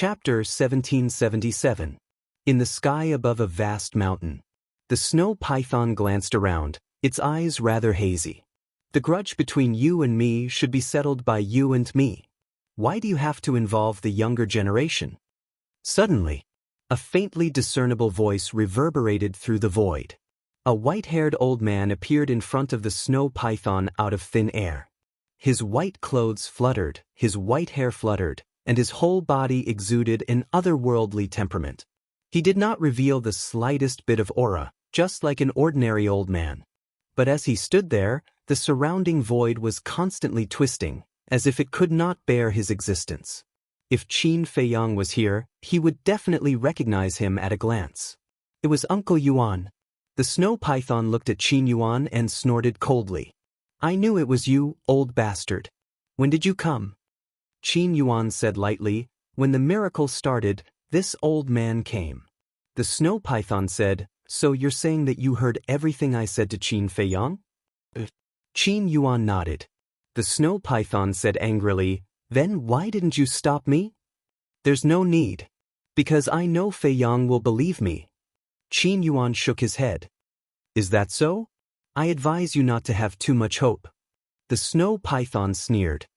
Chapter 1777. In the sky above a vast mountain. The snow python glanced around, its eyes rather hazy. The grudge between you and me should be settled by you and me. Why do you have to involve the younger generation? Suddenly, a faintly discernible voice reverberated through the void. A white-haired old man appeared in front of the snow python out of thin air. His white clothes fluttered, his white hair fluttered, and his whole body exuded an otherworldly temperament. He did not reveal the slightest bit of aura, just like an ordinary old man. But as he stood there, the surrounding void was constantly twisting, as if it could not bear his existence. If Qin Feiyang was here, he would definitely recognize him at a glance. It was Uncle Yuan. The snow python looked at Qin Yuan and snorted coldly. I knew it was you, old bastard. When did you come? Qin Yuan said lightly, when the miracle started, this old man came. The snow python said, so you're saying that you heard everything I said to Qin Feiyang? Qin Yuan nodded. The snow python said angrily, then why didn't you stop me? There's no need. Because I know Feiyang will believe me. Qin Yuan shook his head. Is that so? I advise you not to have too much hope. The snow python sneered.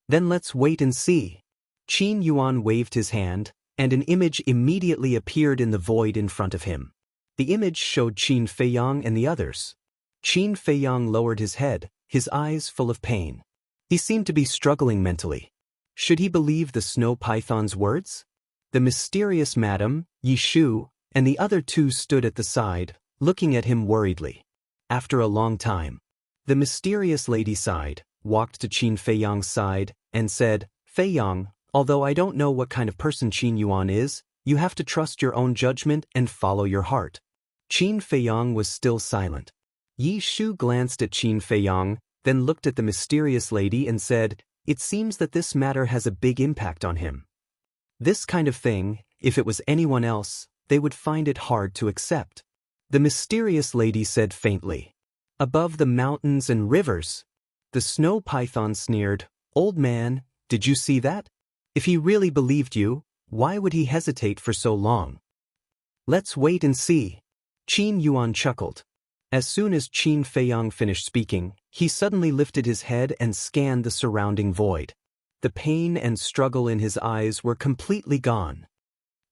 Then let's wait and see. Qin Yuan waved his hand, and an image immediately appeared in the void in front of him. The image showed Qin Feiyang and the others. Qin Feiyang lowered his head, his eyes full of pain. He seemed to be struggling mentally. Should he believe the snow python's words? The mysterious Madame, Yi Shu, and the other two stood at the side, looking at him worriedly. After a long time, the mysterious lady sighed, walked to Qin Feiyang's side, and said, Feiyang, although I don't know what kind of person Qin Yuan is, you have to trust your own judgment and follow your heart. Qin Feiyang was still silent. Yi Shu glanced at Qin Feiyang, then looked at the mysterious lady and said, it seems that this matter has a big impact on him. This kind of thing, if it was anyone else, they would find it hard to accept. The mysterious lady said faintly, above the mountains and rivers. The snow python sneered, old man, did you see that? If he really believed you, why would he hesitate for so long? Let's wait and see. Qin Yuan chuckled. As soon as Qin Feiyang finished speaking, he suddenly lifted his head and scanned the surrounding void. The pain and struggle in his eyes were completely gone.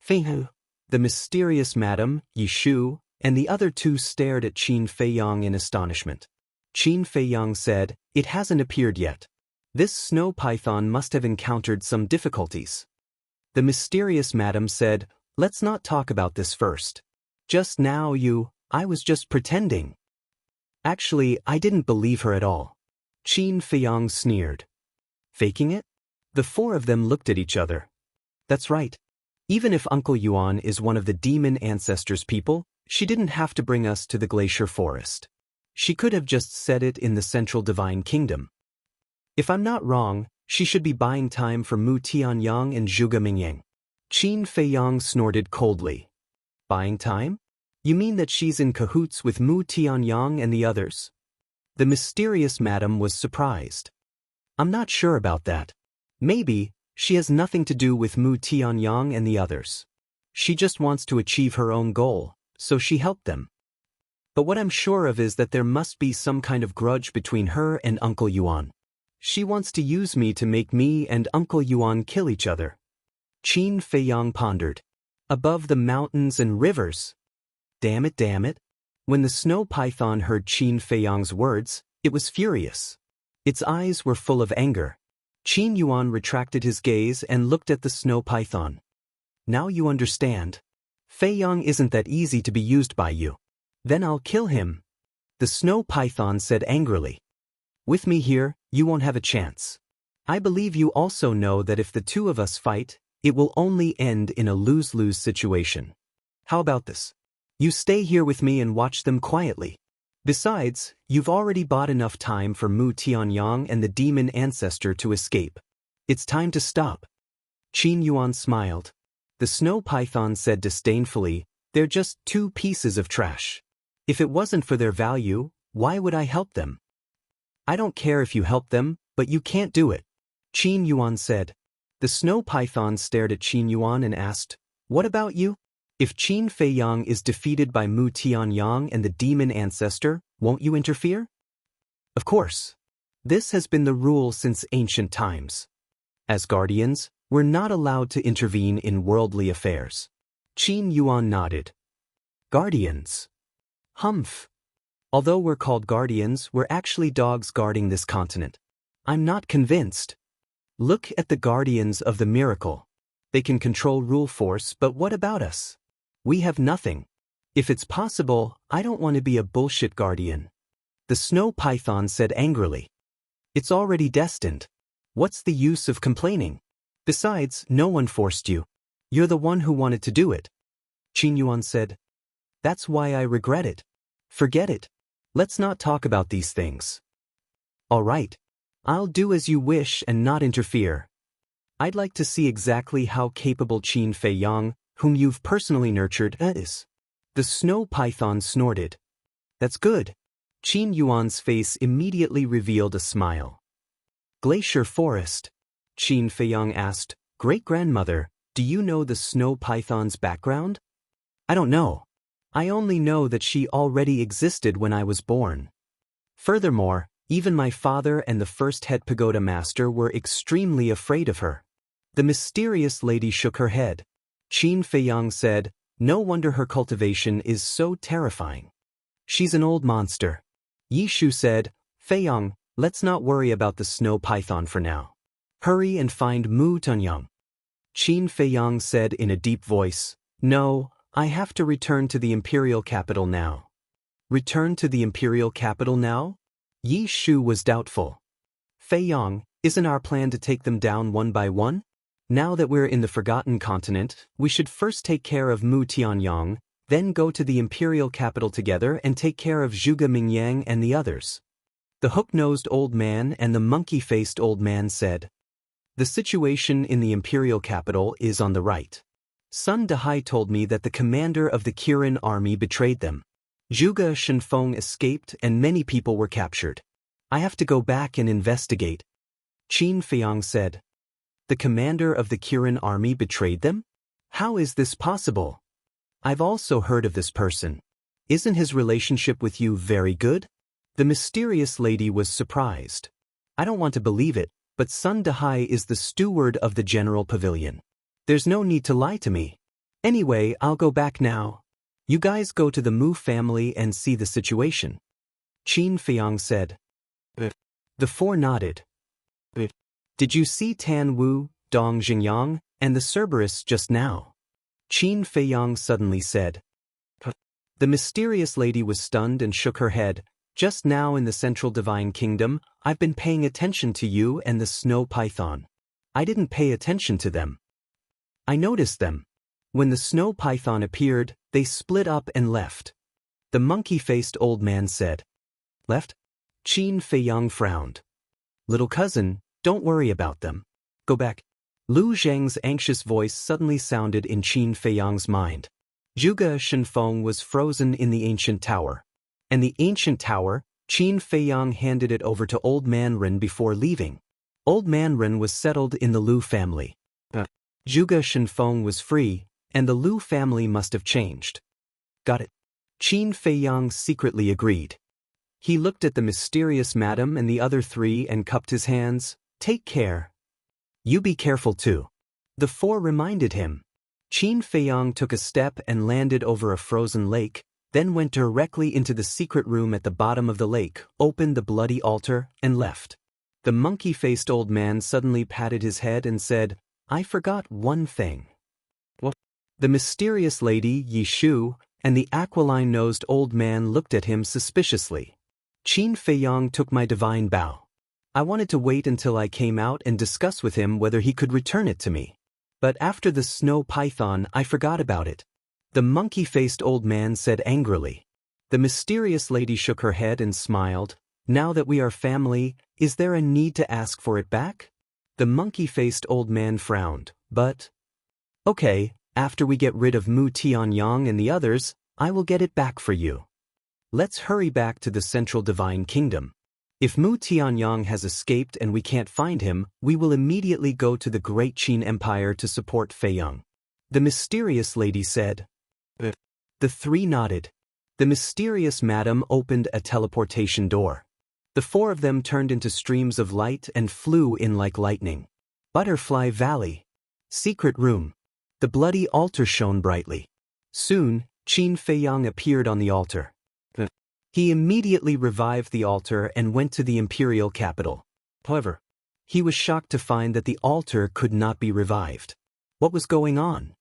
Feiyang, the mysterious Madame, Yi Shu, and the other two stared at Qin Feiyang in astonishment. Qin Feiyang said, it hasn't appeared yet. This snow python must have encountered some difficulties. The mysterious Madame said, let's not talk about this first. Just now I was just pretending. Actually, I didn't believe her at all. Qin Feiyang sneered. Faking it? The four of them looked at each other. That's right. Even if Uncle Yuan is one of the demon ancestors' people, she didn't have to bring us to the glacier forest. She could have just said it in the central divine kingdom. If I'm not wrong, she should be buying time for Mu Tianyang and Zhuge Mingyang. Qin Feiyang snorted coldly. Buying time? You mean that she's in cahoots with Mu Tianyang and the others? The mysterious madam was surprised. I'm not sure about that. Maybe she has nothing to do with Mu Tianyang and the others. She just wants to achieve her own goal, so she helped them. But what I'm sure of is that there must be some kind of grudge between her and Uncle Yuan. She wants to use me to make me and Uncle Yuan kill each other. Qin Feiyang pondered. Above the mountains and rivers. Damn it. When the snow python heard Qin Feiyang's words, it was furious. Its eyes were full of anger. Qin Yuan retracted his gaze and looked at the snow python. Now you understand. Feiyang isn't that easy to be used by you. Then I'll kill him. The snow python said angrily. With me here, you won't have a chance. I believe you also know that if the two of us fight, it will only end in a lose-lose situation. How about this? You stay here with me and watch them quietly. Besides, you've already bought enough time for Mu Tianyang and the demon ancestor to escape. It's time to stop. Qin Yuan smiled. The snow python said disdainfully, they're just two pieces of trash. If it wasn't for their value, why would I help them? I don't care if you help them, but you can't do it. Qin Yuan said. The snow python stared at Qin Yuan and asked, "What about you? If Qin Feiyang is defeated by Mu Tianyang and the demon ancestor, won't you interfere?" Of course. This has been the rule since ancient times. As guardians, we're not allowed to intervene in worldly affairs. Qin Yuan nodded. Guardians. Humph. Although we're called guardians, we're actually dogs guarding this continent. I'm not convinced. Look at the guardians of the miracle. They can control rule force, but what about us? We have nothing. If it's possible, I don't want to be a bullshit guardian. The snow python said angrily. It's already destined. What's the use of complaining? Besides, no one forced you. You're the one who wanted to do it. Qin Yuan said. That's why I regret it. Forget it. Let's not talk about these things. All right. I'll do as you wish and not interfere. I'd like to see exactly how capable Qin Feiyang, whom you've personally nurtured, is. The snow python snorted. That's good. Qin Yuan's face immediately revealed a smile. Glacier Forest. Qin Feiyang asked, Great-grandmother, do you know the snow python's background? I don't know. I only know that she already existed when I was born. Furthermore, even my father and the first head pagoda master were extremely afraid of her. The mysterious lady shook her head. Qin Feiyang said, no wonder her cultivation is so terrifying. She's an old monster. Yi Shu said, Feiyang, let's not worry about the snow python for now. Hurry and find Mu Tunyang. Qin Feiyang said in a deep voice, no, I have to return to the imperial capital now. Return to the imperial capital now? Yi Shu was doubtful. Feiyang, isn't our plan to take them down one by one? Now that we're in the Forgotten Continent, we should first take care of Mu Tianyang, then go to the imperial capital together and take care of Zhuge Mingyang and the others. The hook-nosed old man and the monkey-faced old man said. The situation in the imperial capital is on the right. Sun Dehai told me that the commander of the Kirin army betrayed them. Zhuge Shenfeng escaped and many people were captured. I have to go back and investigate. Qin Feiyang said. The commander of the Kirin army betrayed them? How is this possible? I've also heard of this person. Isn't his relationship with you very good? The mysterious lady was surprised. I don't want to believe it, but Sun Dehai is the steward of the general pavilion. There's no need to lie to me. Anyway, I'll go back now. You guys go to the Mu family and see the situation. Qin Feiyang said. The four nodded. Did you see Tan Wu, Dong Xingyang, and the Cerberus just now? Qin Feiyang suddenly said. The mysterious lady was stunned and shook her head. Just now in the Central Divine Kingdom, I've been paying attention to you and the snow python. I didn't pay attention to them. I noticed them. When the snow python appeared, they split up and left. The monkey-faced old man said. Left? Qin Feiyang frowned. Little cousin, don't worry about them. Go back. Lu Zheng's anxious voice suddenly sounded in Qin Feiyang's mind. Zhuge Shenfeng was frozen in the ancient tower. And the ancient tower, Qin Feiyang handed it over to Old Man Ren before leaving. Old Man Ren was settled in the Lu family. Zhuge Shenfeng was free, and the Lu family must have changed. Got it. Qin Feiyang secretly agreed. He looked at the mysterious madam and the other three and cupped his hands. Take care. You be careful too. The four reminded him. Qin Feiyang took a step and landed over a frozen lake, then went directly into the secret room at the bottom of the lake, opened the bloody altar, and left. The monkey-faced old man suddenly patted his head and said, I forgot one thing. What? The mysterious lady, Yi Shu, and the aquiline-nosed old man looked at him suspiciously. Qin Feiyang took my divine bow. I wanted to wait until I came out and discuss with him whether he could return it to me. But after the snow python, I forgot about it. The monkey-faced old man said angrily. The mysterious lady shook her head and smiled. Now that we are family, is there a need to ask for it back? The monkey-faced old man frowned, but... Okay, after we get rid of Mu Tianyang and the others, I will get it back for you. Let's hurry back to the Central Divine Kingdom. If Mu Tianyang has escaped and we can't find him, we will immediately go to the Great Qin Empire to support Feiyang. The mysterious lady said. The three nodded. The mysterious madam opened a teleportation door. The four of them turned into streams of light and flew in like lightning. Butterfly Valley. Secret room. The bloody altar shone brightly. Soon, Qin Feiyang appeared on the altar. He immediately revived the altar and went to the imperial capital. However, he was shocked to find that the altar could not be revived. What was going on?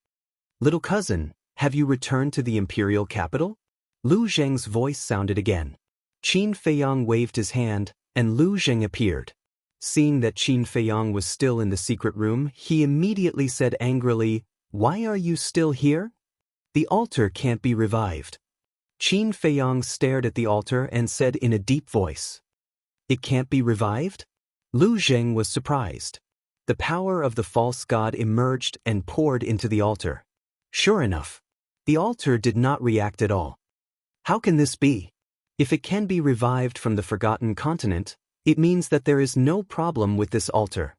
Little cousin, have you returned to the imperial capital? Lu Zheng's voice sounded again. Qin Feiyang waved his hand, and Lu Zheng appeared. Seeing that Qin Feiyang was still in the secret room, he immediately said angrily, "Why are you still here? The altar can't be revived." Qin Feiyang stared at the altar and said in a deep voice, "It can't be revived?" Lu Zheng was surprised. The power of the false god emerged and poured into the altar. Sure enough, the altar did not react at all. How can this be? If it can be revived from the forgotten continent, it means that there is no problem with this altar.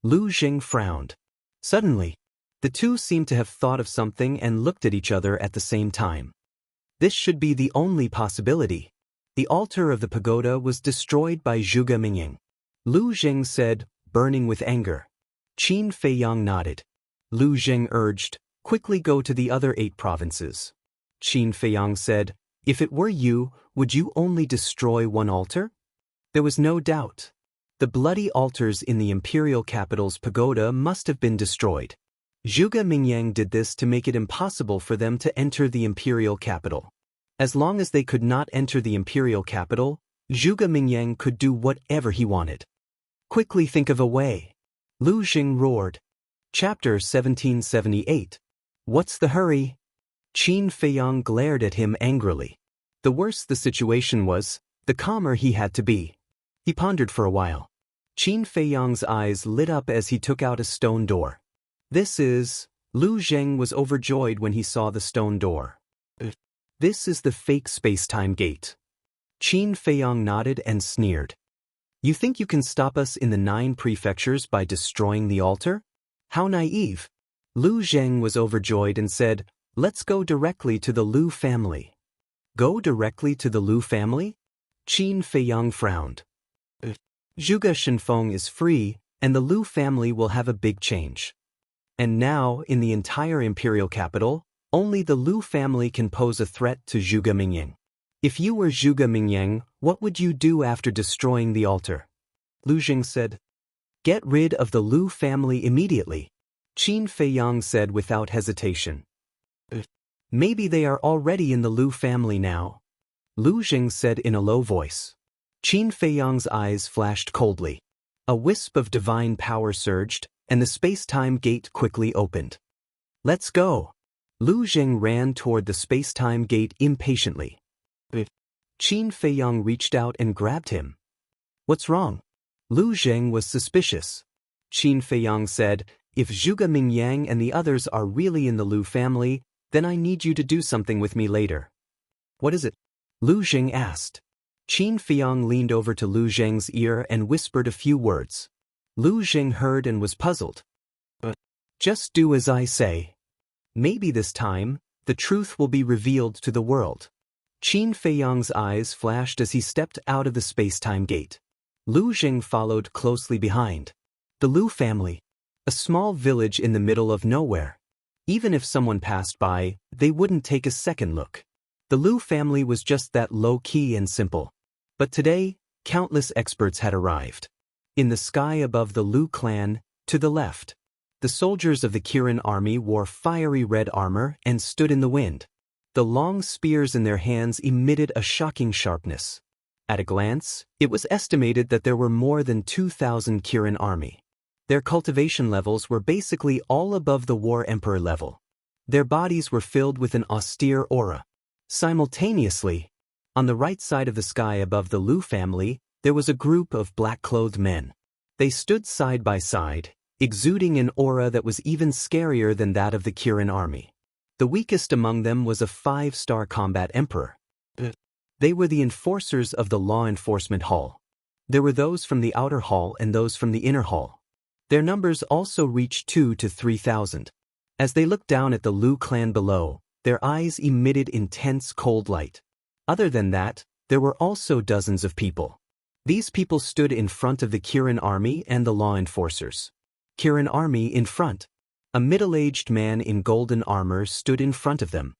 Lu Zheng frowned. Suddenly, the two seemed to have thought of something and looked at each other at the same time. This should be the only possibility. The altar of the pagoda was destroyed by Zhuge Mingying. Lu Zheng said, burning with anger. Qin Feiyang nodded. Lu Zheng urged, quickly go to the other 8 provinces. Qin Feiyang said, if it were you, would you only destroy one altar? There was no doubt. The bloody altars in the imperial capital's pagoda must have been destroyed. Zhuge Mingyang did this to make it impossible for them to enter the imperial capital. As long as they could not enter the imperial capital, Zhuge Mingyang could do whatever he wanted. Quickly think of a way. Lu Zheng roared. Chapter 1778. What's the hurry? Qin Feiyang glared at him angrily. The worse the situation was, the calmer he had to be. He pondered for a while. Qin Feiyang's eyes lit up as he took out a stone door. This is... Lu Zheng was overjoyed when he saw the stone door. This is the fake space-time gate. Qin Feiyang nodded and sneered. You think you can stop us in the 9 prefectures by destroying the altar? How naive. Lu Zheng was overjoyed and said, let's go directly to the Lu family. Go directly to the Lu family? Qin Feiyang frowned. Zhuge Shenfeng is free, and the Lu family will have a big change. And now, in the entire imperial capital, only the Lu family can pose a threat to Zhuge Mingyang. If you were Zhuge Mingyang, what would you do after destroying the altar? Lu Zheng said. Get rid of the Lu family immediately. Qin Feiyang said without hesitation. Maybe they are already in the Lu family now. Lu Zheng said in a low voice. Qin Feiyang's eyes flashed coldly. A wisp of divine power surged, and the space-time gate quickly opened. Let's go. Lu Zheng ran toward the space-time gate impatiently. Qin Feiyang reached out and grabbed him. What's wrong? Lu Zheng was suspicious. Qin Feiyang said, if Zhuge Mingyang and the others are really in the Lu family, then I need you to do something with me later. What is it? Lu Zheng asked. Qin Feiyang leaned over to Lu Zheng's ear and whispered a few words. Lu Zheng heard and was puzzled. Just do as I say. Maybe this time, the truth will be revealed to the world. Qin Feiyang's eyes flashed as he stepped out of the space-time gate. Lu Zheng followed closely behind. The Lu family. A small village in the middle of nowhere. Even if someone passed by, they wouldn't take a second look. The Lu family was just that low-key and simple. But today, countless experts had arrived. In the sky above the Lu clan, to the left, the soldiers of the Kirin army wore fiery red armor and stood in the wind. The long spears in their hands emitted a shocking sharpness. At a glance, it was estimated that there were more than 2,000 Kirin army. Their cultivation levels were basically all above the War Emperor level. Their bodies were filled with an austere aura. Simultaneously, on the right side of the sky above the Lu family, there was a group of black-clothed men. They stood side by side, exuding an aura that was even scarier than that of the Kirin army. The weakest among them was a 5-star combat emperor. They were the enforcers of the law enforcement hall. There were those from the outer hall and those from the inner hall. Their numbers also reached 2,000 to 3,000. As they looked down at the Lu clan below, their eyes emitted intense cold light. Other than that, there were also dozens of people. These people stood in front of the Kirin army and the law enforcers. Kirin army in front. A middle-aged man in golden armor stood in front of them.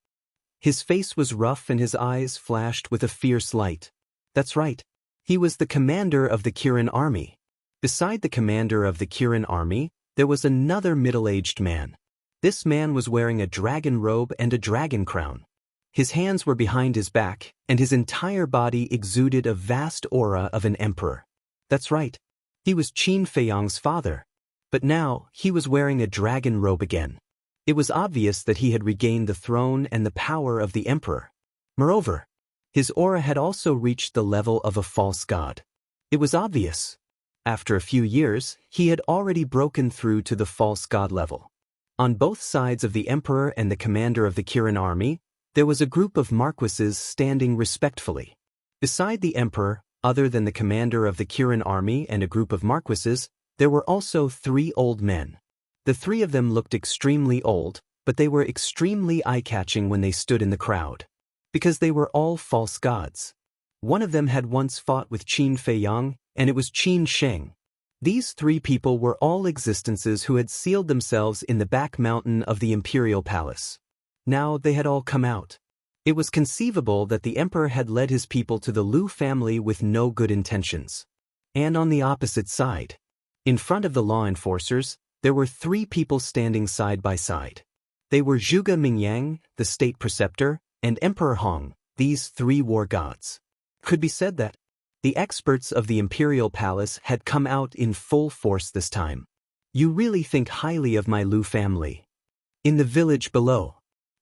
His face was rough and his eyes flashed with a fierce light. That's right. He was the commander of the Kirin army. Beside the commander of the Kirin army, there was another middle-aged man. This man was wearing a dragon robe and a dragon crown. His hands were behind his back, and his entire body exuded a vast aura of an emperor. That's right. He was Qin Feiyang's father. But now, he was wearing a dragon robe again. It was obvious that he had regained the throne and the power of the emperor. Moreover, his aura had also reached the level of a false god. It was obvious. After a few years, he had already broken through to the false god level. On both sides of the emperor and the commander of the Kirin army, there was a group of marquises standing respectfully. Beside the emperor, other than the commander of the Kirin army and a group of marquises, there were also 3 old men. The 3 of them looked extremely old, but they were extremely eye-catching when they stood in the crowd. Because they were all false gods. One of them had once fought with Qin Feiyang, and it was Qin Sheng. These 3 people were all existences who had sealed themselves in the back mountain of the imperial palace. Now they had all come out. It was conceivable that the emperor had led his people to the Lu family with no good intentions. And on the opposite side, in front of the law enforcers, there were 3 people standing side by side. They were Zhuge Mingyang, the state preceptor, and Emperor Hong, these 3 war gods. Could be said that the experts of the imperial palace had come out in full force this time. You really think highly of my Lu family. In the village below,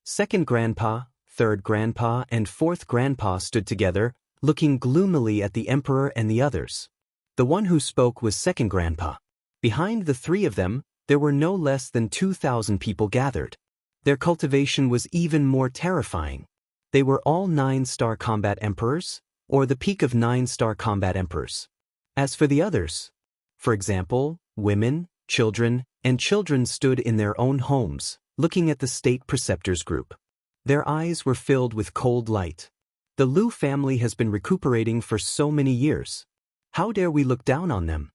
2nd Grandpa, 3rd Grandpa, and 4th Grandpa stood together, looking gloomily at the emperor and the others. The one who spoke was 2nd Grandpa. Behind the 3 of them, there were no less than 2,000 people gathered. Their cultivation was even more terrifying. They were all 9-star combat emperors, or the peak of 9-star combat emperors. As for the others, for example, women, children, and children stood in their own homes, looking at the state preceptors group. Their eyes were filled with cold light. The Lu family has been recuperating for so many years. How dare we look down on them?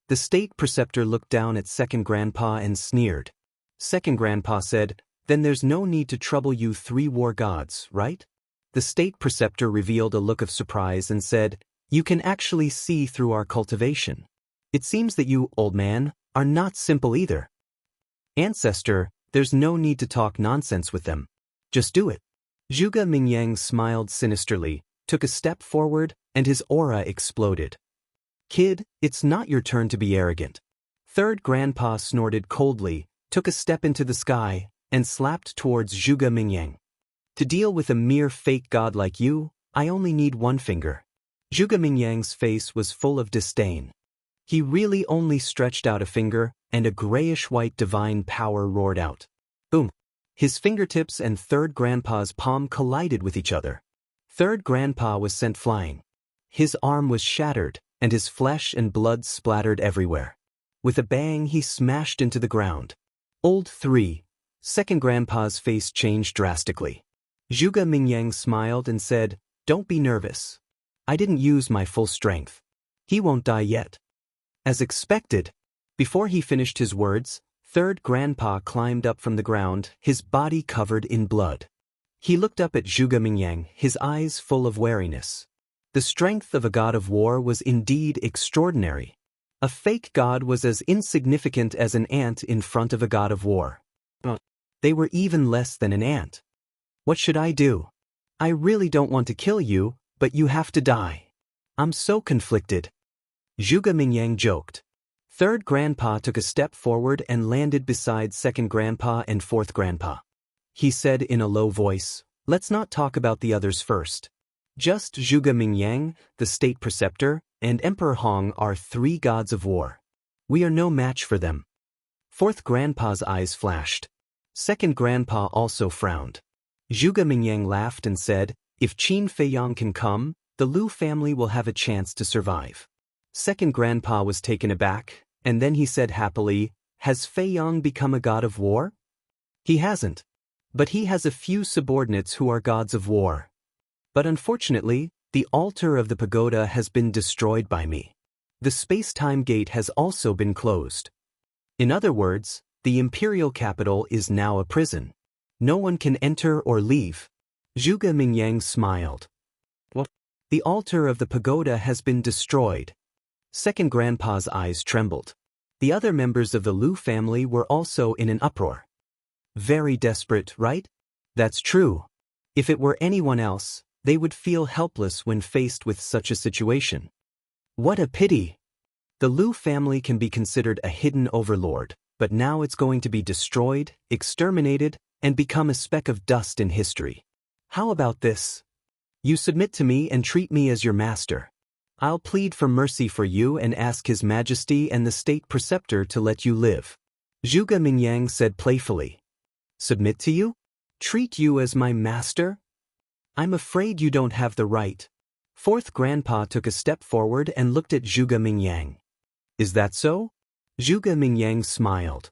The state preceptor looked down at 2nd Grandpa and sneered. 2nd Grandpa said, "Then there's no need to trouble you 3 war gods, right?" The state preceptor revealed a look of surprise and said, "You can actually see through our cultivation. It seems that you, old man, are not simple either. Ancestor, there's no need to talk nonsense with them. Just do it." Zhuge Mingyang smiled sinisterly, took a step forward, and his aura exploded. "Kid, it's not your turn to be arrogant." 3rd Grandpa snorted coldly, took a step into the sky, and slapped towards Zhuge Mingyang. "To deal with a mere fake god like you, I only need 1 finger." Zhuge Mingyang's face was full of disdain. He really only stretched out a finger, and a grayish-white divine power roared out. Boom! His fingertips and 3rd Grandpa's palm collided with each other. 3rd Grandpa was sent flying. His arm was shattered, and his flesh and blood splattered everywhere. With a bang, he smashed into the ground. Old 3, 2nd Grandpa's face changed drastically. Zhuge Mingyang smiled and said, "Don't be nervous. I didn't use my full strength. He won't die yet." As expected, before he finished his words, 3rd Grandpa climbed up from the ground, his body covered in blood. He looked up at Zhuge Mingyang, his eyes full of wariness. The strength of a god of war was indeed extraordinary. A fake god was as insignificant as an ant in front of a god of war. They were even less than an ant. "What should I do? I really don't want to kill you, but you have to die. I'm so conflicted." Zhuge Mingyang joked. 3rd Grandpa took a step forward and landed beside 2nd Grandpa and 4th Grandpa. He said in a low voice, "Let's not talk about the others first. Just Zhuge Mingyang, the state preceptor, and Emperor Hong are 3 gods of war. We are no match for them." 4th Grandpa's eyes flashed. 2nd Grandpa also frowned. Zhuge Mingyang laughed and said, "If Qin Feiyang can come, the Lu family will have a chance to survive." Second grandpa was taken aback, and then he said happily, "Has Fei Yong become a god of war?" "He hasn't. But he has a few subordinates who are gods of war. But unfortunately, the altar of the pagoda has been destroyed by me. The space-time gate has also been closed. In other words, the imperial capital is now a prison. No one can enter or leave." Zhuge Mingyang smiled. "What? The altar of the pagoda has been destroyed." Second grandpa's eyes trembled. The other members of the Lu family were also in an uproar. "Very desperate, right?" "That's true. If it were anyone else, they would feel helpless when faced with such a situation." "What a pity. The Lu family can be considered a hidden overlord, but now it's going to be destroyed, exterminated, and become a speck of dust in history. How about this? You submit to me and treat me as your master. I'll plead for mercy for you and ask His Majesty and the state preceptor to let you live." Zhuge Mingyang said playfully. "Submit to you? Treat you as my master? I'm afraid you don't have the right." Fourth grandpa took a step forward and looked at Zhuge Mingyang. "Is that so?" Zhuge Mingyang smiled.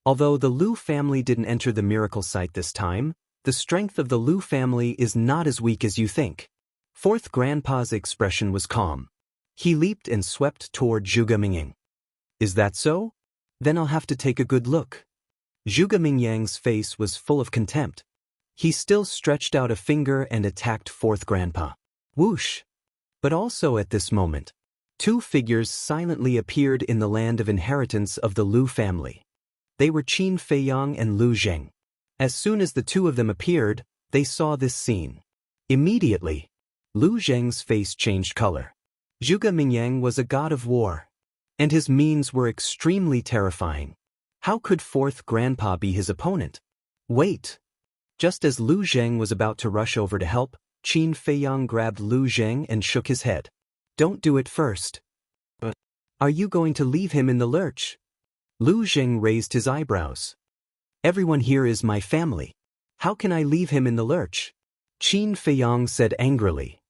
Although the Lu family didn't enter the miracle site this time, the strength of the Lu family is not as weak as you think. Fourth grandpa's expression was calm. He leaped and swept toward Zhuge Mingyang. "Is that so? Then I'll have to take a good look." Zhuge Mingyang's face was full of contempt. He still stretched out a finger and attacked fourth grandpa. Whoosh! But also at this moment, two figures silently appeared in the land of inheritance of the Lu family. They were Qin Feiyang and Lu Zheng. As soon as the two of them appeared, they saw this scene. Immediately, Lu Zheng's face changed color. Zhuge Mingyang was a god of war, and his means were extremely terrifying. How could fourth grandpa be his opponent? Wait! Just as Lu Zheng was about to rush over to help, Qin Feiyang grabbed Lu Zheng and shook his head. "Don't do it first." "But are you going to leave him in the lurch?" Lu Zheng raised his eyebrows. "Everyone here is my family. How can I leave him in the lurch?" Qin Feiyang said angrily.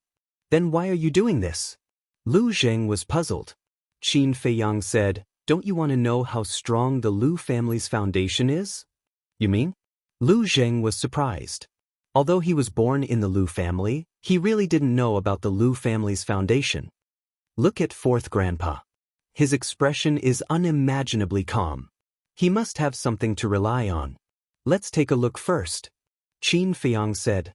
"Then why are you doing this?" Lu Zheng was puzzled. Qin Feiyang said, "Don't you want to know how strong the Lu family's foundation is?" "You mean?" Lu Zheng was surprised. Although he was born in the Lu family, he really didn't know about the Lu family's foundation. Look at fourth grandpa. His expression is unimaginably calm. He must have something to rely on. "Let's take a look first," Qin Feiyang said.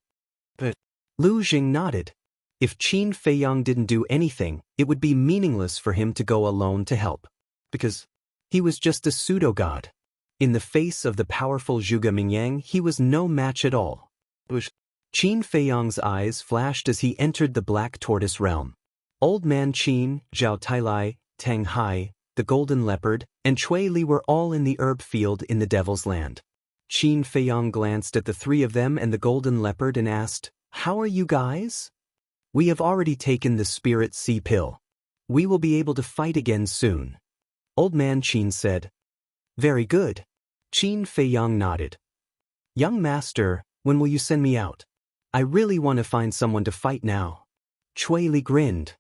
"But..." Lu Zheng nodded. If Qin Feiyang didn't do anything, it would be meaningless for him to go alone to help. Because he was just a pseudo-god. In the face of the powerful Zhuge Mingyang, he was no match at all. Qin Feiyang's eyes flashed as he entered the Black Tortoise realm. Old Man Qin, Zhao Tailai, Tang Hai, the Golden Leopard, and Cui Li were all in the herb field in the Devil's Land. Qin Feiyang glanced at the three of them and the Golden Leopard and asked, "How are you guys?" "We have already taken the Spirit Sea pill. We will be able to fight again soon." Old Man Qin said. "Very good." Qin Feiyang nodded. "Young master, when will you send me out? I really want to find someone to fight now." Cui Li grinned.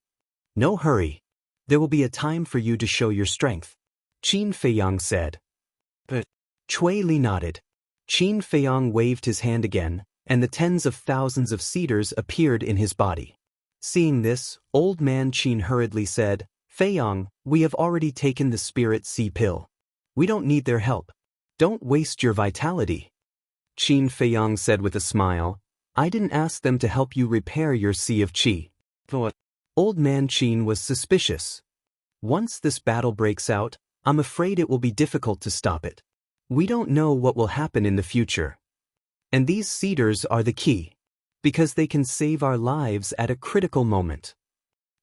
"No hurry. There will be a time for you to show your strength," Qin Feiyang said. "But..." Cui Li nodded. Qin Feiyang waved his hand again, and the tens of thousands of cedars appeared in his body. Seeing this, Old Man Qin hurriedly said, "Feiyang, we have already taken the Spirit Sea pill. We don't need their help. Don't waste your vitality." Qin Feiyang said with a smile, "I didn't ask them to help you repair your Sea of Qi." But Old Man Qin was suspicious. "Once this battle breaks out, I'm afraid it will be difficult to stop it. We don't know what will happen in the future. And these cedars are the key, because they can save our lives at a critical moment.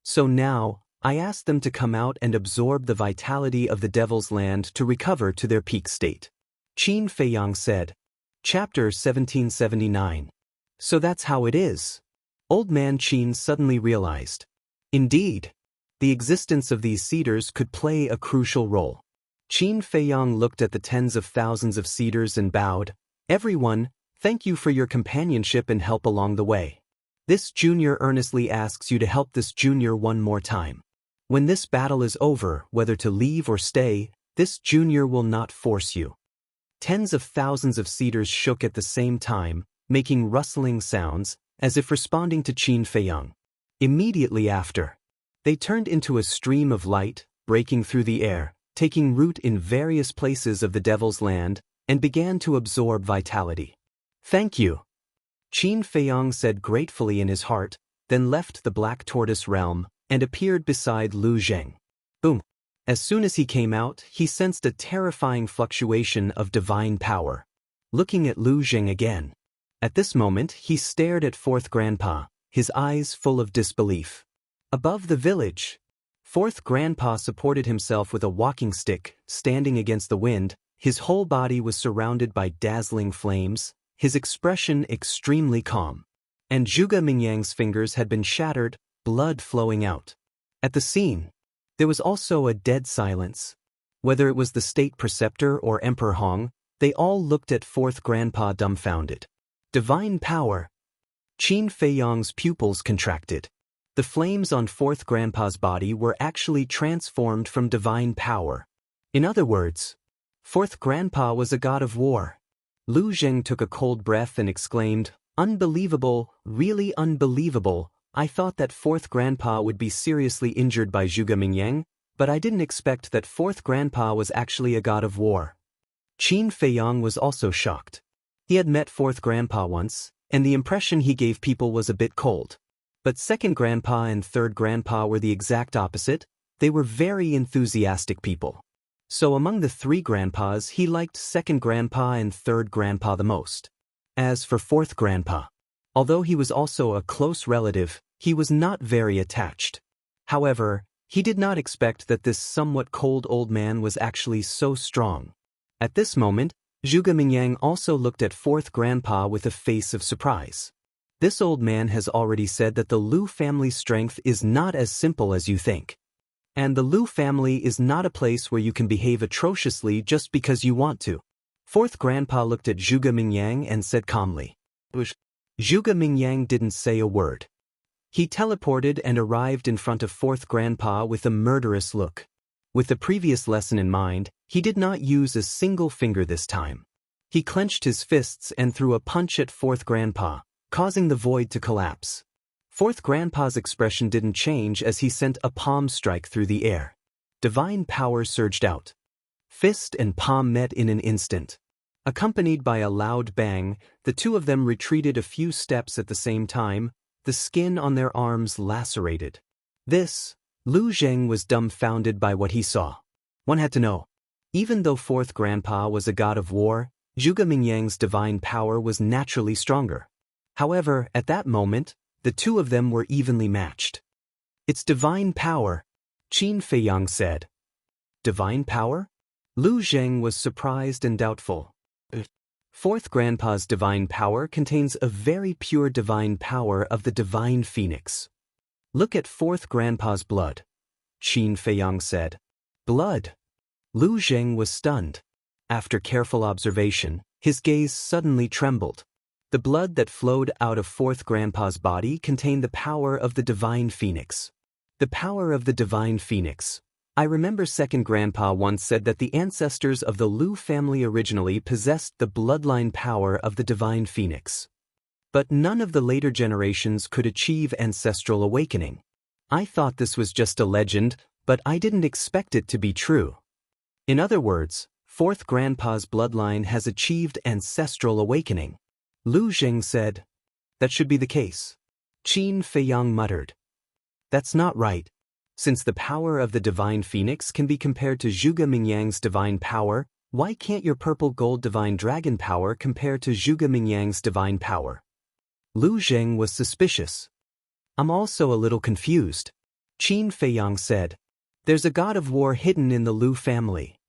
So now, I ask them to come out and absorb the vitality of the Devil's Land to recover to their peak state." Qin Feiyang said. Chapter 1779. So that's how it is. Old Man Qin suddenly realized. Indeed, the existence of these cedars could play a crucial role. Qin Feiyang looked at the tens of thousands of cedars and bowed. "Everyone, thank you for your companionship and help along the way. This junior earnestly asks you to help this junior one more time." When this battle is over, whether to leave or stay, this junior will not force you. Tens of thousands of cedars shook at the same time, making rustling sounds, as if responding to Qin Feiyang. Immediately after, they turned into a stream of light, breaking through the air, taking root in various places of the Devil's Land, and began to absorb vitality. "Thank you," Qin Feiyang said gratefully in his heart, then left the Black Tortoise realm, and appeared beside Lu Zheng. Boom! As soon as he came out, he sensed a terrifying fluctuation of divine power. Looking at Lu Zheng again. At this moment, he stared at Fourth Grandpa, his eyes full of disbelief. Above the village, Fourth Grandpa supported himself with a walking stick, standing against the wind. His whole body was surrounded by dazzling flames, his expression extremely calm. And Zhuge Mingyang's fingers had been shattered, blood flowing out. At the scene, there was also a dead silence. Whether it was the state preceptor or Emperor Hong, they all looked at Fourth Grandpa dumbfounded. Divine power. Qin Feiyang's pupils contracted. The flames on Fourth Grandpa's body were actually transformed from divine power. In other words, Fourth Grandpa was a god of war. Lu Zheng took a cold breath and exclaimed, "Unbelievable, really unbelievable. I thought that Fourth Grandpa would be seriously injured by Zhuge Mingyang, but I didn't expect that Fourth Grandpa was actually a god of war." Qin Feiyang was also shocked. He had met Fourth Grandpa once, and the impression he gave people was a bit cold. But Second Grandpa and Third Grandpa were the exact opposite. They were very enthusiastic people. So among the three grandpas, he liked Second Grandpa and Third Grandpa the most. As for Fourth Grandpa, although he was also a close relative, he was not very attached. However, he did not expect that this somewhat cold old man was actually so strong. At this moment, Zhuge Mingyang also looked at Fourth Grandpa with a face of surprise. This old man has already said that the Lu family's strength is not as simple as you think. And the Lu family is not a place where you can behave atrociously just because you want to. Fourth Grandpa looked at Zhuge Mingyang and said calmly. Zhuge Mingyang didn't say a word. He teleported and arrived in front of Fourth Grandpa with a murderous look. With the previous lesson in mind, he did not use a single finger this time. He clenched his fists and threw a punch at Fourth Grandpa, causing the void to collapse. Fourth Grandpa's expression didn't change as he sent a palm strike through the air. Divine power surged out. Fist and palm met in an instant. Accompanied by a loud bang, the two of them retreated a few steps at the same time, the skin on their arms lacerated. This, Lu Zheng was dumbfounded by what he saw. One had to know. Even though Fourth Grandpa was a god of war, Zhuge Mingyang's divine power was naturally stronger. However, at that moment, the two of them were evenly matched. "It's divine power," Qin Feiyang said. "Divine power?" Lu Zheng was surprised and doubtful. Fourth Grandpa's divine power contains a very pure divine power of the divine phoenix. "Look at Fourth Grandpa's blood," Qin Feiyang said. "Blood?" Lu Zheng was stunned. After careful observation, his gaze suddenly trembled. The blood that flowed out of Fourth Grandpa's body contained the power of the divine phoenix. The power of the divine phoenix. I remember Second Grandpa once said that the ancestors of the Lu family originally possessed the bloodline power of the divine phoenix. But none of the later generations could achieve ancestral awakening. I thought this was just a legend, but I didn't expect it to be true. In other words, Fourth Grandpa's bloodline has achieved ancestral awakening. Lu Zheng said, "That should be the case." Qin Feiyang muttered, "That's not right. Since the power of the divine phoenix can be compared to Zhuge Mingyang's divine power, why can't your purple gold divine dragon power compare to Zhuge Mingyang's divine power?" Lu Zheng was suspicious. "I'm also a little confused," Qin Feiyang said. "There's a god of war hidden in the Lu family.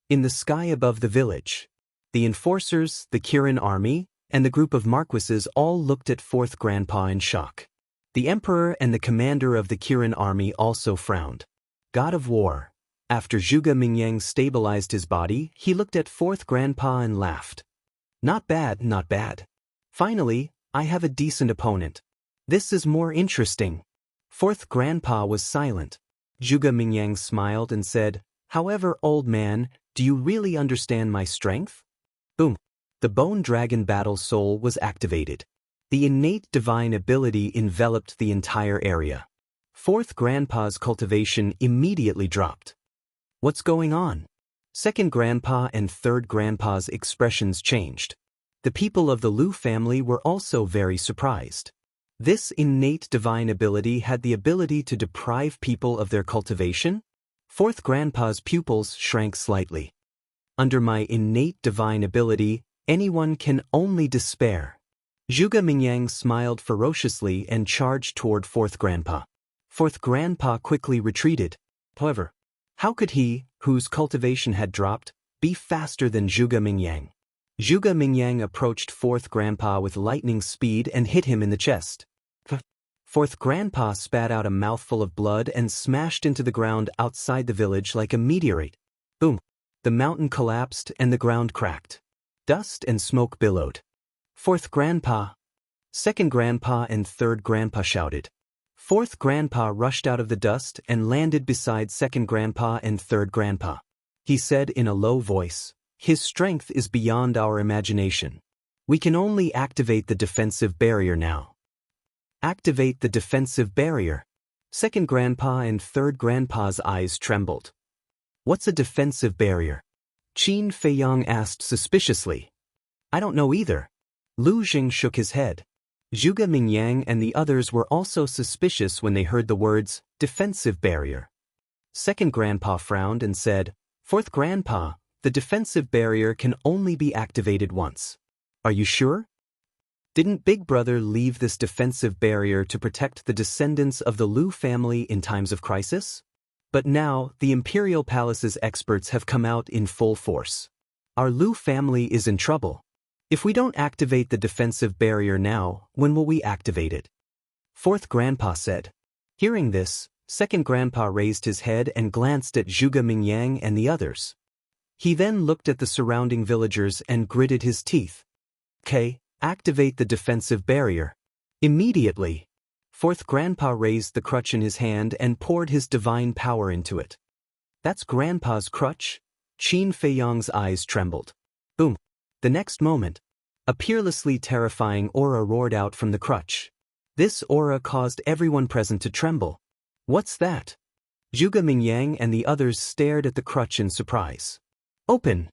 In the sky above the village, the enforcers, the Kirin army, and the group of marquises all looked at Fourth Grandpa in shock. The emperor and the commander of the Kirin army also frowned. God of war. After Zhuge Mingyang stabilized his body, he looked at Fourth Grandpa and laughed. "Not bad, not bad. Finally, I have a decent opponent. This is more interesting." Fourth Grandpa was silent. Zhuge Mingyang smiled and said, "However, old man, do you really understand my strength?" Boom. The Bone Dragon Battle Soul was activated. The innate divine ability enveloped the entire area. Fourth Grandpa's cultivation immediately dropped. "What's going on?" Second Grandpa and Third Grandpa's expressions changed. The people of the Lu family were also very surprised. This innate divine ability had the ability to deprive people of their cultivation? Fourth Grandpa's pupils shrank slightly. "Under my innate divine ability, anyone can only despair." Zhuge Mingyang smiled ferociously and charged toward Fourth Grandpa. Fourth Grandpa quickly retreated. However, how could he, whose cultivation had dropped, be faster than Zhuge Mingyang? Zhuge Mingyang approached Fourth Grandpa with lightning speed and hit him in the chest. Fourth Grandpa spat out a mouthful of blood and smashed into the ground outside the village like a meteorite. Boom! The mountain collapsed and the ground cracked. Dust and smoke billowed. "Fourth Grandpa!" Second Grandpa and Third Grandpa shouted. Fourth Grandpa rushed out of the dust and landed beside Second Grandpa and Third Grandpa. He said in a low voice, "His strength is beyond our imagination. We can only activate the defensive barrier now." Activate the defensive barrier. Second Grandpa and Third Grandpa's eyes trembled. "What's a defensive barrier?" Qin Feiyang asked suspiciously. "I don't know either." Lu Jing shook his head. Zhuge Mingyang and the others were also suspicious when they heard the words, defensive barrier. Second Grandpa frowned and said, "Fourth Grandpa, the defensive barrier can only be activated once. Are you sure? Didn't Big Brother leave this defensive barrier to protect the descendants of the Lu family in times of crisis? But now, the Imperial Palace's experts have come out in full force. Our Lu family is in trouble. If we don't activate the defensive barrier now, when will we activate it?" Fourth Grandpa said. Hearing this, Second Grandpa raised his head and glanced at Zhuge Mingyang and the others. He then looked at the surrounding villagers and gritted his teeth. "Okay, activate the defensive barrier. Immediately." Fourth Grandpa raised the crutch in his hand and poured his divine power into it. "That's Grandpa's crutch?" Qin Feiyang's eyes trembled. Boom. The next moment, a peerlessly terrifying aura roared out from the crutch. This aura caused everyone present to tremble. "What's that?" Zhuge Mingyang and the others stared at the crutch in surprise. "Open!"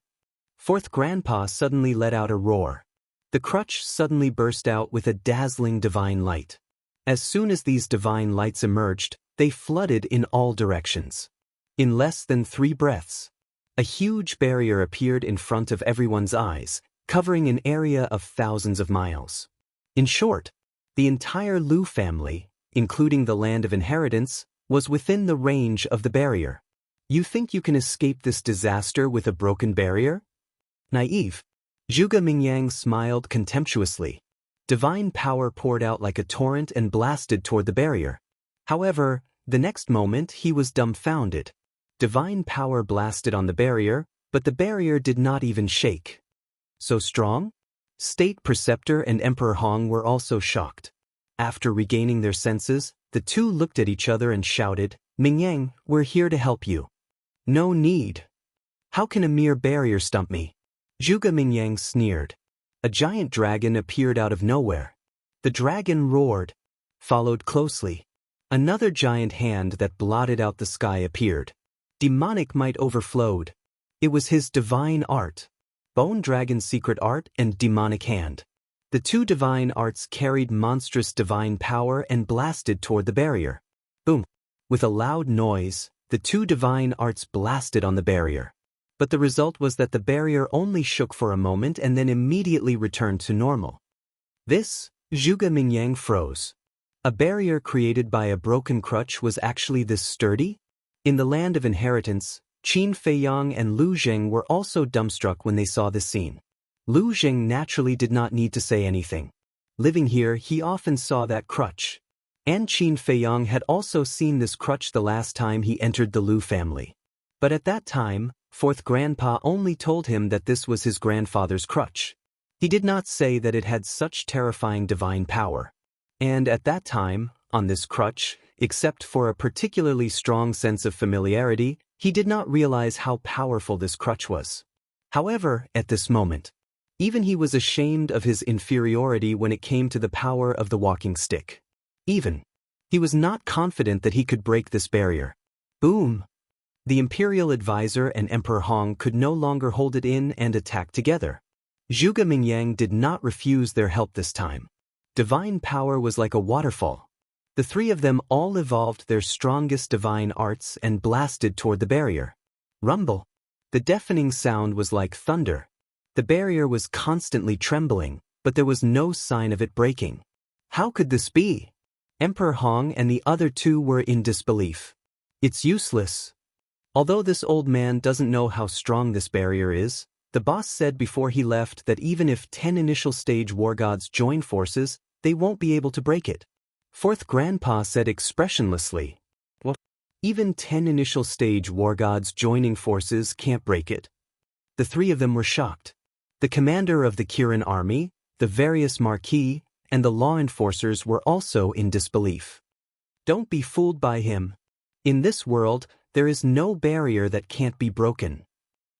Fourth Grandpa suddenly let out a roar. The crutch suddenly burst out with a dazzling divine light. As soon as these divine lights emerged, they flooded in all directions. In less than 3 breaths, a huge barrier appeared in front of everyone's eyes, covering an area of thousands of miles. In short, the entire Lu family, including the land of inheritance, was within the range of the barrier. You think you can escape this disaster with a broken barrier? Naive. Zhuge Mingyang smiled contemptuously. Divine power poured out like a torrent and blasted toward the barrier. However, the next moment he was dumbfounded. Divine power blasted on the barrier, but the barrier did not even shake. So strong? State Preceptor and Emperor Hong were also shocked. After regaining their senses, the two looked at each other and shouted, "Mingyang, we're here to help you." "No need. How can a mere barrier stump me?" Zhuge Mingyang sneered. A giant dragon appeared out of nowhere. The dragon roared. Followed closely. Another giant hand that blotted out the sky appeared. Demonic might overflowed. It was his divine art. Bone Dragon's secret art and demonic hand. The two divine arts carried monstrous divine power and blasted toward the barrier. Boom. With a loud noise, the two divine arts blasted on the barrier. But the result was that the barrier only shook for a moment and then immediately returned to normal. This, Zhuge Mingyang froze. A barrier created by a broken crutch was actually this sturdy? In the land of inheritance, Qin Feiyang and Lu Jing were also dumbstruck when they saw this scene. Lu Jing naturally did not need to say anything. Living here, he often saw that crutch. And Qin Feiyang had also seen this crutch the last time he entered the Lu family. But at that time, Fourth Grandpa only told him that this was his grandfather's crutch. He did not say that it had such terrifying divine power. And at that time, on this crutch, except for a particularly strong sense of familiarity, he did not realize how powerful this crutch was. However, at this moment, even he was ashamed of his inferiority when it came to the power of the walking stick. Even, he was not confident that he could break this barrier. Boom! The imperial advisor and Emperor Hong could no longer hold it in and attack together. Zhuge Mingyang did not refuse their help this time. Divine power was like a waterfall. The three of them all evolved their strongest divine arts and blasted toward the barrier. Rumble! The deafening sound was like thunder. The barrier was constantly trembling, but there was no sign of it breaking. How could this be? Emperor Hong and the other two were in disbelief. It's useless. Although this old man doesn't know how strong this barrier is, the boss said before he left that even if 10 initial stage war gods join forces, they won't be able to break it. Fourth Grandpa said expressionlessly, "What? Even 10 initial stage war gods joining forces can't break it?" The three of them were shocked. The commander of the Kirin army, the various marquis, and the law enforcers were also in disbelief. Don't be fooled by him. In this world, there is no barrier that can't be broken.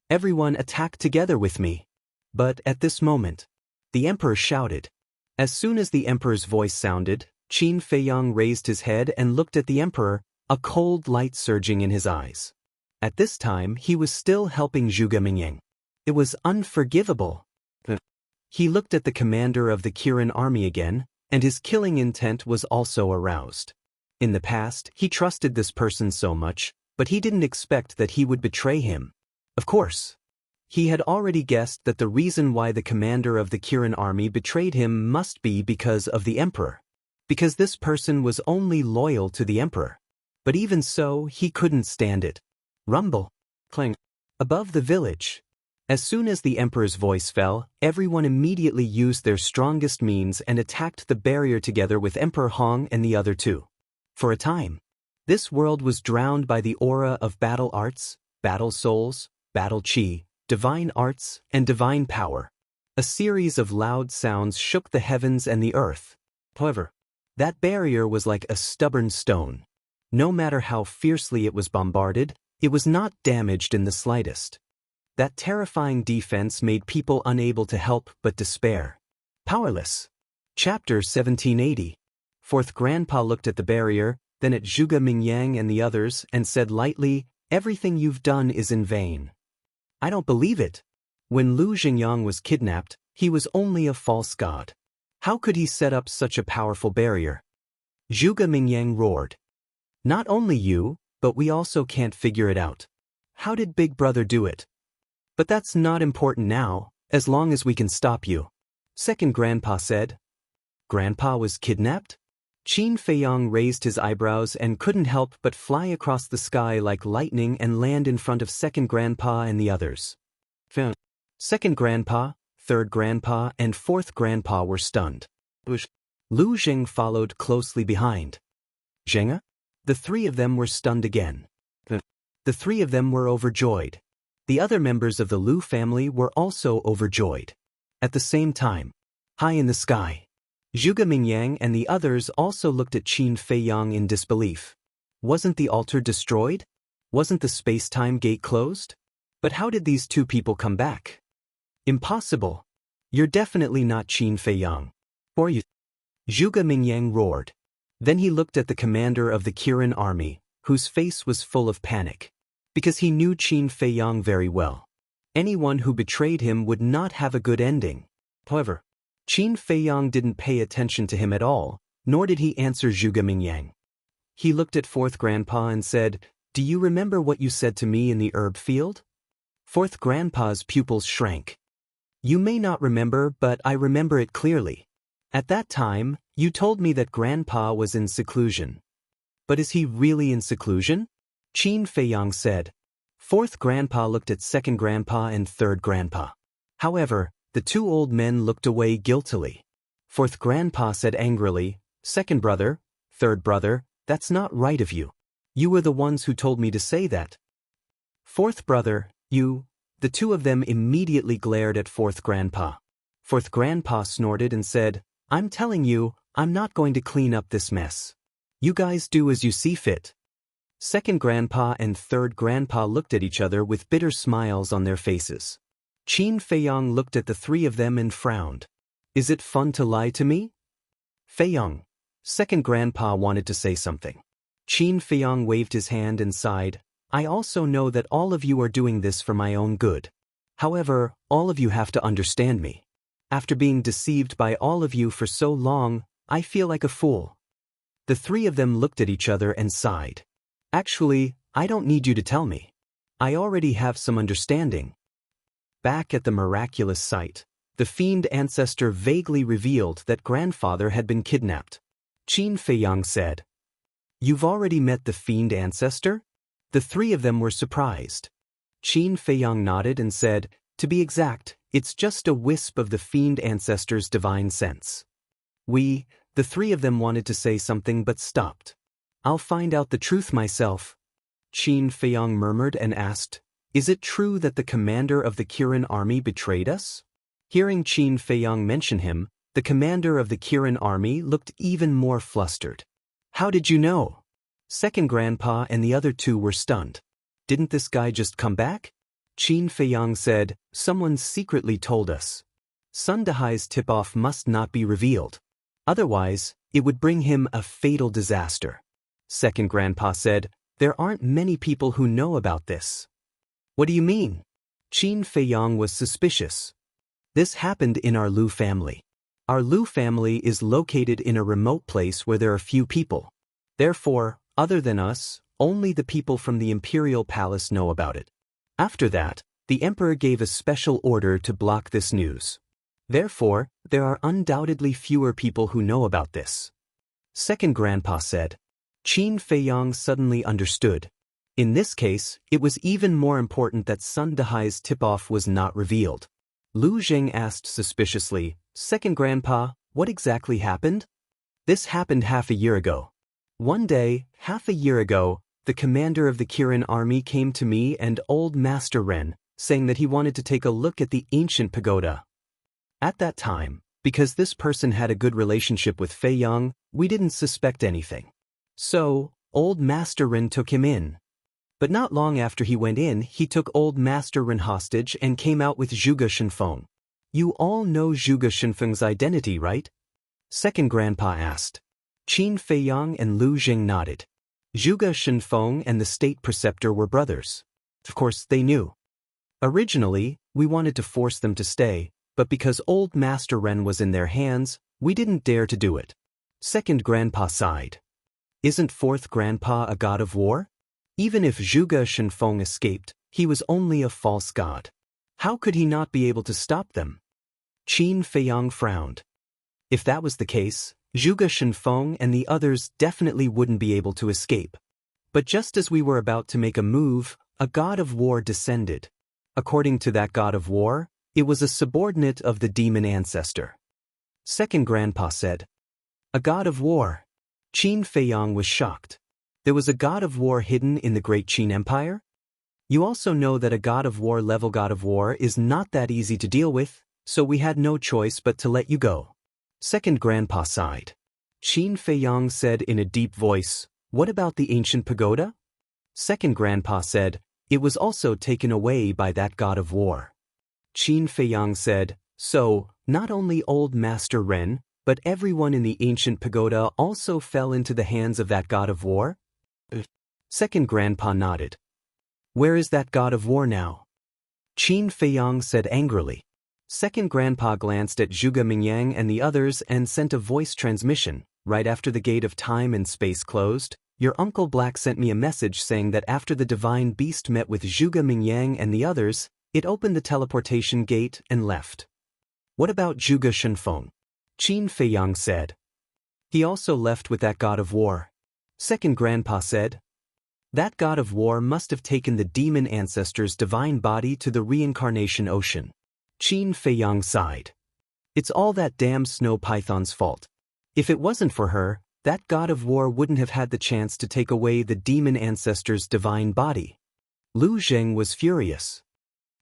Everyone attack together with me. But at this moment, the emperor shouted. As soon as the emperor's voice sounded, Qin Feiyang raised his head and looked at the emperor, a cold light surging in his eyes. At this time, he was still helping Zhuge Mingyang. It was unforgivable. He looked at the commander of the Kirin army again, and his killing intent was also aroused. In the past, he trusted this person so much, but he didn't expect that he would betray him. Of course, he had already guessed that the reason why the commander of the Kirin army betrayed him must be because of the emperor. Because this person was only loyal to the emperor. But even so, he couldn't stand it. Rumble. Clang. Above the village. As soon as the emperor's voice fell, everyone immediately used their strongest means and attacked the barrier together with Emperor Hong and the other two. For a time, this world was drowned by the aura of battle arts, battle souls, battle chi, divine arts, and divine power. A series of loud sounds shook the heavens and the earth. However, that barrier was like a stubborn stone. No matter how fiercely it was bombarded, it was not damaged in the slightest. That terrifying defense made people unable to help but despair. Powerless. Chapter 1780. Fourth Grandpa looked at the barrier, then at Zhuge Mingyang and the others, and said lightly, "Everything you've done is in vain." I don't believe it. When Lu Xingyang was kidnapped, he was only a false god. How could he set up such a powerful barrier? Zhuge Mingyang roared. Not only you, but we also can't figure it out. How did Big Brother do it? But that's not important now, as long as we can stop you. Second Grandpa said. Grandpa was kidnapped? Qin Feiyang raised his eyebrows and couldn't help but fly across the sky like lightning and land in front of Second Grandpa and the others. Second Grandpa, Third Grandpa, and Fourth Grandpa were stunned. Lu Zheng followed closely behind. Zhenga? The three of them were stunned again. The three of them were overjoyed. The other members of the Lu family were also overjoyed. At the same time, high in the sky, Zhuge Mingyang and the others also looked at Qin Feiyang in disbelief. Wasn't the altar destroyed? Wasn't the space-time gate closed? But how did these two people come back? Impossible. You're definitely not Qin Feiyang. Or you? Zhuge Mingyang roared. Then he looked at the commander of the Kirin army, whose face was full of panic. Because he knew Qin Feiyang very well. Anyone who betrayed him would not have a good ending. However, Qin Feiyang didn't pay attention to him at all, nor did he answer Zhuge Mingyang. He looked at Fourth Grandpa and said, "Do you remember what you said to me in the herb field?" Fourth Grandpa's pupils shrank. You may not remember, but I remember it clearly. At that time, you told me that Grandpa was in seclusion. But is he really in seclusion? Qin Feiyang said. Fourth Grandpa looked at Second Grandpa and Third Grandpa. However, the two old men looked away guiltily. Fourth Grandpa said angrily, "Second brother, third brother, that's not right of you. You were the ones who told me to say that." Fourth brother, you... The two of them immediately glared at Fourth Grandpa. Fourth Grandpa snorted and said, "I'm telling you, I'm not going to clean up this mess." You guys do as you see fit. Second grandpa and third grandpa looked at each other with bitter smiles on their faces. Qin Feiyang looked at the three of them and frowned. Is it fun to lie to me? Feiyang. Second grandpa wanted to say something. Qin Feiyang waved his hand and sighed. I also know that all of you are doing this for my own good. However, all of you have to understand me. After being deceived by all of you for so long, I feel like a fool. The three of them looked at each other and sighed. Actually, I don't need you to tell me. I already have some understanding. Back at the miraculous site, the fiend ancestor vaguely revealed that grandfather had been kidnapped. Qin Feiyang said, You've already met the fiend ancestor? The three of them were surprised. Qin Feiyang nodded and said, To be exact, it's just a wisp of the fiend ancestor's divine sense. The three of them wanted to say something but stopped. I'll find out the truth myself. Qin Feiyang murmured and asked, Is it true that the commander of the Kirin army betrayed us? Hearing Qin Feiyang mention him, the commander of the Kirin army looked even more flustered. How did you know? Second grandpa and the other two were stunned. Didn't this guy just come back? Qin Feiyang said, Someone secretly told us. Sun Dehai's tip-off must not be revealed. Otherwise, it would bring him a fatal disaster. Second grandpa said, There aren't many people who know about this. What do you mean? Qin Feiyang was suspicious. This happened in our Lu family. Our Lu family is located in a remote place where there are few people. Therefore, other than us, only the people from the imperial palace know about it. After that, the emperor gave a special order to block this news. Therefore, there are undoubtedly fewer people who know about this. Second grandpa said. Qin Feiyang suddenly understood. In this case, it was even more important that Sun Dehai's tip-off was not revealed. Lu Zheng asked suspiciously, Second grandpa, what exactly happened? This happened half a year ago. One day, half a year ago, the commander of the Kirin army came to me and old Master Ren, saying that he wanted to take a look at the ancient pagoda. At that time, because this person had a good relationship with Feiyang, we didn't suspect anything. So, old Master Ren took him in. But not long after he went in, he took old Master Ren hostage and came out with Zhuge Shenfeng. You all know Zhuge Shenfeng's identity, right? Second grandpa asked. Qin Feiyang and Lu Zheng nodded. Zhuge Shenfeng and the state preceptor were brothers. Of course, they knew. Originally, we wanted to force them to stay, but because old Master Ren was in their hands, we didn't dare to do it. Second grandpa sighed. Isn't fourth grandpa a god of war? Even if Zhuge Shenfeng escaped, he was only a false god. How could he not be able to stop them? Qin Feiyang frowned. If that was the case, Zhuge Shenfeng and the others definitely wouldn't be able to escape. But just as we were about to make a move, a god of war descended. According to that god of war, it was a subordinate of the demon ancestor. Second grandpa said. A god of war. Qin Feiyang was shocked. There was a god of war hidden in the Great Qin Empire? You also know that a god of war level god of war is not that easy to deal with, so we had no choice but to let you go. Second grandpa sighed. Qin Feiyang said in a deep voice, What about the ancient pagoda? Second grandpa said, It was also taken away by that god of war. Qin Feiyang said, So, not only old Master Ren, but everyone in the ancient pagoda also fell into the hands of that god of war? Second grandpa nodded. Where is that god of war now? Qin Feiyang said angrily. Second grandpa glanced at Zhuge Mingyang and the others and sent a voice transmission. Right after the gate of time and space closed, your Uncle Black sent me a message saying that after the divine beast met with Zhuge Mingyang and the others, it opened the teleportation gate and left. What about Zhuge Shenfeng? Qin Feiyang said. He also left with that god of war. Second grandpa said. That god of war must have taken the demon ancestor's divine body to the reincarnation ocean. Qin Feiyang sighed. It's all that damn snow python's fault. If it wasn't for her, that god of war wouldn't have had the chance to take away the demon ancestor's divine body. Lu Zheng was furious.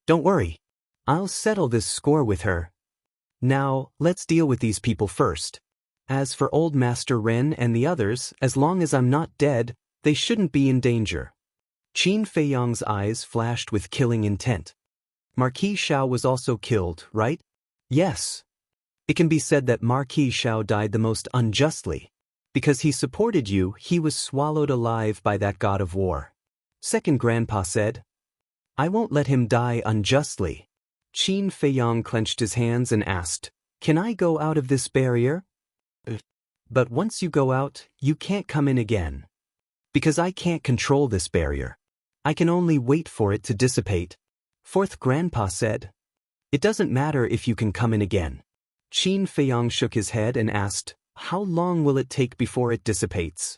Don't worry. I'll settle this score with her. Now, let's deal with these people first. As for old Master Ren and the others, as long as I'm not dead, they shouldn't be in danger. Qin Feiyang's eyes flashed with killing intent. Marquis Xiao was also killed, right? Yes. It can be said that Marquis Xiao died the most unjustly. Because he supported you, he was swallowed alive by that god of war. Second Grandpa said. I won't let him die unjustly. Qin Feiyang clenched his hands and asked, Can I go out of this barrier? But once you go out, you can't come in again. Because I can't control this barrier. I can only wait for it to dissipate. Fourth Grandpa said. It doesn't matter if you can come in again. Qin Feiyang shook his head and asked, How long will it take before it dissipates?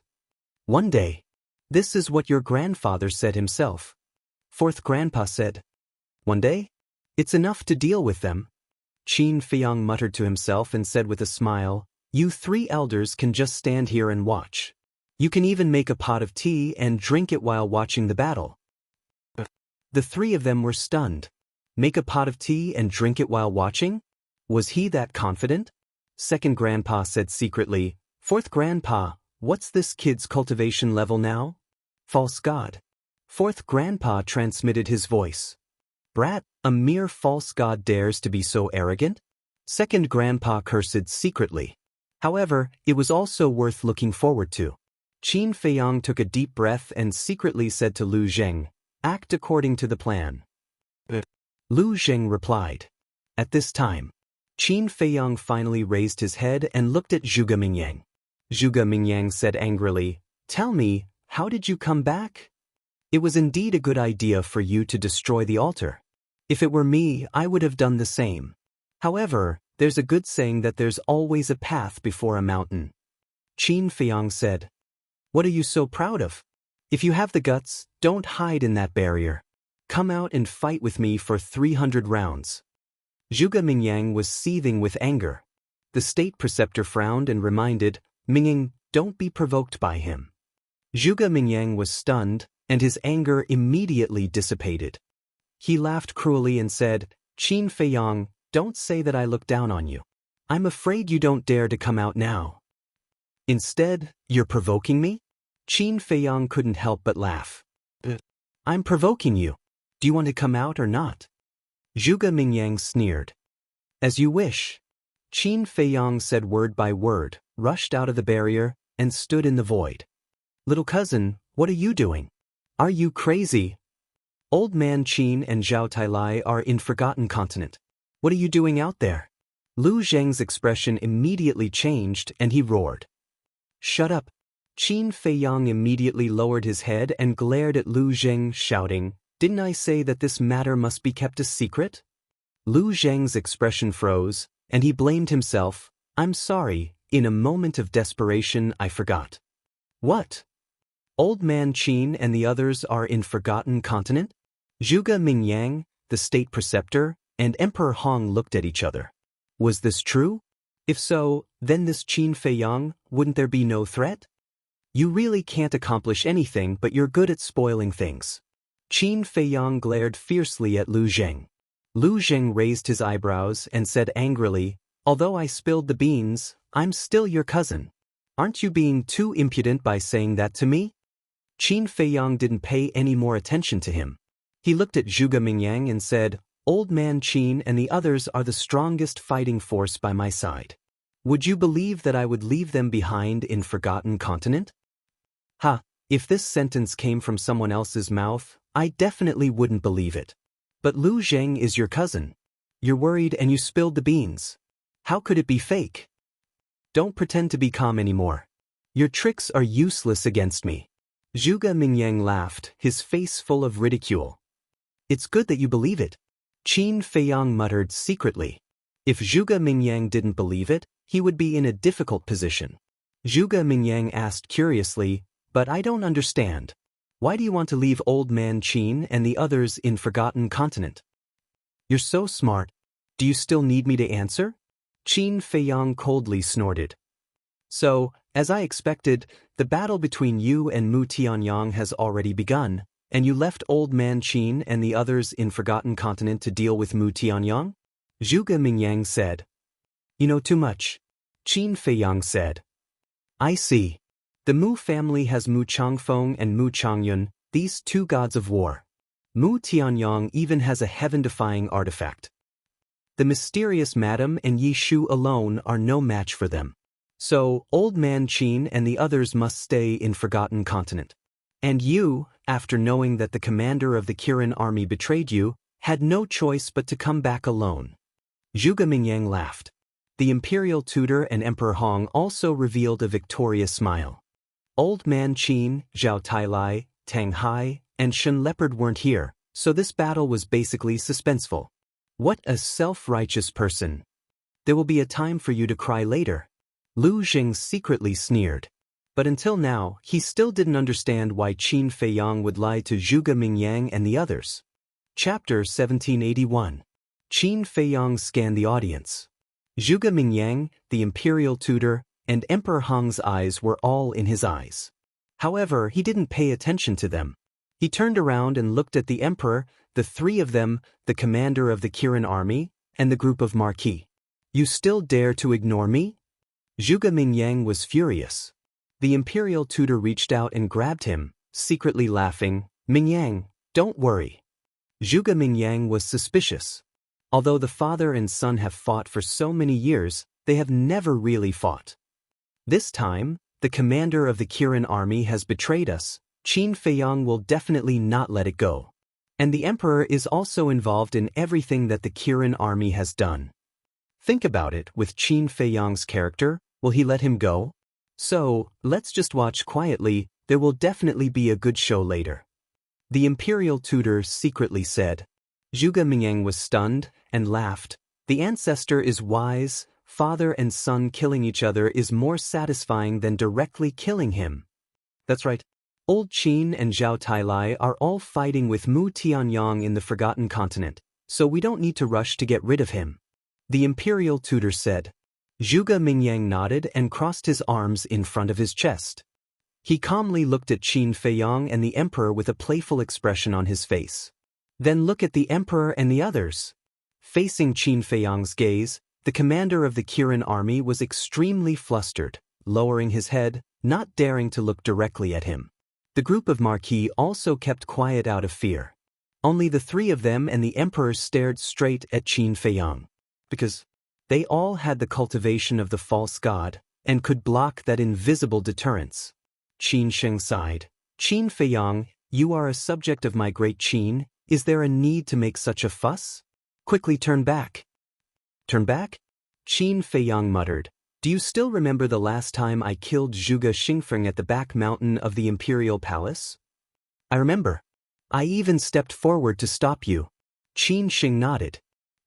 One day. This is what your grandfather said himself. Fourth Grandpa said. One day? It's enough to deal with them. Qin Feiyang muttered to himself and said with a smile, You 3 elders can just stand here and watch. You can even make a pot of tea and drink it while watching the battle. The 3 of them were stunned. Make a pot of tea and drink it while watching? Was he that confident? Second Grandpa said secretly, Fourth Grandpa, what's this kid's cultivation level now? False god. Fourth Grandpa transmitted his voice. Brat, a mere false god dares to be so arrogant? Second Grandpa cursed secretly. However, it was also worth looking forward to. Qin Feiyang took a deep breath and secretly said to Lu Zheng, Act according to the plan. Lu Zheng replied. At this time, Qin Feiyang finally raised his head and looked at Zhuge Mingyang. Zhuge Mingyang said angrily, Tell me, how did you come back? It was indeed a good idea for you to destroy the altar. If it were me, I would have done the same. However, there's a good saying that there's always a path before a mountain. Qin Feiyang said. What are you so proud of? If you have the guts, don't hide in that barrier. Come out and fight with me for 300 rounds. Zhuge Mingyang was seething with anger. The state preceptor frowned and reminded, Mingyang, don't be provoked by him. Zhuge Mingyang was stunned, and his anger immediately dissipated. He laughed cruelly and said, Qin Feiyang, don't say that I look down on you. I'm afraid you don't dare to come out now. Instead, you're provoking me? Qin Feiyang couldn't help but laugh. I'm provoking you. Do you want to come out or not? Zhuge Mingyang sneered. As you wish. Qin Feiyang said word by word, rushed out of the barrier, and stood in the void. Little cousin, what are you doing? Are you crazy? Old man Qin and Zhao Tailai are in Forgotten Continent. What are you doing out there? Lu Zheng's expression immediately changed and he roared. Shut up. Qin Feiyang immediately lowered his head and glared at Lu Zheng, shouting, Didn't I say that this matter must be kept a secret? Lu Zheng's expression froze, and he blamed himself. I'm sorry, in a moment of desperation I forgot. What? Old man Qin and the others are in Forgotten Continent? Zhuge Mingyang, the state preceptor, and Emperor Hong looked at each other. Was this true? If so, then this Qin Feiyang, wouldn't there be no threat? You really can't accomplish anything, but you're good at spoiling things. Qin Feiyang glared fiercely at Lu Zheng. Lu Zheng raised his eyebrows and said angrily, Although I spilled the beans, I'm still your cousin. Aren't you being too impudent by saying that to me? Qin Feiyang didn't pay any more attention to him. He looked at Zhuge Mingyang and said, Old man Qin and the others are the strongest fighting force by my side. Would you believe that I would leave them behind in Forgotten Continent? Ha, if this sentence came from someone else's mouth, I definitely wouldn't believe it. But Lu Zheng is your cousin. You're worried and you spilled the beans. How could it be fake? Don't pretend to be calm anymore. Your tricks are useless against me. Zhuge Mingyang laughed, his face full of ridicule. It's good that you believe it. Qin Feiyang muttered secretly. If Zhuge Mingyang didn't believe it, he would be in a difficult position. Zhuge Mingyang asked curiously, But I don't understand. Why do you want to leave old man Qin and the others in Forgotten Continent? You're so smart. Do you still need me to answer? Qin Feiyang coldly snorted. So, as I expected, the battle between you and Mu Tianyang has already begun, and you left old man Qin and the others in Forgotten Continent to deal with Mu Tianyang? Zhuge Mingyang said. You know too much. Qin Feiyang said. I see. The Mu family has Mu Changfeng and Mu Changyun, these two gods of war. Mu Tianyang even has a heaven-defying artifact. The mysterious Madame and Yi Shu alone are no match for them. So, Old Man Qin and the others must stay in Forgotten Continent. And you, after knowing that the commander of the Kirin army betrayed you, had no choice but to come back alone. Zhuge Mingyang laughed. The imperial tutor and Emperor Hong also revealed a victorious smile. Old Man Qin, Zhao Tailai, Tang Hai, and Shen Leopard weren't here, so this battle was basically suspenseful. What a self-righteous person. There will be a time for you to cry later. Lu Jing secretly sneered. But until now, he still didn't understand why Qin Feiyang would lie to Zhuge Mingyang and the others. Chapter 1781. Qin Feiyang scanned the audience. Zhuge Mingyang, the imperial tutor, and Emperor Hong's eyes were all in his eyes. However, he didn't pay attention to them. He turned around and looked at the emperor, the three of them, the commander of the Kirin army, and the group of Marquis. You still dare to ignore me? Zhuge Mingyang was furious. The imperial tutor reached out and grabbed him, secretly laughing. Mingyang, don't worry. Zhuge Mingyang was suspicious. Although the father and son have fought for so many years, they have never really fought. This time, the commander of the Kirin army has betrayed us. Qin Feiyang will definitely not let it go. And the emperor is also involved in everything that the Kirin army has done. Think about it, with Qin Feiyang's character, will he let him go? So, let's just watch quietly, there will definitely be a good show later. The imperial tutor secretly said. Zhuge Mingyang was stunned and laughed. The ancestor is wise, father and son killing each other is more satisfying than directly killing him. That's right. Old Qin and Zhao Tailai are all fighting with Mu Tianyang in the Forgotten Continent, so we don't need to rush to get rid of him. The imperial tutor said. Zhuge Mingyang nodded and crossed his arms in front of his chest. He calmly looked at Qin Feiyang and the emperor with a playful expression on his face. Then look at the emperor and the others. Facing Qin Feiyang's gaze, the commander of the Kirin army was extremely flustered, lowering his head, not daring to look directly at him. The group of Marquis also kept quiet out of fear. Only the three of them and the emperor stared straight at Qin Feiyang. Because they all had the cultivation of the false god, and could block that invisible deterrence. Qin Sheng sighed. Qin Feiyang, you are a subject of my great Qin, is there a need to make such a fuss? Quickly turn back. Turn back? Qin Feiyang muttered. Do you still remember the last time I killed Zhuge Xingfeng at the back mountain of the imperial palace? I remember. I even stepped forward to stop you. Qin Sheng nodded.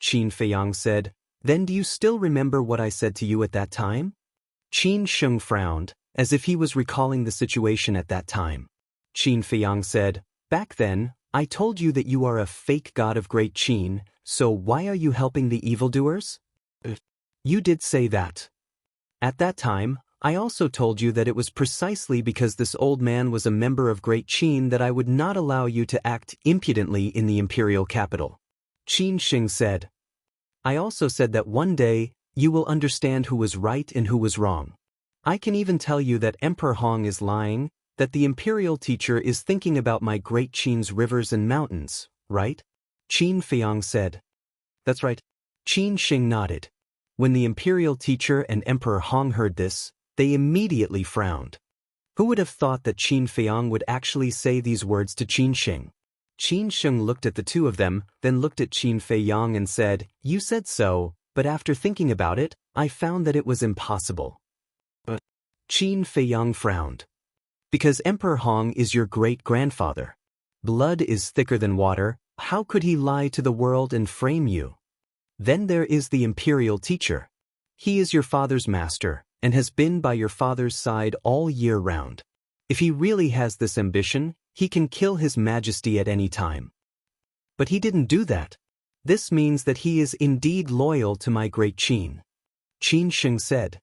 Qin Feiyang said, then do you still remember what I said to you at that time? Qin Sheng frowned, as if he was recalling the situation at that time. Qin Feiyang said, back then, I told you that you are a fake god of great Qin, so why are you helping the evildoers? You did say that. At that time, I also told you that it was precisely because this old man was a member of Great Qin that I would not allow you to act impudently in the imperial capital. Qin Sheng said. I also said that one day, you will understand who was right and who was wrong. I can even tell you that Emperor Hong is lying, that the imperial teacher is thinking about my Great Qin's rivers and mountains, right? Qin Feiyang said. That's right. Qin Sheng nodded. When the imperial teacher and Emperor Hong heard this, they immediately frowned. Who would have thought that Qin Feiyang would actually say these words to Qin Sheng? Qin Sheng looked at the two of them, then looked at Qin Feiyang and said, you said so, but after thinking about it, I found that it was impossible. But Qin Feiyang frowned. Because Emperor Hong is your great-grandfather. Blood is thicker than water, how could he lie to the world and frame you? Then there is the imperial teacher. He is your father's master, and has been by your father's side all year round. If he really has this ambition, he can kill his majesty at any time. But he didn't do that. This means that he is indeed loyal to my great Qin. Qin Sheng said.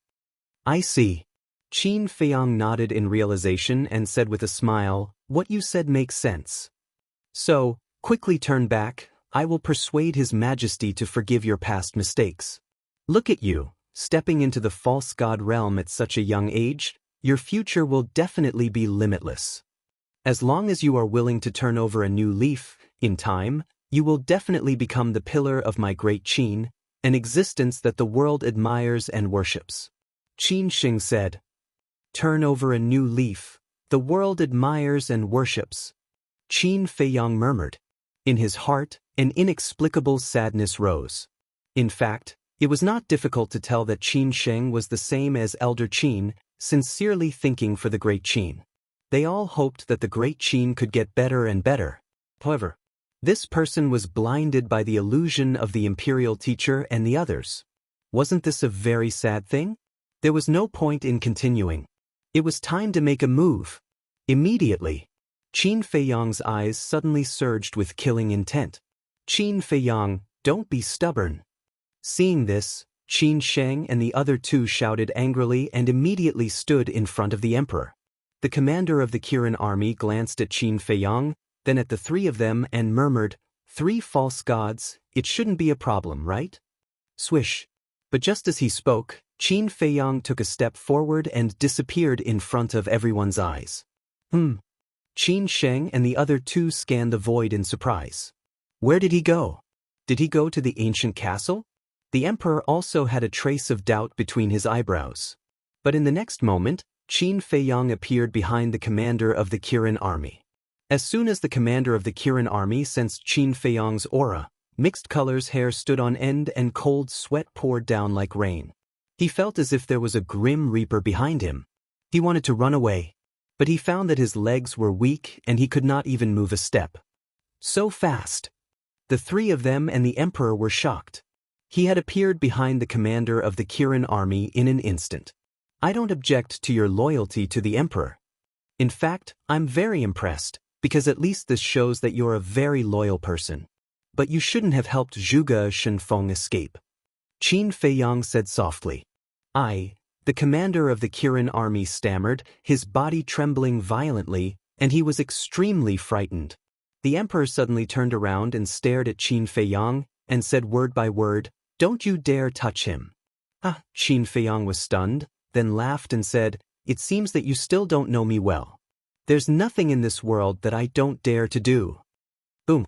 I see. Qin Feiyang nodded in realization and said with a smile, what you said makes sense. So, quickly turn back, I will persuade His Majesty to forgive your past mistakes. Look at you, stepping into the false god realm at such a young age, your future will definitely be limitless. As long as you are willing to turn over a new leaf, in time, you will definitely become the pillar of my great Qin, an existence that the world admires and worships. Qin Shing said. Turn over a new leaf, the world admires and worships. Qin Feiyang murmured. In his heart, an inexplicable sadness rose. In fact, it was not difficult to tell that Qin Sheng was the same as Elder Qin, sincerely thinking for the great Qin. They all hoped that the great Qin could get better and better. However, this person was blinded by the illusion of the imperial teacher and the others. Wasn't this a very sad thing? There was no point in continuing. It was time to make a move. Immediately, Qin Feiyang's eyes suddenly surged with killing intent. Qin Feiyang, don't be stubborn. Seeing this, Qin Sheng and the other two shouted angrily and immediately stood in front of the emperor. The commander of the Kirin army glanced at Qin Feiyang, then at the three of them and murmured, 3 false gods, it shouldn't be a problem, right? Swish. But just as he spoke, Qin Feiyang took a step forward and disappeared in front of everyone's eyes. Qin Sheng and the other two scanned the void in surprise. Where did he go? Did he go to the ancient castle? The emperor also had a trace of doubt between his eyebrows. But in the next moment, Qin Feiyang appeared behind the commander of the Kirin army. As soon as the commander of the Kirin army sensed Qin Feiyang's aura, mixed colors hair stood on end and cold sweat poured down like rain. He felt as if there was a grim reaper behind him. He wanted to run away, but he found that his legs were weak and he could not even move a step. So fast. The three of them and the emperor were shocked. He had appeared behind the commander of the Kirin army in an instant. I don't object to your loyalty to the emperor. In fact, I'm very impressed, because at least this shows that you're a very loyal person. But you shouldn't have helped Zhuge Shenfeng escape. Qin Feiyang said softly. The commander of the Kirin army stammered, his body trembling violently, and he was extremely frightened. The emperor suddenly turned around and stared at Qin Feiyang, and said word by word, "Don't you dare touch him." Qin Feiyang was stunned, then laughed and said, "It seems that you still don't know me well. There's nothing in this world that I don't dare to do." Boom.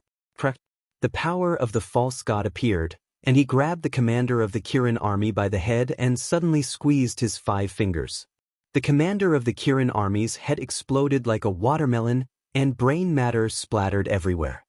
The power of the false god appeared, and he grabbed the commander of the Kirin army by the head and suddenly squeezed his 5 fingers. The commander of the Kirin army's head exploded like a watermelon, and brain matter splattered everywhere.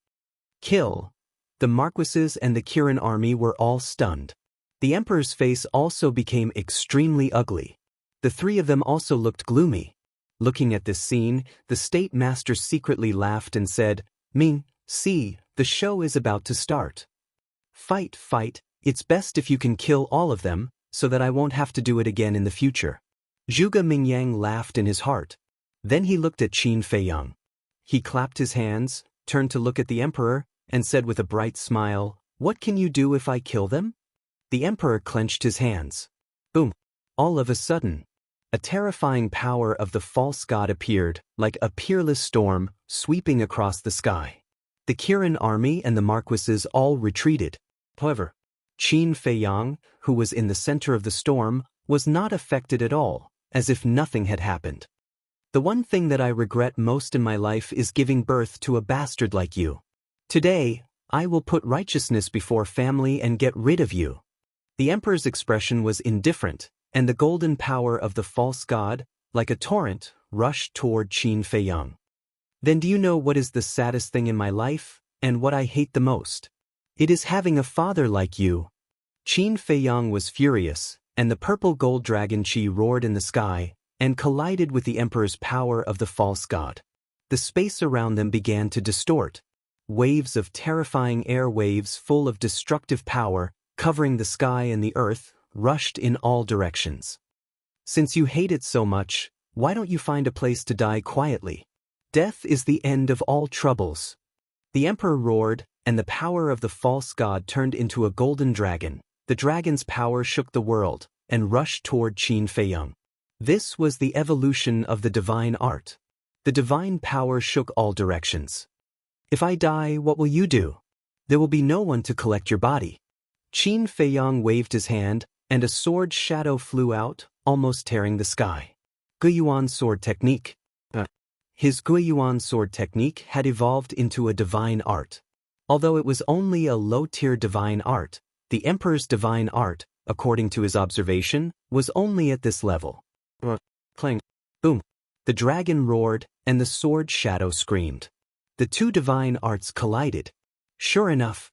Kill. The marquises and the Kirin army were all stunned. The emperor's face also became extremely ugly. The three of them also looked gloomy. Looking at this scene, the state master secretly laughed and said, "Ming, see, the show is about to start. Fight, it's best if you can kill all of them, so that I won't have to do it again in the future." Zhuge Mingyang laughed in his heart. Then he looked at Qin Feiyang. He clapped his hands, turned to look at the emperor, and said with a bright smile, "What can you do if I kill them?" The emperor clenched his hands. Boom. All of a sudden, a terrifying power of the false god appeared, like a peerless storm, sweeping across the sky. The Kirin army and the marquises all retreated. However, Qin Feiyang, who was in the center of the storm, was not affected at all, as if nothing had happened. "The one thing that I regret most in my life is giving birth to a bastard like you. Today, I will put righteousness before family and get rid of you." The emperor's expression was indifferent, and the golden power of the false god, like a torrent, rushed toward Qin Feiyang. "Then do you know what is the saddest thing in my life, and what I hate the most? It is having a father like you." Qin Feiyang was furious, and the purple gold dragon Qi roared in the sky, and collided with the emperor's power of the false god. The space around them began to distort. Waves of terrifying air waves full of destructive power, covering the sky and the earth, rushed in all directions. "Since you hate it so much, why don't you find a place to die quietly? Death is the end of all troubles." The emperor roared, and the power of the false god turned into a golden dragon. The dragon's power shook the world, and rushed toward Qin Feiyang. This was the evolution of the divine art. The divine power shook all directions. "If I die, what will you do? There will be no one to collect your body." Qin Feiyang waved his hand, and a sword shadow flew out, almost tearing the sky. Guiyuan sword technique. His Guiyuan sword technique had evolved into a divine art. Although it was only a low-tier divine art, the Emperor's divine art, according to his observation, was only at this level. Clang. Boom. The dragon roared, and the sword shadow screamed. The two divine arts collided. Sure enough,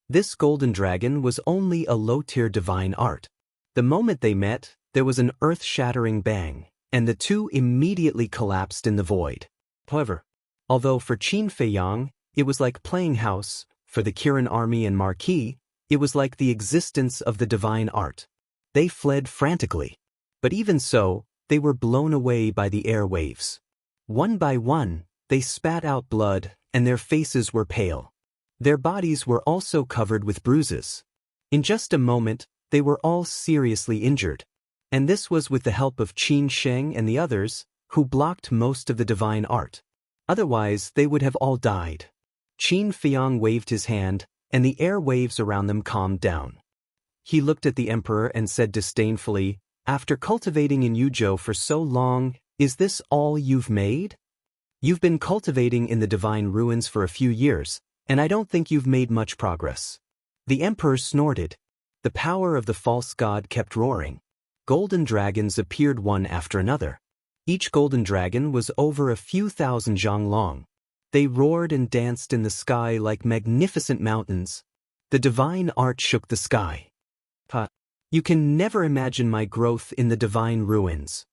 this golden dragon was only a low-tier divine art. The moment they met, there was an earth-shattering bang, and the two immediately collapsed in the void. However, although for Qin Feiyang, it was like playing house, for the Kirin army and Marquis, it was like the existence of the divine art. They fled frantically. But even so, they were blown away by the air waves. One by one, they spat out blood, and their faces were pale. Their bodies were also covered with bruises. In just a moment, they were all seriously injured. And this was with the help of Qin Sheng and the others, who blocked most of the divine art. Otherwise, they would have all died. Qin Feiyang waved his hand, and the air waves around them calmed down. He looked at the emperor and said disdainfully, "After cultivating in Yuzhou for so long, is this all you've made? You've been cultivating in the divine ruins for a few years, and I don't think you've made much progress." The emperor snorted. The power of the false god kept roaring. Golden dragons appeared one after another. Each golden dragon was over a few thousand zhang long. They roared and danced in the sky like magnificent mountains. The divine art shook the sky. You can never imagine my growth in the divine ruins.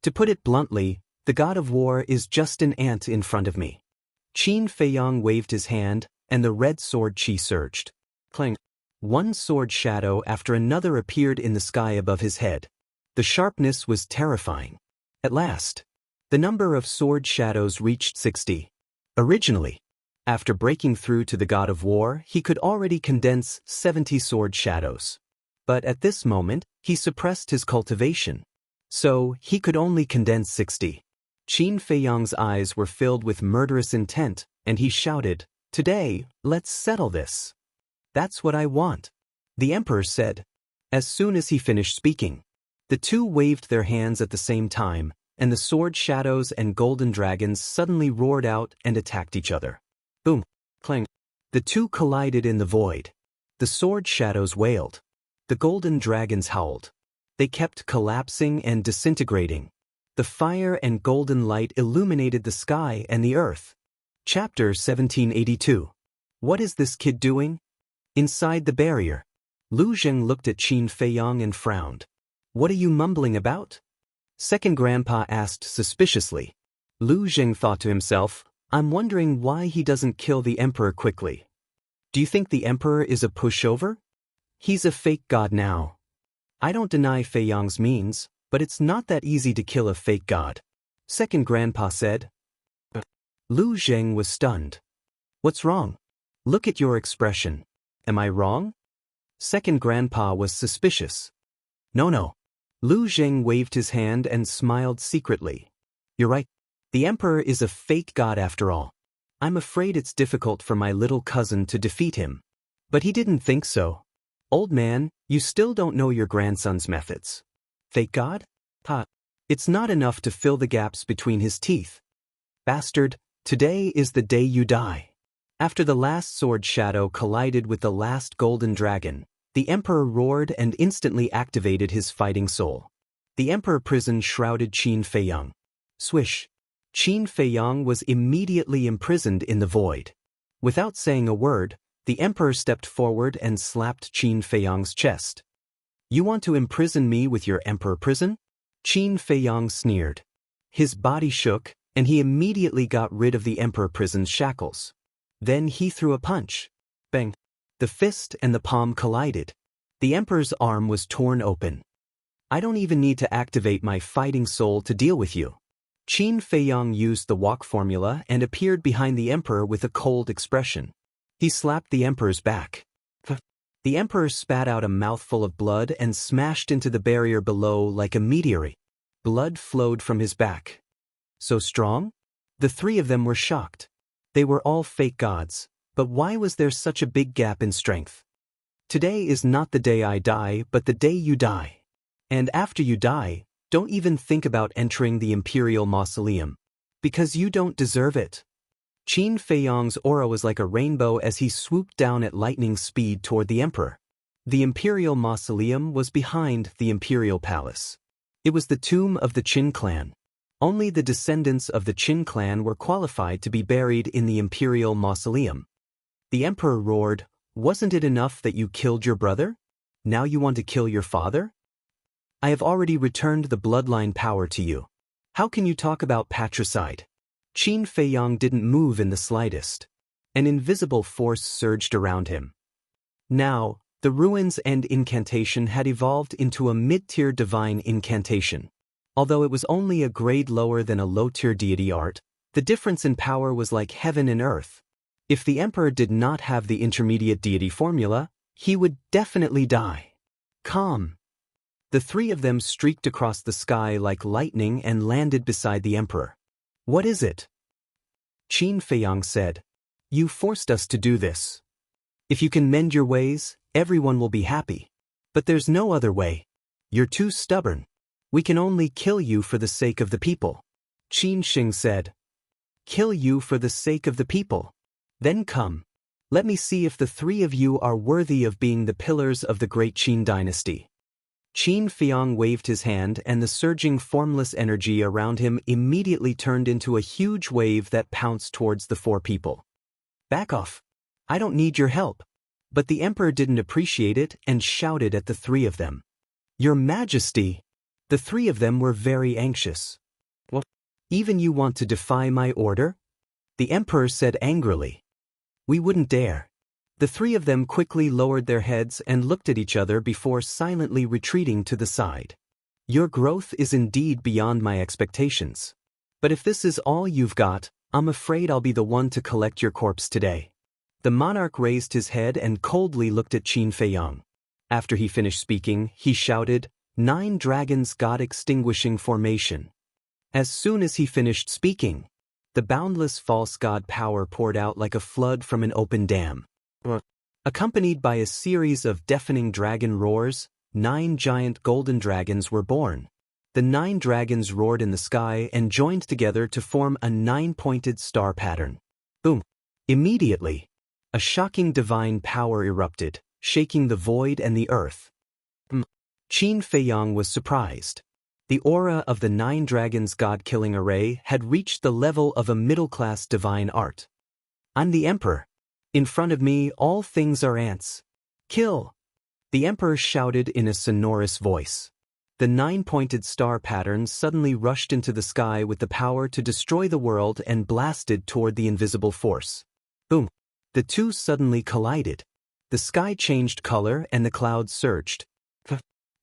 To put it bluntly, the god of war is just an ant in front of me. Qin Feiyang waved his hand, and the red sword chi surged. Clang. One sword shadow after another appeared in the sky above his head. The sharpness was terrifying. At last, the number of sword shadows reached 60. Originally, after breaking through to the god of war, he could already condense 70 sword shadows. But at this moment, he suppressed his cultivation. So, he could only condense 60. Qin Feiyang's eyes were filled with murderous intent, and he shouted, "Today, let's settle this." "That's what I want," the emperor said. As soon as he finished speaking, the two waved their hands at the same time, and the sword shadows and golden dragons suddenly roared out and attacked each other. Boom! Clang! The two collided in the void. The sword shadows wailed. The golden dragons howled. They kept collapsing and disintegrating. The fire and golden light illuminated the sky and the earth. Chapter 1782. What is this kid doing? Inside the barrier, Lu Zheng looked at Qin Feiyang and frowned. "What are you mumbling about?" Second Grandpa asked suspiciously. Lu Zheng thought to himself, "I'm wondering why he doesn't kill the emperor quickly. Do you think the emperor is a pushover? He's a fake god now. I don't deny Feiyang's means, but it's not that easy to kill a fake god," Second Grandpa said. Lu Zheng was stunned. "What's wrong? Look at your expression. Am I wrong?" Second Grandpa was suspicious. No. Lu Zheng waved his hand and smiled secretly. "You're right. The emperor is a fake god after all. I'm afraid it's difficult for my little cousin to defeat him." But he didn't think so. "Old man, you still don't know your grandson's methods. Fake god? It's not enough to fill the gaps between his teeth. Bastard, today is the day you die." After the last sword shadow collided with the last golden dragon, the emperor roared and instantly activated his fighting soul. The emperor prison shrouded Qin Feiyang. Swish! Qin Feiyang was immediately imprisoned in the void. Without saying a word, the emperor stepped forward and slapped Qin Feiyang's chest. "You want to imprison me with your emperor prison?" Qin Feiyang sneered. His body shook, and he immediately got rid of the emperor prison's shackles. Then he threw a punch. Bang! The fist and the palm collided. The emperor's arm was torn open. "I don't even need to activate my fighting soul to deal with you." Qin Feiyang used the walk formula and appeared behind the emperor with a cold expression. He slapped the emperor's back. The emperor spat out a mouthful of blood and smashed into the barrier below like a meteorite. Blood flowed from his back. So strong? The three of them were shocked. They were all fake gods, but why was there such a big gap in strength? Today is not the day I die, but the day you die. And after you die, don't even think about entering the Imperial Mausoleum. Because you don't deserve it. Qin Feiyang's aura was like a rainbow as he swooped down at lightning speed toward the Emperor. The Imperial Mausoleum was behind the Imperial Palace. It was the tomb of the Qin clan. Only the descendants of the Qin clan were qualified to be buried in the Imperial Mausoleum. The Emperor roared, "Wasn't it enough that you killed your brother? Now you want to kill your father? I have already returned the bloodline power to you. How can you talk about patricide?" Qin Feiyang didn't move in the slightest. An invisible force surged around him. Now, the ruins and incantation had evolved into a mid-tier divine incantation. Although it was only a grade lower than a low-tier deity art, the difference in power was like heaven and earth. If the Emperor did not have the intermediate deity formula, he would definitely die. Calm. The three of them streaked across the sky like lightning and landed beside the Emperor. "What is it?" Qin Feiyang said. "You forced us to do this. If you can mend your ways, everyone will be happy. But there's no other way. You're too stubborn. We can only kill you for the sake of the people." Qin Xing said. "Kill you for the sake of the people? Then come. Let me see if the three of you are worthy of being the pillars of the great Qin dynasty." Qin Feiyang waved his hand and the surging formless energy around him immediately turned into a huge wave that pounced towards the four people. "Back off. I don't need your help." But the Emperor didn't appreciate it and shouted at the three of them. "Your Majesty!" The three of them were very anxious. "What? Even you want to defy my order?" The Emperor said angrily. "We wouldn't dare." The three of them quickly lowered their heads and looked at each other before silently retreating to the side. "Your growth is indeed beyond my expectations. But if this is all you've got, I'm afraid I'll be the one to collect your corpse today." The monarch raised his head and coldly looked at Qin Feiyang. After he finished speaking, he shouted, "9 dragons god extinguishing formation." As soon as he finished speaking, the boundless false god power poured out like a flood from an open dam. Accompanied by a series of deafening dragon roars, 9 giant golden dragons were born. The 9 dragons roared in the sky and joined together to form a 9-pointed star pattern. Boom! Immediately, a shocking divine power erupted, shaking the void and the earth. Qin Feiyang was surprised. The aura of the 9 dragons god-killing array had reached the level of a middle-class divine art. "I'm the Emperor. In front of me, all things are ants. Kill!" The Emperor shouted in a sonorous voice. The 9-pointed star pattern suddenly rushed into the sky with the power to destroy the world and blasted toward the invisible force. Boom! The two suddenly collided. The sky changed color and the clouds surged.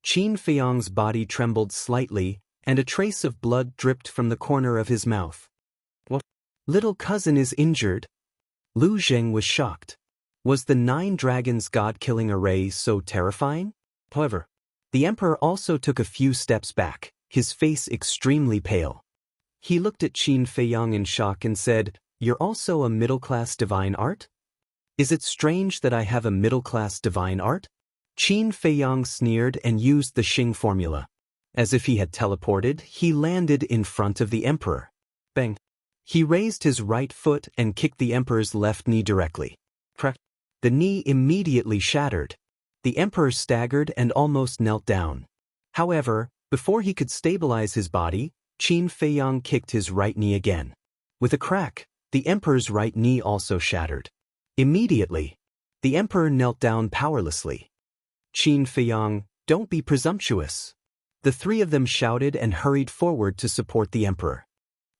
Qin Feiyang's body trembled slightly, and a trace of blood dripped from the corner of his mouth. "What? Little cousin is injured?" Lu Zheng was shocked. Was the 9 dragons god-killing array so terrifying? However, the Emperor also took a few steps back, his face extremely pale. He looked at Qin Feiyang in shock and said, "You're also a middle-class divine art? Is it strange that I have a middle-class divine art?" Qin Feiyang sneered and used the Xing formula. As if he had teleported, he landed in front of the Emperor. Bang! He raised his right foot and kicked the Emperor's left knee directly. Crack! The knee immediately shattered. The Emperor staggered and almost knelt down. However, before he could stabilize his body, Qin Feiyang kicked his right knee again. With a crack, the Emperor's right knee also shattered. Immediately, the Emperor knelt down powerlessly. "Qin Feiyang, don't be presumptuous." The three of them shouted and hurried forward to support the Emperor.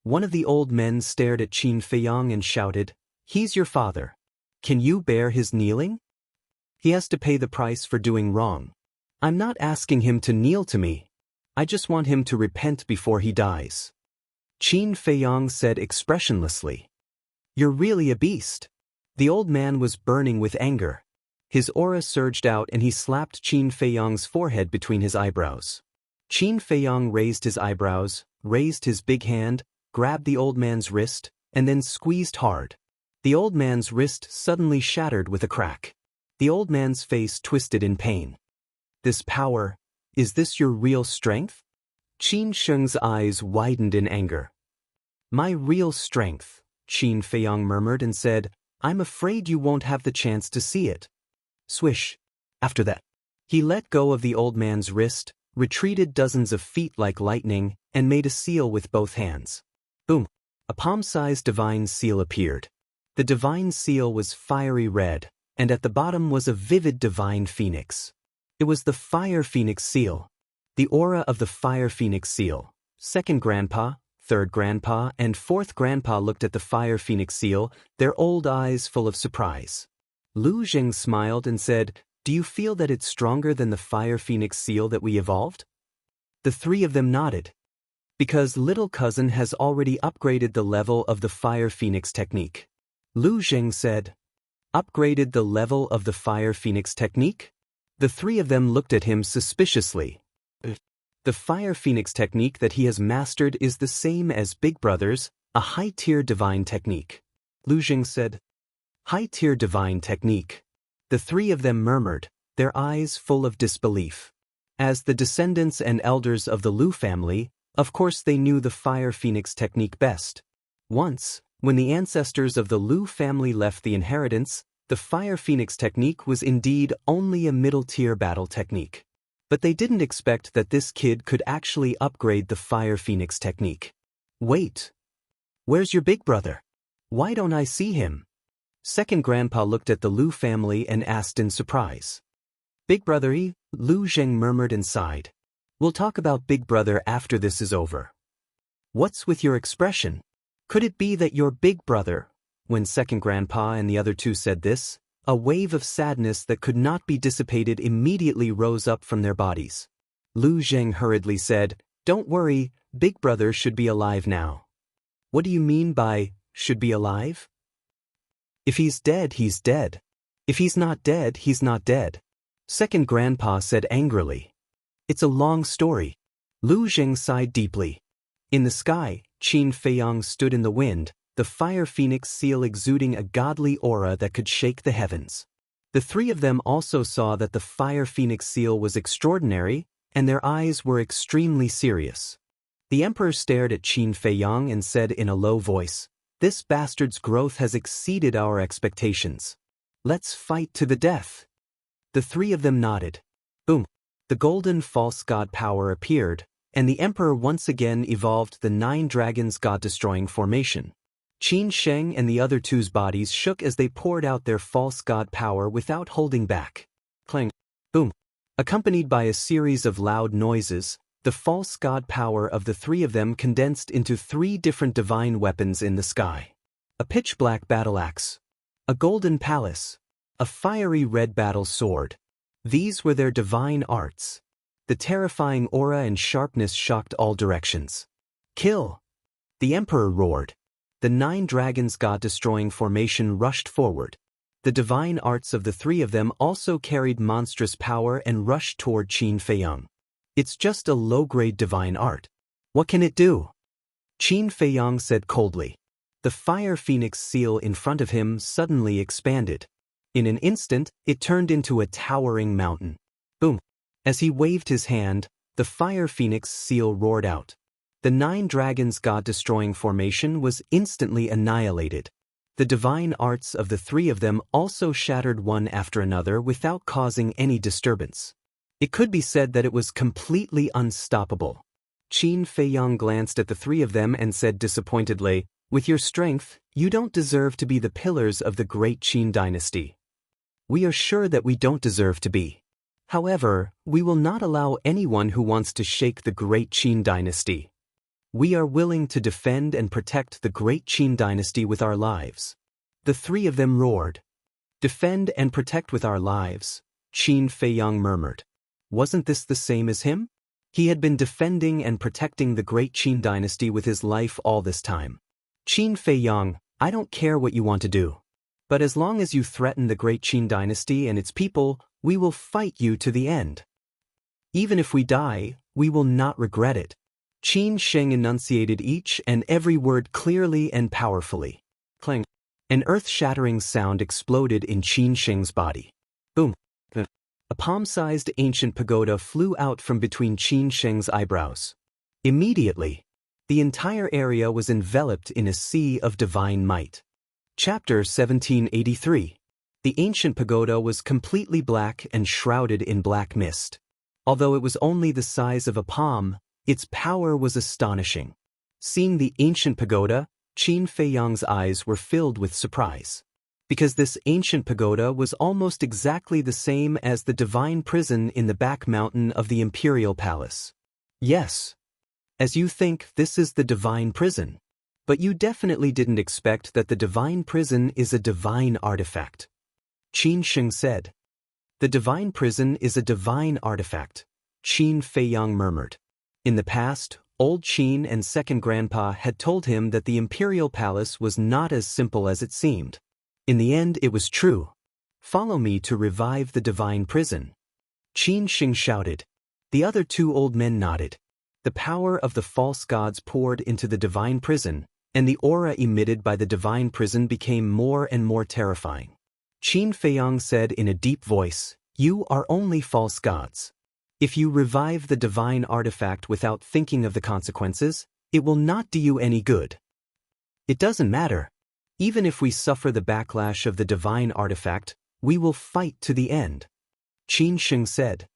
One of the old men stared at Qin Feiyang and shouted, "He's your father. Can you bear his kneeling? He has to pay the price for doing wrong. I'm not asking him to kneel to me. I just want him to repent before he dies." Qin Feiyang said expressionlessly. "You're really a beast." The old man was burning with anger. His aura surged out and he slapped Qin Feiyang's forehead between his eyebrows. Qin Feiyang raised his eyebrows, raised his big hand, grabbed the old man's wrist, and then squeezed hard. The old man's wrist suddenly shattered with a crack. The old man's face twisted in pain. This power, is this your real strength? Qin Sheng's eyes widened in anger. My real strength, Qin Feiyang murmured and said, I'm afraid you won't have the chance to see it. Swish. After that, he let go of the old man's wrist, retreated dozens of feet like lightning, and made a seal with both hands. Boom. A palm-sized divine seal appeared. The divine seal was fiery red, and at the bottom was a vivid divine phoenix. It was the Fire Phoenix seal. The aura of the Fire Phoenix seal. Second grandpa, third grandpa, and fourth grandpa looked at the Fire Phoenix seal, their old eyes full of surprise. Lu Zheng smiled and said, Do you feel that it's stronger than the Fire Phoenix seal that we evolved? The three of them nodded. Because little cousin has already upgraded the level of the Fire Phoenix technique. Lu Zheng said, Upgraded the level of the Fire Phoenix technique? The three of them looked at him suspiciously. The Fire Phoenix technique that he has mastered is the same as Big Brother's, a high-tier divine technique. Lu Zheng said, High-tier divine technique. The three of them murmured, their eyes full of disbelief. As the descendants and elders of the Lu family, of course they knew the Fire Phoenix technique best. Once, when the ancestors of the Lu family left the inheritance, the Fire Phoenix technique was indeed only a middle-tier battle technique. But they didn't expect that this kid could actually upgrade the Fire Phoenix technique. Wait. Where's your big brother? Why don't I see him? Second grandpa looked at the Lu family and asked in surprise. Big brother-y, Lu Zheng murmured and sighed. We'll talk about big brother after this is over. What's with your expression? Could it be that your big brother? When second grandpa and the other two said this, a wave of sadness that could not be dissipated immediately rose up from their bodies. Lu Zheng hurriedly said, Don't worry, big brother should be alive now. What do you mean by, should be alive? If he's dead, he's dead. If he's not dead, he's not dead. Second grandpa said angrily. It's a long story. Lu Zheng sighed deeply. In the sky, Qin Feiyang stood in the wind, the Fire Phoenix seal exuding a godly aura that could shake the heavens. The three of them also saw that the Fire Phoenix seal was extraordinary, and their eyes were extremely serious. The emperor stared at Qin Feiyang and said in a low voice, This bastard's growth has exceeded our expectations. Let's fight to the death. The three of them nodded. Boom. The golden false god power appeared, and the emperor once again evolved the 9 dragons god-destroying formation. Qin Sheng and the other two's bodies shook as they poured out their false god power without holding back. Clang. Boom. Accompanied by a series of loud noises, the false god power of the three of them condensed into 3 different divine weapons in the sky. A pitch-black battle axe. A golden palace. A fiery red battle sword. These were their divine arts. The terrifying aura and sharpness shocked all directions. Kill! The emperor roared. The 9 dragons god-destroying formation rushed forward. The divine arts of the three of them also carried monstrous power and rushed toward Qin Feiyang. It's just a low-grade divine art. What can it do? Qin Feiyang said coldly. The Fire Phoenix seal in front of him suddenly expanded. In an instant, it turned into a towering mountain. Boom! As he waved his hand, the Fire Phoenix seal roared out. The 9 dragons god-destroying formation was instantly annihilated. The divine arts of the three of them also shattered one after another without causing any disturbance. It could be said that it was completely unstoppable. Qin Feiyang glanced at the three of them and said disappointedly, With your strength, you don't deserve to be the pillars of the great Qin dynasty. We are sure that we don't deserve to be. However, we will not allow anyone who wants to shake the great Qin dynasty. We are willing to defend and protect the great Qin dynasty with our lives. The three of them roared. Defend and protect with our lives, Qin Feiyang murmured. Wasn't this the same as him? He had been defending and protecting the great Qin dynasty with his life all this time. Qin Feiyang, I don't care what you want to do. But as long as you threaten the great Qin dynasty and its people, we will fight you to the end. Even if we die, we will not regret it. Qin Sheng enunciated each and every word clearly and powerfully. Clang. An earth-shattering sound exploded in Qin Sheng's body. Boom. A palm-sized ancient pagoda flew out from between Qin Sheng's eyebrows. Immediately, the entire area was enveloped in a sea of divine might. Chapter 1783. The ancient pagoda was completely black and shrouded in black mist. Although it was only the size of a palm, its power was astonishing. Seeing the ancient pagoda, Qin Feiyang's eyes were filled with surprise. Because this ancient pagoda was almost exactly the same as the divine prison in the back mountain of the imperial palace. Yes. As you think, this is the divine prison. But you definitely didn't expect that the divine prison is a divine artifact. Qin Sheng said. The divine prison is a divine artifact, Qin Feiyang murmured. In the past, old Qin and second grandpa had told him that the imperial palace was not as simple as it seemed. In the end, it was true. Follow me to revive the divine prison. Qin Sheng shouted. The other two old men nodded. The power of the false gods poured into the divine prison, and the aura emitted by the divine prison became more and more terrifying. Qin Feiyang said in a deep voice, "You are only false gods. If you revive the divine artifact without thinking of the consequences, it will not do you any good. It doesn't matter. Even if we suffer the backlash of the divine artifact, we will fight to the end." Qin Sheng said.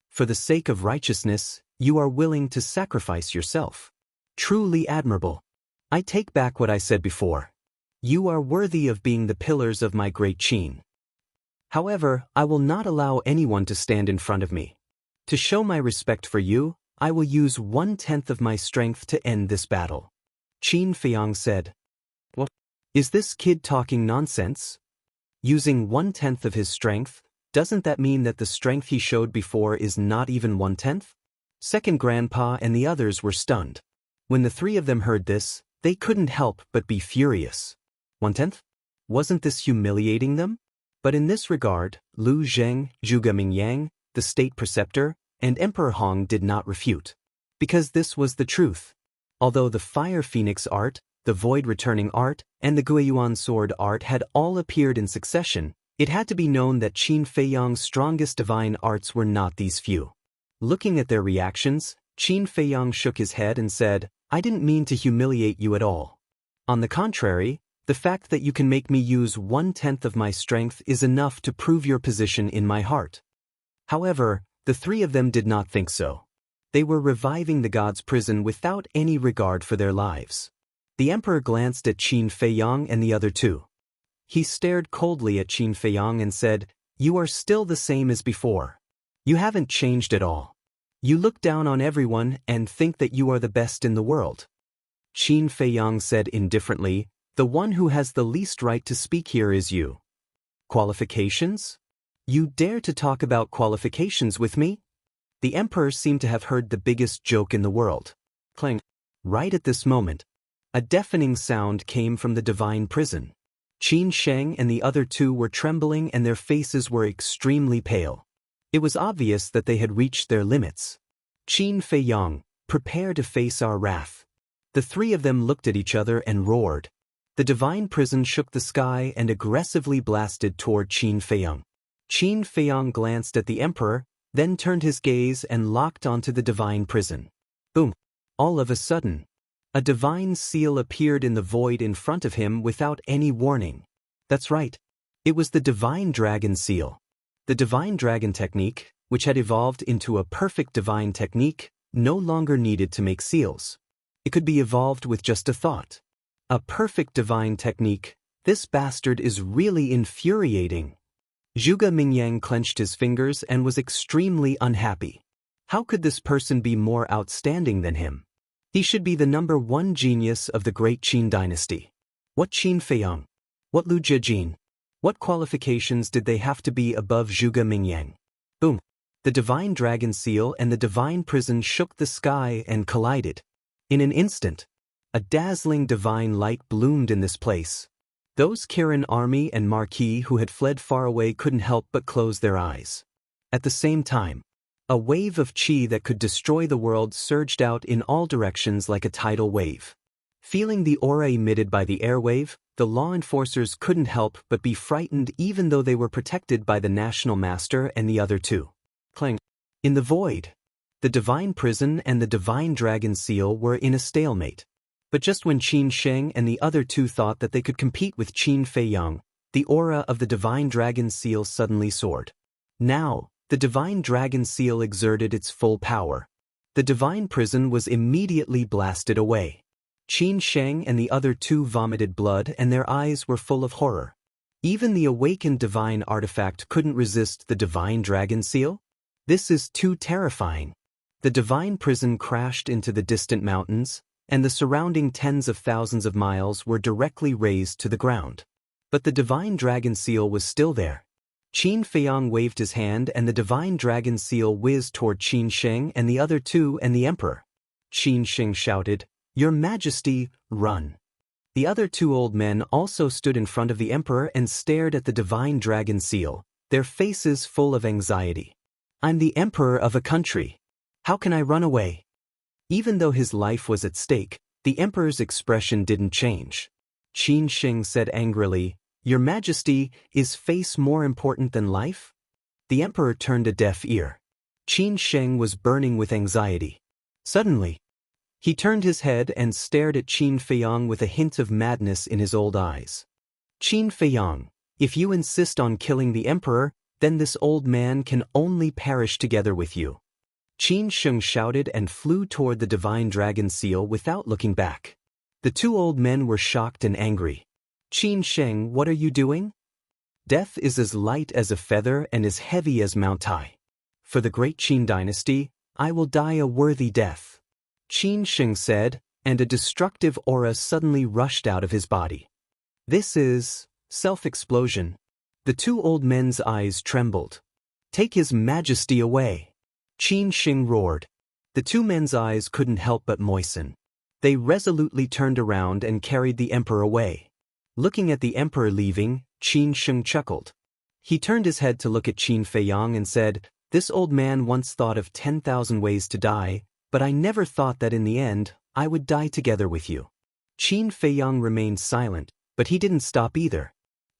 For the sake of righteousness, you are willing to sacrifice yourself. Truly admirable. I take back what I said before. You are worthy of being the pillars of my great Qin. However, I will not allow anyone to stand in front of me. To show my respect for you, I will use 1/10 of my strength to end this battle. Qin Feiyang said. What? Is this kid talking nonsense? Using 1/10 of his strength, doesn't that mean that the strength he showed before is not even 1/10? Second grandpa and the others were stunned. When the three of them heard this, they couldn't help but be furious. 1/10? Wasn't this humiliating them? But in this regard, Lu Zheng, Zhuge Mingyang, the state preceptor, and Emperor Hong did not refute. Because this was the truth. Although the Fire Phoenix art, the Void Returning art, and the Guiyuan Sword art had all appeared in succession, it had to be known that Qin Feiyang's strongest divine arts were not these few. Looking at their reactions, Qin Feiyang shook his head and said, I didn't mean to humiliate you at all. On the contrary, the fact that you can make me use 1/10 of my strength is enough to prove your position in my heart. However, the three of them did not think so. They were reviving the god's prison without any regard for their lives. The emperor glanced at Qin Feiyang and the other two. He stared coldly at Qin Feiyang and said, You are still the same as before. You haven't changed at all. You look down on everyone and think that you are the best in the world. Qin Feiyang said indifferently, The one who has the least right to speak here is you. Qualifications? You dare to talk about qualifications with me? The emperor seemed to have heard the biggest joke in the world. Clang. Right at this moment, a deafening sound came from the divine prison. Qin Sheng and the other two were trembling and their faces were extremely pale. It was obvious that they had reached their limits. Qin Feiyang, prepare to face our wrath. The three of them looked at each other and roared. The divine prison shook the sky and aggressively blasted toward Qin Feiyang. Qin Feiyang glanced at the emperor, then turned his gaze and locked onto the divine prison. Boom! All of a sudden, a divine seal appeared in the void in front of him without any warning. That's right. It was the divine dragon seal. The divine dragon technique, which had evolved into a perfect divine technique, no longer needed to make seals. It could be evolved with just a thought. A perfect divine technique. This bastard is really infuriating. Zhuge Mingyang clenched his fingers and was extremely unhappy. How could this person be more outstanding than him? He should be the #1 genius of the great Qin dynasty. What Qin Feiyang? What Lu Zhejin? What qualifications did they have to be above Zhuge Mingyang? Boom! The divine dragon seal and the divine prison shook the sky and collided. In an instant, a dazzling divine light bloomed in this place. Those Kirin army and Marquis who had fled far away couldn't help but close their eyes. At the same time, a wave of qi that could destroy the world surged out in all directions like a tidal wave. Feeling the aura emitted by the airwave, the law enforcers couldn't help but be frightened even though they were protected by the National Master and the other two. Clang. In the void, the Divine Prison and the Divine Dragon Seal were in a stalemate. But just when Qin Sheng and the other two thought that they could compete with Qin Feiyang, the aura of the Divine Dragon Seal suddenly soared. Now, the Divine Dragon Seal exerted its full power. The Divine Prison was immediately blasted away. Qin Sheng and the other two vomited blood and their eyes were full of horror. Even the awakened divine artifact couldn't resist the Divine Dragon Seal? This is too terrifying. The Divine Prison crashed into the distant mountains, and the surrounding tens of thousands of miles were directly razed to the ground. But the Divine Dragon Seal was still there. Qin Feiyang waved his hand and the Divine Dragon Seal whizzed toward Qin Sheng and the other two and the Emperor. Qin Sheng shouted, "Your Majesty, run!" The other two old men also stood in front of the Emperor and stared at the Divine Dragon Seal, their faces full of anxiety. "I'm the Emperor of a country. How can I run away?" Even though his life was at stake, the Emperor's expression didn't change. Qin Sheng said angrily, "Your Majesty, is face more important than life?" The Emperor turned a deaf ear. Qin Sheng was burning with anxiety. Suddenly, he turned his head and stared at Qin Feiyang with a hint of madness in his old eyes. "Qin Feiyang, if you insist on killing the Emperor, then this old man can only perish together with you." Qin Sheng shouted and flew toward the Divine Dragon Seal without looking back. The two old men were shocked and angry. "Qin Sheng, what are you doing? Death is as light as a feather and as heavy as Mount Tai. For the great Qin dynasty, I will die a worthy death," Qin Sheng said, and a destructive aura suddenly rushed out of his body. "This is self-explosion." The two old men's eyes trembled. "Take His Majesty away!" Qin Sheng roared. The two men's eyes couldn't help but moisten. They resolutely turned around and carried the Emperor away. Looking at the Emperor leaving, Qin Sheng chuckled. He turned his head to look at Qin Feiyang and said, "This old man once thought of 10,000 ways to die, but I never thought that in the end, I would die together with you." Qin Feiyang remained silent, but he didn't stop either.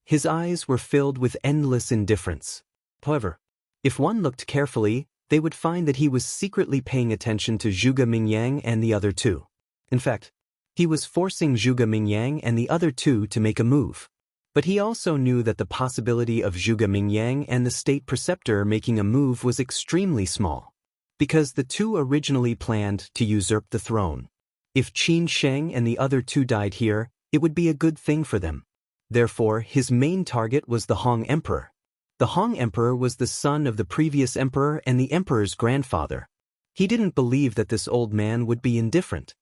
His eyes were filled with endless indifference. However, if one looked carefully, they would find that he was secretly paying attention to Zhuge Mingyang and the other two. In fact, he was forcing Zhuge Mingyang and the other two to make a move. But he also knew that the possibility of Zhuge Mingyang and the state preceptor making a move was extremely small, because the two originally planned to usurp the throne. If Qin Sheng and the other two died here, it would be a good thing for them. Therefore, his main target was the Hong Emperor. The Hong Emperor was the son of the previous emperor and the emperor's grandfather. He didn't believe that this old man would be indifferent.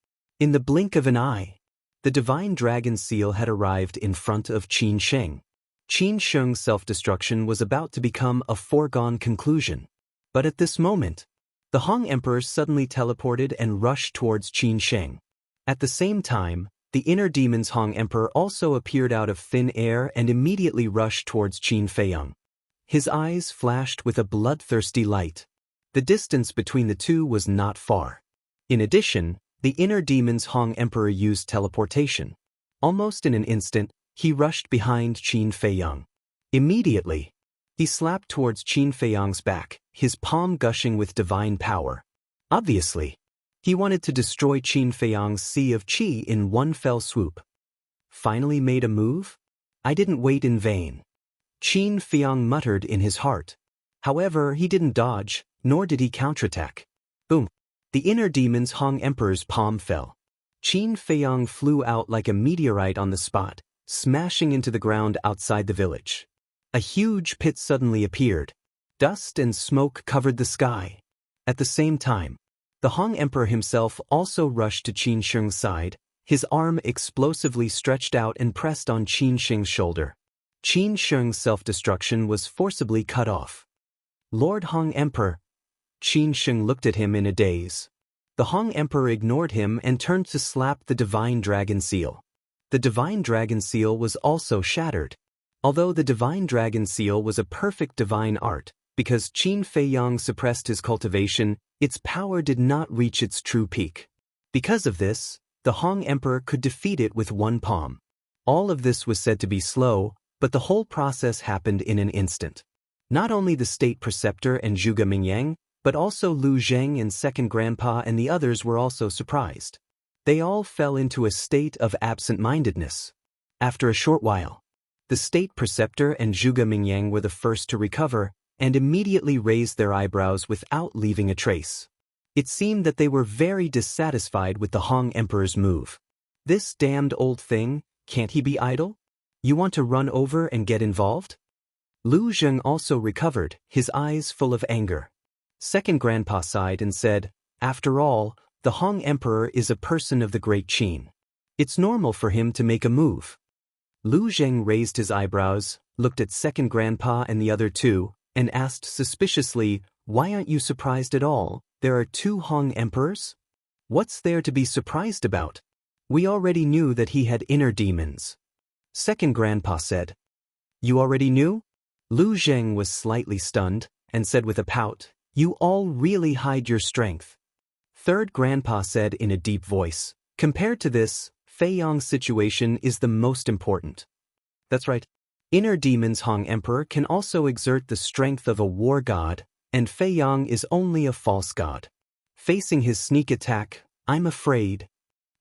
In the blink of an eye, the Divine Dragon Seal had arrived in front of Qin Sheng. Qin Sheng's self-destruction was about to become a foregone conclusion. But at this moment, the Hong Emperor suddenly teleported and rushed towards Qin Sheng. At the same time, the inner demon's Hong Emperor also appeared out of thin air and immediately rushed towards Qin Feiyang. His eyes flashed with a bloodthirsty light. The distance between the two was not far. In addition, the inner demon's Hong Emperor used teleportation. Almost in an instant, he rushed behind Qin Feiyang. Immediately, he slapped towards Qin Feiyang's back, his palm gushing with divine power. Obviously, he wanted to destroy Qin Feiyang's sea of qi in one fell swoop. Finally made a move? I didn't wait in vain, Qin Feiyang muttered in his heart. However, he didn't dodge, nor did he counterattack. Boom! The inner demon's Hong Emperor's palm fell. Qin Feiyang flew out like a meteorite on the spot, smashing into the ground outside the village. A huge pit suddenly appeared. Dust and smoke covered the sky. At the same time, the Hong Emperor himself also rushed to Qin Sheng's side, his arm explosively stretched out and pressed on Qin Sheng's shoulder. Qin Sheng's self-destruction was forcibly cut off. "Lord Hong Emperor." Qin Sheng looked at him in a daze. The Hong Emperor ignored him and turned to slap the Divine Dragon Seal. The Divine Dragon Seal was also shattered. Although the Divine Dragon Seal was a perfect divine art, because Qin Feiyang suppressed his cultivation, its power did not reach its true peak. Because of this, the Hong Emperor could defeat it with one palm. All of this was said to be slow, but the whole process happened in an instant. Not only the state preceptor and Zhuge Mingyang, but also Lu Zheng and second grandpa and the others were also surprised. They all fell into a state of absent-mindedness. After a short while, the state preceptor and Zhuge Mingyang were the first to recover and immediately raised their eyebrows without leaving a trace. It seemed that they were very dissatisfied with the Han Emperor's move. This damned old thing, can't he be idle? You want to run over and get involved? Lu Zheng also recovered, his eyes full of anger. Second grandpa sighed and said, after all, the Han Emperor is a person of the great Qin. It's normal for him to make a move. Lu Zheng raised his eyebrows, looked at second grandpa and the other two, and asked suspiciously, why aren't you surprised at all? There are two Han Emperors? What's there to be surprised about? We already knew that he had inner demons. Second grandpa said. You already knew? Lu Zheng was slightly stunned, and said with a pout, you all really hide your strength. Third grandpa said in a deep voice, compared to this, Fei Yang's situation is the most important. That's right. Inner demons Han Emperor can also exert the strength of a war god, and Fei Yang is only a false god. Facing his sneak attack, I'm afraid.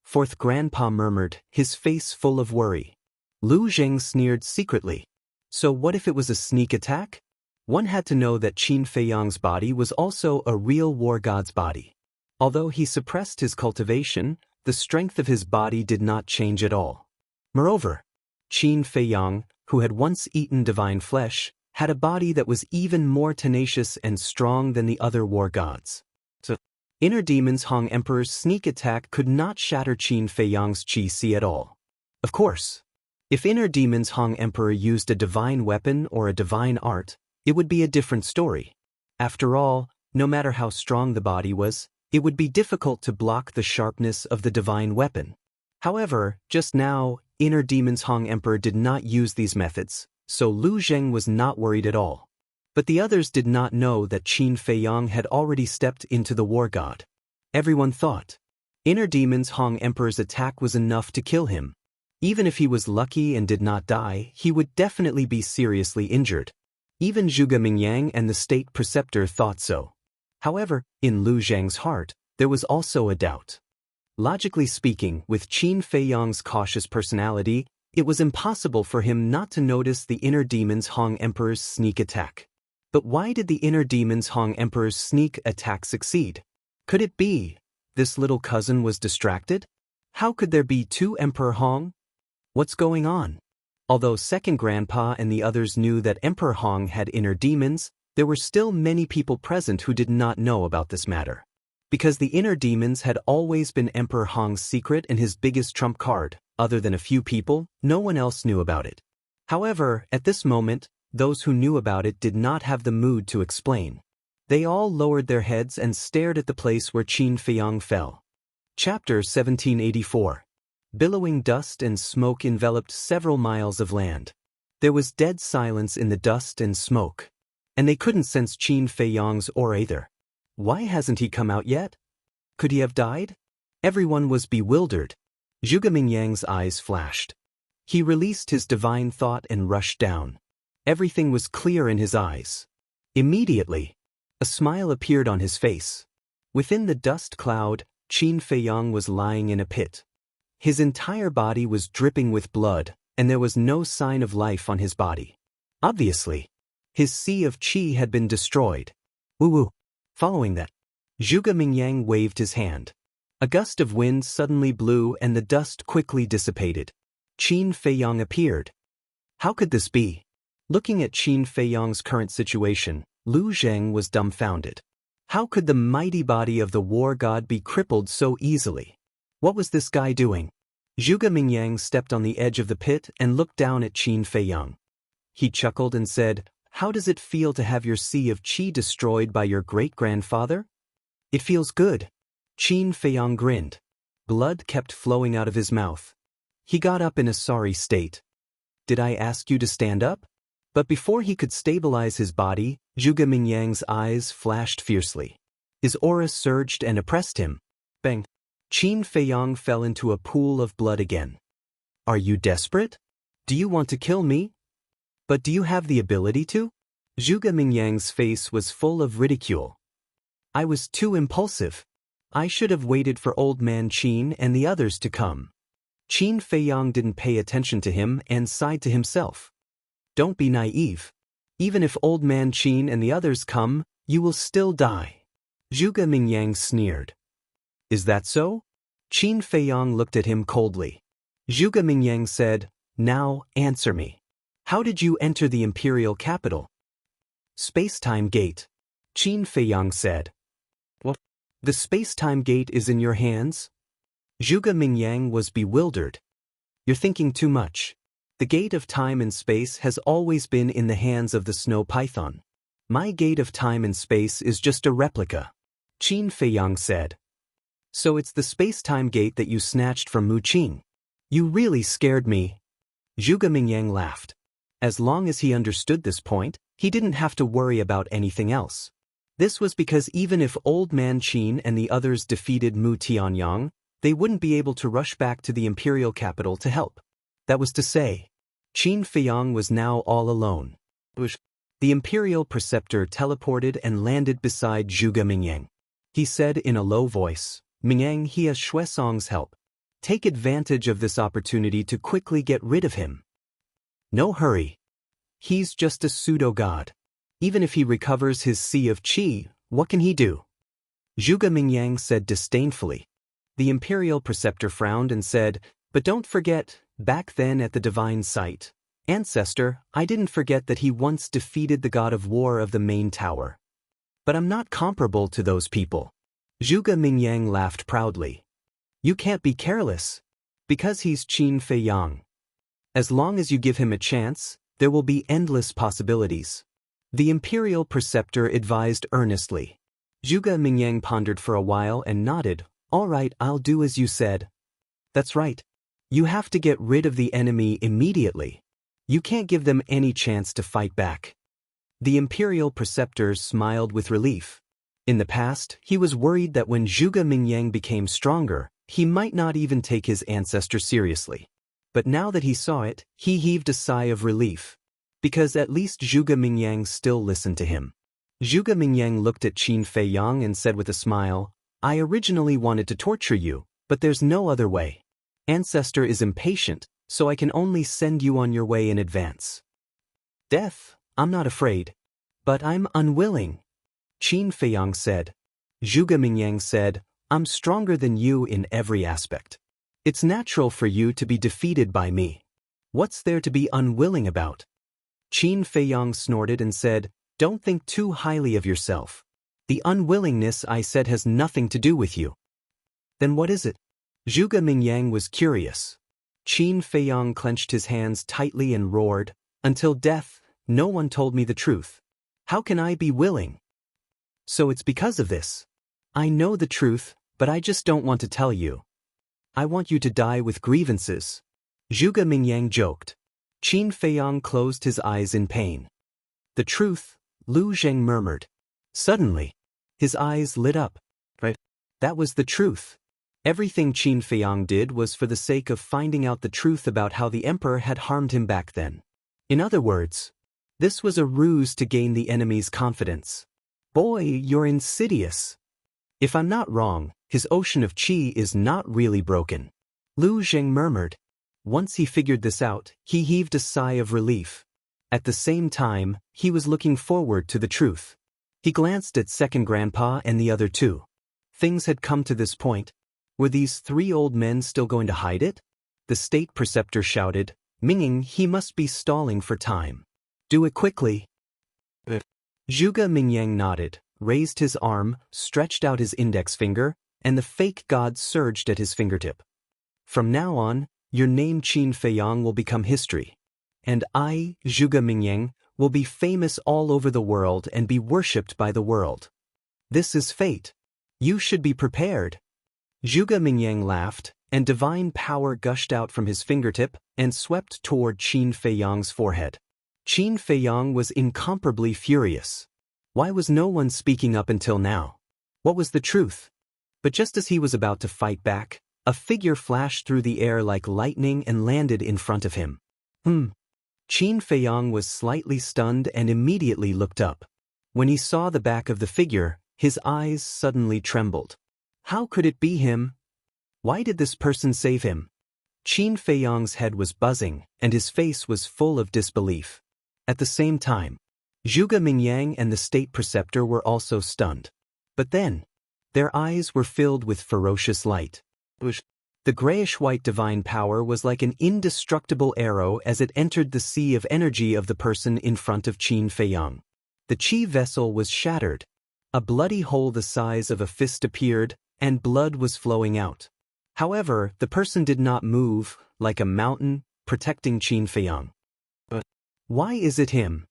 Fourth grandpa murmured, his face full of worry. Lu Zheng sneered secretly. So what if it was a sneak attack? One had to know that Qin Fei Yang's body was also a real war god's body. Although he suppressed his cultivation, the strength of his body did not change at all. Moreover, Qin Fei Yang, who had once eaten divine flesh, had a body that was even more tenacious and strong than the other war gods. So, inner demons Han Emperor's sneak attack could not shatter Qin Fei Yang's qi at all. Of course, if inner demons Han Emperor used a divine weapon or a divine art, it would be a different story. After all, no matter how strong the body was, it would be difficult to block the sharpness of the divine weapon. However, just now, inner demons Han Emperor did not use these methods, so Lu Zheng was not worried at all. But the others did not know that Qin Fei Yang had already stepped into the war god. Everyone thought, inner demons Han Emperor's attack was enough to kill him. Even if he was lucky and did not die, he would definitely be seriously injured. Even Zhuge Mingyang and the state preceptor thought so. However, in Lu Zheng's heart, there was also a doubt. Logically speaking, with Qin Fei Yang's cautious personality, it was impossible for him not to notice the inner demons Han Emperor's sneak attack. But why did the inner demons Han Emperor's sneak attack succeed? Could it be this little cousin was distracted? How could there be two Emperor Hong? What's going on? Although second grandpa and the others knew that Emperor Hong had inner demons, there were still many people present who did not know about this matter. Because the inner demons had always been Emperor Hong's secret and his biggest trump card, other than a few people, no one else knew about it. However, at this moment, those who knew about it did not have the mood to explain. They all lowered their heads and stared at the place where Qin Fei Yang fell. Chapter 1784. Billowing dust and smoke enveloped several miles of land. There was dead silence in the dust and smoke. And they couldn't sense Qin Fei Yang's aura either. Why hasn't he come out yet? Could he have died? Everyone was bewildered. Zhuge Mingyang's eyes flashed. He released his divine thought and rushed down. Everything was clear in his eyes. Immediately, a smile appeared on his face. Within the dust cloud, Qin Fei Yang was lying in a pit. His entire body was dripping with blood, and there was no sign of life on his body. Obviously, his sea of qi had been destroyed. Woo-woo. Following that, Zhuge Mingyang waved his hand. A gust of wind suddenly blew and the dust quickly dissipated. Qin Fei Yang appeared. How could this be? Looking at Qin Fei Yang's current situation, Lu Zheng was dumbfounded. How could the mighty body of the war god be crippled so easily? What was this guy doing? Zhuge Mingyang stepped on the edge of the pit and looked down at Qin Fei Yang. He chuckled and said, how does it feel to have your sea of qi destroyed by your great-grandfather? It feels good. Qin Fei Yang grinned. Blood kept flowing out of his mouth. He got up in a sorry state. Did I ask you to stand up? But before he could stabilize his body, Zhuge Mingyang's eyes flashed fiercely. His aura surged and oppressed him. Bang! Qin Fei Yang fell into a pool of blood again. Are you desperate? Do you want to kill me? But do you have the ability to? Zhuge Mingyang's face was full of ridicule. I was too impulsive. I should have waited for Old Man Qin and the others to come. Qin Feiyang didn't pay attention to him and sighed to himself. Don't be naive. Even if Old Man Qin and the others come, you will still die. Zhuge Mingyang sneered. Is that so? Qin Feiyang looked at him coldly. Zhuge Mingyang said, Now, answer me. How did you enter the imperial capital? Space-time gate. Qin Feiyang said. What? The space-time gate is in your hands? Zhuge Mingyang was bewildered. You're thinking too much. The gate of time and space has always been in the hands of the snow python. My gate of time and space is just a replica. Qin Feiyang said. So it's the space-time gate that you snatched from Mu Qing. You really scared me. Zhuge Mingyang laughed. As long as he understood this point, he didn't have to worry about anything else. This was because even if Old Man Qin and the others defeated Mu Tianyang, they wouldn't be able to rush back to the imperial capital to help. That was to say, Qin Feiyang was now all alone. The imperial preceptor teleported and landed beside Zhuge Mingyang. He said in a low voice, Mingyang, he has Xuesong's help. Take advantage of this opportunity to quickly get rid of him. No hurry. He's just a pseudo-god. Even if he recovers his sea of qi, what can he do? Zhuge Mingyang said disdainfully. The imperial preceptor frowned and said, But don't forget, back then at the divine site, Ancestor, I didn't forget that he once defeated the god of war of the main tower. But I'm not comparable to those people. Zhuge Mingyang laughed proudly. You can't be careless. Because he's Qin Feiyang. As long as you give him a chance, there will be endless possibilities. The imperial preceptor advised earnestly. Zhuge Mingyang pondered for a while and nodded. All right, I'll do as you said. That's right. You have to get rid of the enemy immediately. You can't give them any chance to fight back. The imperial preceptor smiled with relief. In the past, he was worried that when Zhuge Mingyang became stronger, he might not even take his ancestor seriously. But now that he saw it, he heaved a sigh of relief. Because at least Zhuge Mingyang still listened to him. Zhuge Mingyang looked at Qin Feiyang and said with a smile, I originally wanted to torture you, but there's no other way. Ancestor is impatient, so I can only send you on your way in advance. Death, I'm not afraid. But I'm unwilling. Qin Feiyang said. Zhuge Mingyang said, I'm stronger than you in every aspect. It's natural for you to be defeated by me. What's there to be unwilling about? Qin Feiyang snorted and said, Don't think too highly of yourself. The unwillingness I said has nothing to do with you. Then what is it? Zhuge Mingyang was curious. Qin Feiyang clenched his hands tightly and roared, Until death, no one told me the truth. How can I be willing? So it's because of this. I know the truth, but I just don't want to tell you. I want you to die with grievances. Zhuge Mingyang joked. Qin Feiyang closed his eyes in pain. The truth, Lu Zheng murmured. Suddenly, his eyes lit up. Right? That was the truth. Everything Qin Feiyang did was for the sake of finding out the truth about how the emperor had harmed him back then. In other words, this was a ruse to gain the enemy's confidence. Boy, you're insidious. If I'm not wrong, his ocean of qi is not really broken. Lu Zheng murmured. Once he figured this out, he heaved a sigh of relief. At the same time, he was looking forward to the truth. He glanced at Second Grandpa and the other two. Things had come to this point. Were these three old men still going to hide it? The state preceptor shouted, Minging, he must be stalling for time. Do it quickly. Zhuge Mingyang nodded, raised his arm, stretched out his index finger, and the fake god surged at his fingertip. From now on, your name Qin Feiyang will become history. And I, Zhuge Mingyang, will be famous all over the world and be worshipped by the world. This is fate. You should be prepared. Zhuge Mingyang laughed, and divine power gushed out from his fingertip and swept toward Qin Feiyang's forehead. Qin Feiyang was incomparably furious. Why was no one speaking up until now? What was the truth? But just as he was about to fight back, A figure flashed through the air like lightning and landed in front of him. Qin Feiyang was slightly stunned and immediately looked up. When he saw the back of the figure, his eyes suddenly trembled. How could it be him? Why did this person save him? Qin Feiyang's head was buzzing, and his face was full of disbelief. At the same time, Zhuge Mingyang and the state preceptor were also stunned. But then, their eyes were filled with ferocious light. The grayish-white divine power was like an indestructible arrow as it entered the sea of energy of the person in front of Qin Feiyang. The qi vessel was shattered. A bloody hole the size of a fist appeared, and blood was flowing out. However, the person did not move, like a mountain, protecting Qin Feiyang. But why is it him?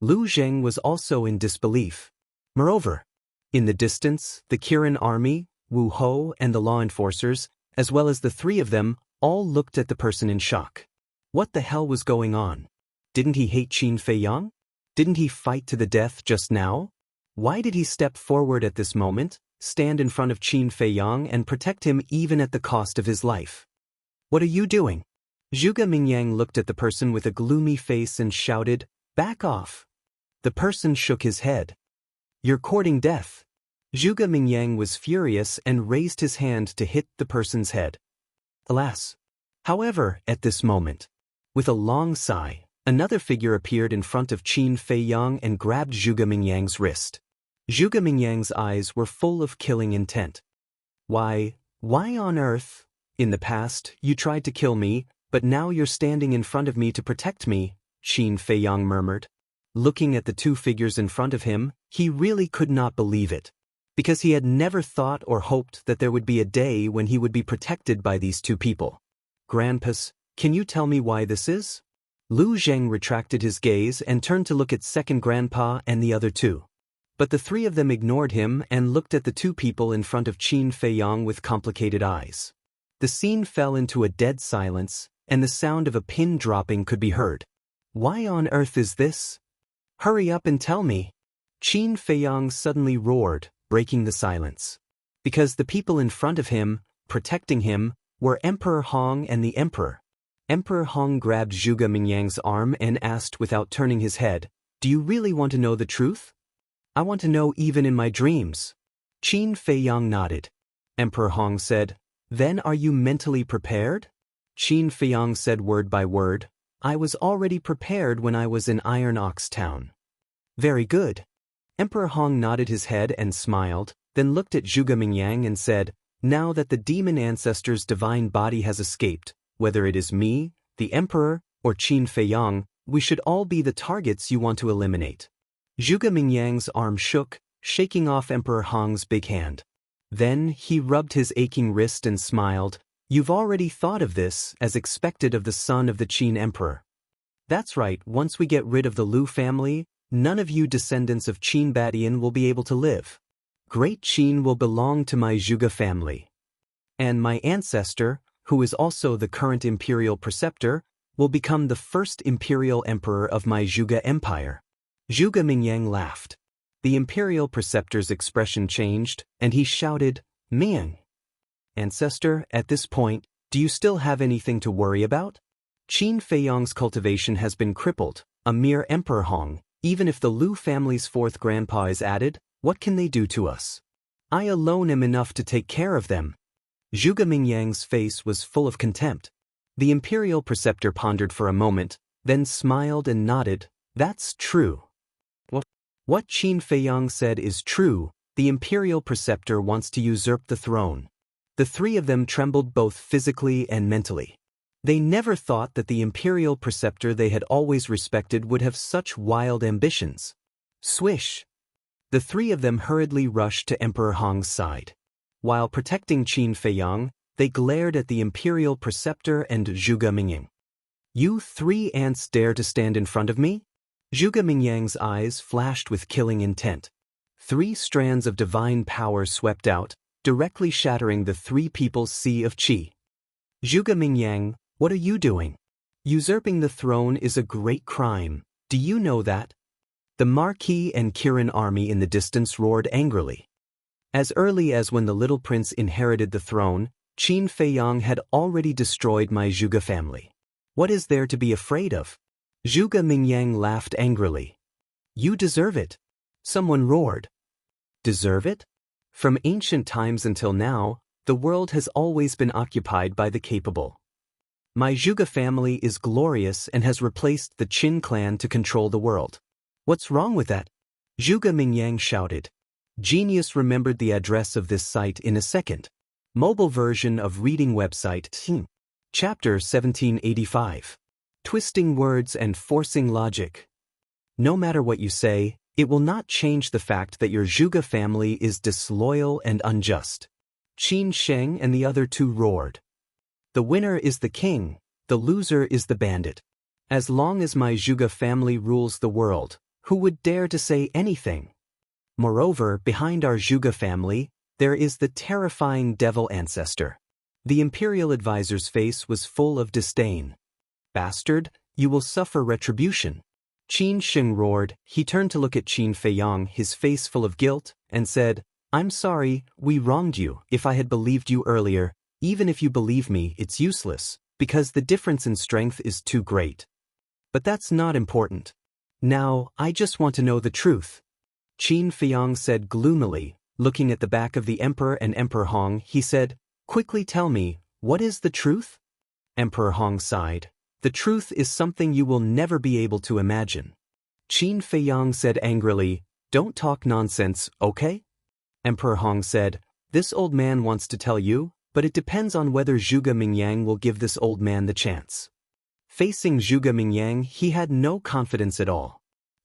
Lu Zheng was also in disbelief. Moreover, in the distance, the Kirin army, Wu Ho and the law enforcers, as well as the three of them, all looked at the person in shock. What the hell was going on? Didn't he hate Qin Feiyang? Didn't he fight to the death just now? Why did he step forward at this moment, stand in front of Qin Feiyang and protect him even at the cost of his life? What are you doing? Zhuge Mingyang looked at the person with a gloomy face and shouted, "Back off!" The person shook his head. "You're courting death." Zhuge Mingyang was furious and raised his hand to hit the person's head. Alas! However, at this moment, with a long sigh, another figure appeared in front of Qin Feiyang and grabbed Zhuge Mingyang's wrist. Zhuge Mingyang's eyes were full of killing intent. Why on earth? In the past, you tried to kill me, but now you're standing in front of me to protect me, Qin Feiyang murmured. Looking at the two figures in front of him, he really could not believe it. Because he had never thought or hoped that there would be a day when he would be protected by these two people. "Grandpas, can you tell me why this is?" Lu Zheng retracted his gaze and turned to look at second grandpa and the other two. But the three of them ignored him and looked at the two people in front of Qin Feiyang with complicated eyes. The scene fell into a dead silence, and the sound of a pin dropping could be heard. "Why on earth is this? Hurry up and tell me!" Qin Feiyang suddenly roared, breaking the silence. Because the people in front of him, protecting him, were Emperor Hong and the Emperor. Emperor Hong grabbed Zhuge Mingyang's arm and asked without turning his head, "Do you really want to know the truth?" "I want to know even in my dreams." Qin Feiyang nodded. Emperor Hong said, "Then are you mentally prepared?" Qin Feiyang said word by word, "I was already prepared when I was in Iron Ox Town." "Very good." Emperor Hong nodded his head and smiled, then looked at Zhuge Mingyang and said, "Now that the demon ancestor's divine body has escaped, whether it is me, the Emperor, or Qin Feiyang, we should all be the targets you want to eliminate." Zhuge Mingyang's arm shook, shaking off Emperor Hong's big hand. Then he rubbed his aching wrist and smiled. "You've already thought of this, as expected of the son of the Qin Emperor." "That's right, once we get rid of the Lu family, none of you descendants of Qin Badian will be able to live. Great Qin will belong to my Zhuge family. And my ancestor, who is also the current imperial preceptor, will become the first imperial emperor of my Zhuge empire." Zhuge Mingyang laughed. The imperial preceptor's expression changed, and he shouted, "Ming! Ancestor, at this point, do you still have anything to worry about? Qin Feiyang's cultivation has been crippled, a mere Emperor Hong. Even if the Lu family's fourth grandpa is added, what can they do to us? I alone am enough to take care of them." Zhuge Mingyang's face was full of contempt. The imperial preceptor pondered for a moment, then smiled and nodded. "That's true. What Qin Feiyang said is true. The imperial preceptor wants to usurp the throne." The three of them trembled both physically and mentally. They never thought that the imperial preceptor they had always respected would have such wild ambitions. Swish! The three of them hurriedly rushed to Emperor Hong's side. While protecting Qin Feiyang, they glared at the imperial preceptor and Zhuge Mingyang. "You three ants dare to stand in front of me?" Zhuge Mingyang's eyes flashed with killing intent. 3 strands of divine power swept out, directly shattering the three people's sea of qi. "Zhuge Mingyang, what are you doing? Usurping the throne is a great crime. Do you know that?" The Marquis and Kirin army in the distance roared angrily. As early as when the little prince inherited the throne, Qin Feiyang had already destroyed my Zhuge family. What is there to be afraid of? Zhuge Mingyang laughed angrily. You deserve it. Someone roared. Deserve it? From ancient times until now, the world has always been occupied by the capable. My Zhuge family is glorious and has replaced the Qin clan to control the world. What's wrong with that? Zhuge Mingyang shouted. Genius remembered the address of this site in a second. Mobile version of reading website. Chapter 1785. Twisting words and forcing logic. No matter what you say, it will not change the fact that your Zhuge family is disloyal and unjust. Qin Sheng and the other two roared. The winner is the king, the loser is the bandit. As long as my Zhuge family rules the world, who would dare to say anything? Moreover, behind our Zhuge family, there is the terrifying devil ancestor. The imperial advisor's face was full of disdain. Bastard, you will suffer retribution. Qin Sheng roared. He turned to look at Qin Feiyang, his face full of guilt, and said, I'm sorry, we wronged you. If I had believed you earlier, even if you believe me, it's useless, because the difference in strength is too great. But that's not important. Now, I just want to know the truth. Qin Feiyang said gloomily, looking at the back of the Emperor and Emperor Hong. He said, Quickly tell me, what is the truth? Emperor Hong sighed. The truth is something you will never be able to imagine. Qin Feiyang said angrily, Don't talk nonsense, okay? Emperor Hong said, This old man wants to tell you, but it depends on whether Zhuge Mingyang will give this old man the chance. Facing Zhuge Mingyang, he had no confidence at all.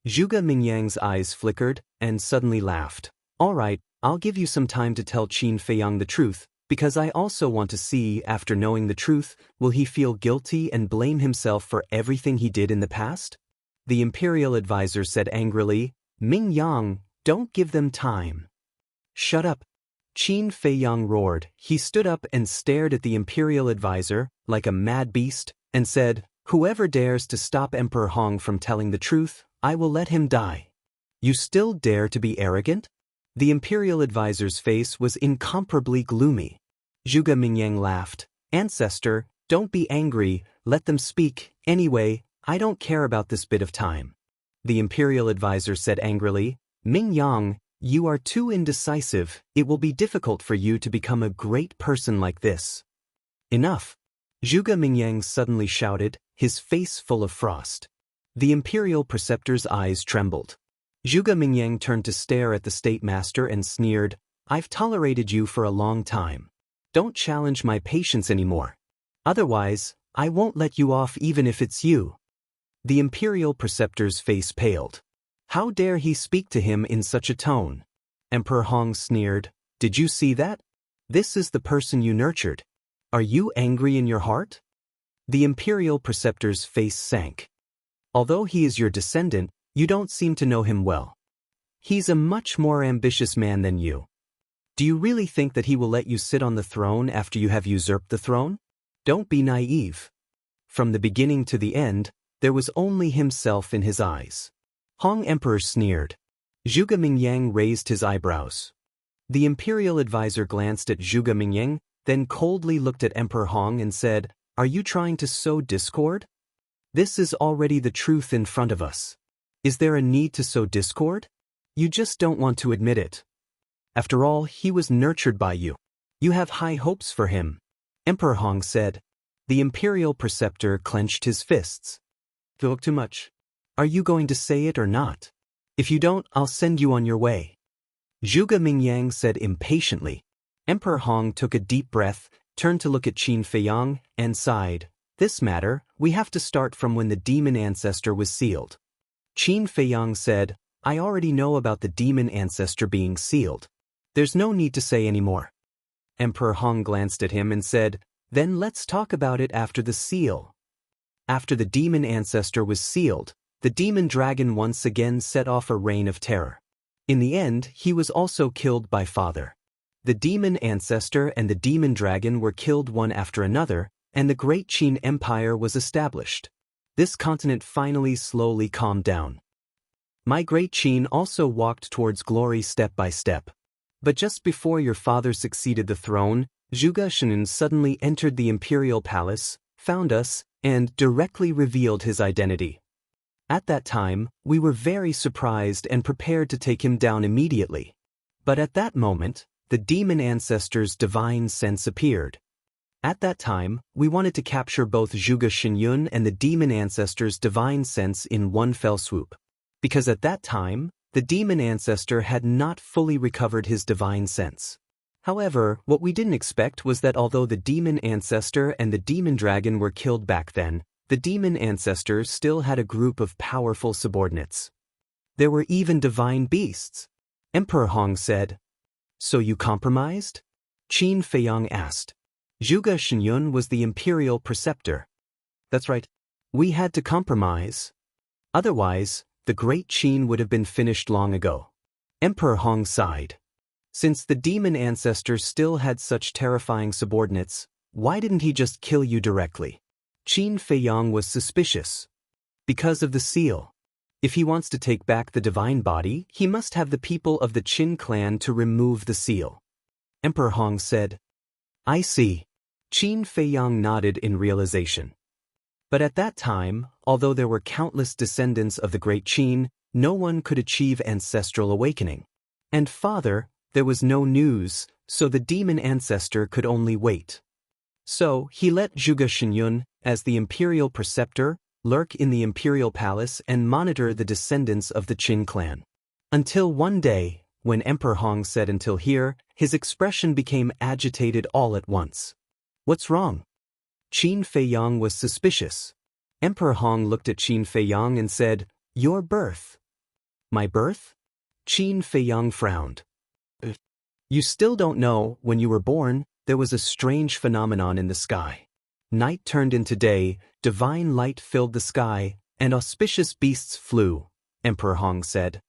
Zhuge Mingyang's eyes flickered and suddenly laughed. All right, I'll give you some time to tell Qin Feiyang the truth, because I also want to see, after knowing the truth, will he feel guilty and blame himself for everything he did in the past? The imperial advisor said angrily, Mingyang, don't give them time. Shut up. Qin Feiyang roared. He stood up and stared at the imperial advisor, like a mad beast, and said, Whoever dares to stop Emperor Hong from telling the truth, I will let him die. You still dare to be arrogant? The imperial advisor's face was incomparably gloomy. Zhuge Mingyang laughed. Ancestor, don't be angry, let them speak. Anyway, I don't care about this bit of time. The imperial advisor said angrily, Mingyang, you are too indecisive. It will be difficult for you to become a great person like this. Enough. Zhuge Mingyang suddenly shouted, his face full of frost. The imperial preceptor's eyes trembled. Zhuge Mingyang turned to stare at the state master and sneered, I've tolerated you for a long time. Don't challenge my patience anymore. Otherwise, I won't let you off even if it's you. The imperial preceptor's face paled. How dare he speak to him in such a tone? Emperor Hong sneered, Did you see that? This is the person you nurtured. Are you angry in your heart? The imperial preceptor's face sank. Although he is your descendant, you don't seem to know him well. He's a much more ambitious man than you. Do you really think that he will let you sit on the throne after you have usurped the throne? Don't be naive. From the beginning to the end, there was only himself in his eyes. Hong Emperor sneered. Zhuge Mingyang raised his eyebrows. The imperial advisor glanced at Zhuge Mingyang, then coldly looked at Emperor Hong and said, Are you trying to sow discord? This is already the truth in front of us. Is there a need to sow discord? You just don't want to admit it. After all, he was nurtured by you. You have high hopes for him. Emperor Hong said. The imperial preceptor clenched his fists. Talk too much. Are you going to say it or not? If you don't, I'll send you on your way. Zhuge Mingyang said impatiently. Emperor Hong took a deep breath, turned to look at Qin Feiyang, and sighed. This matter, we have to start from when the demon ancestor was sealed. Qin Feiyang said, I already know about the demon ancestor being sealed. There's no need to say any more. Emperor Hong glanced at him and said, Then let's talk about it after the seal. After the demon ancestor was sealed, the demon dragon once again set off a reign of terror. In the end, he was also killed by Father. The demon ancestor and the demon dragon were killed one after another, and the Great Qin Empire was established. This continent finally slowly calmed down. My Great Qin also walked towards glory step by step. But just before your father succeeded the throne, Zhuge Shenun suddenly entered the imperial palace, found us, and directly revealed his identity. At that time, we were very surprised and prepared to take him down immediately. But at that moment, the demon ancestor's divine sense appeared. At that time, we wanted to capture both Zhuge Shenyun and the demon ancestor's divine sense in one fell swoop. Because at that time, the demon ancestor had not fully recovered his divine sense. However, what we didn't expect was that although the demon ancestor and the demon dragon were killed back then, the demon ancestor still had a group of powerful subordinates. There were even divine beasts. Emperor Hong said. So you compromised? Qin Feiyang asked. Zhuge Shenyun was the imperial preceptor. That's right. We had to compromise. Otherwise, the great Qin would have been finished long ago. Emperor Hong sighed. Since the demon ancestor still had such terrifying subordinates, why didn't he just kill you directly? Qin Feiyang was suspicious. Because of the seal. If he wants to take back the divine body, he must have the people of the Qin clan to remove the seal. Emperor Hong said. I see. Qin Feiyang nodded in realization. But at that time, although there were countless descendants of the great Qin, no one could achieve ancestral awakening. And father, there was no news, so the demon ancestor could only wait. So he let Zhuge Shenyun, as the imperial preceptor, lurk in the imperial palace and monitor the descendants of the Qin clan. Until one day, when Emperor Hong said until here, his expression became agitated all at once. What's wrong? Qin Feiyang was suspicious. Emperor Hong looked at Qin Feiyang and said, Your birth. My birth? Qin Feiyang frowned. You still don't know, when you were born, there was a strange phenomenon in the sky. Night turned into day, divine light filled the sky, and auspicious beasts flew, Emperor Hong said.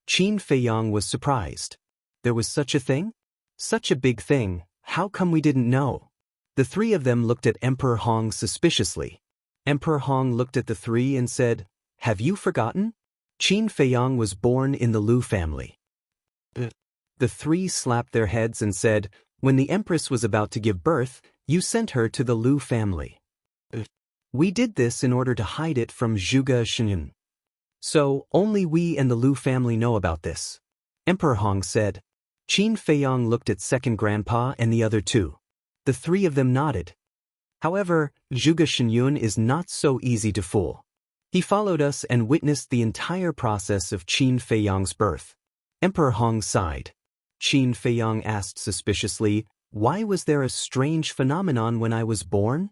Qin Feiyang was surprised. There was such a thing? Such a big thing, how come we didn't know? The three of them looked at Emperor Hong suspiciously. Emperor Hong looked at the three and said, Have you forgotten? Qin Feiyang was born in the Lu family. The three slapped their heads and said, When the Empress was about to give birth, you sent her to the Lu family. We did this in order to hide it from Zhuge Shenyun. So, only we and the Lu family know about this. Emperor Hong said. Qin Feiyang looked at second grandpa and the other two. The three of them nodded. However, Zhuge Shenyun is not so easy to fool. He followed us and witnessed the entire process of Qin Feiyang's birth. Emperor Hong sighed. Qin Feiyang asked suspiciously, Why was there a strange phenomenon when I was born?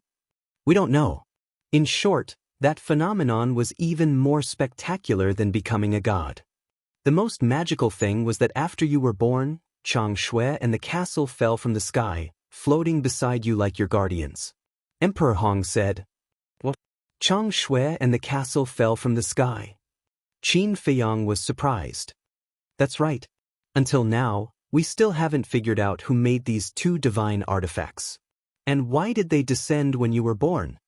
We don't know. In short, that phenomenon was even more spectacular than becoming a god. The most magical thing was that after you were born, Chang Shui and the castle fell from the sky, floating beside you like your guardians. Emperor Hong said. What? Chang Shui and the castle fell from the sky. Qin Feiyang was surprised. That's right. Until now, we still haven't figured out who made these two divine artifacts. And why did they descend when you were born?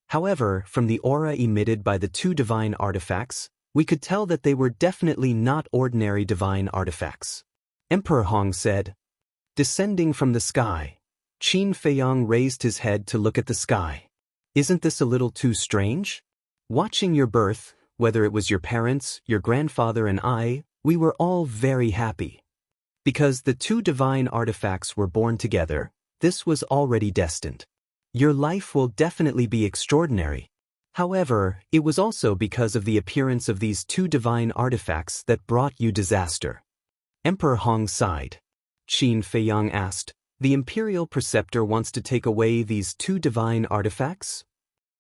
However, from the aura emitted by the two divine artifacts, we could tell that they were definitely not ordinary divine artifacts. Emperor Hong said. Descending from the sky. Qin Feiyang raised his head to look at the sky. Isn't this a little too strange? Watching your birth, whether it was your parents, your grandfather and I, we were all very happy. Because the two divine artifacts were born together, this was already destined. Your life will definitely be extraordinary. However, it was also because of the appearance of these two divine artifacts that brought you disaster. Emperor Hong sighed. Qin Feiyang asked, The imperial preceptor wants to take away these two divine artifacts?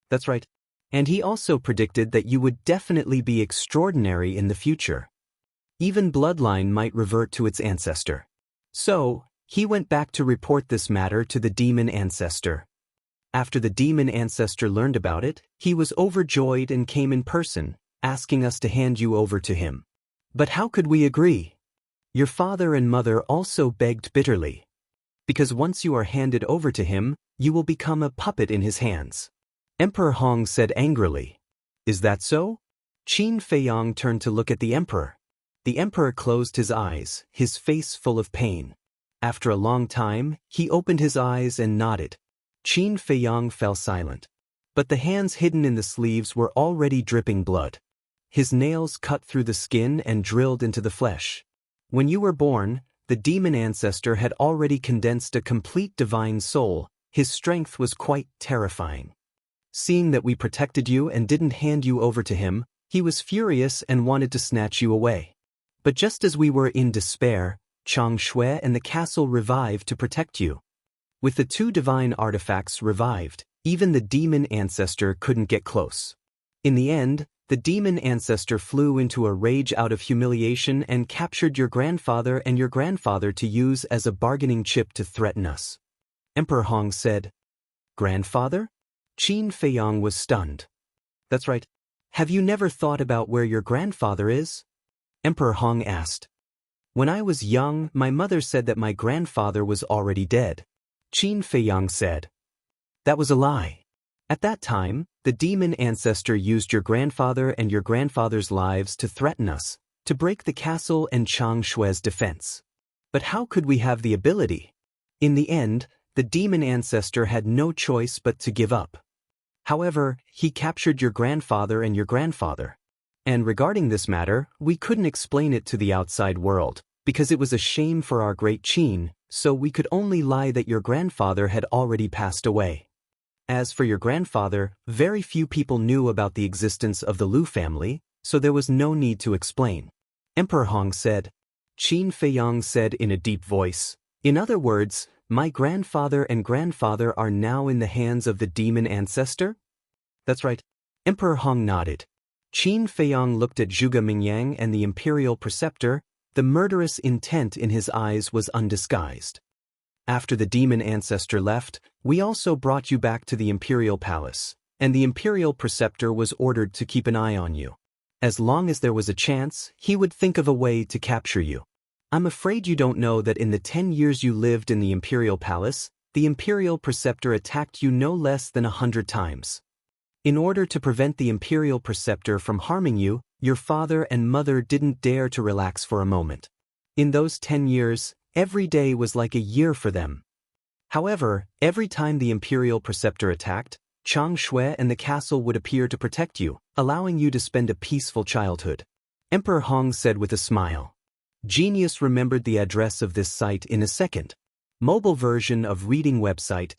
That's right. And he also predicted that you would definitely be extraordinary in the future. Even bloodline might revert to its ancestor. So, he went back to report this matter to the demon ancestor. After the demon ancestor learned about it, he was overjoyed and came in person, asking us to hand you over to him. But how could we agree? Your father and mother also begged bitterly. Because once you are handed over to him, you will become a puppet in his hands. Emperor Hong said angrily. Is that so? Qin Feiyang turned to look at the emperor. The emperor closed his eyes, his face full of pain. After a long time, he opened his eyes and nodded. Qin Feiyang fell silent. But the hands hidden in the sleeves were already dripping blood. His nails cut through the skin and drilled into the flesh. When you were born, the demon ancestor had already condensed a complete divine soul. His strength was quite terrifying. Seeing that we protected you and didn't hand you over to him, he was furious and wanted to snatch you away. But just as we were in despair, Chang Shui and the castle revived to protect you. With the two divine artifacts revived, even the demon ancestor couldn't get close. In the end, the demon ancestor flew into a rage out of humiliation and captured your grandfather and your grandfather to use as a bargaining chip to threaten us. Emperor Hong said. Grandfather? Qin Feiyang was stunned. That's right. Have you never thought about where your grandfather is? Emperor Hong asked. When I was young, my mother said that my grandfather was already dead. Qin Feiyang said. That was a lie. At that time, the demon ancestor used your grandfather and your grandfather's lives to threaten us, to break the castle and Chang Shui's defense. But how could we have the ability? In the end, the demon ancestor had no choice but to give up. However, he captured your grandfather and your grandfather. And regarding this matter, we couldn't explain it to the outside world, because it was a shame for our great Qin, so we could only lie that your grandfather had already passed away. As for your grandfather, very few people knew about the existence of the Lu family, so there was no need to explain. Emperor Hong said. Qin Feiyang said in a deep voice. In other words, my grandfather and grandfather are now in the hands of the demon ancestor? That's right. Emperor Hong nodded. Qin Feiyang looked at Zhuge Mingyang and the imperial preceptor. The murderous intent in his eyes was undisguised. After the demon ancestor left, we also brought you back to the imperial palace, and the imperial preceptor was ordered to keep an eye on you. As long as there was a chance, he would think of a way to capture you. I'm afraid you don't know that in the 10 years you lived in the imperial palace, the imperial preceptor attacked you no less than 100 times. In order to prevent the imperial preceptor from harming you, your father and mother didn't dare to relax for a moment. In those 10 years, every day was like a year for them. However, every time the imperial preceptor attacked, Chang Shui and the castle would appear to protect you, allowing you to spend a peaceful childhood. Emperor Hong said with a smile. Genius remembered the address of this site in a second. Mobile version of reading website.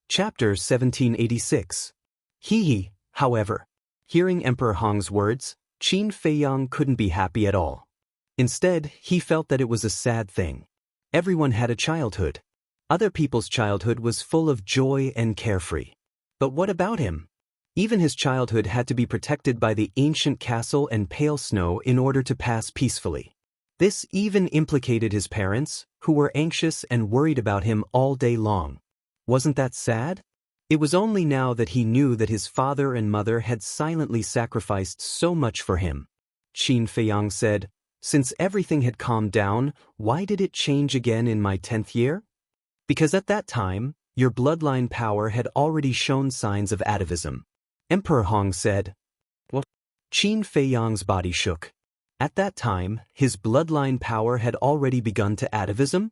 Chapter 1786. He, however. Hearing Emperor Hong's words, Qin Feiyang couldn't be happy at all. Instead, he felt that it was a sad thing. Everyone had a childhood. Other people's childhood was full of joy and carefree. But what about him? Even his childhood had to be protected by the ancient castle and pale snow in order to pass peacefully. This even implicated his parents, who were anxious and worried about him all day long. Wasn't that sad? It was only now that he knew that his father and mother had silently sacrificed so much for him. Qin Feiyang said, since everything had calmed down, why did it change again in my 10th year? Because at that time, your bloodline power had already shown signs of atavism. Emperor Hong said. What? Qin Feiyang's body shook. At that time, his bloodline power had already begun to atavism?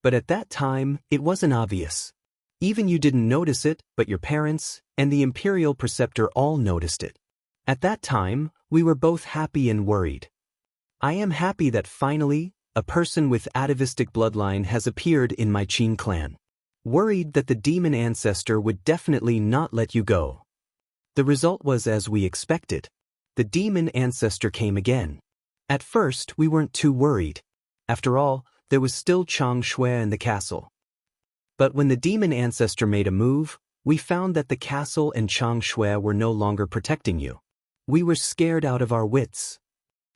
But at that time, it wasn't obvious. Even you didn't notice it, but your parents and the imperial preceptor all noticed it. At that time, we were both happy and worried. I am happy that finally, a person with atavistic bloodline has appeared in my Qin clan. Worried that the demon ancestor would definitely not let you go. The result was as we expected. The demon ancestor came again. At first, we weren't too worried. After all, there was still Chang Shui in the castle. But when the demon ancestor made a move, we found that the castle and Chang Shui were no longer protecting you. We were scared out of our wits.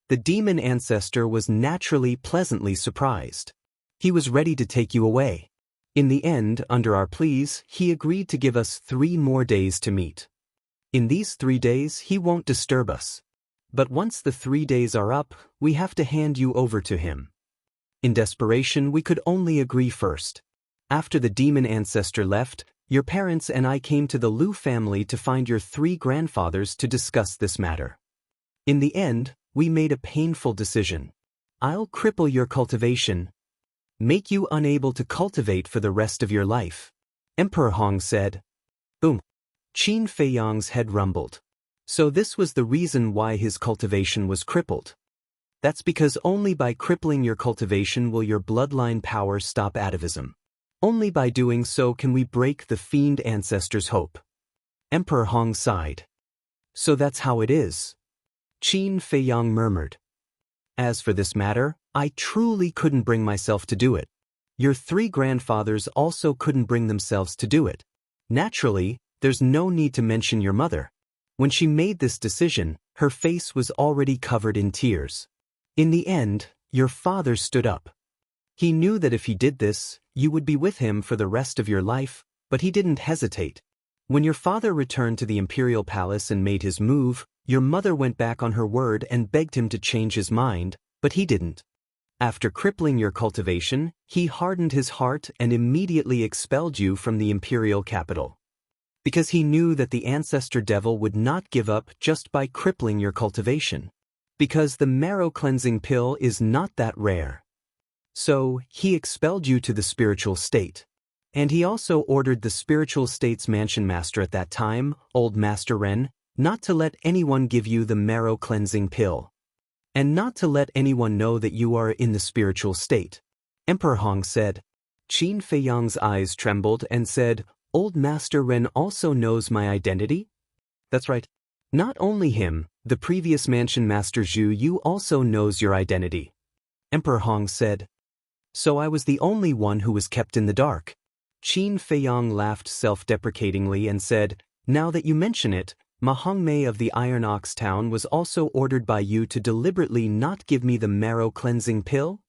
The demon ancestor was naturally pleasantly surprised. He was ready to take you away. In the end, under our pleas, he agreed to give us 3 more days to meet. In these 3 days, he won't disturb us. But once the 3 days are up, we have to hand you over to him. In desperation, we could only agree first. After the demon ancestor left, your parents and I came to the Lu family to find your 3 grandfathers to discuss this matter. In the end, we made a painful decision. I'll cripple your cultivation, make you unable to cultivate for the rest of your life. Emperor Hong said. Boom. Qin Feiyang's head rumbled. So this was the reason why his cultivation was crippled. That's because only by crippling your cultivation will your bloodline power stop atavism. Only by doing so can we break the fiend ancestors' hope. Emperor Hong sighed. So that's how it is. Qin Feiyang murmured. As for this matter, I truly couldn't bring myself to do it. Your 3 grandfathers also couldn't bring themselves to do it. Naturally, there's no need to mention your mother. When she made this decision, her face was already covered in tears. In the end, your father stood up. He knew that if he did this, you would be with him for the rest of your life, but he didn't hesitate. When your father returned to the imperial palace and made his move, your mother went back on her word and begged him to change his mind, but he didn't. After crippling your cultivation, he hardened his heart and immediately expelled you from the imperial capital. Because he knew that the ancestor devil would not give up just by crippling your cultivation. Because the marrow cleansing pill is not that rare. So, he expelled you to the spiritual state. And he also ordered the spiritual state's mansion master at that time, Old Master Ren, not to let anyone give you the marrow cleansing pill. And not to let anyone know that you are in the spiritual state. Emperor Hong said. Qin Feiyang's eyes trembled and said, Old Master Ren also knows my identity? That's right. Not only him, the previous mansion master Zhu Yu also knows your identity. Emperor Hong said. So I was the only one who was kept in the dark. Qin Feiyang laughed self-deprecatingly and said, Now that you mention it, Ma Hongmei of the Iron Ox town was also ordered by you to deliberately not give me the marrow cleansing pill?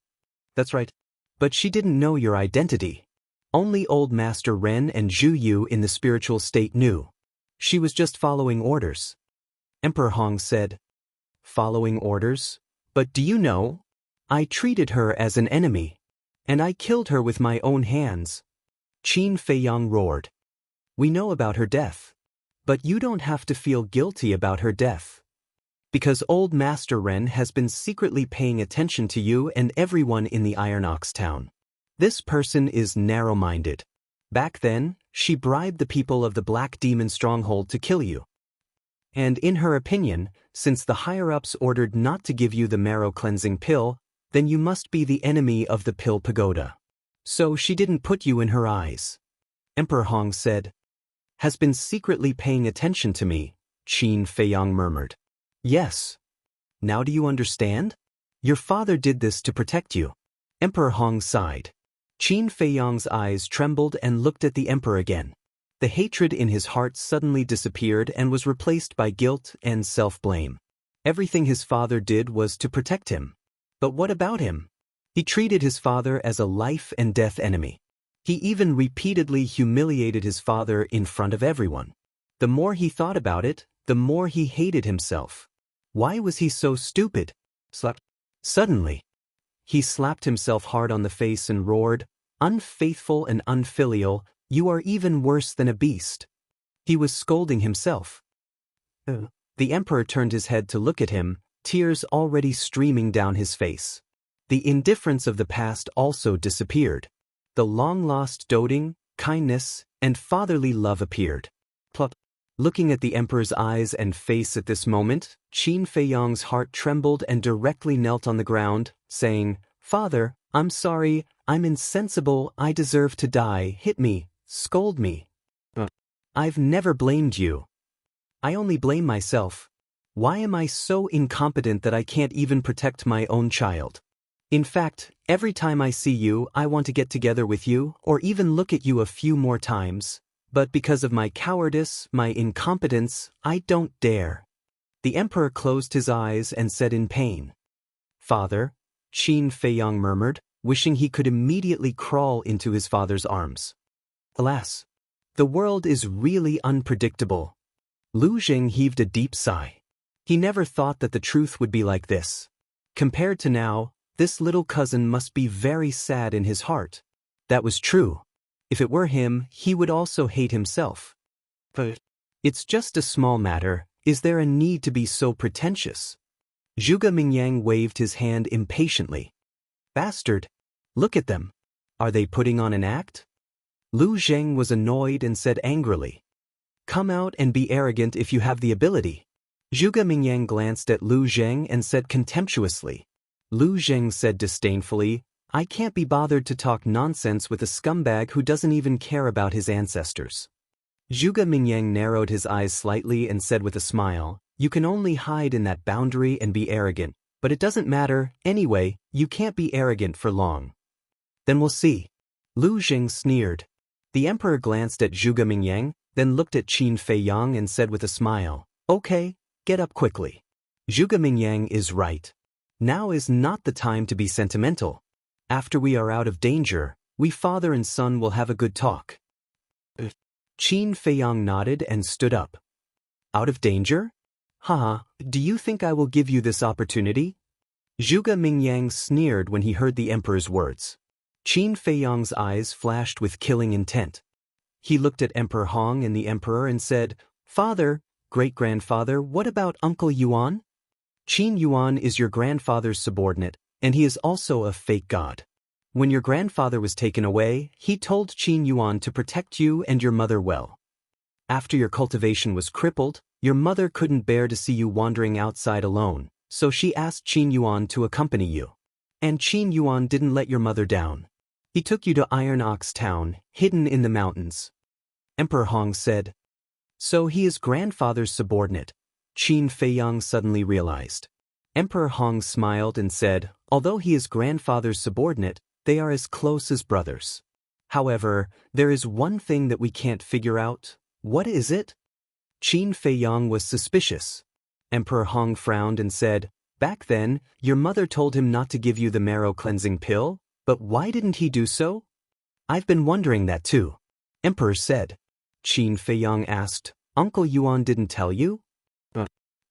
That's right. But she didn't know your identity. Only Old Master Ren and Zhu Yu in the spiritual state knew. She was just following orders. Emperor Hong said. Following orders? But do you know? I treated her as an enemy. And I killed her with my own hands. Qin Feiyang roared. We know about her death. But you don't have to feel guilty about her death. Because Old Master Ren has been secretly paying attention to you and everyone in the Iron Ox town. This person is narrow-minded. Back then, she bribed the people of the Black Demon Stronghold to kill you. And in her opinion, since the higher-ups ordered not to give you the marrow-cleansing pill, then you must be the enemy of the Pill Pagoda. So she didn't put you in her eyes. Emperor Hong said. Has been secretly paying attention to me, Qin Feiyang murmured. Yes. Now do you understand? Your father did this to protect you. Emperor Hong sighed. Qin Feiyang's eyes trembled and looked at the emperor again. The hatred in his heart suddenly disappeared and was replaced by guilt and self-blame. Everything his father did was to protect him. But what about him? He treated his father as a life-and-death enemy. He even repeatedly humiliated his father in front of everyone. The more he thought about it, the more he hated himself. Why was he so stupid? Suddenly, he slapped himself hard on the face and roared, Unfaithful and unfilial, you are even worse than a beast. He was scolding himself. The emperor turned his head to look at him, tears already streaming down his face. The indifference of the past also disappeared. The long-lost doting, kindness, and fatherly love appeared. Plop. Looking at the emperor's eyes and face at this moment, Qin Feiyang's heart trembled and directly knelt on the ground, saying, Father, I'm sorry, I'm insensible, I deserve to die, hit me, scold me. I've never blamed you. I only blame myself. Why am I so incompetent that I can't even protect my own child? In fact, every time I see you, I want to get together with you, or even look at you a few more times. But because of my cowardice, my incompetence, I don't dare. The emperor closed his eyes and said in pain. Father, Qin Feiyang murmured, wishing he could immediately crawl into his father's arms. Alas, the world is really unpredictable. Lu Zheng heaved a deep sigh. He never thought that the truth would be like this. Compared to now, this little cousin must be very sad in his heart. That was true. If it were him, he would also hate himself. But it's just a small matter. Is there a need to be so pretentious? Zhuge Mingyang waved his hand impatiently. Bastard! Look at them. Are they putting on an act? Lu Zheng was annoyed and said angrily. Come out and be arrogant if you have the ability. Zhuge Mingyang glanced at Lu Zheng and said contemptuously. Lu Zheng said disdainfully, I can't be bothered to talk nonsense with a scumbag who doesn't even care about his ancestors. Zhuge Mingyang narrowed his eyes slightly and said with a smile, You can only hide in that boundary and be arrogant, but it doesn't matter, anyway, you can't be arrogant for long. Then we'll see. Lu Zheng sneered. The emperor glanced at Zhuge Mingyang, then looked at Qin Feiyang and said with a smile, Okay, get up quickly. Zhuge Mingyang is right. Now is not the time to be sentimental. After we are out of danger, we father and son will have a good talk. Qin Feiyang nodded and stood up. Out of danger? Haha, do you think I will give you this opportunity? Zhuge Mingyang sneered when he heard the emperor's words. Qin Feiyang's eyes flashed with killing intent. He looked at Emperor Hong and the emperor and said, Father, great-grandfather, what about Uncle Yuan? Qin Yuan is your grandfather's subordinate, and he is also a fake god. When your grandfather was taken away, he told Qin Yuan to protect you and your mother well. After your cultivation was crippled, your mother couldn't bear to see you wandering outside alone, so she asked Qin Yuan to accompany you. And Qin Yuan didn't let your mother down. He took you to Iron Ox Town, hidden in the mountains. Emperor Hong said. So he is grandfather's subordinate, Qin Feiyang suddenly realized. Emperor Hong smiled and said, Although he is grandfather's subordinate, they are as close as brothers. However, there is one thing that we can't figure out. What is it? Qin Feiyang was suspicious. Emperor Hong frowned and said, Back then, your mother told him not to give you the marrow cleansing pill, but why didn't he do so? I've been wondering that too. Emperor said. Qin Feiyang asked, Uncle Yuan didn't tell you?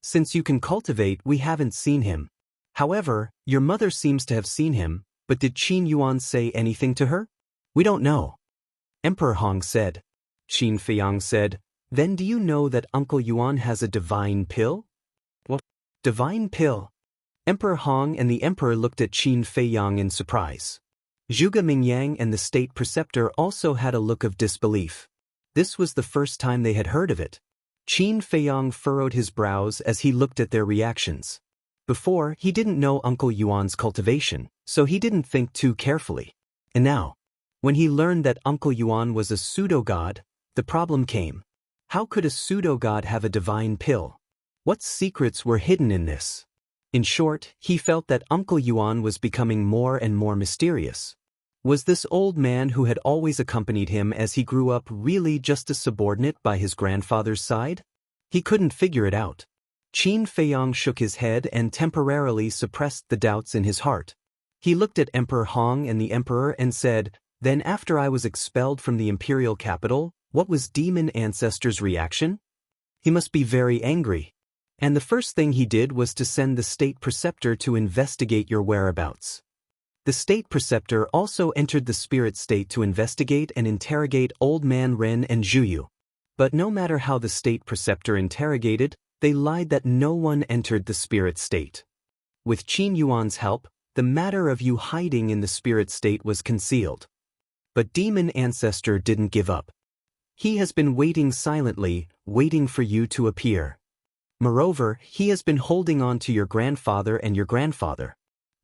Since you can cultivate, we haven't seen him. However, your mother seems to have seen him, but did Qin Yuan say anything to her? We don't know. Emperor Hong said. Qin Feiyang said, Then do you know that Uncle Yuan has a divine pill? What? Divine pill? Emperor Hong and the emperor looked at Qin Feiyang in surprise. Zhuge Mingyang and the state preceptor also had a look of disbelief. This was the first time they had heard of it. Qin Feiyang furrowed his brows as he looked at their reactions. Before, he didn't know Uncle Yuan's cultivation, so he didn't think too carefully. And now, when he learned that Uncle Yuan was a pseudo-god, the problem came. How could a pseudo-god have a divine pill? What secrets were hidden in this? In short, he felt that Uncle Yuan was becoming more and more mysterious. Was this old man who had always accompanied him as he grew up really just a subordinate by his grandfather's side? He couldn't figure it out. Qin Feiyang shook his head and temporarily suppressed the doubts in his heart. He looked at Emperor Hong and the emperor and said, Then after I was expelled from the imperial capital, what was Demon Ancestor's reaction? He must be very angry. And the first thing he did was to send the state preceptor to investigate your whereabouts. The state preceptor also entered the spirit state to investigate and interrogate Old Man Ren and Zhuyu. But no matter how the state preceptor interrogated, they lied that no one entered the spirit state. With Qin Yuan's help, the matter of you hiding in the spirit state was concealed. But Demon Ancestor didn't give up. He has been waiting silently, waiting for you to appear. Moreover, he has been holding on to your grandfather and your grandfather.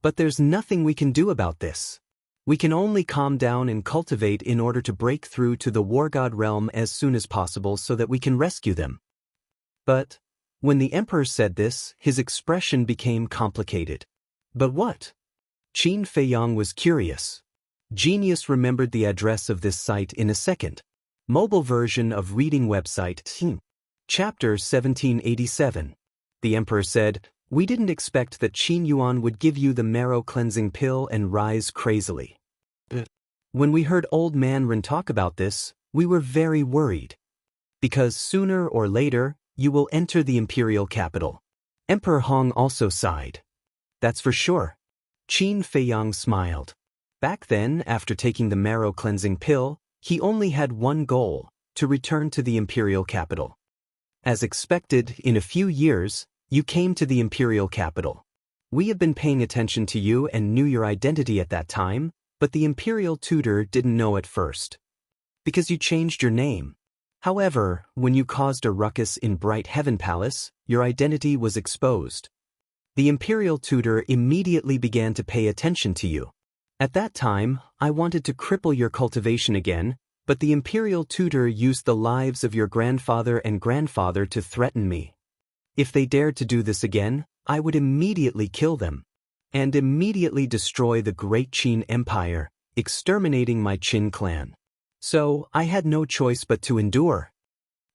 But there's nothing we can do about this. We can only calm down and cultivate in order to break through to the War God realm as soon as possible so that we can rescue them. But, when the emperor said this, his expression became complicated. But what? Qin Feiyang was curious. Genius remembered the address of this site in a second. Mobile version of reading website, Chapter 1787. The emperor said, We didn't expect that Qin Yuan would give you the marrow cleansing pill and rise crazily. When we heard Old Man Ren talk about this, we were very worried. Because sooner or later, you will enter the imperial capital. Emperor Hong also sighed. That's for sure. Qin Feiyang smiled. Back then, after taking the marrow cleansing pill, he only had one goal, to return to the imperial capital. As expected, in a few years, you came to the imperial capital. We have been paying attention to you and knew your identity at that time, but the imperial tutor didn't know at first. Because you changed your name. However, when you caused a ruckus in Bright Heaven Palace, your identity was exposed. The imperial tutor immediately began to pay attention to you. At that time, I wanted to cripple your cultivation again, but the imperial tutor used the lives of your grandfather and grandfather to threaten me. If they dared to do this again, I would immediately kill them. And immediately destroy the great Qin Empire, exterminating my Qin clan. So, I had no choice but to endure.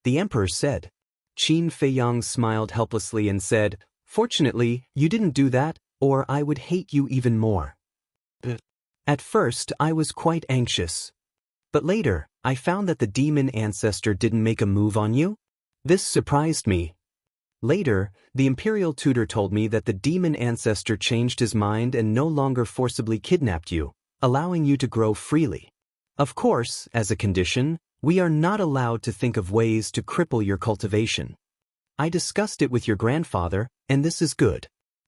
The emperor said. Qin Feiyang smiled helplessly and said, "Fortunately, you didn't do that, or I would hate you even more." At first, I was quite anxious. But later, I found that the demon ancestor didn't make a move on you. This surprised me. Later, the imperial tutor told me that the demon ancestor changed his mind and no longer forcibly kidnapped you, allowing you to grow freely. Of course, as a condition, we are not allowed to think of ways to cripple your cultivation. I discussed it with your grandfather, and this is good.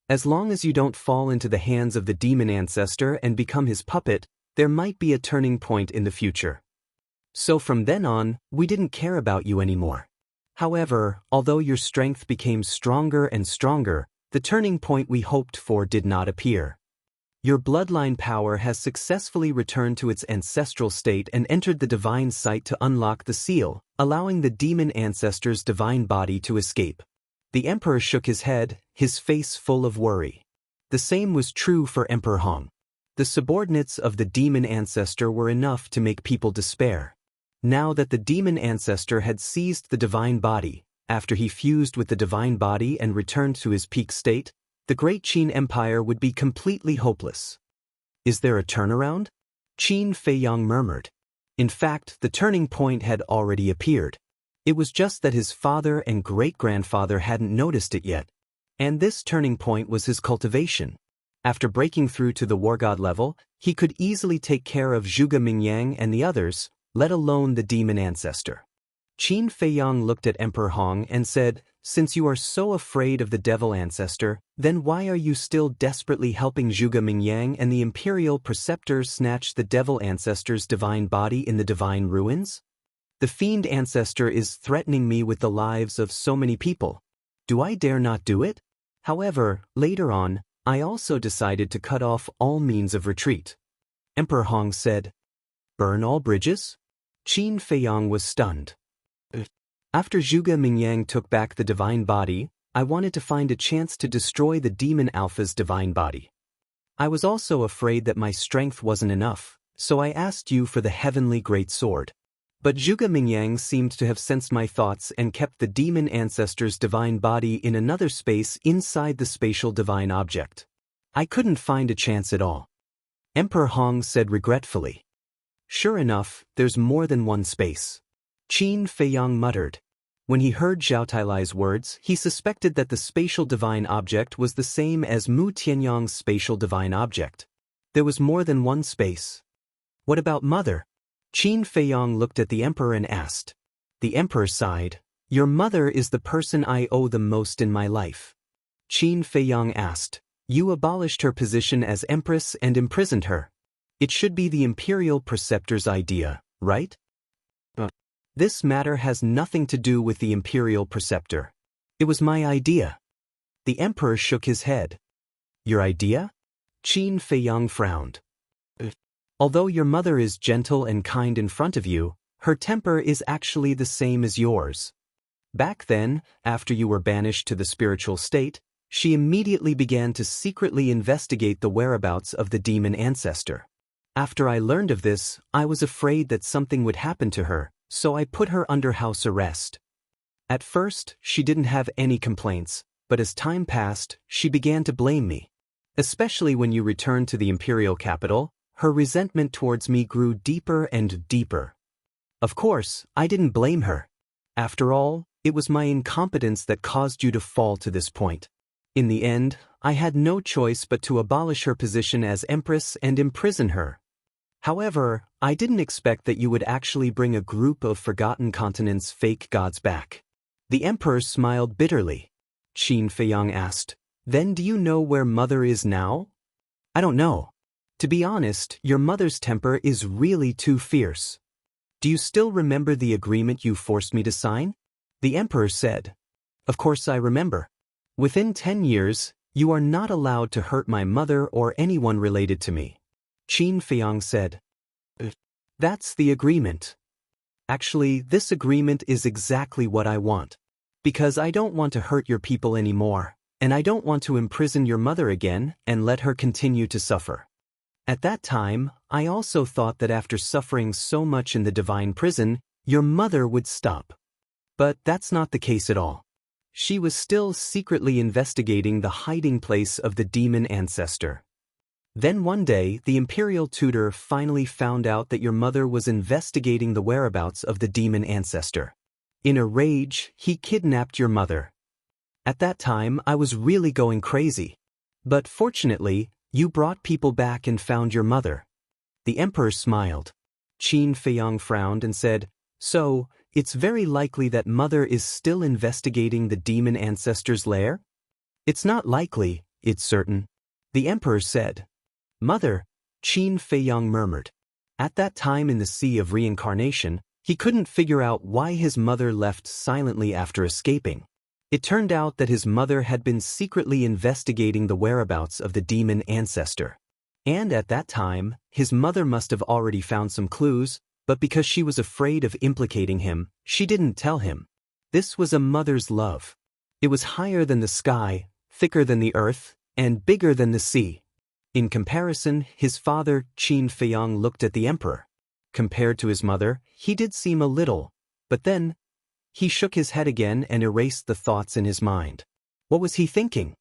As long as you don't fall into the hands of the demon ancestor and become his puppet, there might be a turning point in the future. So from then on, we didn't care about you anymore. However, although your strength became stronger and stronger, the turning point we hoped for did not appear. Your bloodline power has successfully returned to its ancestral state and entered the divine sight to unlock the seal, allowing the demon ancestor's divine body to escape. The emperor shook his head, his face full of worry. The same was true for Emperor Hong. The subordinates of the demon ancestor were enough to make people despair. Now that the demon ancestor had seized the divine body, after he fused with the divine body and returned to his peak state, the great Qin Empire would be completely hopeless. Is there a turnaround? Qin Feiyang murmured. In fact, the turning point had already appeared. It was just that his father and great-grandfather hadn't noticed it yet. And this turning point was his cultivation. After breaking through to the war god level, he could easily take care of Zhuge Mingyang and the others, let alone the demon ancestor. Qin Feiyang looked at Emperor Hong and said, "Since you are so afraid of the devil ancestor, then why are you still desperately helping Zhuge Mingyang and the imperial preceptors snatch the devil ancestor's divine body in the divine ruins? The fiend ancestor is threatening me with the lives of so many people. Do I dare not do it?" However, later on, I also decided to cut off all means of retreat. Emperor Hong said, "Burn all bridges?" Qin Feiyang was stunned. After Zhuge Mingyang took back the divine body, I wanted to find a chance to destroy the demon alpha's divine body. I was also afraid that my strength wasn't enough, so I asked you for the heavenly great sword. But Zhuge Mingyang seemed to have sensed my thoughts and kept the demon ancestor's divine body in another space inside the spatial divine object. I couldn't find a chance at all. Emperor Hong said regretfully. "Sure enough, there's more than one space." Qin Feiyang muttered. When he heard Zhao Tailai's words, he suspected that the spatial divine object was the same as Mu Tianyang's spatial divine object. There was more than one space. What about Mother? Qin Feiyang looked at the emperor and asked. The emperor sighed. "Your mother is the person I owe the most in my life." Qin Feiyang asked. "You abolished her position as empress and imprisoned her. It should be the imperial preceptor's idea, right?" This matter has nothing to do with the imperial preceptor. It was my idea. The emperor shook his head. Your idea? Qin Feiyang frowned. Although your mother is gentle and kind in front of you, her temper is actually the same as yours. Back then, after you were banished to the spiritual state, she immediately began to secretly investigate the whereabouts of the demon ancestor. After I learned of this, I was afraid that something would happen to her, so I put her under house arrest. At first, she didn't have any complaints, but as time passed, she began to blame me. Especially when you returned to the imperial capital, her resentment towards me grew deeper and deeper. Of course, I didn't blame her. After all, it was my incompetence that caused you to fall to this point. In the end, I had no choice but to abolish her position as empress and imprison her. However, I didn't expect that you would actually bring a group of forgotten continents' fake gods back. The emperor smiled bitterly. Qin Feiyang asked, Then do you know where Mother is now? I don't know. To be honest, your mother's temper is really too fierce. Do you still remember the agreement you forced me to sign? The emperor said. Of course I remember. Within 10 years, you are not allowed to hurt my mother or anyone related to me. Qin Feiyang said. That's the agreement. Actually, this agreement is exactly what I want. Because I don't want to hurt your people anymore, and I don't want to imprison your mother again and let her continue to suffer. At that time, I also thought that after suffering so much in the divine prison, your mother would stop. But that's not the case at all. She was still secretly investigating the hiding place of the demon ancestor. Then one day, the imperial tutor finally found out that your mother was investigating the whereabouts of the demon ancestor. In a rage, he kidnapped your mother. At that time, I was really going crazy. But fortunately, you brought people back and found your mother. The emperor smiled. Qin Feiyang frowned and said, So, it's very likely that Mother is still investigating the demon ancestor's lair? It's not likely, it's certain. The emperor said. Mother, Qin Feiyang murmured. At that time in the Sea of Reincarnation, he couldn't figure out why his mother left silently after escaping. It turned out that his mother had been secretly investigating the whereabouts of the demon ancestor. And at that time, his mother must have already found some clues, but because she was afraid of implicating him, she didn't tell him. This was a mother's love. It was higher than the sky, thicker than the earth, and bigger than the sea. In comparison, his father, Qin Feiyang, looked at the emperor. Compared to his mother, he did seem a little, but then, he shook his head again and erased the thoughts in his mind. What was he thinking?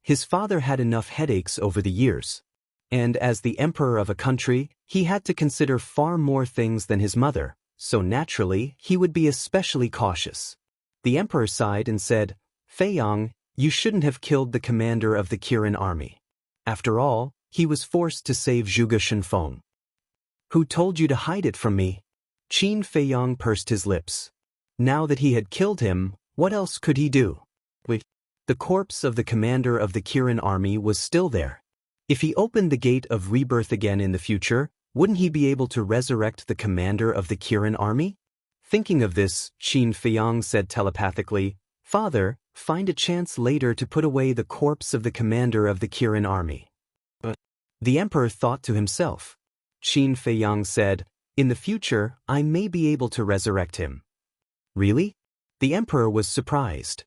His father had enough headaches over the years. And as the emperor of a country, he had to consider far more things than his mother, so naturally, he would be especially cautious. The emperor sighed and said, Feiyang, you shouldn't have killed the commander of the Kirin army. After all, he was forced to save Zhuge Shenfeng. Who told you to hide it from me? Qin Feiyang pursed his lips. Now that he had killed him, what else could he do? The corpse of the commander of the Kirin army was still there. If he opened the gate of rebirth again in the future, wouldn't he be able to resurrect the commander of the Kirin army? Thinking of this, Qin Feiyang said telepathically, Father, find a chance later to put away the corpse of the commander of the Kirin army. The emperor thought to himself. Qin Feiyang said, In the future, I may be able to resurrect him. Really? The emperor was surprised.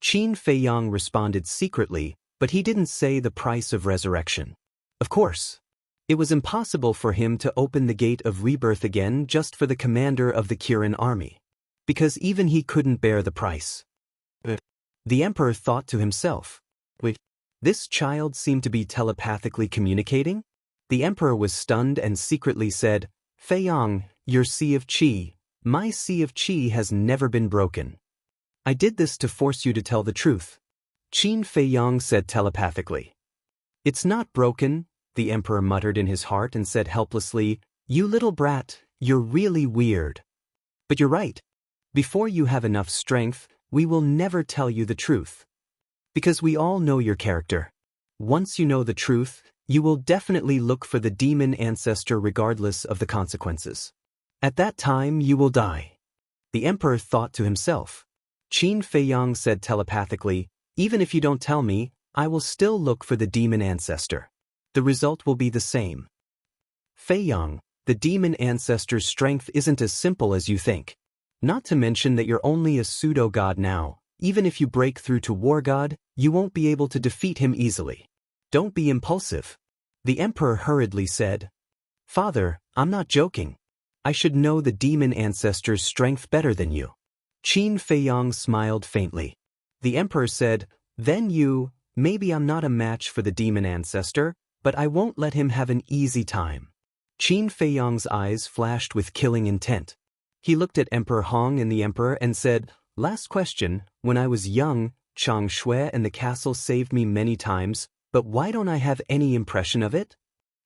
Qin Feiyang responded secretly, but he didn't say the price of resurrection. Of course. It was impossible for him to open the gate of rebirth again just for the commander of the Kirin army. Because even he couldn't bear the price. The emperor thought to himself. This child seemed to be telepathically communicating? The emperor was stunned and secretly said, Feiyang, your Sea of Qi, my Sea of Qi has never been broken. I did this to force you to tell the truth. Qin Feiyang said telepathically. It's not broken, the emperor muttered in his heart and said helplessly, You little brat, you're really weird. But you're right. Before you have enough strength, we will never tell you the truth. Because we all know your character. Once you know the truth, you will definitely look for the demon ancestor regardless of the consequences. At that time you will die. The emperor thought to himself. Qin Feiyang said telepathically, Even if you don't tell me, I will still look for the demon ancestor. The result will be the same. Feiyang, the demon ancestor's strength isn't as simple as you think. Not to mention that you're only a pseudo-god now. Even if you break through to War God, you won't be able to defeat him easily. Don't be impulsive. The emperor hurriedly said. Father, I'm not joking. I should know the demon ancestor's strength better than you. Qin Feiyang smiled faintly. The emperor said, Then maybe I'm not a match for the demon ancestor, but I won't let him have an easy time. Qin Feiyang's eyes flashed with killing intent. He looked at Emperor Hong and the emperor and said, Last question, when I was young, Chang Shui and the castle saved me many times, but why don't I have any impression of it?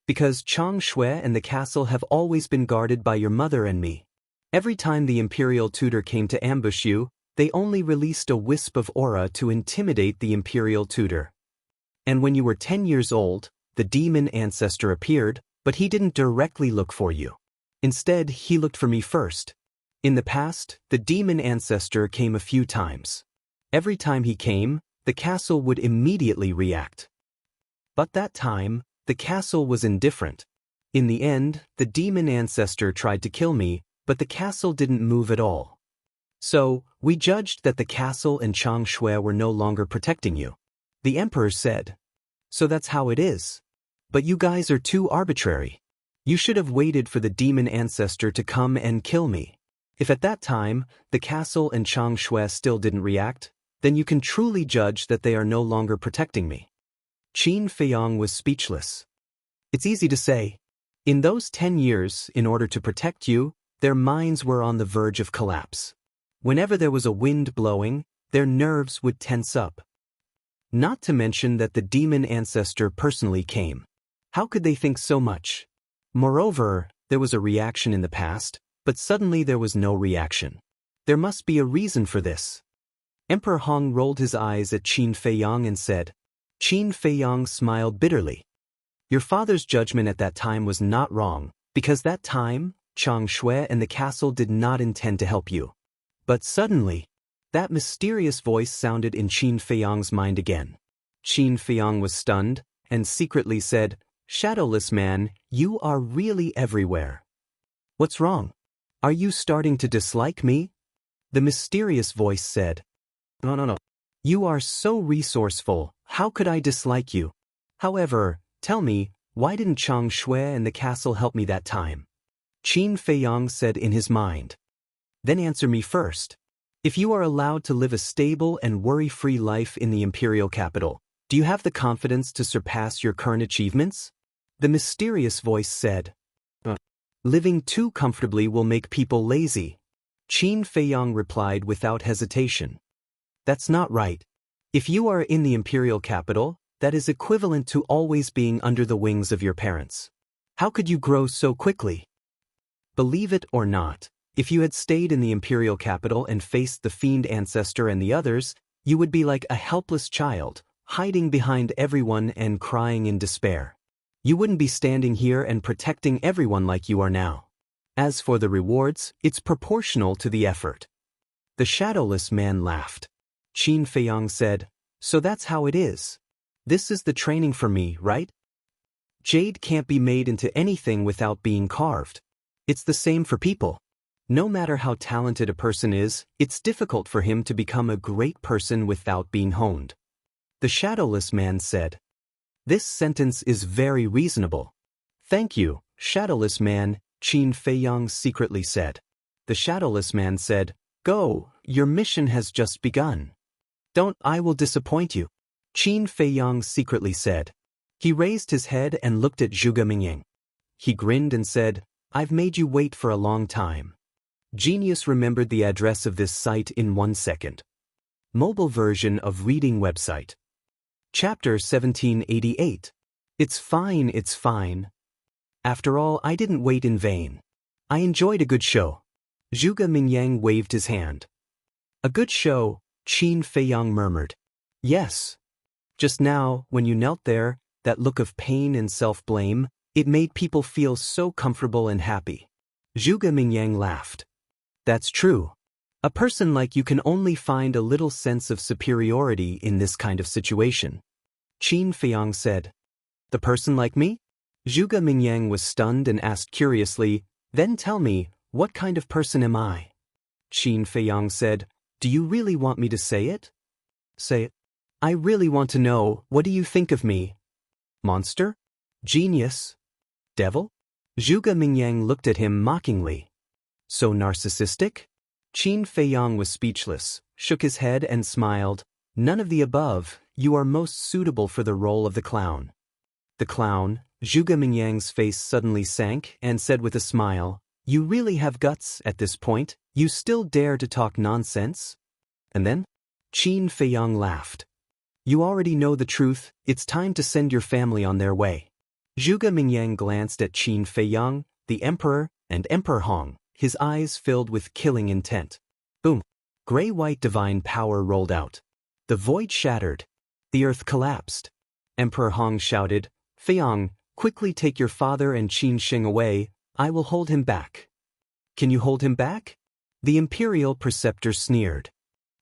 Because Chang Shui and the castle have always been guarded by your mother and me. Every time the imperial tutor came to ambush you, They only released a wisp of aura to intimidate the imperial tutor. And when you were 10 years old, the demon ancestor appeared, but he didn't directly look for you. Instead, he looked for me first. In the past, the demon ancestor came a few times. Every time he came, the castle would immediately react. But that time, the castle was indifferent. In the end, the demon ancestor tried to kill me, but the castle didn't move at all. So, we judged that the castle and Changshui were no longer protecting you. The emperor said. So that's how it is. But you guys are too arbitrary. You should have waited for the demon ancestor to come and kill me. If at that time, the castle and Changshui still didn't react, then you can truly judge that they are no longer protecting me. Qin Feiyang was speechless. It's easy to say. In those 10 years, in order to protect you, their minds were on the verge of collapse. Whenever there was a wind blowing, their nerves would tense up. Not to mention that the demon ancestor personally came. How could they think so much? Moreover, there was a reaction in the past, but suddenly there was no reaction. There must be a reason for this. Emperor Hong rolled his eyes at Qin Feiyang and said. Qin Feiyang smiled bitterly. Your father's judgment at that time was not wrong, because that time, Changshui and the castle did not intend to help you. But suddenly, that mysterious voice sounded in Qin Feiyang's mind again. Qin Feiyang was stunned, and secretly said, Shadowless man, you are really everywhere. What's wrong? Are you starting to dislike me? The mysterious voice said. No. You are so resourceful, how could I dislike you? However, tell me, why didn't Changshui and the castle help me that time? Qin Feiyang said in his mind. Then answer me first. If you are allowed to live a stable and worry-free life in the imperial capital, do you have the confidence to surpass your current achievements? The mysterious voice said. Living too comfortably will make people lazy. Qin Feiyang replied without hesitation. That's not right. If you are in the imperial capital, that is equivalent to always being under the wings of your parents. How could you grow so quickly? Believe it or not, if you had stayed in the imperial capital and faced the fiend ancestor and the others, you would be like a helpless child, hiding behind everyone and crying in despair. You wouldn't be standing here and protecting everyone like you are now. As for the rewards, it's proportional to the effort. The shadowless man laughed. Qin Feiyang said, So that's how it is. This is the training for me, right? Jade can't be made into anything without being carved. It's the same for people. No matter how talented a person is, it's difficult for him to become a great person without being honed. The shadowless man said. This sentence is very reasonable. Thank you, shadowless man, Qin Feiyang secretly said. The shadowless man said, Go, your mission has just begun. I will disappoint you. Qin Feiyang secretly said. He raised his head and looked at Zhuge Mingyang. He grinned and said, I've made you wait for a long time. Genius remembered the address of this site in 1 second. Mobile version of reading website. Chapter 1788. It's fine, it's fine. After all, I didn't wait in vain. I enjoyed a good show. Zhuge Mingyang waved his hand. A good show, Qin Feiyang murmured. Yes. Just now, when you knelt there, that look of pain and self-blame, it made people feel so comfortable and happy. Zhuge Mingyang laughed. That's true. A person like you can only find a little sense of superiority in this kind of situation. Qin Feiyang said. The person like me? Zhuge Mingyang was stunned and asked curiously, Then tell me, what kind of person am I? Qin Feiyang said, Do you really want me to say it? Say it. I really want to know, what do you think of me? Monster? Genius? Devil? Zhuge Mingyang looked at him mockingly. So narcissistic? Qin Feiyang was speechless, shook his head and smiled. None of the above, you are most suitable for the role of the clown. The clown, Zhuge Mingyang's face suddenly sank and said with a smile, You really have guts at this point, you still dare to talk nonsense? And then? Qin Feiyang laughed. You already know the truth, it's time to send your family on their way. Zhuge Mingyang glanced at Qin Feiyang, the emperor, and Emperor Hong, his eyes filled with killing intent. Boom. Gray-white divine power rolled out. The void shattered. The earth collapsed. Emperor Hong shouted, "Feiyang, quickly take your father and Qin Shing away, I will hold him back." "Can you hold him back?" The imperial preceptor sneered.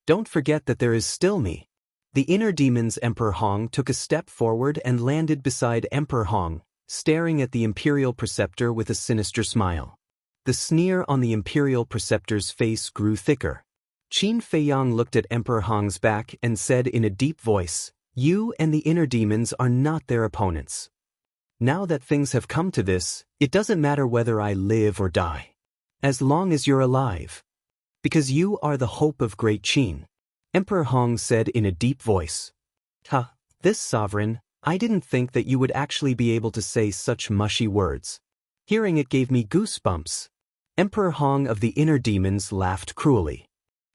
"Don't forget that there is still me." The inner demon's Emperor Hong took a step forward and landed beside Emperor Hong, staring at the imperial preceptor with a sinister smile. The sneer on the imperial preceptor's face grew thicker. Qin Feiyang looked at Emperor Hong's back and said in a deep voice, "You and the inner demons are not their opponents. Now that things have come to this, it doesn't matter whether I live or die. As long as you're alive. Because you are the hope of Great Qin." Emperor Hong said in a deep voice. This sovereign, I didn't think that you would actually be able to say such mushy words. Hearing it gave me goosebumps. Emperor Hong of the inner demons laughed cruelly.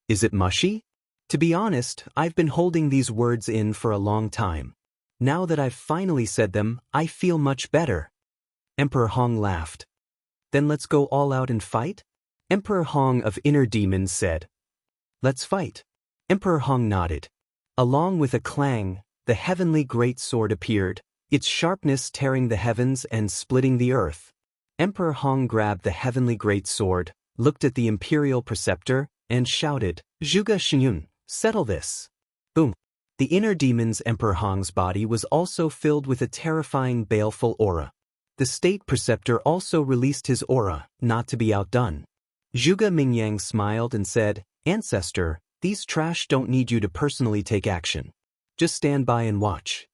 Is it mushy? To be honest, I've been holding these words in for a long time. Now that I've finally said them, I feel much better. Emperor Hong laughed. Then let's go all out and fight? Emperor Hong of inner demons said. Let's fight. Emperor Hong nodded. Along with a clang, the heavenly great sword appeared, its sharpness tearing the heavens and splitting the earth. Emperor Hong grabbed the heavenly great sword, looked at the imperial preceptor, and shouted, "Zhuge Xinyun, settle this." Boom. The inner demon's Emperor Hong's body was also filled with a terrifying baleful aura. The state preceptor also released his aura, not to be outdone. Zhuge Mingyang smiled and said, "Ancestor, these trash don't need you to personally take action. Just stand by and watch."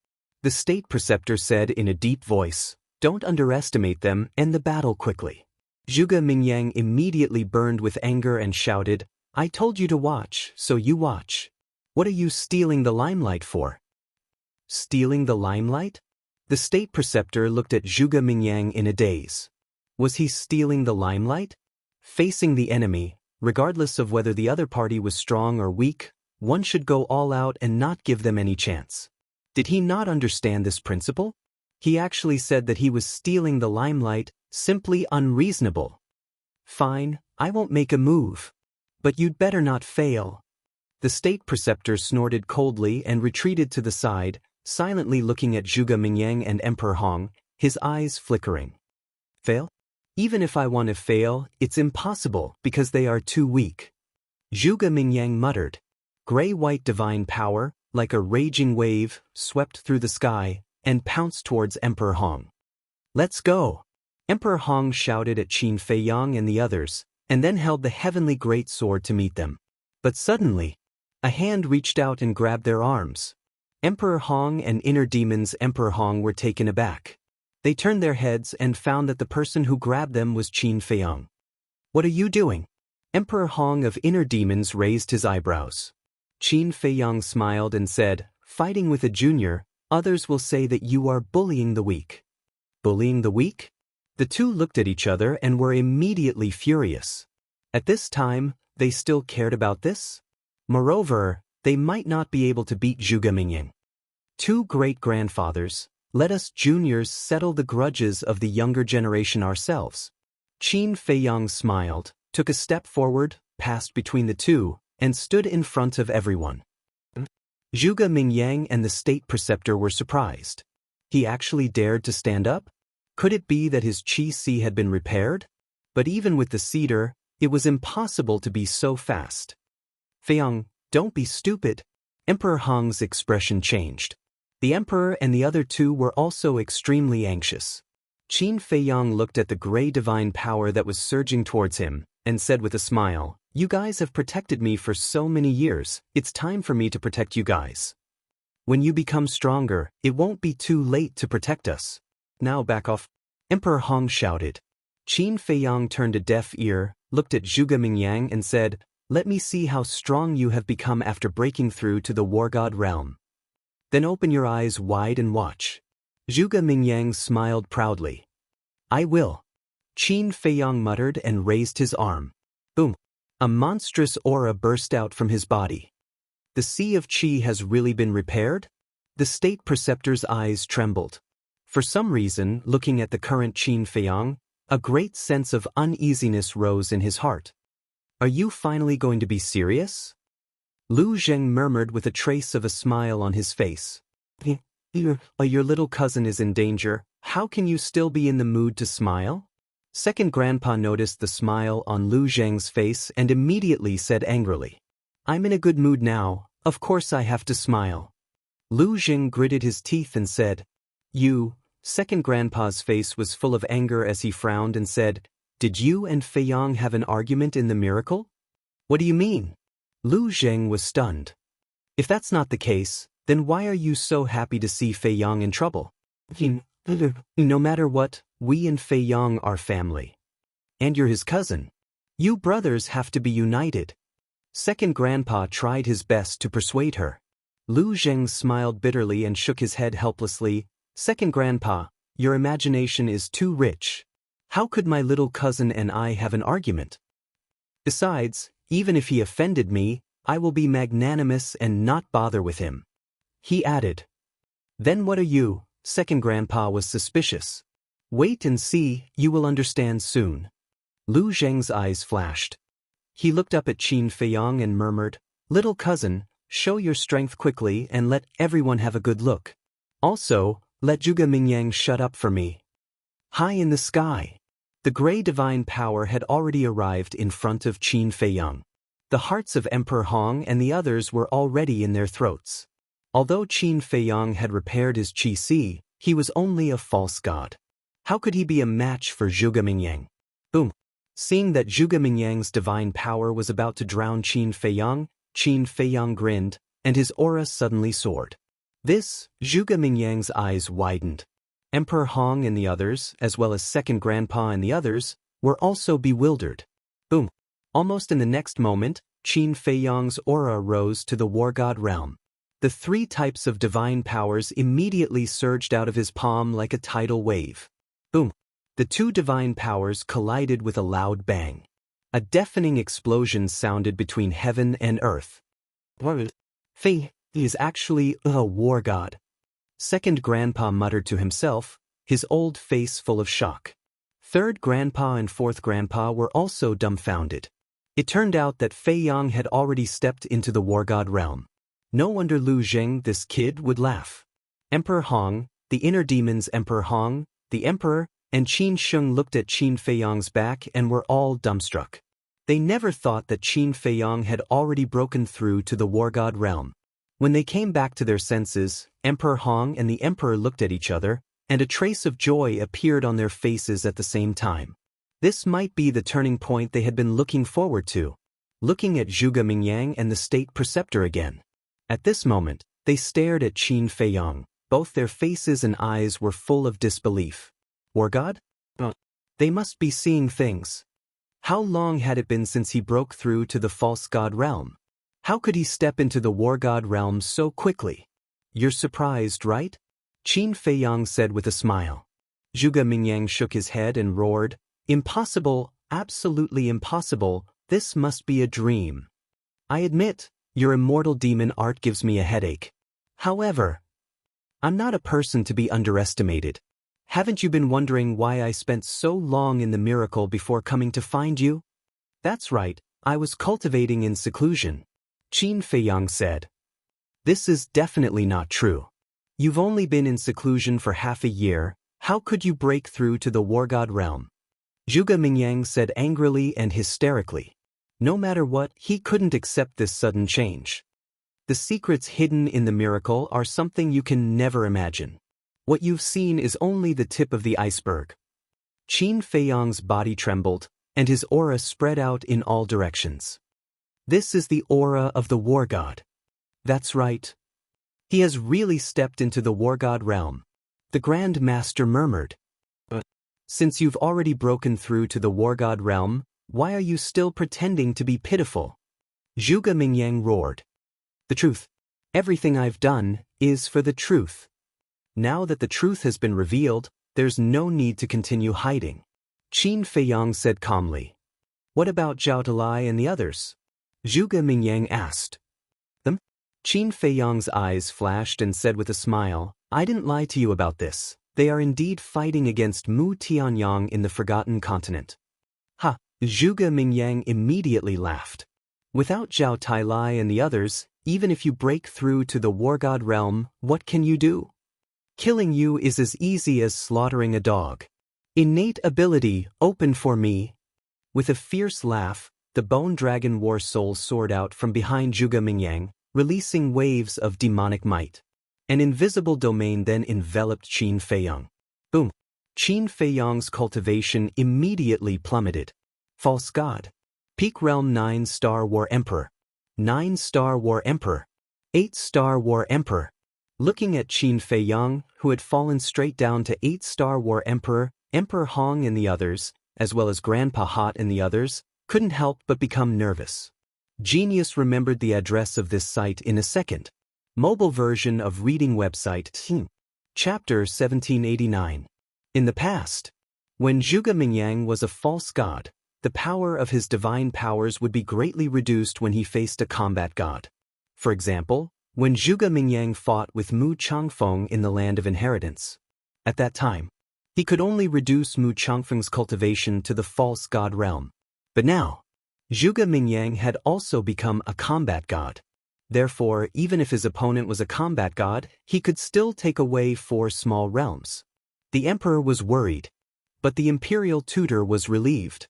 The state preceptor said in a deep voice, "Don't underestimate them, end the battle quickly." Zhuge Mingyang immediately burned with anger and shouted, "I told you to watch, so you watch. What are you stealing the limelight for?" Stealing the limelight? The state preceptor looked at Zhuge Mingyang in a daze. Was he stealing the limelight? Facing the enemy, regardless of whether the other party was strong or weak, one should go all out and not give them any chance. Did he not understand this principle? He actually said that he was stealing the limelight, simply unreasonable. Fine, I won't make a move. But you'd better not fail. The state preceptor snorted coldly and retreated to the side, silently looking at Zhuge Mingyang and Emperor Hong, his eyes flickering. Fail? Even if I want to fail, it's impossible because they are too weak. Zhuge Mingyang muttered. Gray-white divine power, like a raging wave, swept through the sky and pounced towards Emperor Hong. Let's go! Emperor Hong shouted at Qin Feiyang and the others, and then held the heavenly great sword to meet them. But suddenly, a hand reached out and grabbed their arms. Emperor Hong and inner demons Emperor Hong were taken aback. They turned their heads and found that the person who grabbed them was Qin Feiyang. What are you doing? Emperor Hong of inner demons raised his eyebrows. Qin Feiyang smiled and said, "Fighting with a junior, others will say that you are bullying the weak." Bullying the weak? The two looked at each other and were immediately furious. At this time, they still cared about this? Moreover, they might not be able to beat Zhuge Mingyang. Two great-grandfathers, let us juniors settle the grudges of the younger generation ourselves. Qin Feiyang smiled, took a step forward, passed between the two, and stood in front of everyone. Zhuge Mingyang and the state preceptor were surprised. He actually dared to stand up? Could it be that his qi had been repaired? But even with the cedar, it was impossible to be so fast. Feiyang, don't be stupid. Emperor Hong's expression changed. The emperor and the other two were also extremely anxious. Qin Feiyang looked at the gray divine power that was surging towards him, and said with a smile, "You guys have protected me for so many years, it's time for me to protect you guys. When you become stronger, it won't be too late to protect us. Now back off." Emperor Hong shouted. Qin Feiyang turned a deaf ear, looked at Zhuge Mingyang and said, "Let me see how strong you have become after breaking through to the war god realm. Then open your eyes wide and watch." Zhuge Mingyang smiled proudly. "I will." Qin Feiyang muttered and raised his arm. Boom! A monstrous aura burst out from his body. The sea of qi has really been repaired? The state preceptor's eyes trembled. For some reason, looking at the current Qin Feiyang, a great sense of uneasiness rose in his heart. Are you finally going to be serious? Lu Zheng murmured with a trace of a smile on his face. Your little cousin is in danger. How can you still be in the mood to smile? Second grandpa noticed the smile on Lu Zheng's face and immediately said angrily, I'm in a good mood now, of course I have to smile. Lu Zheng gritted his teeth and said, Second grandpa's face was full of anger as he frowned and said, Did you and Fei Yang have an argument in the miracle? What do you mean? Lu Zheng was stunned. If that's not the case, then why are you so happy to see Fei Yang in trouble? No matter what, we and Fei Yang are family. And you're his cousin. You brothers have to be united. Second grandpa tried his best to persuade her. Lu Zheng smiled bitterly and shook his head helplessly. Second grandpa, your imagination is too rich. How could my little cousin and I have an argument? Besides, even if he offended me, I will be magnanimous and not bother with him. He added. Then what are you? Second grandpa was suspicious. Wait and see, you will understand soon. Lu Zheng's eyes flashed. He looked up at Qin Feiyang and murmured, Little cousin, show your strength quickly and let everyone have a good look. Also, let Zhuge Mingyang shut up for me. High in the sky. The gray divine power had already arrived in front of Qin Feiyang. The hearts of Emperor Hong and the others were already in their throats. Although Qin Feiyang had repaired his qi, he was only a false god. How could he be a match for Zhuge Mingyang? Boom. Seeing that Zhuge Mingyang's divine power was about to drown Qin Feiyang grinned, and his aura suddenly soared. Zhuge Mingyang's eyes widened. Emperor Hong and the others, as well as Second Grandpa and the others, were also bewildered. Boom. Almost in the next moment, Qin Feiyang's aura rose to the war god realm. The three types of divine powers immediately surged out of his palm like a tidal wave. Boom. The two divine powers collided with a loud bang. A deafening explosion sounded between heaven and earth. Fei is actually a war god. Second Grandpa muttered to himself, his old face full of shock. Third Grandpa and Fourth Grandpa were also dumbfounded. It turned out that Fei Yang had already stepped into the war god realm. No wonder Lu Zheng, this kid, would laugh. Emperor Hong, the inner demons Emperor Hong, the Emperor, and Qin Sheng looked at Qin Feiyang's back and were all dumbstruck. They never thought that Qin Feiyang had already broken through to the war god realm. When they came back to their senses, Emperor Hong and the Emperor looked at each other, and a trace of joy appeared on their faces at the same time. This might be the turning point they had been looking forward to. Looking at Zhuge Mingyang and the state preceptor again. At this moment, they stared at Qin Feiyang. Both their faces and eyes were full of disbelief. War god? They must be seeing things. How long had it been since he broke through to the false god realm? How could he step into the war god realm so quickly? You're surprised, right? Qin Feiyang said with a smile. Zhuge Mingyang shook his head and roared, Impossible, absolutely impossible, this must be a dream. I admit, your immortal demon art gives me a headache. However, I'm not a person to be underestimated. Haven't you been wondering why I spent so long in the miracle before coming to find you? That's right, I was cultivating in seclusion. Qin Feiyang said. This is definitely not true. You've only been in seclusion for half a year, how could you break through to the war god realm? Zhuge Mingyang said angrily and hysterically. No matter what, he couldn't accept this sudden change. The secrets hidden in the miracle are something you can never imagine. What you've seen is only the tip of the iceberg. Qin Feiyang's body trembled, and his aura spread out in all directions. This is the aura of the war god. That's right. He has really stepped into the war god realm. The Grand Master murmured. But since you've already broken through to the war god realm, why are you still pretending to be pitiful? Zhuge Mingyang roared. The truth. Everything I've done is for the truth. Now that the truth has been revealed, there's no need to continue hiding. Qin Feiyang said calmly. What about Zhao Dalai and the others? Zhuge Mingyang asked. Them? Qin Feiyang's eyes flashed and said with a smile, I didn't lie to you about this. They are indeed fighting against Mu Tianyang in the Forgotten Continent. Ha! Zhuge Mingyang immediately laughed. Without Zhao Tailai and the others, even if you break through to the war god realm, what can you do? Killing you is as easy as slaughtering a dog. Innate ability, open for me. With a fierce laugh, the bone dragon war soul soared out from behind Zhuge Mingyang, releasing waves of demonic might. An invisible domain then enveloped Qin Feiyang. Boom! Qin Feiyang's cultivation immediately plummeted. False god. Peak realm 9-star war emperor. 9-star war emperor. 8-star war emperor. Looking at Qin Feiyang, who had fallen straight down to 8-star war emperor, Emperor Hong and the others, as well as Grandpa Hot and the others, couldn't help but become nervous. Genius remembered the address of this site in a second. Mobile version of reading website. Chapter 1789. In the past, when Zhuge Mingyang was a false god, the power of his divine powers would be greatly reduced when he faced a combat god. For example, when Zhuge Mingyang fought with Mu Changfeng in the Land of Inheritance. At that time, he could only reduce Mu Changfeng's cultivation to the false god realm. But now, Zhuge Mingyang had also become a combat god. Therefore, even if his opponent was a combat god, he could still take away 4 small realms. The emperor was worried, but the imperial tutor was relieved.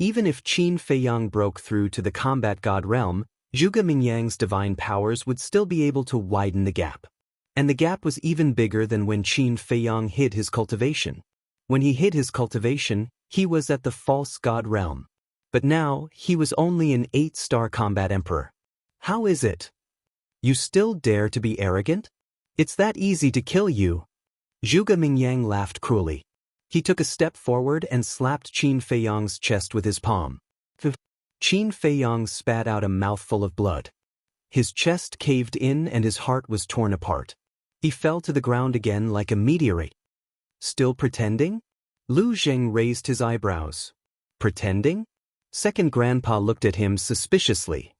Even if Qin Feiyang broke through to the combat god realm, Zhuge Mingyang's divine powers would still be able to widen the gap. And the gap was even bigger than when Qin Feiyang hid his cultivation. When he hid his cultivation, he was at the false god realm. But now, he was only an 8-star combat emperor. How is it? You still dare to be arrogant? It's that easy to kill you. Zhuge Mingyang laughed cruelly. He took a step forward and slapped Qin Feiyang's chest with his palm. Qin Feiyang spat out a mouthful of blood. His chest caved in and his heart was torn apart. He fell to the ground again like a meteorite. Still pretending? Lu Zheng raised his eyebrows. Pretending? Second Grandpa looked at him suspiciously.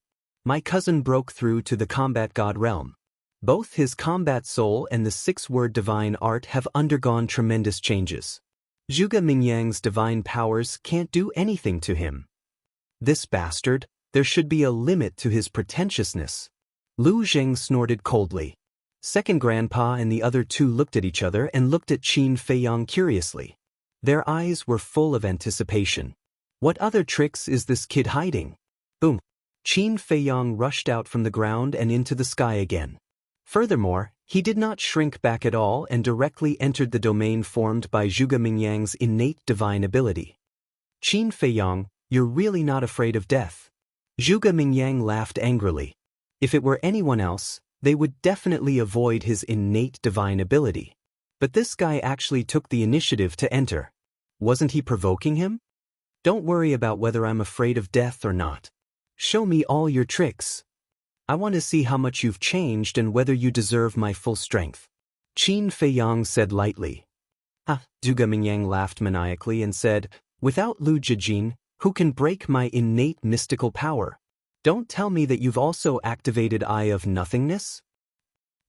My cousin broke through to the combat god realm. Both his combat soul and the 6-word divine art have undergone tremendous changes. Zhuge Mingyang's divine powers can't do anything to him. This bastard, there should be a limit to his pretentiousness. Lu Zheng snorted coldly. Second Grandpa and the other 2 looked at each other and looked at Qin Feiyang curiously. Their eyes were full of anticipation. What other tricks is this kid hiding? Boom! Qin Feiyang rushed out from the ground and into the sky again. Furthermore, he did not shrink back at all and directly entered the domain formed by Zhuge Mingyang's innate divine ability. Qin Feiyang, you're really not afraid of death. Zhuge Mingyang laughed angrily. If it were anyone else, they would definitely avoid his innate divine ability. But this guy actually took the initiative to enter. Wasn't he provoking him? Don't worry about whether I'm afraid of death or not. Show me all your tricks. I want to see how much you've changed and whether you deserve my full strength. Qin Feiyang said lightly. Zhuge Mingyang laughed maniacally and said, without Lu Zhijin, who can break my innate mystical power? Don't tell me that you've also activated Eye of Nothingness?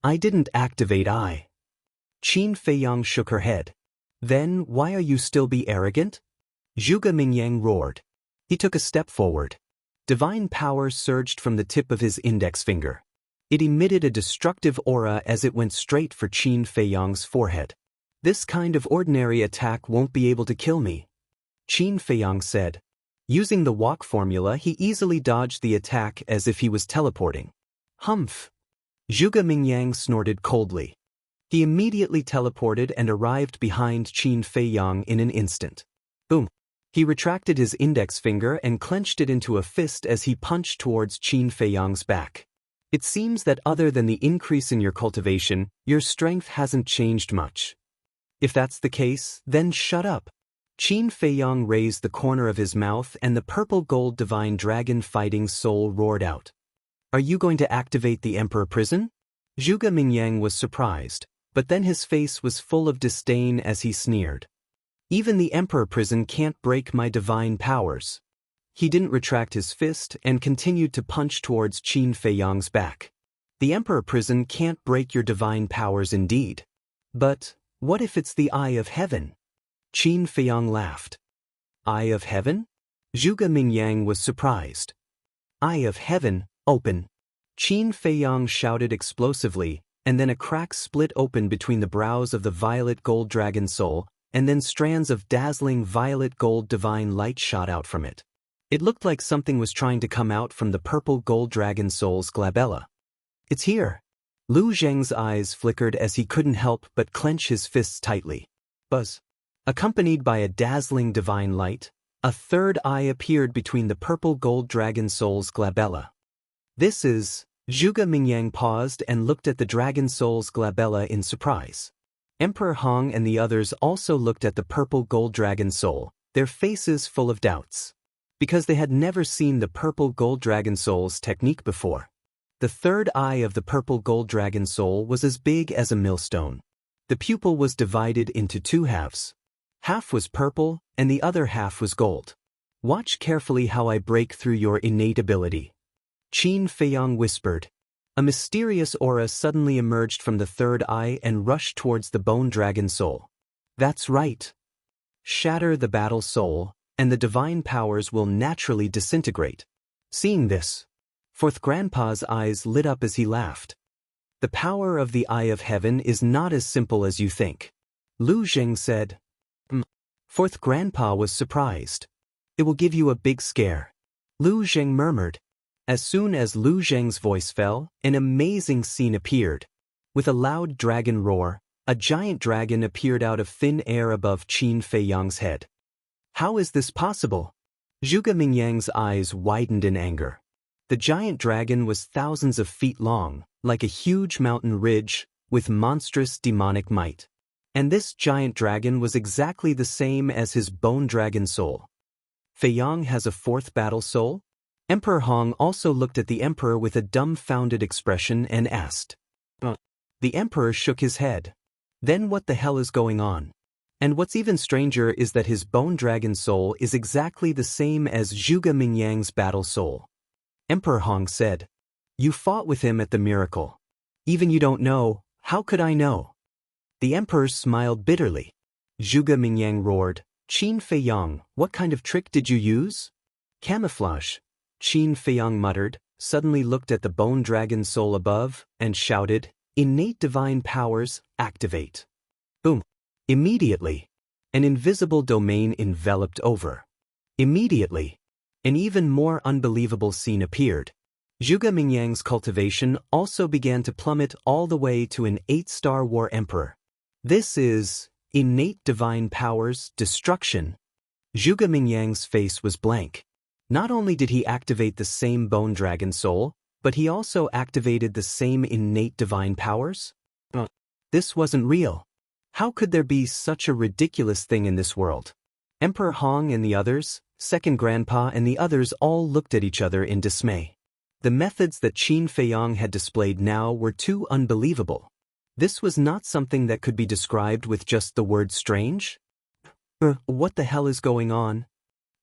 I didn't activate Eye. Qin Feiyang shook her head. Then why are you still be arrogant? Zhuge Mingyang roared. He took a step forward. Divine power surged from the tip of his index finger. It emitted a destructive aura as it went straight for Qin Feiyang's forehead. This kind of ordinary attack won't be able to kill me, Qin Feiyang said. Using the walk formula, he easily dodged the attack as if he was teleporting. Humph! Zhuge Mingyang snorted coldly. He immediately teleported and arrived behind Qin Feiyang in an instant. Boom! He retracted his index finger and clenched it into a fist as he punched towards Qin Feiyang's back. It seems that other than the increase in your cultivation, your strength hasn't changed much. If that's the case, then shut up. Qin Feiyang raised the corner of his mouth and the purple-gold divine dragon fighting soul roared out. Are you going to activate the Emperor Prison? Zhuge Mingyang was surprised, but then his face was full of disdain as he sneered. Even the Emperor Prison can't break my divine powers. He didn't retract his fist and continued to punch towards Qin Feiyang's back. The Emperor Prison can't break your divine powers indeed. But what if it's the Eye of Heaven? Qin Feiyang laughed. Eye of Heaven? Zhuge Mingyang was surprised. Eye of Heaven, open. Qin Feiyang shouted explosively, and then a crack split open between the brows of the violet gold dragon soul, and then strands of dazzling violet gold divine light shot out from it. It looked like something was trying to come out from the purple gold dragon soul's glabella. It's here. Lu Zheng's eyes flickered as he couldn't help but clench his fists tightly. Buzz. Accompanied by a dazzling divine light, a third eye appeared between the purple gold dragon soul's glabella. This is... Zhuge Mingyang paused and looked at the dragon soul's glabella in surprise. Emperor Hong and the others also looked at the purple gold dragon soul, their faces full of doubts. Because they had never seen the purple gold dragon soul's technique before. The third eye of the purple gold dragon soul was as big as a millstone. The pupil was divided into two halves. Half was purple, and the other half was gold. Watch carefully how I break through your innate ability. Qin Feiyang whispered. A mysterious aura suddenly emerged from the third eye and rushed towards the bone dragon soul. That's right. Shatter the battle soul, and the divine powers will naturally disintegrate. Seeing this, Fourth Grandpa's eyes lit up as he laughed. The power of the Eye of Heaven is not as simple as you think. Lu Zheng said. Fourth Grandpa was surprised. It will give you a big scare. Lu Zheng murmured. As soon as Lu Zheng's voice fell, an amazing scene appeared. With a loud dragon roar, a giant dragon appeared out of thin air above Qin Feiyang's head. How is this possible? Zhuge Mingyang's eyes widened in anger. The giant dragon was thousands of feet long, like a huge mountain ridge, with monstrous demonic might. And this giant dragon was exactly the same as his bone dragon soul. Feiyang has a fourth battle soul? Emperor Hong also looked at the emperor with a dumbfounded expression and asked. The emperor shook his head. Then what the hell is going on? And what's even stranger is that his bone dragon soul is exactly the same as Zhuge Mingyang's battle soul. Emperor Hong said. You fought with him at the miracle. Even you don't know, how could I know? The emperor smiled bitterly. Zhuge Mingyang roared. Qin Feiyang, what kind of trick did you use? Camouflage. Qin Feiyang muttered, suddenly looked at the bone dragon soul above, and shouted, Innate divine powers, activate. Boom. Immediately. An invisible domain enveloped over. Immediately. An even more unbelievable scene appeared. Zhuge Mingyang's cultivation also began to plummet all the way to an 8-star war emperor. This is innate divine powers, destruction. Zhuge Mingyang's face was blank. Not only did he activate the same bone dragon soul, but he also activated the same innate divine powers? This wasn't real. How could there be such a ridiculous thing in this world? Emperor Hong and the others, Second Grandpa and the others all looked at each other in dismay. The methods that Qin Feiyang had displayed now were too unbelievable. This was not something that could be described with just the word strange. What the hell is going on?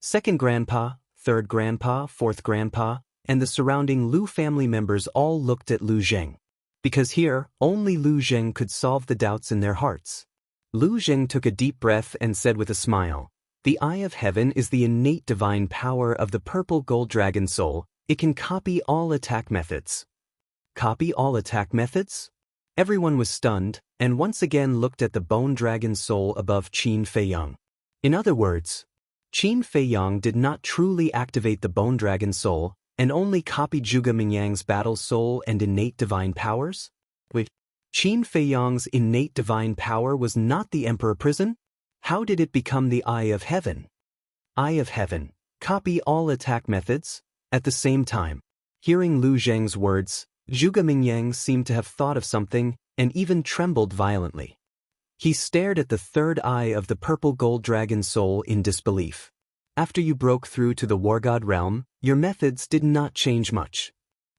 Second Grandpa, Third Grandpa, Fourth Grandpa, and the surrounding Lu family members all looked at Lu Zheng. Because here, only Lu Zheng could solve the doubts in their hearts. Lu Zheng took a deep breath and said with a smile, The Eye of Heaven is the innate divine power of the purple gold dragon soul. It can copy all attack methods. Copy all attack methods? Everyone was stunned, and once again looked at the bone dragon soul above Qin Feiyang. In other words, Qin Feiyang did not truly activate the bone dragon soul, and only copied Zhuge Mingyang's battle soul and innate divine powers? Wait, Qin Feiyang's innate divine power was not the Emperor Prison? How did it become the Eye of Heaven? Eye of Heaven, copy all attack methods? At the same time, hearing Lu Zheng's words, Zhuge Mingyang seemed to have thought of something and even trembled violently. He stared at the third eye of the purple gold dragon soul in disbelief. After you broke through to the War God realm, your methods did not change much.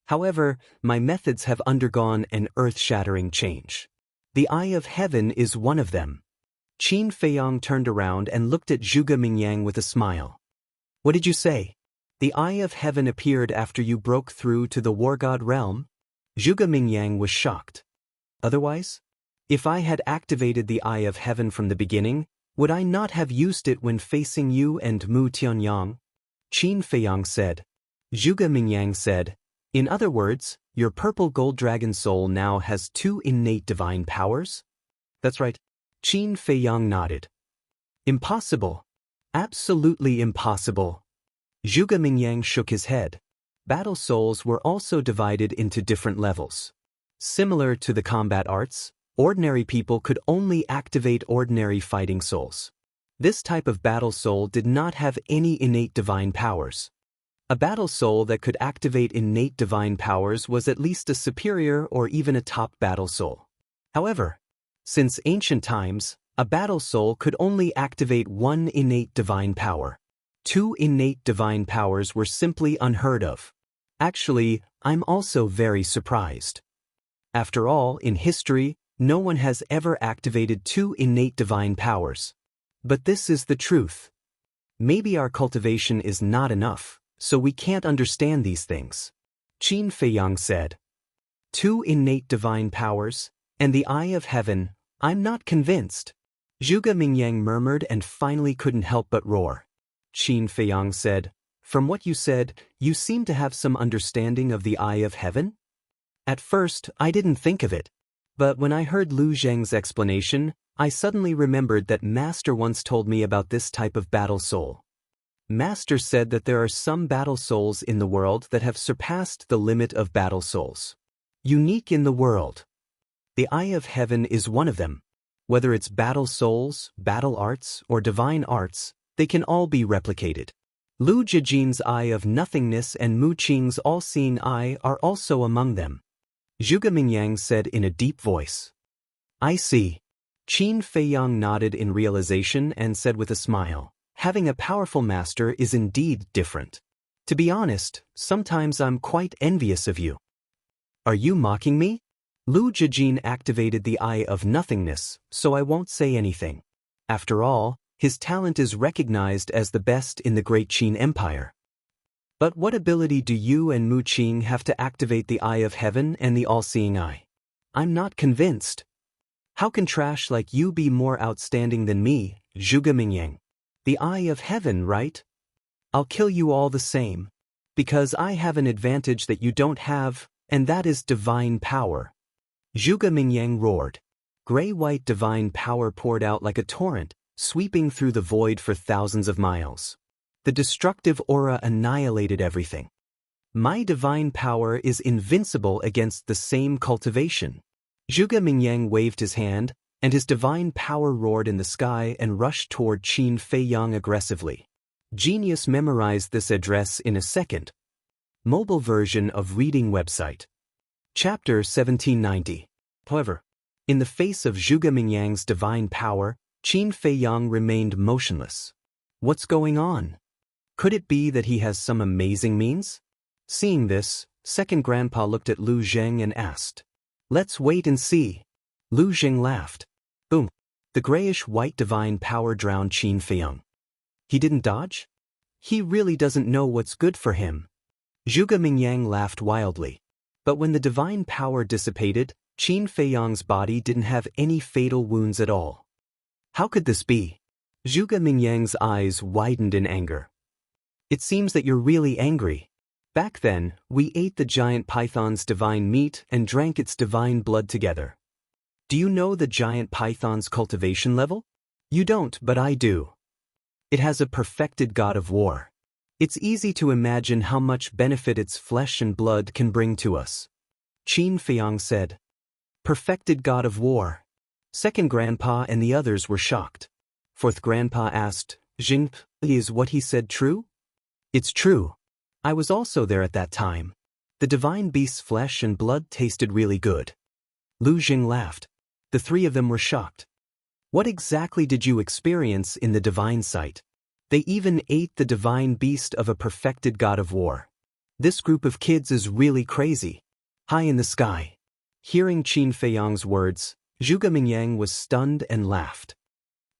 However, my methods have undergone an earth-shattering change. The Eye of Heaven is one of them. Qin Feiyang turned around and looked at Zhuge Mingyang with a smile. What did you say? The Eye of Heaven appeared after you broke through to the War God realm? Zhuge Mingyang was shocked. Otherwise? If I had activated the Eye of Heaven from the beginning, would I not have used it when facing you and Mu Tianyang? Qin Feiyang said. Zhuge Mingyang said, "In other words, your purple gold dragon soul now has 2 innate divine powers?" "That's right." Qin Feiyang nodded. "Impossible. Absolutely impossible." Zhuge Mingyang shook his head. Battle souls were also divided into different levels. Similar to the combat arts, ordinary people could only activate ordinary fighting souls. This type of battle soul did not have any innate divine powers. A battle soul that could activate innate divine powers was at least a superior or even a top battle soul. However, since ancient times, a battle soul could only activate 1 innate divine power. 2 innate divine powers were simply unheard of. Actually, I'm also very surprised. After all, in history, no one has ever activated 2 innate divine powers. But this is the truth. Maybe our cultivation is not enough, so we can't understand these things. Qin Feiyang said. 2 innate divine powers, and the eye of heaven, I'm not convinced. Zhuge Mingyang murmured and finally couldn't help but roar. Qin Feiyang said, "From what you said, you seem to have some understanding of the eye of heaven?" At first, I didn't think of it. But when I heard Lu Zheng's explanation, I suddenly remembered that Master once told me about this type of battle soul. Master said that there are some battle souls in the world that have surpassed the limit of battle souls. Unique in the world. The eye of heaven is one of them. Whether it's battle souls, battle arts, or divine arts, they can all be replicated. Lu Zhijin's eye of nothingness and Mu Qing's all-seeing eye are also among them. Zhuge Mingyang said in a deep voice. I see. Qin Feiyang nodded in realization and said with a smile, having a powerful master is indeed different. To be honest, sometimes I'm quite envious of you. Are you mocking me? Lu Zhijin activated the eye of nothingness, so I won't say anything. After all, his talent is recognized as the best in the Great Qin Empire. But what ability do you and Mu Qing have to activate the eye of heaven and the all-seeing eye? I'm not convinced. How can trash like you be more outstanding than me, Zhuge Mingyang? The eye of heaven, right? I'll kill you all the same. Because I have an advantage that you don't have, and that is divine power. Zhuge Mingyang roared. Gray-white divine power poured out like a torrent, sweeping through the void for thousands of miles. The destructive aura annihilated everything. My divine power is invincible against the same cultivation. Zhuge Mingyang waved his hand, and his divine power roared in the sky and rushed toward Qin Feiyang aggressively. Genius memorized this address in a second. Mobile version of reading website. Chapter 1790. However, in the face of Zhuge Mingyang's divine power, Qin Feiyang remained motionless. What's going on? Could it be that he has some amazing means? Seeing this, Second Grandpa looked at Lu Zheng and asked, Let's wait and see. Lu Zheng laughed. Boom. The grayish-white divine power drowned Qin Feiyang. He didn't dodge? He really doesn't know what's good for him. Zhuge Mingyang laughed wildly. But when the divine power dissipated, Qin Feiyang's body didn't have any fatal wounds at all. How could this be? Zhuge Mingyang's eyes widened in anger. It seems that you're really angry. Back then, we ate the giant python's divine meat and drank its divine blood together. Do you know the giant python's cultivation level? You don't, but I do. It has a perfected god of war. It's easy to imagine how much benefit its flesh and blood can bring to us. Qin Feiyang said. Perfected god of war. Second Grandpa and the others were shocked. Fourth Grandpa asked, Jing, is what he said true? It's true. I was also there at that time. The divine beast's flesh and blood tasted really good. Lu Jing laughed. The three of them were shocked. What exactly did you experience in the divine sight? They even ate the divine beast of a perfected god of war. This group of kids is really crazy. High in the sky. Hearing Qin Feiyang's words, Zhuge Mingyang was stunned and laughed.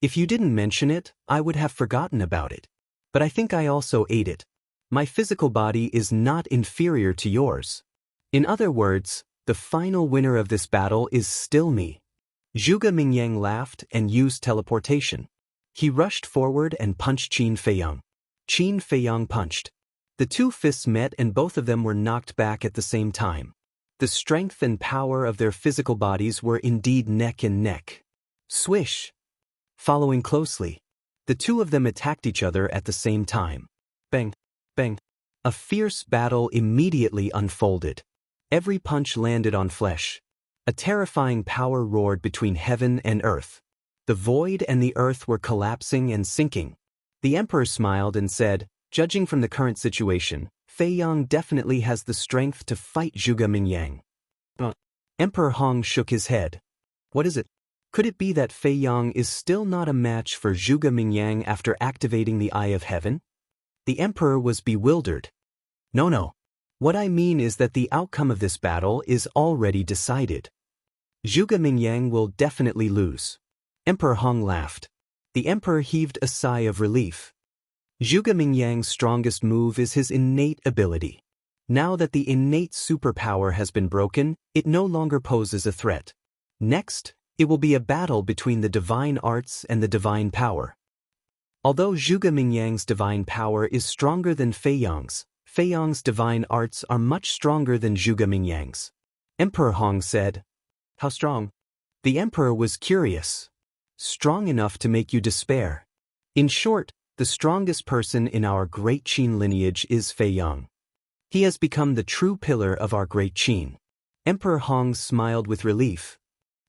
If you didn't mention it, I would have forgotten about it. But I think I also ate it. My physical body is not inferior to yours. In other words, the final winner of this battle is still me. Zhuge Mingyang laughed and used teleportation. He rushed forward and punched Qin Feiyang. Qin Feiyang punched. The two fists met and both of them were knocked back at the same time. The strength and power of their physical bodies were indeed neck and neck. Swish! Following closely, the two of them attacked each other at the same time. Bang! Bang! A fierce battle immediately unfolded. Every punch landed on flesh. A terrifying power roared between heaven and earth. The void and the earth were collapsing and sinking. The emperor smiled and said, "Judging from the current situation, Fei Yang definitely has the strength to fight Zhuge Mingyang." Emperor Hong shook his head. What is it? Could it be that Fei Yang is still not a match for Zhuge Mingyang after activating the Eye of Heaven? The emperor was bewildered. No. What I mean is that the outcome of this battle is already decided. Zhuge Mingyang will definitely lose. Emperor Hong laughed. The emperor heaved a sigh of relief. Zhuge Mingyang's strongest move is his innate ability. Now that the innate superpower has been broken, it no longer poses a threat. Next, it will be a battle between the divine arts and the divine power. Although Zhuge Mingyang's divine power is stronger than Fei Yang's divine arts are much stronger than Zhuge Mingyang's. Emperor Hong said, "How strong?" The emperor was curious. "Strong enough to make you despair." In short, the strongest person in our great Qin lineage is Fei Yang. He has become the true pillar of our great Qin. Emperor Hong smiled with relief.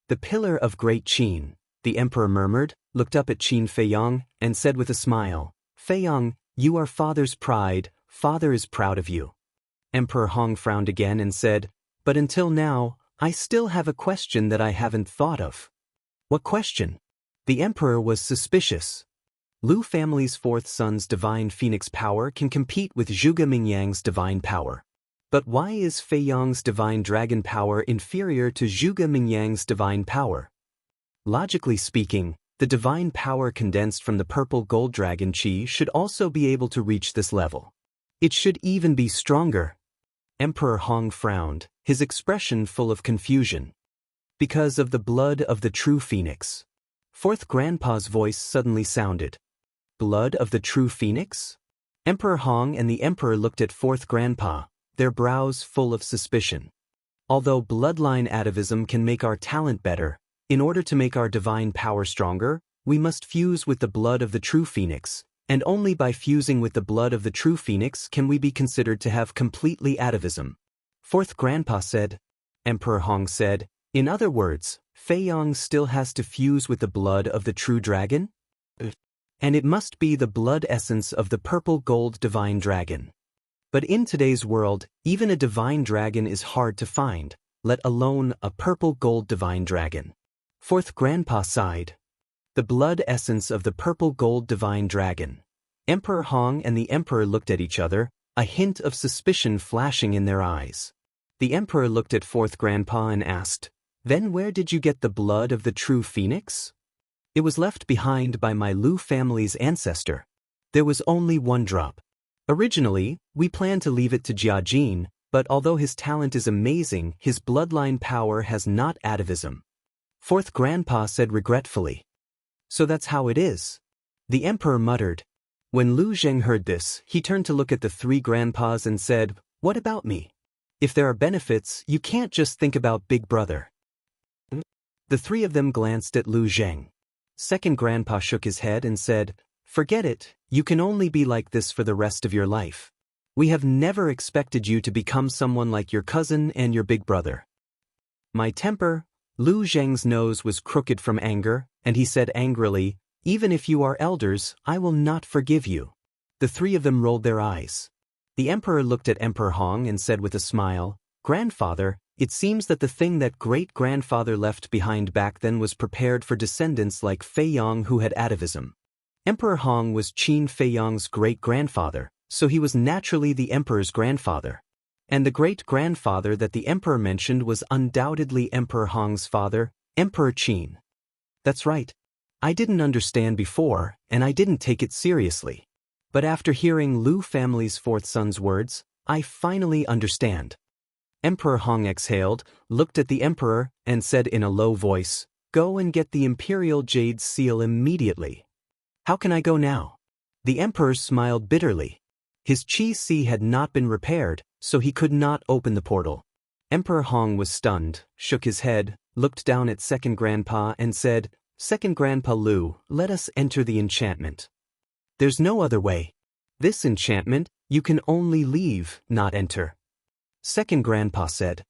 "The pillar of great Qin," the emperor murmured, looked up at Qin Fei Yang, and said with a smile, "Fei Yang, you are father's pride. Father is proud of you." Emperor Hong frowned again and said, "But until now, I still have a question that I haven't thought of." "What question?" The emperor was suspicious. Lu family's fourth son's divine phoenix power can compete with Zhuge Mingyang's divine power. But why is Fei Yang's divine dragon power inferior to Zhuge Mingyang's divine power? Logically speaking, the divine power condensed from the purple gold dragon qi should also be able to reach this level. It should even be stronger. Emperor Hong frowned, his expression full of confusion. "Because of the blood of the true phoenix." Fourth Grandpa's voice suddenly sounded. "Blood of the true phoenix?" Emperor Hong and the emperor looked at Fourth Grandpa, their brows full of suspicion. Although bloodline atavism can make our talent better, in order to make our divine power stronger, we must fuse with the blood of the true phoenix, and only by fusing with the blood of the true phoenix can we be considered to have completely atavism. Fourth Grandpa said. Emperor Hong said, "In other words, Fei Yang still has to fuse with the blood of the true dragon? And it must be the blood essence of the purple gold divine dragon. But in today's world, even a divine dragon is hard to find, let alone a purple gold divine dragon." Fourth Grandpa sighed. The blood essence of the purple gold divine dragon. Emperor Hong and the emperor looked at each other, a hint of suspicion flashing in their eyes. The emperor looked at Fourth Grandpa and asked, "Then where did you get the blood of the true phoenix?" "It was left behind by my Lu family's ancestor. There was only one drop. Originally, we planned to leave it to Jiajin, but although his talent is amazing, his bloodline power has not atavism." Fourth Grandpa said regretfully. "So that's how it is." The emperor muttered. When Lu Zheng heard this, he turned to look at the three grandpas and said, "What about me? If there are benefits, you can't just think about Big Brother." The three of them glanced at Lu Zheng. Second Grandpa shook his head and said, "Forget it, you can only be like this for the rest of your life. We have never expected you to become someone like your cousin and your big brother." My temper. Lu Zheng's nose was crooked from anger, and he said angrily, "Even if you are elders, I will not forgive you." The three of them rolled their eyes. The emperor looked at Emperor Hong and said with a smile, "Grandfather, it seems that the thing that great-grandfather left behind back then was prepared for descendants like Fei Yang who had atavism." Emperor Hong was Qin Fei Yang's great-grandfather, so he was naturally the emperor's grandfather. And the great-grandfather that the emperor mentioned was undoubtedly Emperor Hong's father, Emperor Qin. That's right. I didn't understand before, and I didn't take it seriously. But after hearing Lu family's fourth son's words, I finally understand. Emperor Hong exhaled, looked at the emperor, and said in a low voice, "Go and get the imperial jade seal immediately." "How can I go now?" The emperor smiled bitterly. His Qi Si had not been repaired, so he could not open the portal. Emperor Hong was stunned, shook his head, looked down at Second Grandpa and said, "Second Grandpa Lu, let us enter the enchantment." "There's no other way. This enchantment, you can only leave, not enter." Second Grandpa said.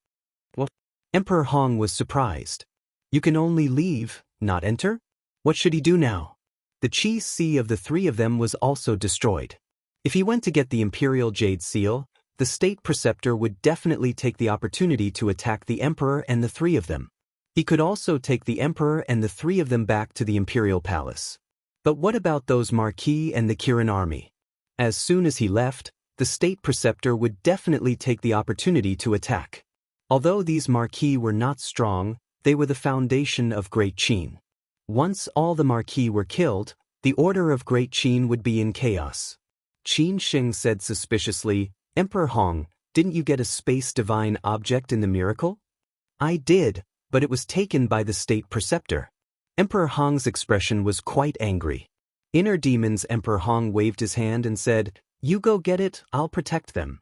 "What?" Emperor Hong was surprised. "You can only leave, not enter? What should he do now?" The Qi Si of the three of them was also destroyed. If he went to get the Imperial Jade Seal, the State Preceptor would definitely take the opportunity to attack the Emperor and the three of them. He could also take the Emperor and the three of them back to the Imperial Palace. But what about those Marquis and the Kirin army? As soon as he left, the State Preceptor would definitely take the opportunity to attack. Although these Marquis were not strong, they were the foundation of Great Qin. Once all the Marquis were killed, the order of Great Qin would be in chaos. Qin Sheng said suspiciously, "Emperor Hong, didn't you get a space divine object in the miracle?" "I did, but it was taken by the State Preceptor." Emperor Hong's expression was quite angry. Inner demons. Emperor Hong waved his hand and said, "You go get it, I'll protect them."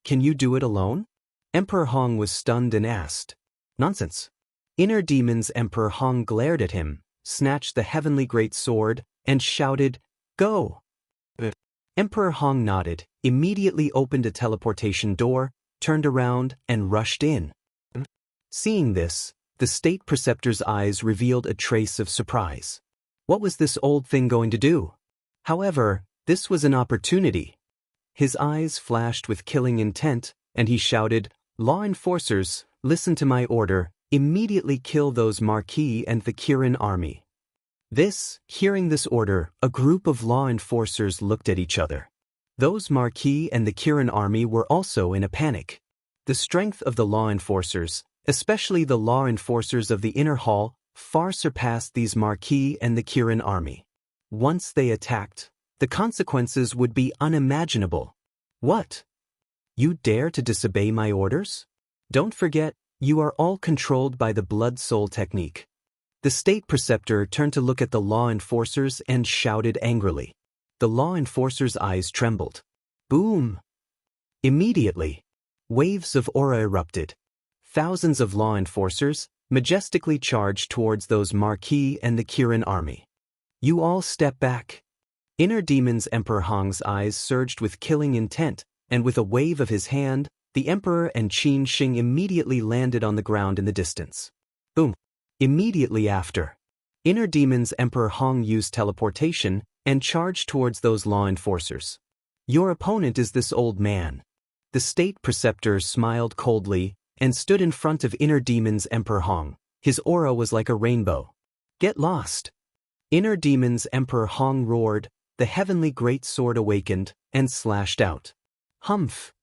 "Can you do it alone?" Emperor Hong was stunned and asked. "Nonsense." Inner demons. Emperor Hong glared at him, snatched the heavenly great sword, and shouted, "Go!" Emperor Hong nodded, immediately opened a teleportation door, turned around, and rushed in. Seeing this, the State Preceptor's eyes revealed a trace of surprise. What was this old thing going to do? However, this was an opportunity. His eyes flashed with killing intent, and he shouted, "Law enforcers, listen to my order, immediately kill those Marquis and the Kirin army." Hearing this order, a group of law enforcers looked at each other. Those Marquis and the Kirin army were also in a panic. The strength of the law enforcers, especially the law enforcers of the inner hall, far surpassed these Marquis and the Kirin army. Once they attacked, the consequences would be unimaginable. "What? You dare to disobey my orders? Don't forget, you are all controlled by the blood-soul technique." The State Preceptor turned to look at the law enforcers and shouted angrily. The law enforcers' eyes trembled. Boom! Immediately, waves of aura erupted. Thousands of law enforcers majestically charged towards those Marquis and the Kirin army. "You all step back." Inner demons. Emperor Hong's eyes surged with killing intent, and with a wave of his hand, the Emperor and Qin Sheng immediately landed on the ground in the distance. Boom! Immediately after, Inner demons. Emperor Hong used teleportation and charged towards those law enforcers. "Your opponent is this old man." The State Preceptor smiled coldly and stood in front of Inner demons. Emperor Hong. His aura was like a rainbow. "Get lost." Inner demons. Emperor Hong roared, the heavenly great sword awakened, and slashed out. "Humph!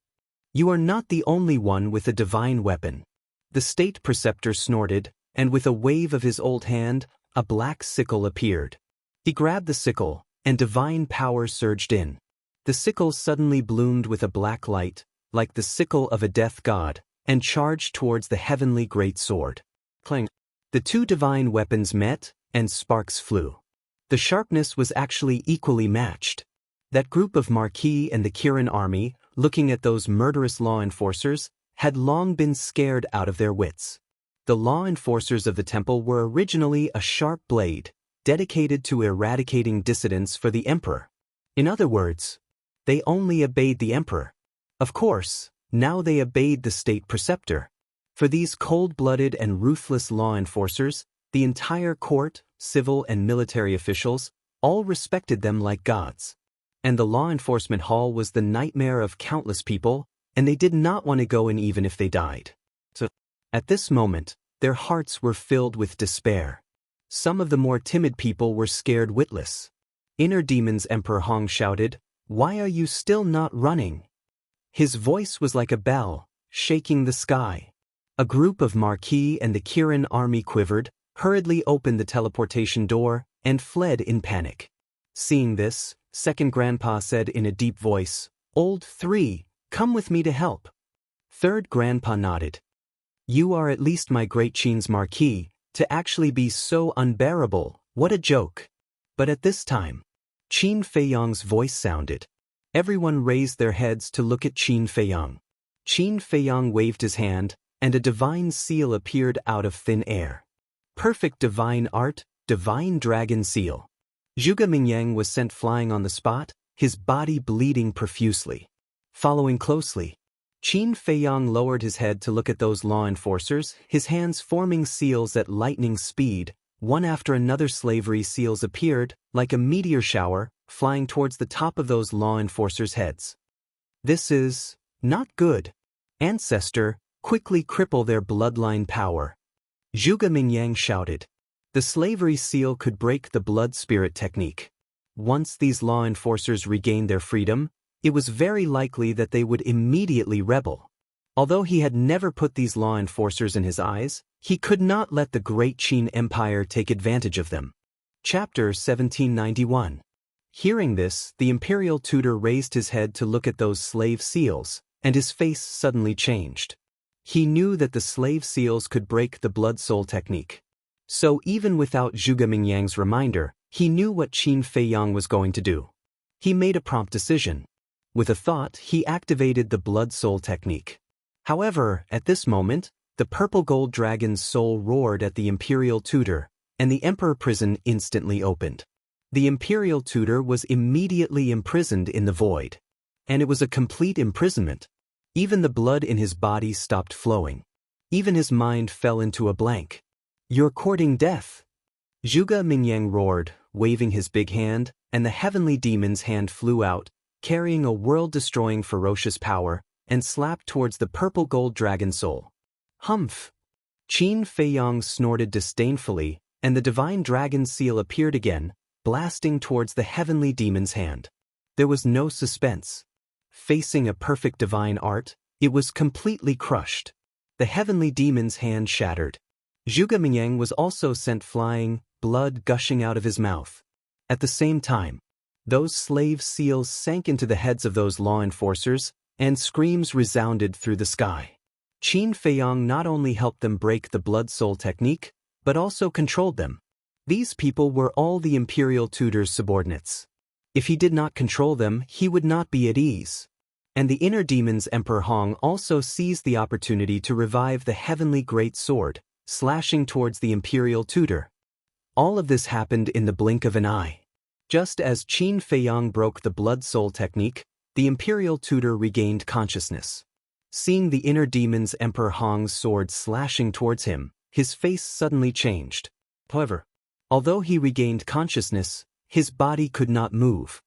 You are not the only one with a divine weapon." The State Preceptor snorted, and with a wave of his old hand, a black sickle appeared. He grabbed the sickle, and divine power surged in. The sickle suddenly bloomed with a black light, like the sickle of a death god, and charged towards the heavenly great sword. Clang! The two divine weapons met, and sparks flew. The sharpness was actually equally matched. That group of Marquis and the Kirin army, looking at those murderous law enforcers, had long been scared out of their wits. The law enforcers of the temple were originally a sharp blade, dedicated to eradicating dissidents for the emperor. In other words, they only obeyed the emperor. Of course, now they obeyed the State Preceptor. For these cold-blooded and ruthless law enforcers, the entire court, civil and military officials, all respected them like gods. And the law enforcement hall was the nightmare of countless people, and they did not want to go in even if they died. So, at this moment, their hearts were filled with despair. Some of the more timid people were scared witless. Inner demons. Emperor Hong shouted, "Why are you still not running?" His voice was like a bell, shaking the sky. A group of Marquis and the Kirin army quivered, hurriedly opened the teleportation door, and fled in panic. Seeing this, Second Grandpa said in a deep voice, "Old 3, come with me to help." Third Grandpa nodded. "You are at least my Great Qin's Marquis, to actually be so unbearable, what a joke." But at this time, Qin Feiyong's voice sounded. Everyone raised their heads to look at Qin Feiyang. Qin Feiyang waved his hand, and a divine seal appeared out of thin air. Perfect divine art, divine dragon seal. Zhuge Mingyang was sent flying on the spot, his body bleeding profusely. Following closely, Qin Feiyang lowered his head to look at those law enforcers, his hands forming seals at lightning speed. One after another slavery seals appeared, like a meteor shower, flying towards the top of those law enforcers' heads. This is not good. Ancestor, quickly cripple their bloodline power. Zhuge Mingyang shouted. The slavery seal could break the blood spirit technique. Once these law enforcers regained their freedom, it was very likely that they would immediately rebel. Although he had never put these law enforcers in his eyes, he could not let the great Qin Empire take advantage of them. Chapter 1791. Hearing this, the imperial tutor raised his head to look at those slave seals, and his face suddenly changed. He knew that the slave seals could break the blood-soul technique. So even without Zhuge Mingyang's reminder, he knew what Qin Feiyang was going to do. He made a prompt decision. With a thought, he activated the blood-soul technique. However, at this moment, the purple gold dragon's soul roared at the imperial tutor, and the emperor prison instantly opened. The imperial tutor was immediately imprisoned in the void. And it was a complete imprisonment. Even the blood in his body stopped flowing. Even his mind fell into a blank. You're courting death. Zhuge Mingyang roared, waving his big hand, and the heavenly demon's hand flew out, carrying a world-destroying ferocious power, and slapped towards the purple gold dragon soul. Humph! Qin Feiyang snorted disdainfully, and the divine dragon seal appeared again, blasting towards the heavenly demon's hand. There was no suspense. Facing a perfect divine art, it was completely crushed. The heavenly demon's hand shattered. Zhuge Mingyang was also sent flying, blood gushing out of his mouth. At the same time, those slave seals sank into the heads of those law enforcers, and screams resounded through the sky. Qin Feiyang not only helped them break the blood-soul technique, but also controlled them. These people were all the imperial tutor's subordinates. If he did not control them, he would not be at ease. And the inner demon's Emperor Hong also seized the opportunity to revive the heavenly great sword, slashing towards the imperial tutor. All of this happened in the blink of an eye. Just as Qin Feiyang broke the blood-soul technique, the imperial tutor regained consciousness. Seeing the inner demon's Emperor Hong's sword slashing towards him, his face suddenly changed. However, although he regained consciousness, his body could not move.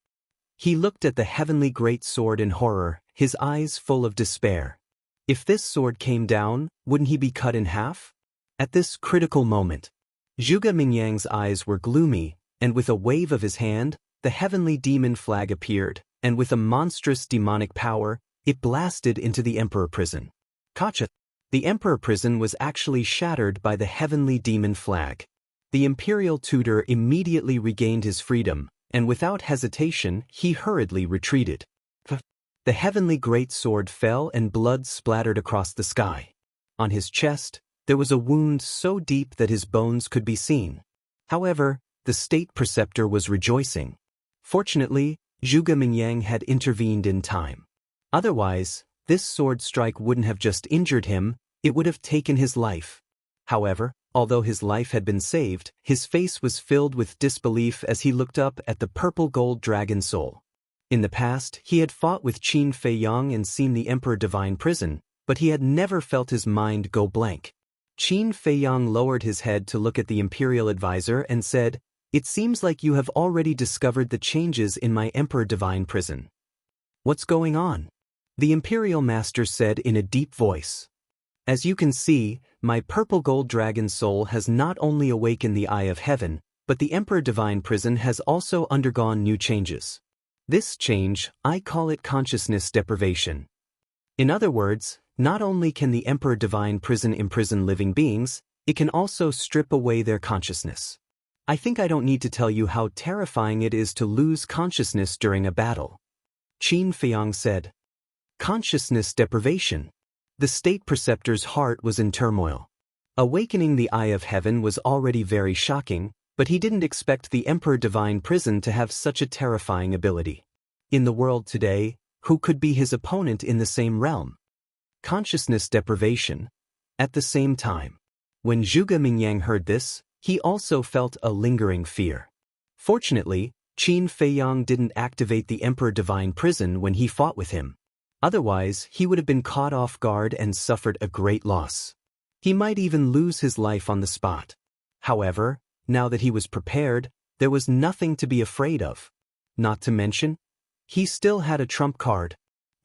He looked at the heavenly great sword in horror, his eyes full of despair. If this sword came down, wouldn't he be cut in half? At this critical moment, Zhuge Mingyang's eyes were gloomy, and with a wave of his hand, the heavenly demon flag appeared, and with a monstrous demonic power, it blasted into the emperor prison. Gotcha! The emperor prison was actually shattered by the heavenly demon flag. The imperial tutor immediately regained his freedom, and without hesitation, he hurriedly retreated. The heavenly great sword fell and blood splattered across the sky. On his chest, there was a wound so deep that his bones could be seen. However, the state preceptor was rejoicing. Fortunately, Zhuge Mingyang had intervened in time. Otherwise, this sword strike wouldn't have just injured him, it would have taken his life. However, although his life had been saved, his face was filled with disbelief as he looked up at the purple gold dragon soul. In the past, he had fought with Qin Feiyang and seen the Emperor Divine Prison, but he had never felt his mind go blank. Qin Feiyang lowered his head to look at the imperial advisor and said, "It seems like you have already discovered the changes in my Emperor Divine Prison. What's going on?" The imperial master said in a deep voice. "As you can see, my purple gold dragon soul has not only awakened the eye of heaven, but the Emperor Divine Prison has also undergone new changes. This change, I call it consciousness deprivation. In other words, not only can the Emperor Divine Prison imprison living beings, it can also strip away their consciousness. I think I don't need to tell you how terrifying it is to lose consciousness during a battle." Qin Feiyang said. Consciousness deprivation. The state preceptor's heart was in turmoil. Awakening the eye of heaven was already very shocking, but he didn't expect the Emperor Divine Prison to have such a terrifying ability. In the world today, who could be his opponent in the same realm? Consciousness deprivation. At the same time, when Zhuge Mingyang heard this, he also felt a lingering fear. Fortunately, Qin Feiyang didn't activate the Emperor Divine Prison when he fought with him. Otherwise, he would have been caught off guard and suffered a great loss. He might even lose his life on the spot. However, now that he was prepared, there was nothing to be afraid of. Not to mention, he still had a trump card.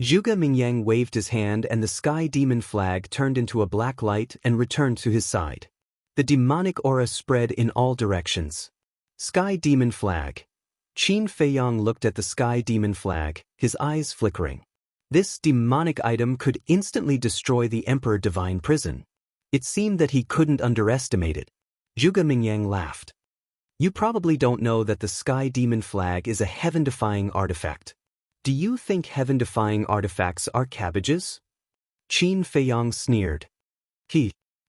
Zhuge Mingyang waved his hand and the sky demon flag turned into a black light and returned to his side. The demonic aura spread in all directions. Sky demon flag. Qin Feiyang looked at the sky demon flag, his eyes flickering. This demonic item could instantly destroy the Emperor Divine Prison. It seemed that he couldn't underestimate it. Zhuge Mingyang laughed. You probably don't know that the sky demon flag is a heaven-defying artifact. Do you think heaven-defying artifacts are cabbages? Qin Feiyang sneered.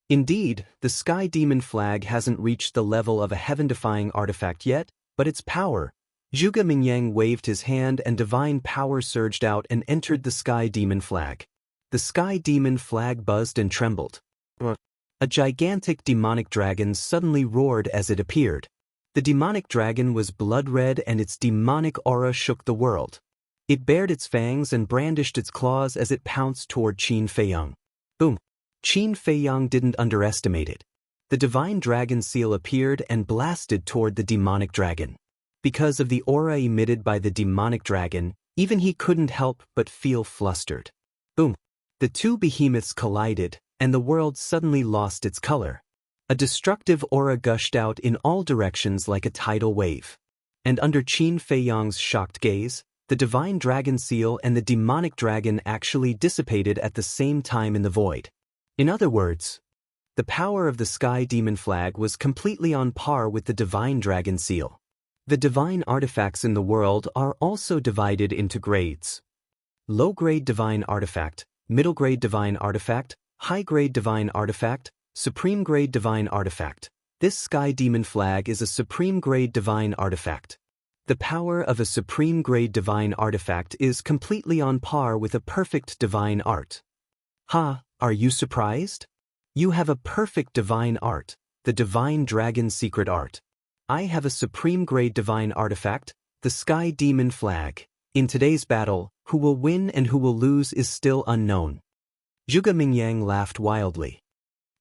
Indeed, the sky demon flag hasn't reached the level of a heaven-defying artifact yet, but its power. Zhuge Mingyang waved his hand and divine power surged out and entered the sky demon flag. The sky demon flag buzzed and trembled. A gigantic demonic dragon suddenly roared as it appeared. The demonic dragon was blood red and its demonic aura shook the world. It bared its fangs and brandished its claws as it pounced toward Qin Feiyang. Boom! Qin Feiyang didn't underestimate it. The divine dragon seal appeared and blasted toward the demonic dragon. Because of the aura emitted by the demonic dragon, even he couldn't help but feel flustered. Boom! The two behemoths collided, and the world suddenly lost its color. A destructive aura gushed out in all directions like a tidal wave. And under Qin Feiyang's shocked gaze, the divine dragon seal and the demonic dragon actually dissipated at the same time in the void. In other words, the power of the sky demon flag was completely on par with the divine dragon seal. The divine artifacts in the world are also divided into grades. Low-grade divine artifact, middle-grade divine artifact, high-grade divine artifact, supreme-grade divine artifact. This sky demon flag is a supreme-grade divine artifact. The power of a supreme-grade divine artifact is completely on par with a perfect divine art. Are you surprised? You have a perfect divine art, the divine dragon secret art. I have a supreme-grade divine artifact, the sky demon flag. In today's battle, who will win and who will lose is still unknown. Zhuge Mingyang laughed wildly.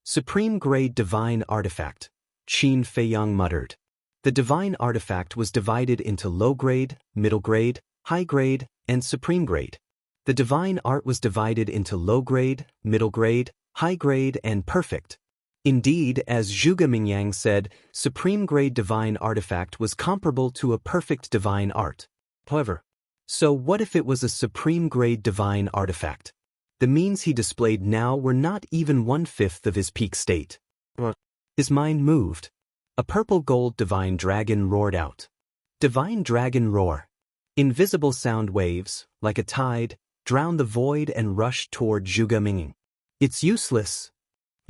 Supreme-grade divine artifact, Qin Feiyang muttered. The divine artifact was divided into low-grade, middle-grade, high-grade, and supreme-grade. The divine art was divided into low-grade, middle-grade, high-grade, and perfect. Indeed, as Zhuge Mingyang said, supreme-grade divine artifact was comparable to a perfect divine art. However, so what if it was a supreme-grade divine artifact? The means he displayed now were not even 1/5 of his peak state. His mind moved. A purple-gold divine dragon roared out. Divine dragon roar. Invisible sound waves, like a tide, drowned the void and rushed toward Zhuge Mingyang. It's useless.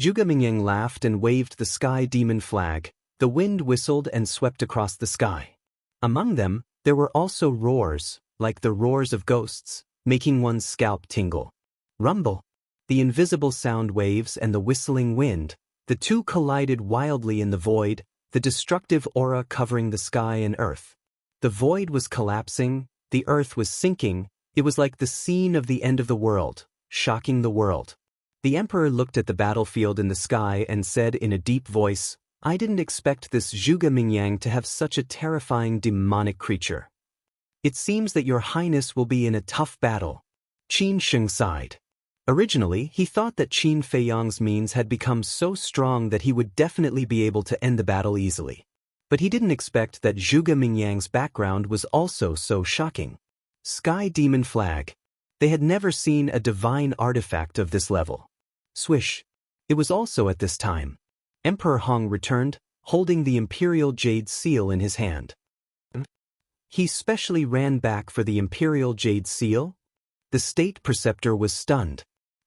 Zhuge Mingyang laughed and waved the sky demon flag. The wind whistled and swept across the sky. Among them, there were also roars, like the roars of ghosts, making one's scalp tingle. Rumble. The invisible sound waves and the whistling wind, the two collided wildly in the void, the destructive aura covering the sky and earth. The void was collapsing, the earth was sinking. It was like the scene of the end of the world, shocking the world. The emperor looked at the battlefield in the sky and said in a deep voice, I didn't expect this Zhuge Mingyang to have such a terrifying demonic creature. It seems that your highness will be in a tough battle. Qin Sheng sighed. Originally, he thought that Qin Feiyang's means had become so strong that he would definitely be able to end the battle easily. But he didn't expect that Zhuge Mingyang's background was also so shocking. Sky Demon Flag. They had never seen a divine artifact of this level. Swish. It was also at this time. Emperor Hong returned, holding the Imperial Jade Seal in his hand. He specially ran back for the Imperial Jade Seal? The state preceptor was stunned.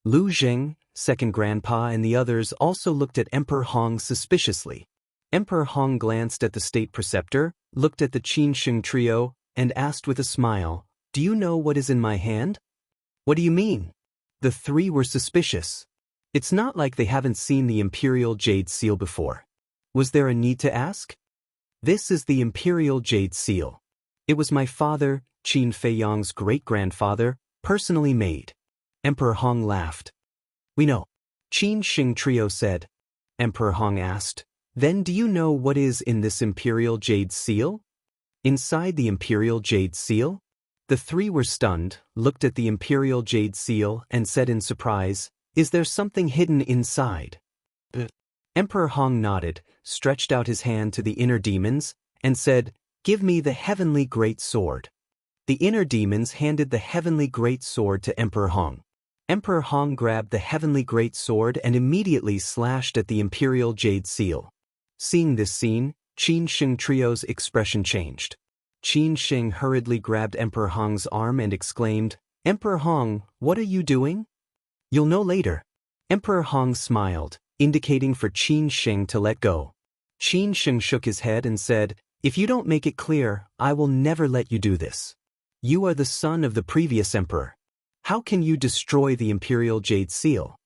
Lu Zheng, second grandpa, and the others also looked at Emperor Hong suspiciously. Emperor Hong glanced at the state preceptor, looked at the Qin Sheng trio, and asked with a smile, Do you know what is in my hand? What do you mean? The three were suspicious. It's not like they haven't seen the imperial jade seal before. Was there a need to ask? This is the imperial jade seal. It was my father, Qin Feiyang's great-grandfather, personally made. Emperor Hong laughed. We know. Qin Shing Trio said. Emperor Hong asked, then do you know what is in this imperial jade seal? Inside the imperial jade seal? The three were stunned, looked at the imperial jade seal and said in surprise, is there something hidden inside? Emperor Hong nodded, stretched out his hand to the inner demons, and said, give me the heavenly great sword. The inner demons handed the heavenly great sword to Emperor Hong. Emperor Hong grabbed the heavenly great sword and immediately slashed at the imperial jade seal. Seeing this scene, Qin Shing Trio's expression changed. Qin Shing hurriedly grabbed Emperor Hong's arm and exclaimed, Emperor Hong, what are you doing? You'll know later. Emperor Hong smiled, indicating for Qin Shing to let go. Qin Shing shook his head and said, if you don't make it clear, I will never let you do this. You are the son of the previous emperor. How can you destroy the imperial jade seal?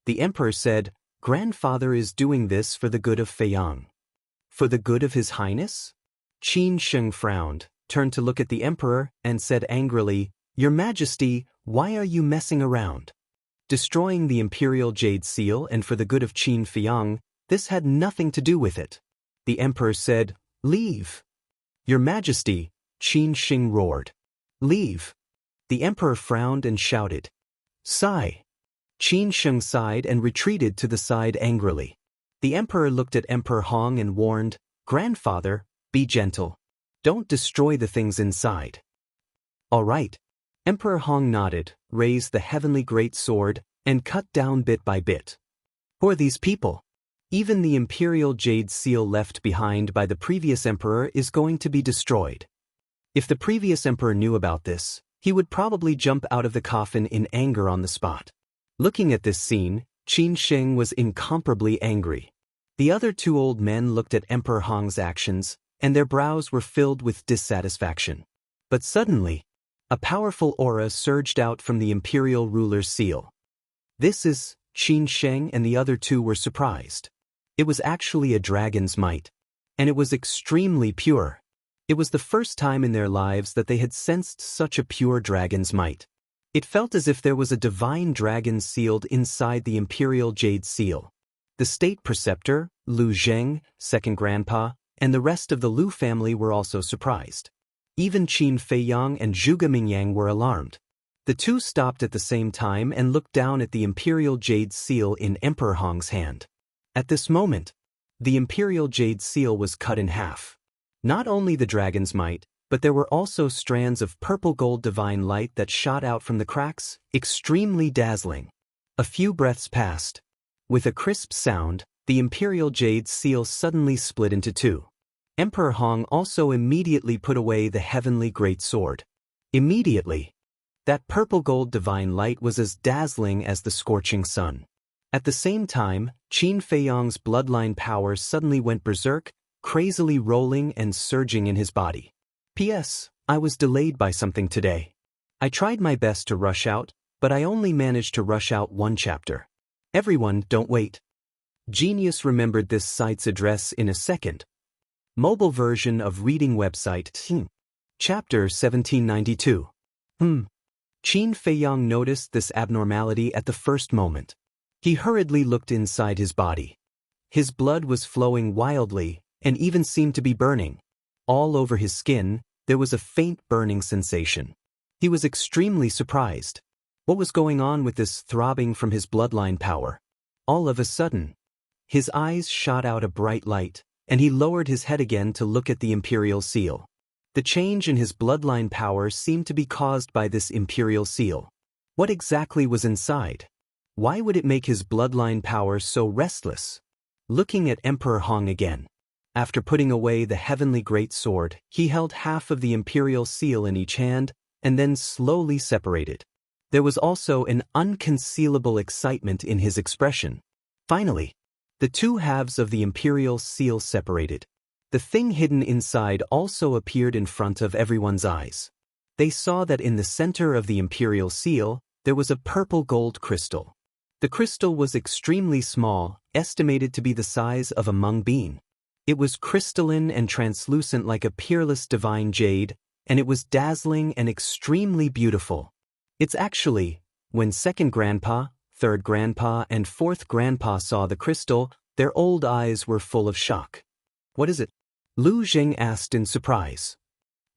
The emperor said, grandfather is doing this for the good of Feiyang. For the good of his highness? Qin Shing frowned, turned to look at the emperor, and said angrily, Your Majesty, why are you messing around? Destroying the imperial jade seal and for the good of Qin Feiyang, this had nothing to do with it. The emperor said, leave. Your Majesty, Qin Shing roared. Leave. The emperor frowned and shouted. Sigh. Qin Shing sighed and retreated to the side angrily. The emperor looked at Emperor Hong and warned, Grandfather, be gentle. Don't destroy the things inside. All right. Emperor Hong nodded, raised the heavenly great sword, and cut down bit by bit. Who are these people? Even the imperial jade seal left behind by the previous emperor is going to be destroyed. If the previous emperor knew about this, he would probably jump out of the coffin in anger on the spot. Looking at this scene, Qin Shing was incomparably angry. The other two old men looked at Emperor Hong's actions, and their brows were filled with dissatisfaction. But suddenly, a powerful aura surged out from the imperial ruler's seal. This is, Qin Shing and the other two were surprised. It was actually a dragon's might. And it was extremely pure. It was the first time in their lives that they had sensed such a pure dragon's might. It felt as if there was a divine dragon sealed inside the imperial jade seal. The state preceptor, Lu Zheng, second grandpa, and the rest of the Lu family were also surprised. Even Qin Feiyang and Zhuge Mingyang were alarmed. The two stopped at the same time and looked down at the imperial jade seal in Emperor Hong's hand. At this moment, the imperial jade seal was cut in half. Not only the dragon's might, but there were also strands of purple gold divine light that shot out from the cracks, extremely dazzling. A few breaths passed. With a crisp sound, the imperial jade seal suddenly split into two. Emperor Hong also immediately put away the heavenly great sword. Immediately, that purple gold divine light was as dazzling as the scorching sun. At the same time, Qin Feiyang's bloodline power suddenly went berserk, crazily rolling and surging in his body. P.S. I was delayed by something today. I tried my best to rush out, but I only managed to rush out one chapter. Everyone, don't wait. Genius remembered this site's address in a second. Mobile version of reading website. Chapter 1792. Qin Feiyang noticed this abnormality at the first moment. He hurriedly looked inside his body. His blood was flowing wildly, and even seemed to be burning. All over his skin, there was a faint burning sensation. He was extremely surprised. What was going on with this throbbing from his bloodline power? All of a sudden, his eyes shot out a bright light, and he lowered his head again to look at the imperial seal. The change in his bloodline power seemed to be caused by this imperial seal. What exactly was inside? Why would it make his bloodline power so restless? Looking at Emperor Hong again. After putting away the heavenly great sword, he held half of the imperial seal in each hand, and then slowly separated. There was also an unconcealable excitement in his expression. Finally, the two halves of the imperial seal separated. The thing hidden inside also appeared in front of everyone's eyes. They saw that in the center of the imperial seal, there was a purple gold crystal. The crystal was extremely small, estimated to be the size of a mung bean. It was crystalline and translucent like a peerless divine jade, and it was dazzling and extremely beautiful. It's actually, when second grandpa, third grandpa, and fourth grandpa saw the crystal, their old eyes were full of shock. What is it? Lu Zheng asked in surprise.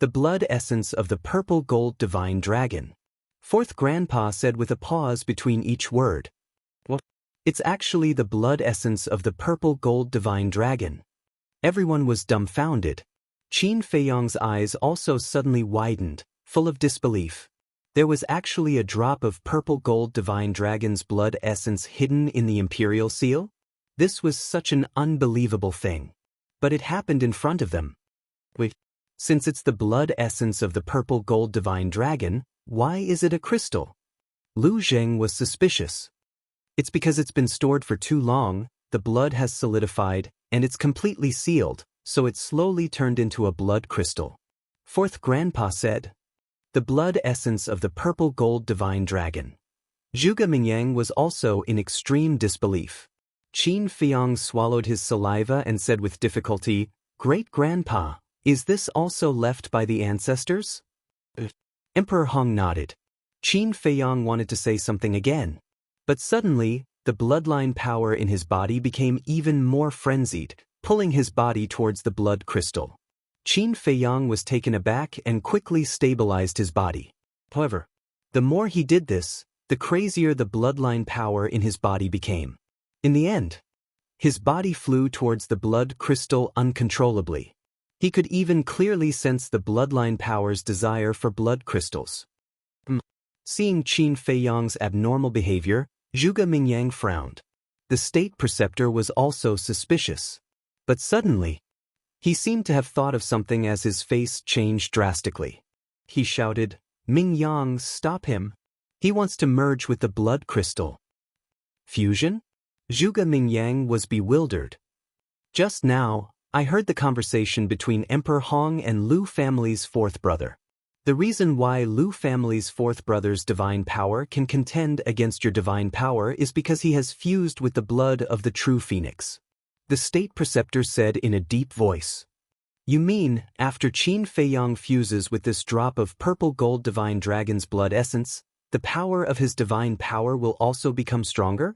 The blood essence of the purple gold divine dragon. Fourth grandpa said with a pause between each word. What? It's actually the blood essence of the purple gold divine dragon. Everyone was dumbfounded. Qin Feiyong's eyes also suddenly widened, full of disbelief. There was actually a drop of purple gold divine dragon's blood essence hidden in the imperial seal? This was such an unbelievable thing. But it happened in front of them. Wait, since it's the blood essence of the purple gold divine dragon, why is it a crystal? Lu Zheng was suspicious. It's because it's been stored for too long, the blood has solidified, and it's completely sealed, so it slowly turned into a blood crystal. Fourth grandpa said. The blood essence of the purple gold divine dragon. Zhuge Mingyang was also in extreme disbelief. Qin Feiyong swallowed his saliva and said with difficulty, Great-grandpa, is this also left by the ancestors? Emperor Hong nodded. Qin Feiyong wanted to say something again. But suddenly, the bloodline power in his body became even more frenzied, pulling his body towards the blood crystal. Qin Feiyong was taken aback and quickly stabilized his body. However, the more he did this, the crazier the bloodline power in his body became. In the end, his body flew towards the blood crystal uncontrollably. He could even clearly sense the bloodline power's desire for blood crystals. Seeing Qin Feiyong's abnormal behavior, Zhuge Mingyang frowned. The state preceptor was also suspicious. But suddenly, he seemed to have thought of something as his face changed drastically. He shouted, Mingyang, stop him. He wants to merge with the blood crystal. Fusion? Zhuge Mingyang was bewildered. Just now, I heard the conversation between Emperor Hong and Lu family's fourth brother. The reason why Lu family's fourth brother's divine power can contend against your divine power is because he has fused with the blood of the true phoenix. The state preceptor said in a deep voice. You mean, after Qin Feiyong fuses with this drop of purple gold divine dragon's blood essence, the power of his divine power will also become stronger?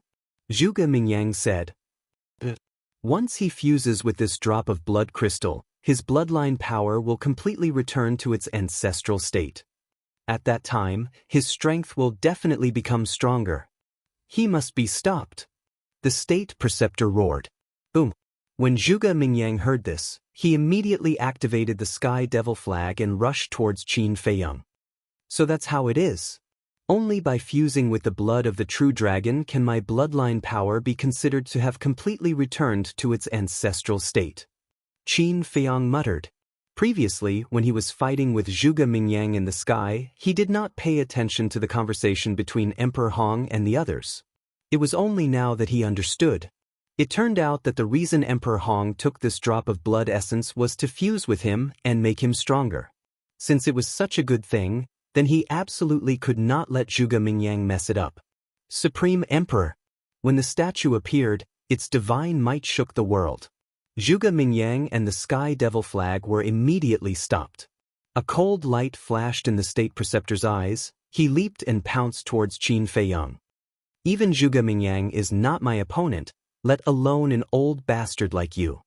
Zhuge Mingyang said. Once he fuses with this drop of blood crystal, his bloodline power will completely return to its ancestral state. At that time, his strength will definitely become stronger. He must be stopped. The state preceptor roared. Boom. When Zhuge Mingyang heard this, he immediately activated the Sky Devil flag and rushed towards Qin Feiyong. So that's how it is. Only by fusing with the blood of the true dragon can my bloodline power be considered to have completely returned to its ancestral state. Qin Feiyong muttered. Previously, when he was fighting with Zhuge Mingyang in the sky, he did not pay attention to the conversation between Emperor Hong and the others. It was only now that he understood. It turned out that the reason Emperor Hong took this drop of blood essence was to fuse with him and make him stronger. Since it was such a good thing, then he absolutely could not let Zhuge Mingyang mess it up. Supreme Emperor. When the statue appeared, its divine might shook the world. Zhuge Mingyang and the Sky Devil flag were immediately stopped. A cold light flashed in the state preceptor's eyes. He leaped and pounced towards Qin Feiyong. Even Zhuge Mingyang is not my opponent, let alone an old bastard like you.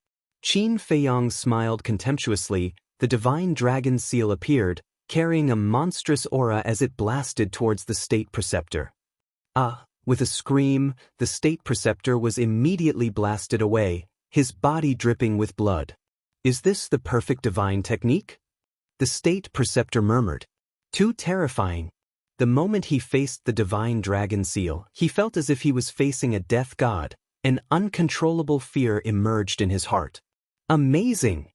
Qin Feiyong smiled contemptuously. The divine dragon seal appeared, carrying a monstrous aura as it blasted towards the state preceptor. With a scream, the state preceptor was immediately blasted away, his body dripping with blood. Is this the perfect divine technique? The state preceptor murmured. Too terrifying. The moment he faced the divine dragon seal, he felt as if he was facing a death god. An uncontrollable fear emerged in his heart. Amazing!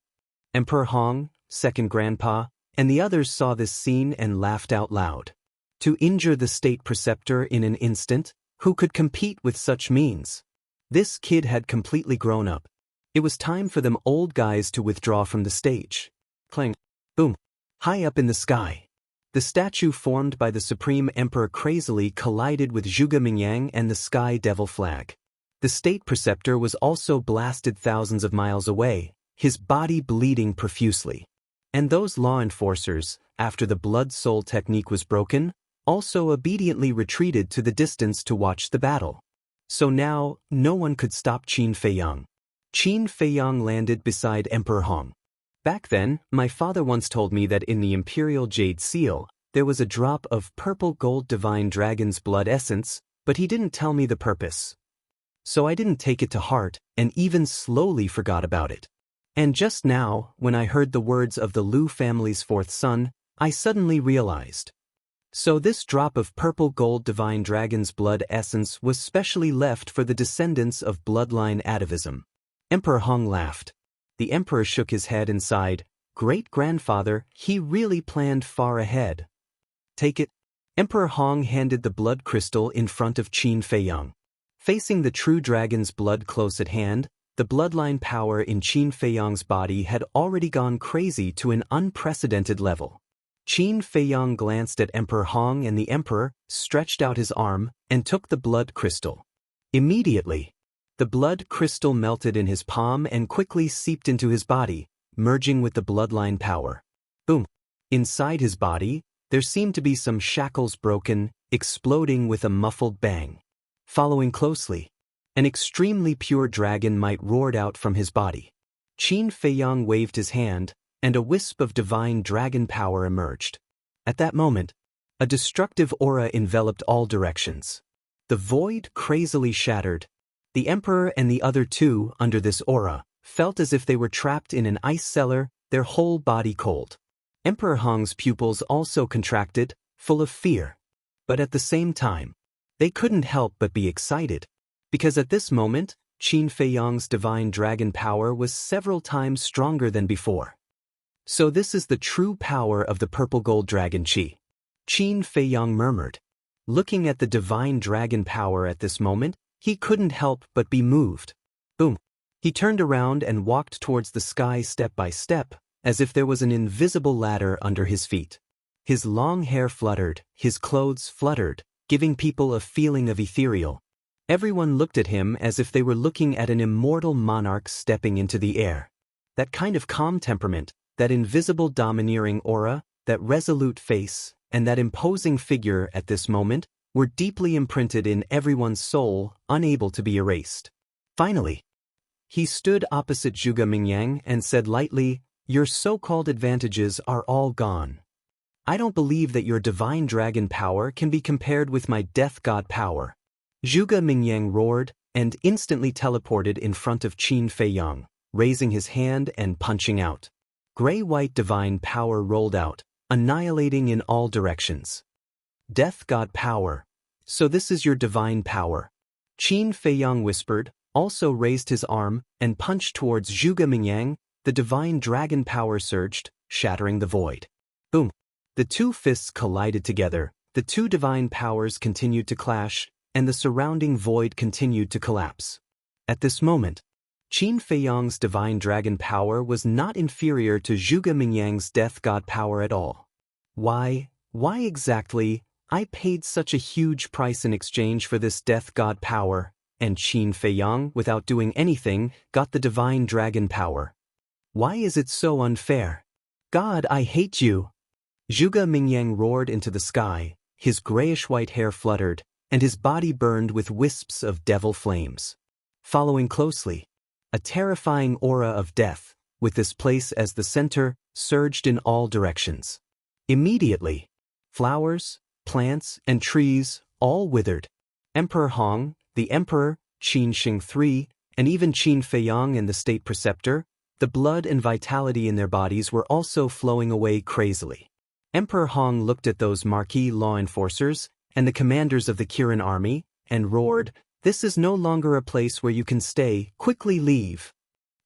Emperor Hong, second grandpa, and the others saw this scene and laughed out loud. To injure the state preceptor in an instant, who could compete with such means? This kid had completely grown up. It was time for them old guys to withdraw from the stage. Clang. Boom. High up in the sky. The statue formed by the Supreme Emperor crazily collided with Zhuge Mingyang and the Sky Devil flag. The state preceptor was also blasted thousands of miles away, his body bleeding profusely. And those law enforcers, after the blood-soul technique was broken, also obediently retreated to the distance to watch the battle. So now, no one could stop Qin Feiyang. Qin Feiyang landed beside Emperor Hong. Back then, my father once told me that in the Imperial Jade Seal, there was a drop of purple gold divine dragon's blood essence, but he didn't tell me the purpose. So I didn't take it to heart, and even slowly forgot about it. And just now, when I heard the words of the Liu family's fourth son, I suddenly realized. So this drop of purple gold divine dragon's blood essence was specially left for the descendants of bloodline atavism. Emperor Hong laughed. The emperor shook his head and sighed, "Great-grandfather, he really planned far ahead." "Take it." Emperor Hong handed the blood crystal in front of Qin Feiyang. Facing the true dragon's blood close at hand, the bloodline power in Qin Feiyang's body had already gone crazy to an unprecedented level. Qin Feiyang glanced at Emperor Hong, and the emperor stretched out his arm and took the blood crystal. Immediately, the blood crystal melted in his palm and quickly seeped into his body, merging with the bloodline power. Boom! Inside his body, there seemed to be some shackles broken, exploding with a muffled bang. Following closely, an extremely pure dragon might roared out from his body. Qin Feiyang waved his hand, and a wisp of divine dragon power emerged. At that moment, a destructive aura enveloped all directions. The void crazily shattered. The emperor and the other two, under this aura, felt as if they were trapped in an ice cellar, their whole body cold. Emperor Hong's pupils also contracted, full of fear. But at the same time, they couldn't help but be excited, because at this moment, Qin Feiyang's divine dragon power was several times stronger than before. So this is the true power of the purple gold dragon Qi. Qin Feiyang murmured. Looking at the divine dragon power at this moment, he couldn't help but be moved. Boom! He turned around and walked towards the sky step by step, as if there was an invisible ladder under his feet. His long hair fluttered, his clothes fluttered, giving people a feeling of ethereal. Everyone looked at him as if they were looking at an immortal monarch stepping into the air. That kind of calm temperament, that invisible domineering aura, that resolute face, and that imposing figure at this moment were deeply imprinted in everyone's soul, unable to be erased. Finally, he stood opposite Zhuge Mingyang and said lightly, "Your so-called advantages are all gone. I don't believe that your divine dragon power can be compared with my death god power." Zhuge Mingyang roared and instantly teleported in front of Qin Feiyang, raising his hand and punching out. Gray-white divine power rolled out, annihilating in all directions. Death god power. So this is your divine power. Qin Feiyang whispered, also raised his arm and punched towards Zhuge Mingyang. The divine dragon power surged, shattering the void. Boom! The two fists collided together, the two divine powers continued to clash, and the surrounding void continued to collapse. At this moment, Qin Feiyang's divine dragon power was not inferior to Zhuge Mingyang's death god power at all. Why exactly? I paid such a huge price in exchange for this death god power, and Qin Feiyang, without doing anything, got the divine dragon power. Why is it so unfair? God, I hate you! Zhuge Mingyang roared into the sky, his grayish-white hair fluttered, and his body burned with wisps of devil flames. Following closely, a terrifying aura of death, with this place as the center, surged in all directions. Immediately, flowers, plants, and trees all withered. Emperor Hong, the emperor, Qin Shi III, and even Qin Feiyang and the state preceptor, the blood and vitality in their bodies were also flowing away crazily. Emperor Hong looked at those marquee law enforcers and the commanders of the Kirin army and roared, "This is no longer a place where you can stay, quickly leave."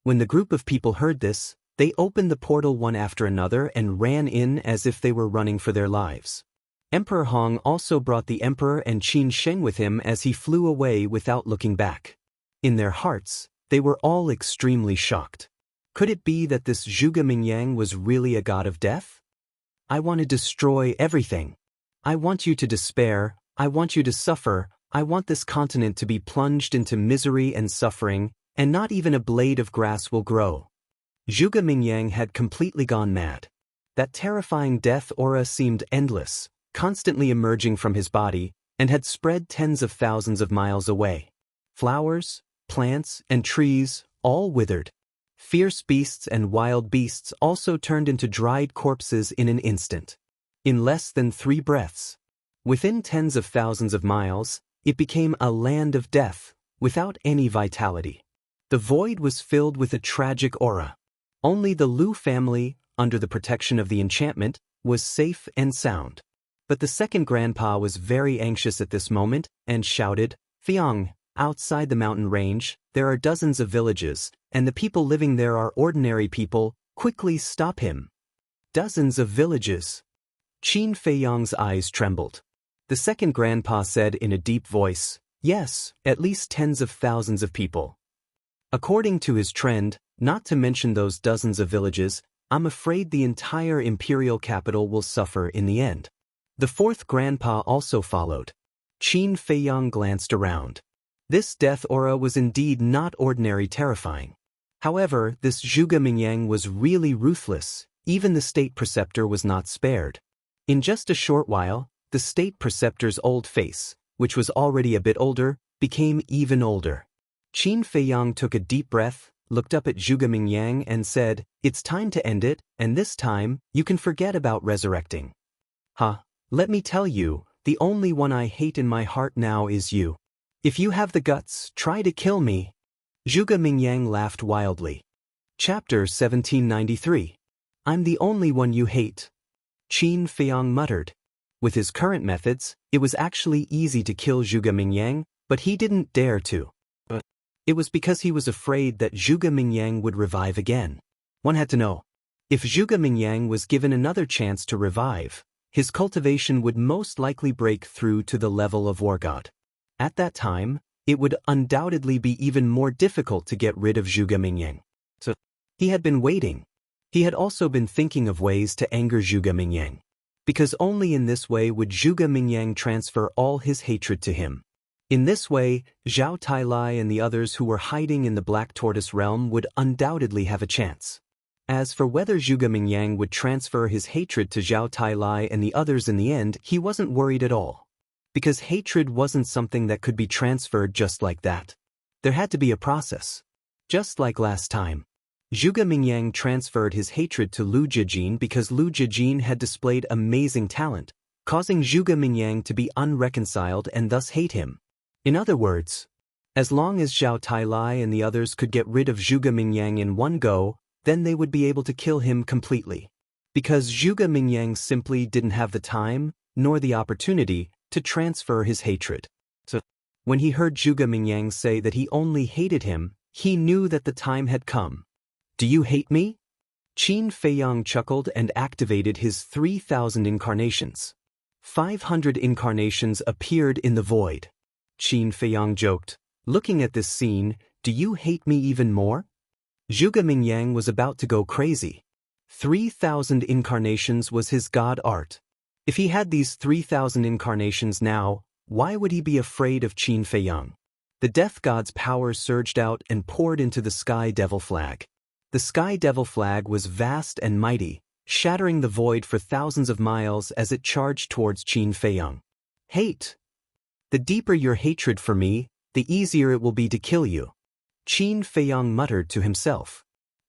When the group of people heard this, they opened the portal one after another and ran in as if they were running for their lives. Emperor Hong also brought the emperor and Qin Sheng with him as he flew away without looking back. In their hearts, they were all extremely shocked. Could it be that this Zhuge Mingyang was really a god of death? I want to destroy everything. I want you to despair, I want you to suffer, I want this continent to be plunged into misery and suffering, and not even a blade of grass will grow. Zhuge Mingyang had completely gone mad. That terrifying death aura seemed endless, constantly emerging from his body, and had spread tens of thousands of miles away. Flowers, plants, and trees, all withered. Fierce beasts and wild beasts also turned into dried corpses in an instant. In less than 3 breaths. Within tens of thousands of miles, it became a land of death, without any vitality. The void was filled with a tragic aura. Only the Lu family, under the protection of the enchantment, was safe and sound. But the second grandpa was very anxious at this moment, and shouted, "Fiang, outside the mountain range, there are dozens of villages, and the people living there are ordinary people, quickly stop him." Dozens of villages. Qin Feiyang's eyes trembled. The second grandpa said in a deep voice, "Yes, at least tens of thousands of people. According to his trend, not to mention those dozens of villages, I'm afraid the entire imperial capital will suffer in the end." The fourth grandpa also followed. Qin Feiyang glanced around. This death aura was indeed not ordinary terrifying. However, this Zhuge Mingyang was really ruthless, even the state preceptor was not spared. In just a short while, the state preceptor's old face, which was already a bit older, became even older. Qin Feiyang took a deep breath, looked up at Zhuge Mingyang and said, "It's time to end it, and this time, you can forget about resurrecting." "Huh, let me tell you, the only one I hate in my heart now is you. If you have the guts, try to kill me." Zhuge Mingyang laughed wildly. Chapter 1793. I'm the only one you hate. Qin Feiyang muttered. With his current methods, it was actually easy to kill Zhuge Mingyang, but he didn't dare to. It was because he was afraid that Zhuge Mingyang would revive again. One had to know. If Zhuge Mingyang was given another chance to revive, his cultivation would most likely break through to the level of War God. At that time, it would undoubtedly be even more difficult to get rid of Zhuge Mingyang. So, he had been waiting. He had also been thinking of ways to anger Zhuge Mingyang. Because only in this way would Zhuge Mingyang transfer all his hatred to him. In this way, Zhao Tailai and the others who were hiding in the Black Tortoise realm would undoubtedly have a chance. As for whether Zhuge Mingyang would transfer his hatred to Zhao Tailai and the others in the end, he wasn't worried at all. Because hatred wasn't something that could be transferred just like that. There had to be a process. Just like last time. Zhuge Mingyang transferred his hatred to Lu Jijin because Lu Jijin had displayed amazing talent, causing Zhuge Mingyang to be unreconciled and thus hate him. In other words, as long as Zhao Tailai and the others could get rid of Zhuge Mingyang in one go, then they would be able to kill him completely. Because Zhuge Mingyang simply didn't have the time, nor the opportunity, to transfer his hatred. So, when he heard Zhuge Mingyang say that he only hated him, he knew that the time had come. "Do you hate me?" Qin Feiyang chuckled and activated his 3,000 incarnations. 500 incarnations appeared in the void. Qin Feiyang joked, "Looking at this scene, do you hate me even more?" Zhuge Mingyang was about to go crazy. 3,000 incarnations was his god art. If he had these 3,000 incarnations now, why would he be afraid of Qin Feiyang? The death god's power surged out and poured into the Sky Devil flag. The Sky Devil flag was vast and mighty, shattering the void for thousands of miles as it charged towards Qin Feiyang. "Hate. The deeper your hatred for me, the easier it will be to kill you," Qin Feiyang muttered to himself.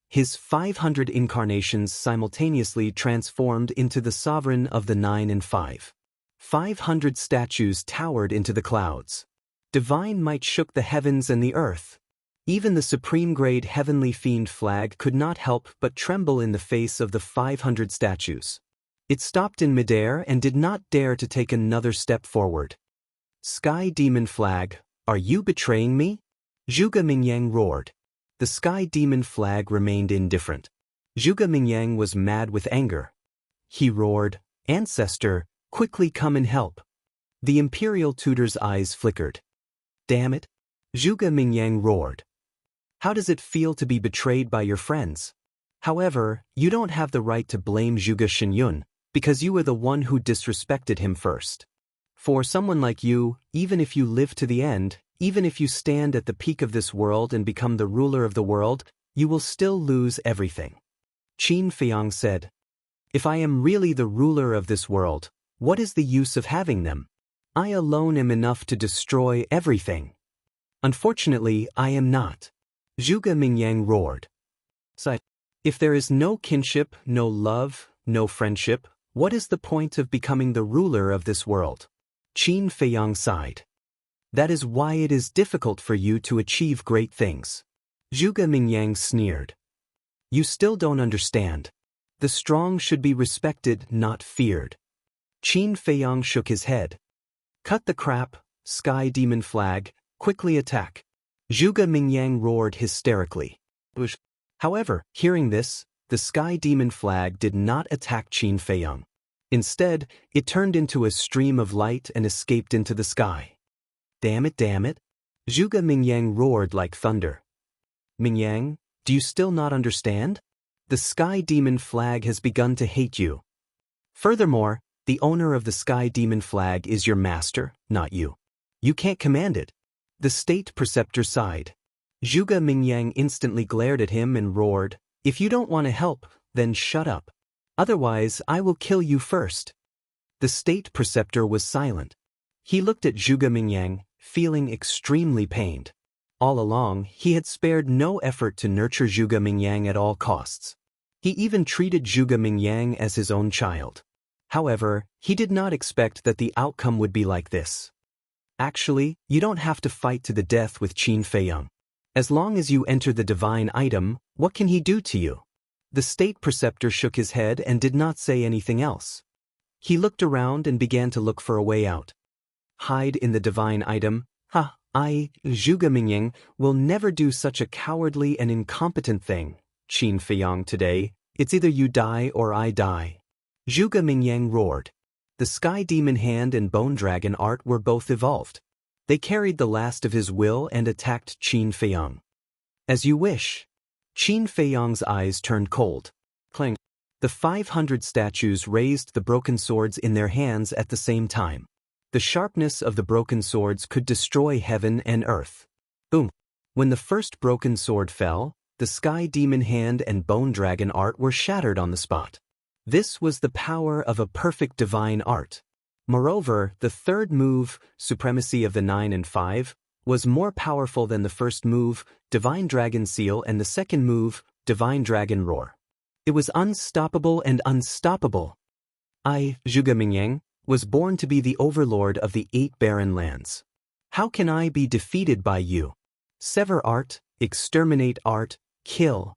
His 500 incarnations simultaneously transformed into the sovereign of the 9 and 5. 500 statues towered into the clouds. Divine might shook the heavens and the earth. Even the supreme-grade heavenly fiend flag could not help but tremble in the face of the 500 statues. It stopped in midair and did not dare to take another step forward. "Sky Demon flag, are you betraying me?" Zhuge Mingyang roared. The Sky Demon flag remained indifferent. Zhuge Mingyang was mad with anger. He roared, "Ancestor, quickly come and help." The Imperial Tutor's eyes flickered. "Damn it!" Zhuge Mingyang roared. "How does it feel to be betrayed by your friends? However, you don't have the right to blame Zhuge Shinyun. Because you were the one who disrespected him first. For someone like you, even if you live to the end, even if you stand at the peak of this world and become the ruler of the world, you will still lose everything. Qin Feiyang said, "If I am really the ruler of this world, what is the use of having them? I alone am enough to destroy everything." "Unfortunately, I am not." Zhuge Mingyang roared. "If there is no kinship, no love, no friendship, what is the point of becoming the ruler of this world?" Qin Feiyang sighed. "That is why it is difficult for you to achieve great things." Zhuge Mingyang sneered. "You still don't understand. The strong should be respected, not feared." Qin Feiyang shook his head. "Cut the crap, Sky Demon Flag, quickly attack." Zhuge Mingyang roared hysterically. However, hearing this, the Sky Demon Flag did not attack Qin Feiyang. Instead, it turned into a stream of light and escaped into the sky. Damn it, damn it. Zhuge Mingyang roared like thunder. "Mingyang, do you still not understand? The Sky Demon Flag has begun to hate you. Furthermore, the owner of the Sky Demon Flag is your master, not you. You can't command it." The state preceptor sighed. Zhuge Mingyang instantly glared at him and roared, "If you don't want to help, then shut up. Otherwise, I will kill you first." The state preceptor was silent. He looked at Zhuge Mingyang, feeling extremely pained. All along, he had spared no effort to nurture Zhuge Mingyang at all costs. He even treated Zhuge Mingyang as his own child. However, he did not expect that the outcome would be like this. "Actually, you don't have to fight to the death with Qin Feiyang. As long as you enter the divine item, what can he do to you?" The state preceptor shook his head and did not say anything else. He looked around and began to look for a way out. "Hide in the divine item? Ha, Zhuge Mingyang, will never do such a cowardly and incompetent thing. Qin Feiyang today, it's either you die or I die." Zhuge Mingyang roared. The Sky Demon Hand and Bone Dragon art were both evolved. They carried the last of his will and attacked Qin Feiyang. "As you wish." Qin Feiyang's eyes turned cold. Clang. The 500 statues raised the broken swords in their hands at the same time. The sharpness of the broken swords could destroy heaven and earth. Boom. When the first broken sword fell, the Sky Demon Hand and Bone Dragon art were shattered on the spot. This was the power of a perfect divine art. Moreover, the third move, Supremacy of the 9 and 5, was more powerful than the first move, Divine Dragon Seal, and the second move, Divine Dragon Roar. It was unstoppable and unstoppable. I, Zhuge Mingyang, was born to be the overlord of the 8 barren lands. How can I be defeated by you? Sever art, exterminate art, kill.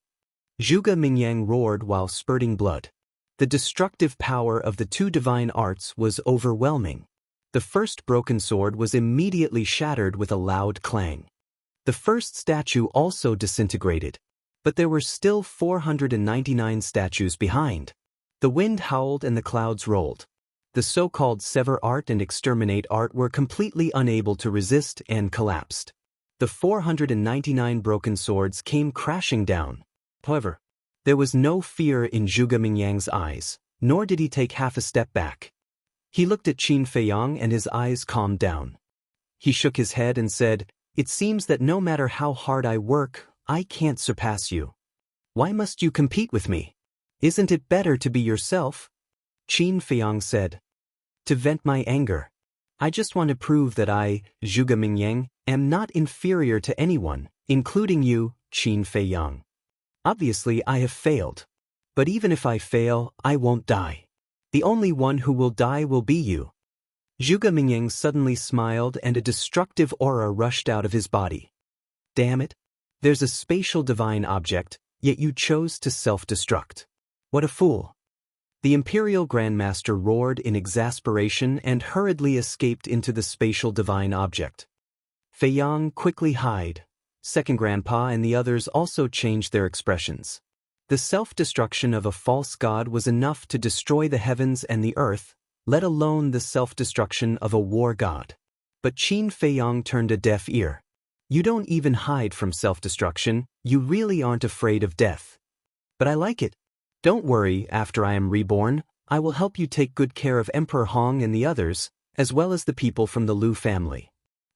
Zhuge Mingyang roared while spurting blood. The destructive power of the 2 divine arts was overwhelming. The first broken sword was immediately shattered with a loud clang. The first statue also disintegrated. But there were still 499 statues behind. The wind howled and the clouds rolled. The so-called Sever art and Exterminate art were completely unable to resist and collapsed. The 499 broken swords came crashing down. However, there was no fear in Zhuge Mingyang's eyes, nor did he take half a step back. He looked at Qin Feiyang and his eyes calmed down. He shook his head and said, "It seems that no matter how hard I work, I can't surpass you. Why must you compete with me? Isn't it better to be yourself?" Qin Feiyang said, "To vent my anger. I just want to prove that I, Zhuge Mingyang, am not inferior to anyone, including you, Qin Feiyang. Obviously, I have failed. But even if I fail, I won't die. The only one who will die will be you." Zhuge Mingyang suddenly smiled and a destructive aura rushed out of his body. "Damn it. There's a spatial divine object, yet you chose to self-destruct. What a fool." The Imperial Grandmaster roared in exasperation and hurriedly escaped into the spatial divine object. Feiyang quickly hide. Second Grandpa and the others also changed their expressions. The self-destruction of a false god was enough to destroy the heavens and the earth, let alone the self-destruction of a war god. But Qin Feiyang turned a deaf ear. "You don't even hide from self-destruction, you really aren't afraid of death." "But I like it. Don't worry, after I am reborn, I will help you take good care of Emperor Hong and the others, as well as the people from the Lu family.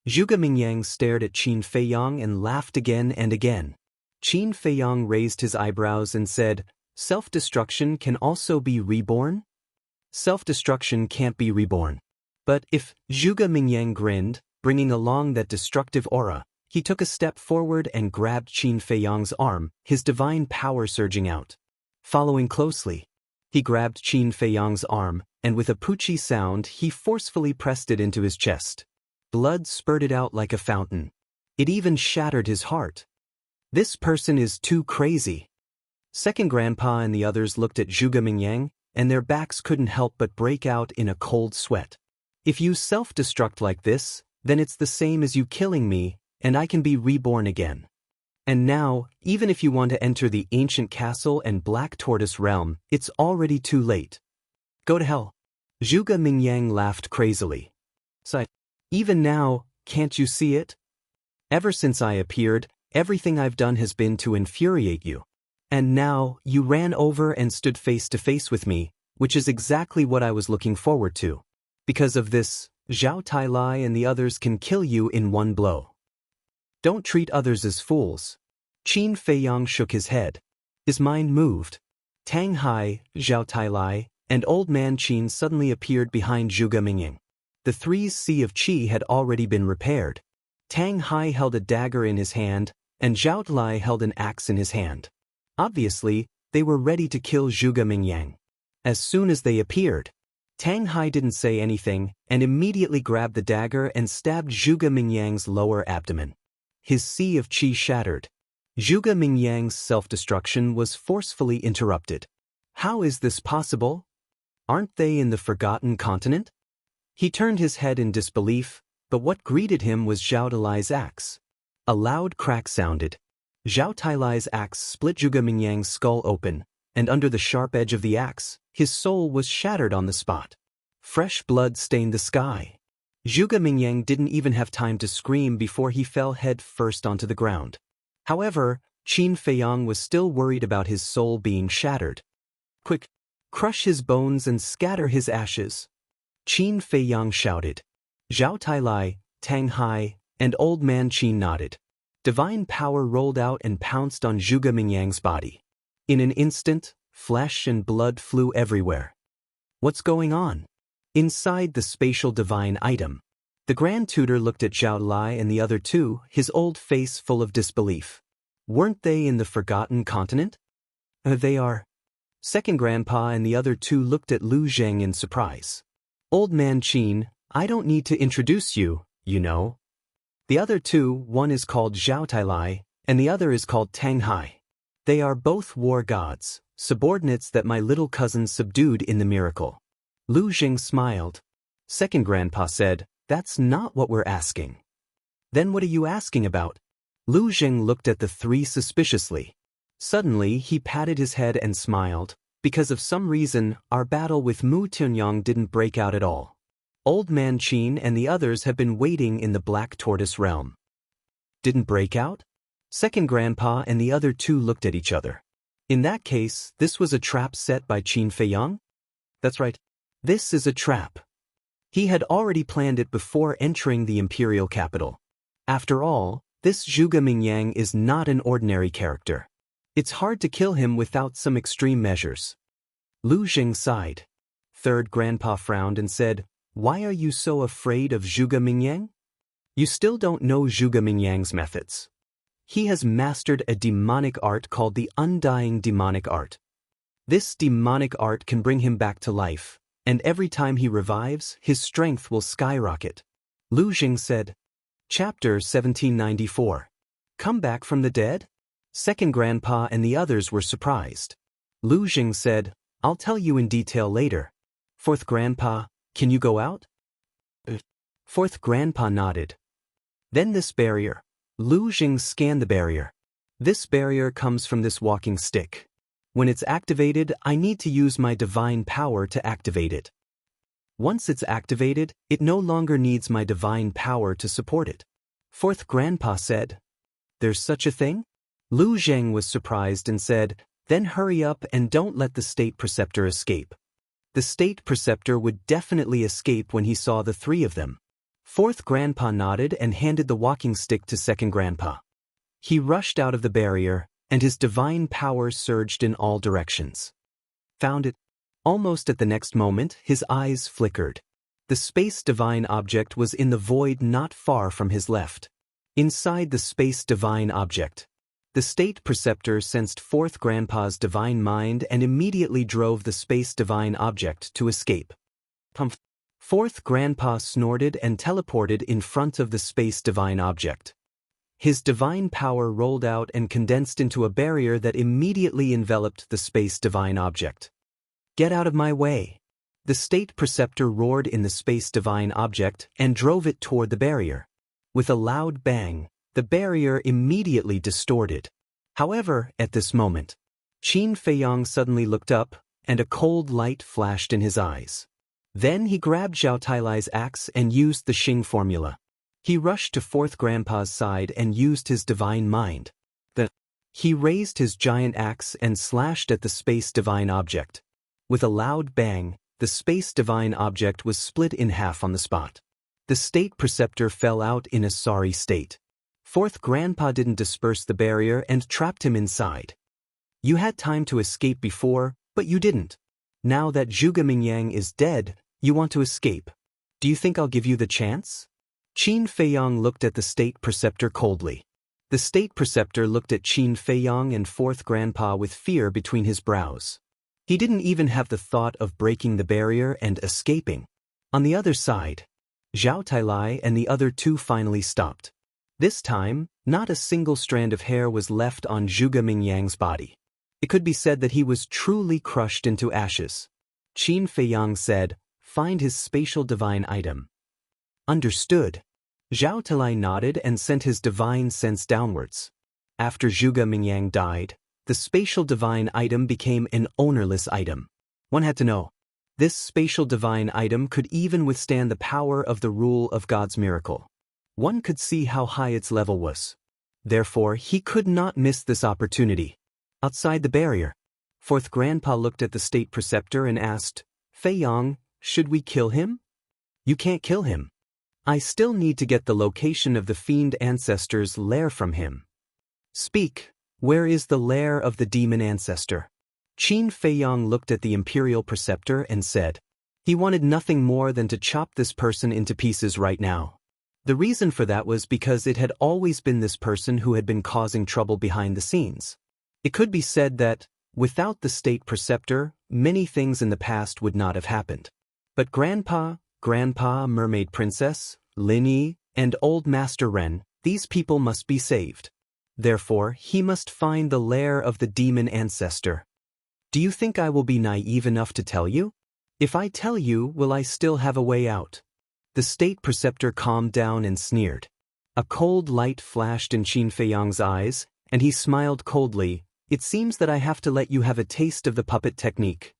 Zhuge Mingyang stared at Qin Feiyang and laughed again and again. Qin Feiyang raised his eyebrows and said, "Self-destruction can also be reborn?" Self-destruction can't be reborn. But if Zhuge Mingyang grinned, bringing along that destructive aura, he took a step forward and grabbed Qin Feiyang's arm, his divine power surging out. Following closely, he grabbed Qin Feiyang's arm, and with a poochie sound he forcefully pressed it into his chest. Blood spurted out like a fountain. It even shattered his heart. This person is too crazy. Second Grandpa and the others looked at Zhuge Mingyang, and their backs couldn't help but break out in a cold sweat. If you self-destruct like this, then it's the same as you killing me, and I can be reborn again. And now, even if you want to enter the ancient castle and Black Tortoise realm, it's already too late. Go to hell. Zhuge Mingyang laughed crazily. Sighed. Even now, can't you see it? Ever since I appeared, everything I've done has been to infuriate you. And now, you ran over and stood face to face with me, which is exactly what I was looking forward to. Because of this, Zhao Tailai and the others can kill you in one blow. Don't treat others as fools. Qin Feiyang shook his head. His mind moved. Tang Hai, Zhao Tailai, and Old Man Qin suddenly appeared behind Zhuge Mingyang. The three's sea of qi had already been repaired. Tang Hai held a dagger in his hand, and Zhao Tailai held an axe in his hand. Obviously, they were ready to kill Zhuge Mingyang. As soon as they appeared, Tang Hai didn't say anything and immediately grabbed the dagger and stabbed Zhuge Mingyang's lower abdomen. His sea of qi shattered. Zhuge Mingyang's self-destruction was forcefully interrupted. How is this possible? Aren't they in the Forgotten Continent? He turned his head in disbelief, but what greeted him was Zhao Tailai's axe. A loud crack sounded. Zhao Tailai's axe split Zhuge Mingyang's skull open, and under the sharp edge of the axe, his soul was shattered on the spot. Fresh blood stained the sky. Zhuge Mingyang didn't even have time to scream before he fell head first onto the ground. However, Qin Feiyang was still worried about his soul being shattered. Quick, crush his bones and scatter his ashes. Qin Feiyang shouted. Zhao Tailai, Tang Hai, and Old Man Qin nodded. Divine power rolled out and pounced on Zhuge Mingyang's body. In an instant, flesh and blood flew everywhere. What's going on? Inside the spatial divine item. The Grand Tutor looked at Zhao Tailai and the other two, his old face full of disbelief. Weren't they in the Forgotten Continent? They are. Second Grandpa and the other two looked at Lu Zheng in surprise. Old Man Qin, I don't need to introduce you, you know. The other two, one is called Zhao Tailai, and the other is called Tang Hai. They are both war gods, subordinates that my little cousin subdued in the miracle. Lu Zheng smiled. Second Grandpa said, That's not what we're asking. Then what are you asking about? Lu Zheng looked at the three suspiciously. Suddenly he patted his head and smiled. Because of some reason, our battle with Mu Tianyang didn't break out at all. Old Man Qin and the others have been waiting in the Black Tortoise realm. Didn't break out? Second Grandpa and the other two looked at each other. In that case, this was a trap set by Qin Feiyang? That's right. This is a trap. He had already planned it before entering the imperial capital. After all, this Zhuge Mingyang is not an ordinary character. It's hard to kill him without some extreme measures. Lu Zheng sighed. Third Grandpa frowned and said, Why are you so afraid of Zhuge Mingyang? You still don't know Zhuge Mingyang's methods. He has mastered a demonic art called the Undying Demonic Art. This demonic art can bring him back to life, and every time he revives, his strength will skyrocket. Lu Zheng said. Chapter 1794. Come back from the dead? Second Grandpa and the others were surprised. Lu Zheng said, I'll tell you in detail later. Fourth Grandpa, can you go out? Fourth Grandpa nodded. Then this barrier. Lu Zheng scanned the barrier. This barrier comes from this walking stick. When it's activated, I need to use my divine power to activate it. Once it's activated, it no longer needs my divine power to support it. Fourth Grandpa said, There's such a thing? Lu Zheng was surprised and said, Then hurry up and don't let the state preceptor escape. The state preceptor would definitely escape when he saw the three of them. Fourth grandpa nodded and handed the walking stick to second grandpa. He rushed out of the barrier, and his divine power surged in all directions. Found it. Almost at the next moment, his eyes flickered. The space divine object was in the void not far from his left. Inside the space divine object, the state preceptor sensed fourth grandpa's divine mind and immediately drove the space divine object to escape. Pumph. Fourth grandpa snorted and teleported in front of the space divine object. His divine power rolled out and condensed into a barrier that immediately enveloped the space divine object. Get out of my way! The state preceptor roared in the space divine object and drove it toward the barrier. With a loud bang, the barrier immediately distorted. However, at this moment, Qin Feiyang suddenly looked up, and a cold light flashed in his eyes. Then he grabbed Zhao Tailai's axe and used the Xing formula. He rushed to fourth grandpa's side and used his divine mind. He raised his giant axe and slashed at the space divine object. With a loud bang, the space divine object was split in half on the spot. The state preceptor fell out in a sorry state. Fourth grandpa didn't disperse the barrier and trapped him inside. You had time to escape before, but you didn't. Now that Zhuge Mingyang is dead, you want to escape. Do you think I'll give you the chance? Qin Feiyang looked at the state preceptor coldly. The state preceptor looked at Qin Feiyang and fourth grandpa with fear between his brows. He didn't even have the thought of breaking the barrier and escaping. On the other side, Zhao Tailai and the other two finally stopped. This time, not a single strand of hair was left on Zhuge Mingyang's body. It could be said that he was truly crushed into ashes. Qin Feiyang said, "Find his spatial divine item." Understood. Zhao Tailai nodded and sent his divine sense downwards. After Zhuge Mingyang died, the spatial divine item became an ownerless item. One had to know. This spatial divine item could even withstand the power of the rule of God's miracle. One could see how high its level was. Therefore, he could not miss this opportunity. Outside the barrier, fourth grandpa looked at the state preceptor and asked, "Feiyang, should we kill him?" "You can't kill him. I still need to get the location of the fiend ancestor's lair from him." "Speak, where is the lair of the demon ancestor?" Qin Feiyang looked at the imperial preceptor and said, he wanted nothing more than to chop this person into pieces right now. The reason for that was because it had always been this person who had been causing trouble behind the scenes. It could be said that, without the state preceptor, many things in the past would not have happened. But Grandpa, Mermaid Princess, Lin Yi, and Old Master Ren, these people must be saved. Therefore, he must find the lair of the demon ancestor. Do you think I will be naive enough to tell you? If I tell you, will I still have a way out? The state preceptor calmed down and sneered. A cold light flashed in Qin Feiyang's eyes, and he smiled coldly. "It seems that I have to let you have a taste of the puppet technique."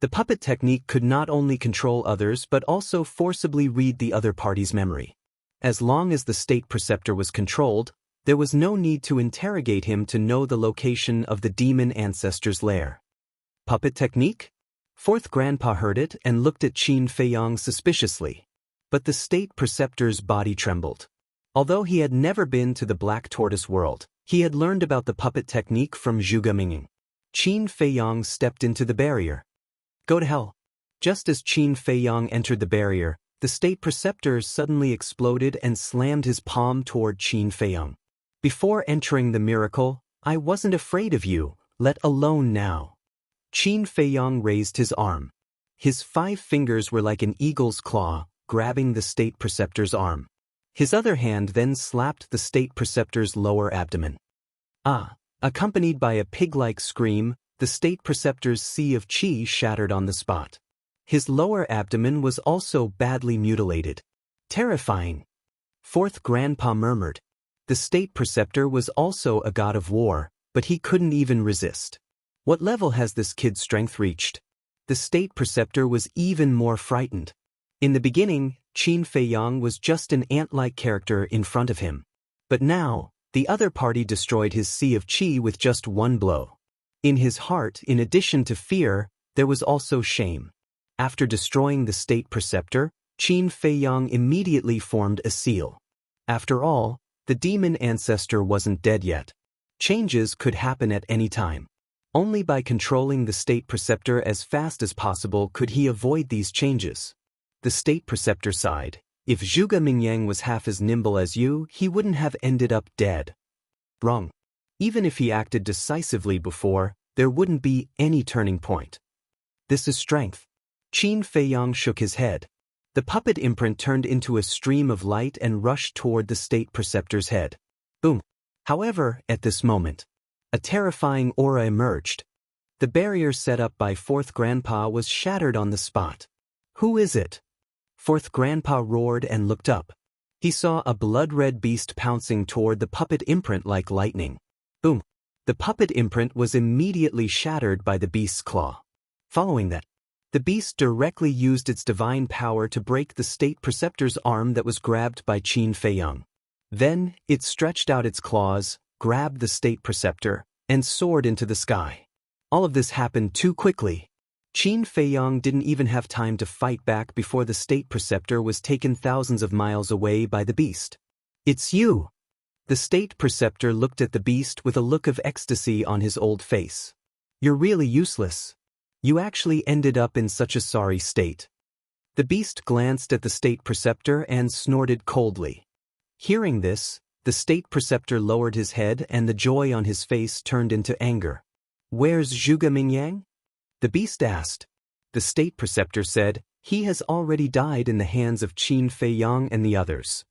The puppet technique could not only control others but also forcibly read the other party's memory. As long as the state preceptor was controlled, there was no need to interrogate him to know the location of the demon ancestor's lair. Puppet technique? Fourth grandpa heard it and looked at Qin Feiyang suspiciously. But the state preceptor's body trembled. Although he had never been to the Black Tortoise world, he had learned about the puppet technique from Zhuge Mingyang. Qin Feiyang stepped into the barrier. "Go to hell." Just as Qin Feiyang entered the barrier, the state preceptor suddenly exploded and slammed his palm toward Qin Feiyang. "Before entering the miracle, I wasn't afraid of you, let alone now." Qin Feiyang raised his arm. His 5 fingers were like an eagle's claw, grabbing the state preceptor's arm. His other hand then slapped the state preceptor's lower abdomen. "Ah!" Accompanied by a pig-like scream, the state preceptor's sea of qi shattered on the spot. His lower abdomen was also badly mutilated. "Terrifying." Fourth grandpa murmured. The state preceptor was also a god of war, but he couldn't even resist. What level has this kid's strength reached? The state preceptor was even more frightened. In the beginning, Qin Feiyang was just an ant-like character in front of him. But now, the other party destroyed his sea of qi with just one blow. In his heart, in addition to fear, there was also shame. After destroying the state preceptor, Qin Feiyang immediately formed a seal. After all, the demon ancestor wasn't dead yet. Changes could happen at any time. Only by controlling the state preceptor as fast as possible could he avoid these changes. The state preceptor sighed. If Zhuge Mingyang was half as nimble as you, he wouldn't have ended up dead. Wrong. Even if he acted decisively before, there wouldn't be any turning point. This is strength. Qin Feiyang shook his head. The puppet imprint turned into a stream of light and rushed toward the state preceptor's head. Boom. However, at this moment, a terrifying aura emerged. The barrier set up by Fourth Grandpa was shattered on the spot. Who is it? Fourth Grandpa roared and looked up. He saw a blood-red beast pouncing toward the puppet imprint like lightning. Boom. The puppet imprint was immediately shattered by the beast's claw. Following that, the beast directly used its divine power to break the state preceptor's arm that was grabbed by Qin Feiyang. Then, it stretched out its claws, grabbed the state preceptor, and soared into the sky. All of this happened too quickly. Qin Feiyang didn't even have time to fight back before the state preceptor was taken thousands of miles away by the beast. It's you! The state preceptor looked at the beast with a look of ecstasy on his old face. You're really useless. You actually ended up in such a sorry state. The beast glanced at the state preceptor and snorted coldly. Hearing this, the state preceptor lowered his head and the joy on his face turned into anger. Where's Zhuge Mingyang? The beast asked. The state preceptor said, he has already died in the hands of Qin Feiyang and the others.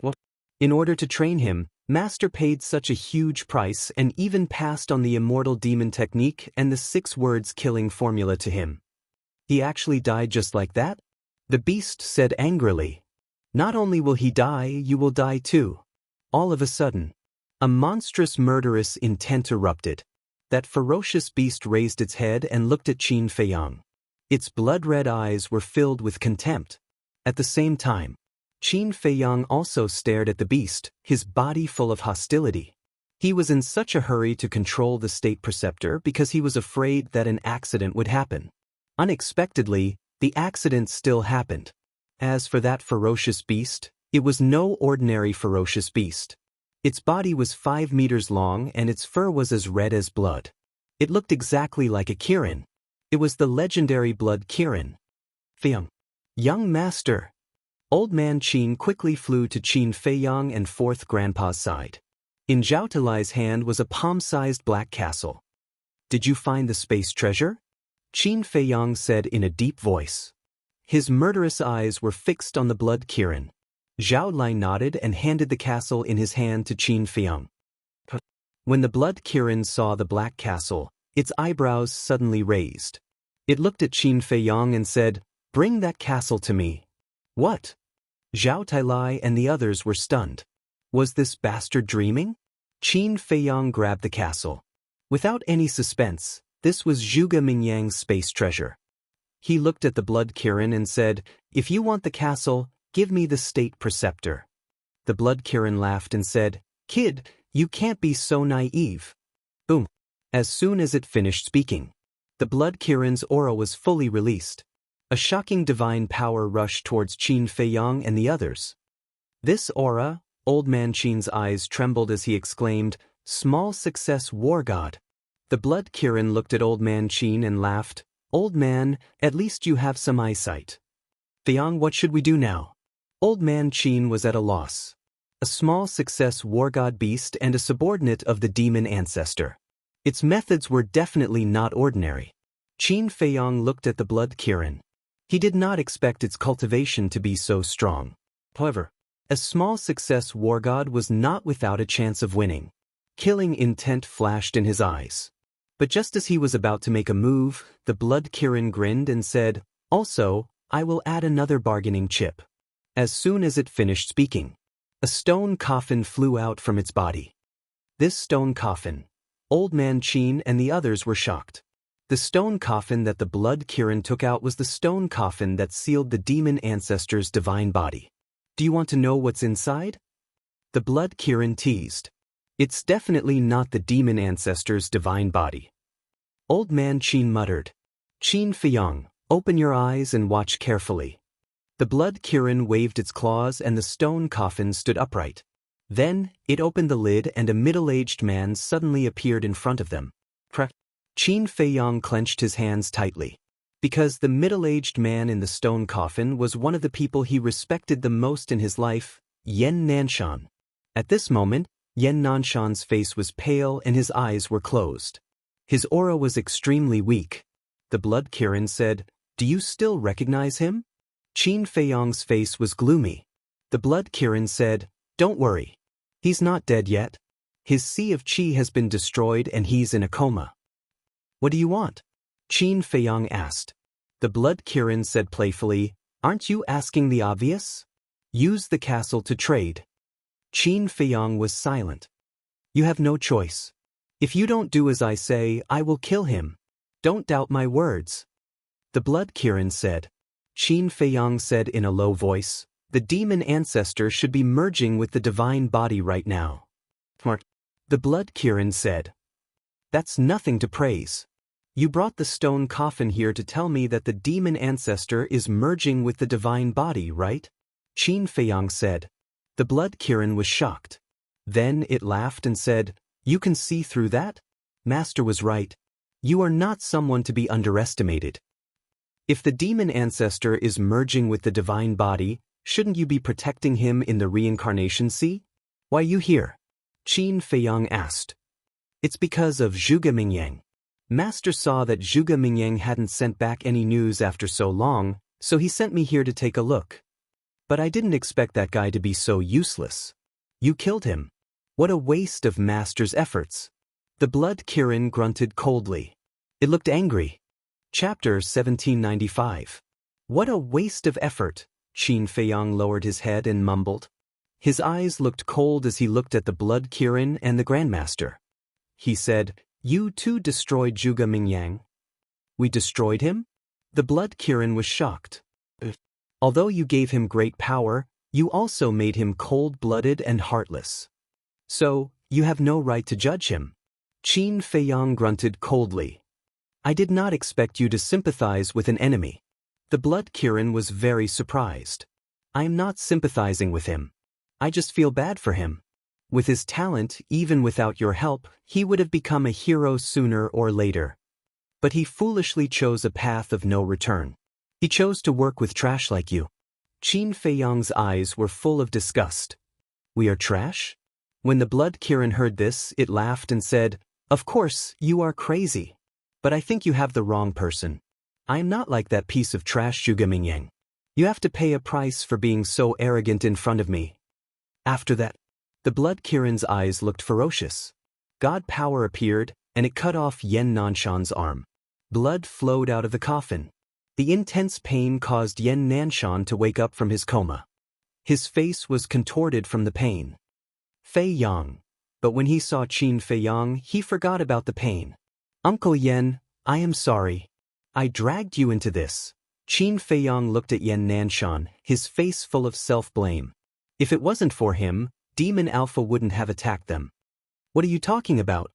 What? In order to train him, Master paid such a huge price and even passed on the immortal demon technique and the 6 words killing formula to him. He actually died just like that? The beast said angrily. Not only will he die, you will die too. All of a sudden, a monstrous murderous intent erupted. That ferocious beast raised its head and looked at Qin Feiyang. Its blood-red eyes were filled with contempt. At the same time, Qin Feiyang also stared at the beast, his body full of hostility. He was in such a hurry to control the state preceptor because he was afraid that an accident would happen. Unexpectedly, the accident still happened. As for that ferocious beast, it was no ordinary ferocious beast. Its body was 5 meters long and its fur was as red as blood. It looked exactly like a Kirin. It was the legendary blood Kirin. Feiyang. Young master. Old man Qin quickly flew to Qin Feiyang and Fourth Grandpa's side. In Zhao Talai's hand was a palm-sized black castle. Did you find the space treasure? Qin Feiyang said in a deep voice. His murderous eyes were fixed on the blood Kirin. Zhao Talai nodded and handed the castle in his hand to Qin Feiyang. When the blood Kirin saw the black castle, its eyebrows suddenly raised. It looked at Qin Feiyang and said, "Bring that castle to me." What? Zhao Talai and the others were stunned. Was this bastard dreaming? Qin Feiyang grabbed the castle. Without any suspense, this was Zhuge Mingyang's space treasure. He looked at the blood Kirin and said, "If you want the castle, give me the state preceptor." The blood Kirin laughed and said, "Kid, you can't be so naive." Boom. As soon as it finished speaking, the blood Kirin's aura was fully released. A shocking divine power rushed towards Qin Feiyang and the others. This aura, old man Qin's eyes trembled as he exclaimed, "Small success, war god." The blood Kirin looked at old man Qin and laughed, "Old man, at least you have some eyesight." "Feiyang, what should we do now?" Old man Qin was at a loss. A small success war god beast and a subordinate of the demon ancestor. Its methods were definitely not ordinary. Qin Feiyang looked at the blood Kirin. He did not expect its cultivation to be so strong. However, a small success war god was not without a chance of winning. Killing intent flashed in his eyes. But just as he was about to make a move, the blood Kirin grinned and said, "Also, I will add another bargaining chip." As soon as it finished speaking, a stone coffin flew out from its body. This stone coffin, old man Qin and the others were shocked. The stone coffin that the blood Kirin took out was the stone coffin that sealed the demon ancestor's divine body. Do you want to know what's inside? The blood Kirin teased. It's definitely not the demon ancestor's divine body. Old man Qin muttered. Qin Feiyang, Open your eyes and watch carefully. The blood Kirin waved its claws and the stone coffin stood upright. Then, it opened the lid and a middle-aged man suddenly appeared in front of them. Qin Feiyong clenched his hands tightly. Because the middle-aged man in the stone coffin was one of the people he respected the most in his life, Yan Nanshan. At this moment, Yan Nanshan's face was pale and his eyes were closed. His aura was extremely weak. The blood Kirin said, "Do you still recognize him?" Qin Feiyong's face was gloomy. The blood Kirin said, "Don't worry. He's not dead yet. His sea of qi has been destroyed and he's in a coma." "What do you want?" Qin Feiyong asked. The blood Kirin said playfully, "Aren't you asking the obvious? Use the castle to trade." Qin Feiyong was silent. "You have no choice. If you don't do as I say, I will kill him. Don't doubt my words." The blood Kirin said. Qin Feiyong said in a low voice, "The demon ancestor should be merging with the divine body right now." The blood Kirin said, "That's nothing to praise. You brought the stone coffin here to tell me that the demon ancestor is merging with the divine body, right?" Qin Feiyong said. The blood Kirin was shocked. Then it laughed and said, "You can see through that? Master was right. You are not someone to be underestimated. If the demon ancestor is merging with the divine body, shouldn't you be protecting him in the reincarnation sea? Why are you here?" Qin Feiyong asked. "It's because of Zhuge Mingyang. Master saw that Zhuge Mingyang hadn't sent back any news after so long, so he sent me here to take a look. But I didn't expect that guy to be so useless. You killed him. What a waste of Master's efforts." The blood Kirin grunted coldly. It looked angry. Chapter 1795. "What a waste of effort," Qin Feiyong lowered his head and mumbled. His eyes looked cold as he looked at the blood Kirin and the Grandmaster. He said, "You too destroyed Zhuge Mingyang?" "We destroyed him?" The blood Kirin was shocked. "Although you gave him great power, you also made him cold-blooded and heartless. So, you have no right to judge him." Qin Feiyong grunted coldly. "I did not expect you to sympathize with an enemy." The blood Kirin was very surprised. "I am not sympathizing with him. I just feel bad for him. With his talent, even without your help, he would have become a hero sooner or later. But he foolishly chose a path of no return. He chose to work with trash like you." Qin Feiyong's eyes were full of disgust. "We are trash?" When the blood Kirin heard this, it laughed and said, "Of course, you are crazy. But I think you have the wrong person. I am not like that piece of trash Zhuge Mingyang. You have to pay a price for being so arrogant in front of me." After that, the blood Kirin's eyes looked ferocious. God power appeared, and it cut off Yan Nanshan's arm. Blood flowed out of the coffin. The intense pain caused Yan Nanshan to wake up from his coma. His face was contorted from the pain. Feiyong. But when he saw Qin Feiyong, he forgot about the pain. "Uncle Yan, I am sorry. I dragged you into this." Qin Feiyong looked at Yan Nanshan, his face full of self-blame. If it wasn't for him, Demon Alpha wouldn't have attacked them. "What are you talking about?"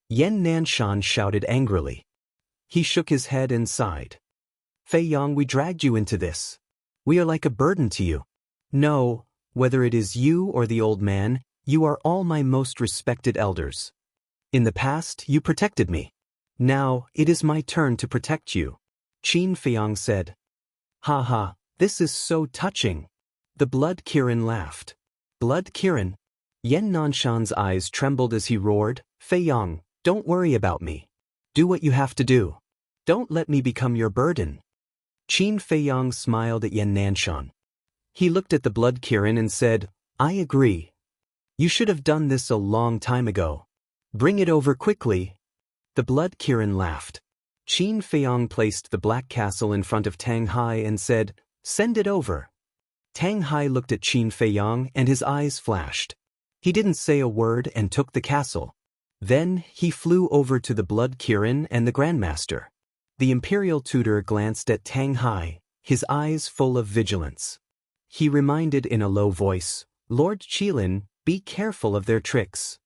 Yan Nanshan shouted angrily. He shook his head and sighed. "Feiyong, we dragged you into this. We are like a burden to you. No, whether it is you or the old man, you are all my most respected elders. In the past, you protected me. Now, it is my turn to protect you," Qin Feiyong said. "Ha ha, this is so touching." The blood Kirin laughed. "Blood Kirin?" Yan Nanshan's eyes trembled as he roared, "Feiyong, don't worry about me. Do what you have to do. Don't let me become your burden." Qin Feiyong smiled at Yan Nanshan. He looked at the blood Kirin and said, "I agree. You should have done this a long time ago. Bring it over quickly." The blood Kirin laughed. Qin Feiyong placed the black castle in front of Tang Hai and said, "Send it over." Tang Hai looked at Qin Feiyong and his eyes flashed. He didn't say a word and took the castle. Then he flew over to the blood Kirin and the Grandmaster. The imperial tutor glanced at Tang Hai, his eyes full of vigilance. He reminded in a low voice, "Lord Qilin, be careful of their tricks."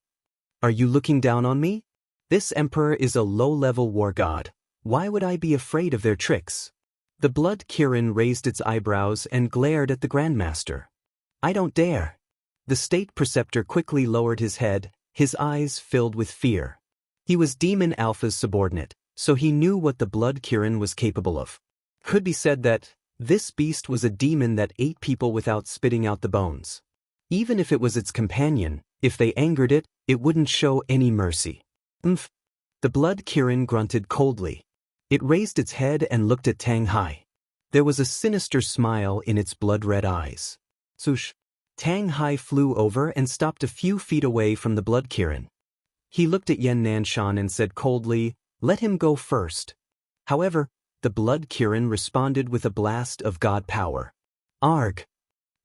"Are you looking down on me? This emperor is a low-level war god. Why would I be afraid of their tricks?" The blood Kirin raised its eyebrows and glared at the Grandmaster. I don't dare. The state preceptor quickly lowered his head, his eyes filled with fear. He was Demon Alpha's subordinate, so he knew what the blood Kirin was capable of. Could be said that this beast was a demon that ate people without spitting out the bones. Even if it was its companion, if they angered it, it wouldn't show any mercy. Umph. The blood Kirin grunted coldly. It raised its head and looked at Tang Hai. There was a sinister smile in its blood-red eyes. Swoosh. Tang Hai flew over and stopped a few feet away from the blood Kirin. He looked at Yan Nanshan and said coldly, "Let him go first." However, the blood Kirin responded with a blast of god power. Arg!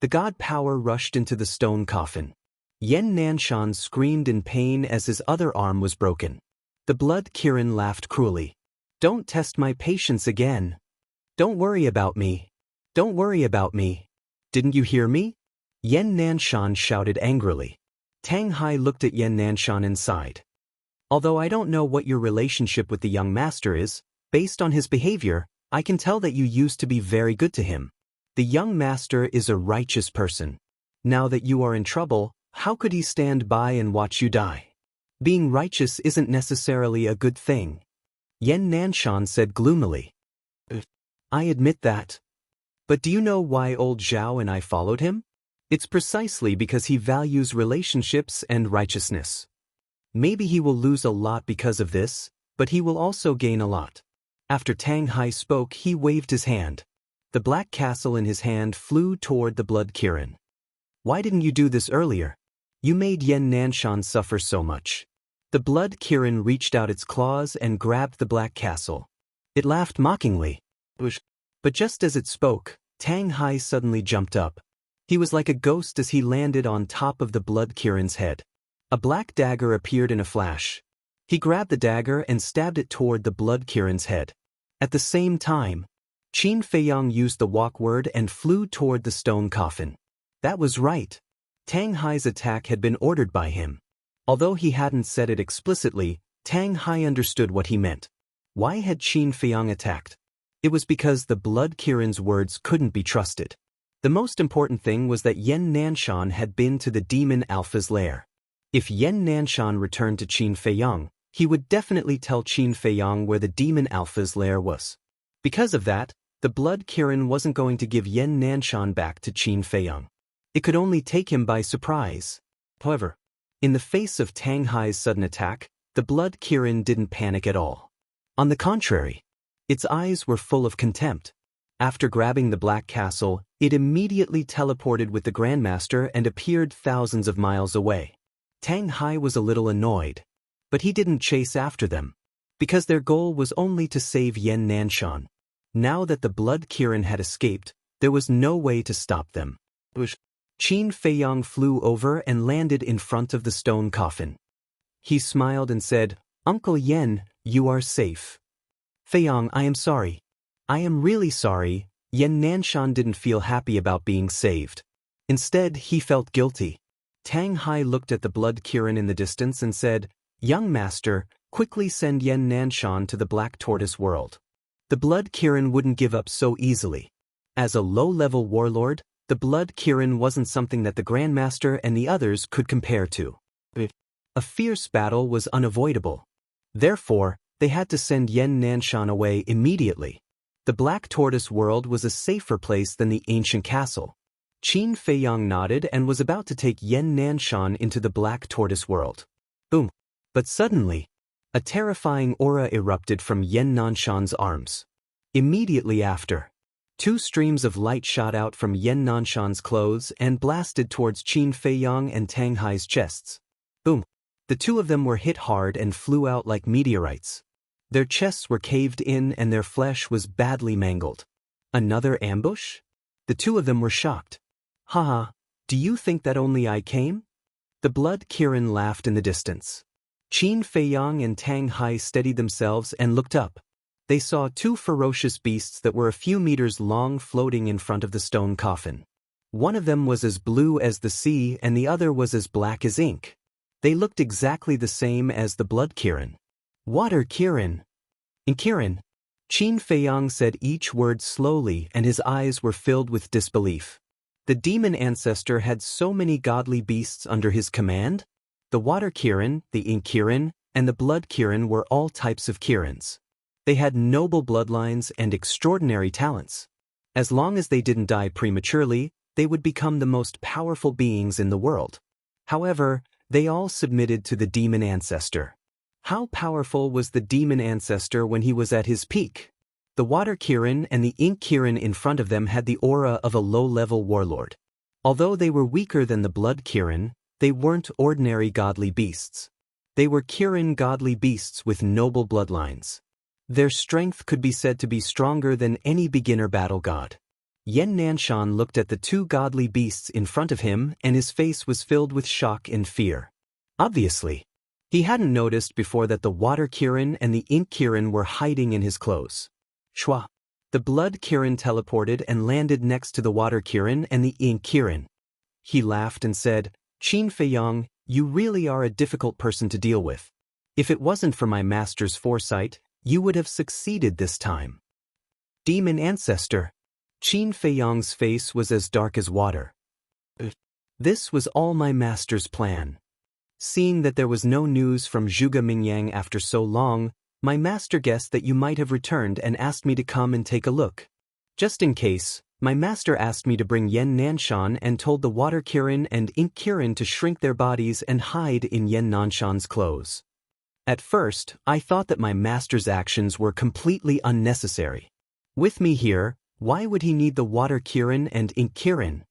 The god power rushed into the stone coffin. Yan Nanshan screamed in pain as his other arm was broken. The blood Kirin laughed cruelly. Don't test my patience again. Don't worry about me. Don't worry about me. Didn't you hear me? Yan Nanshan shouted angrily. Tang Hai looked at Yan Nanshan and sighed. Although I don't know what your relationship with the young master is, based on his behavior, I can tell that you used to be very good to him. The young master is a righteous person. Now that you are in trouble, how could he stand by and watch you die? Being righteous isn't necessarily a good thing. Yan Nanshan said gloomily. I admit that. But do you know why old Zhao and I followed him? It's precisely because he values relationships and righteousness. Maybe he will lose a lot because of this, but he will also gain a lot. After Tang Hai spoke, he waved his hand. The black castle in his hand flew toward the blood Kirin. Why didn't you do this earlier? You made Yan Nanshan suffer so much. The blood Kirin reached out its claws and grabbed the black castle. It laughed mockingly. But just as it spoke, Tang Hai suddenly jumped up. He was like a ghost as he landed on top of the blood Kirin's head. A black dagger appeared in a flash. He grabbed the dagger and stabbed it toward the blood Kirin's head. At the same time, Qin Feiyang used the walk word and flew toward the stone coffin. That was right. Tang Hai's attack had been ordered by him. Although he hadn't said it explicitly, Tang Hai understood what he meant. Why had Qin Feiyang attacked? It was because the blood Kirin's words couldn't be trusted. The most important thing was that Yan Nanshan had been to the Demon Alpha's lair. If Yan Nanshan returned to Qin Feiyang, he would definitely tell Qin Feiyang where the Demon Alpha's lair was. Because of that, the blood Kirin wasn't going to give Yan Nanshan back to Qin Feiyang. It could only take him by surprise. However, in the face of Tang Hai's sudden attack, the blood Kirin didn't panic at all. On the contrary, its eyes were full of contempt. After grabbing the Black Castle, it immediately teleported with the Grandmaster and appeared thousands of miles away. Tang Hai was a little annoyed, but he didn't chase after them, because their goal was only to save Yan Nanshan. Now that the blood Kirin had escaped, there was no way to stop them. Qin Feiyang flew over and landed in front of the stone coffin. He smiled and said, "Uncle Yan, you are safe." "Feiyang, I am sorry. I am really sorry." Yan Nanshan didn't feel happy about being saved. Instead, he felt guilty. Tang Hai looked at the blood Kirin in the distance and said, "Young master, quickly send Yan Nanshan to the Black Tortoise world." The blood Kirin wouldn't give up so easily. As a low-level warlord, the blood Kirin wasn't something that the Grandmaster and the others could compare to. A fierce battle was unavoidable. Therefore, they had to send Yan Nanshan away immediately. The Black Tortoise world was a safer place than the ancient castle. Qin Feiyang nodded and was about to take Yan Nanshan into the Black Tortoise world. Boom! But suddenly, a terrifying aura erupted from Yan Nanshan's arms. Immediately after, two streams of light shot out from Yan Nanshan's clothes and blasted towards Qin Feiyang and Tang Hai's chests. Boom! The two of them were hit hard and flew out like meteorites. Their chests were caved in and their flesh was badly mangled. Another ambush? The two of them were shocked. Haha, do you think that only I came? The blood Kirin laughed in the distance. Qin Feiyang and Tang Hai steadied themselves and looked up. They saw two ferocious beasts that were a few meters long floating in front of the stone coffin. One of them was as blue as the sea and the other was as black as ink. They looked exactly the same as the blood Kirin. Water Kirin. And Kirin. Qin Feiyang said each word slowly and his eyes were filled with disbelief. The demon ancestor had so many godly beasts under his command? The water Kirin, the ink Kirin, and the blood Kirin were all types of Kirins. They had noble bloodlines and extraordinary talents. As long as they didn't die prematurely, they would become the most powerful beings in the world. However, they all submitted to the demon ancestor. How powerful was the demon ancestor when he was at his peak? The water Kirin and the ink Kirin in front of them had the aura of a low-level warlord. Although they were weaker than the blood Kirin, they weren't ordinary godly beasts. They were Kirin godly beasts with noble bloodlines. Their strength could be said to be stronger than any beginner battle god. Yan Nanshan looked at the two godly beasts in front of him and his face was filled with shock and fear. Obviously, he hadn't noticed before that the water Kirin and the ink Kirin were hiding in his clothes. Shwa. The blood Kirin teleported and landed next to the water Kirin and the ink Kirin. He laughed and said, "Qin Feiyang, you really are a difficult person to deal with. If it wasn't for my master's foresight, you would have succeeded this time." Demon ancestor. Qin Feiyang's face was as dark as water. This was all my master's plan. Seeing that there was no news from Zhuge Mingyang after so long, my master guessed that you might have returned and asked me to come and take a look. Just in case, my master asked me to bring Yan Nanshan and told the water Kirin and ink Kirin to shrink their bodies and hide in Yan Nanshan's clothes. At first, I thought that my master's actions were completely unnecessary. With me here, why would he need the water Kirin and ink Kirin?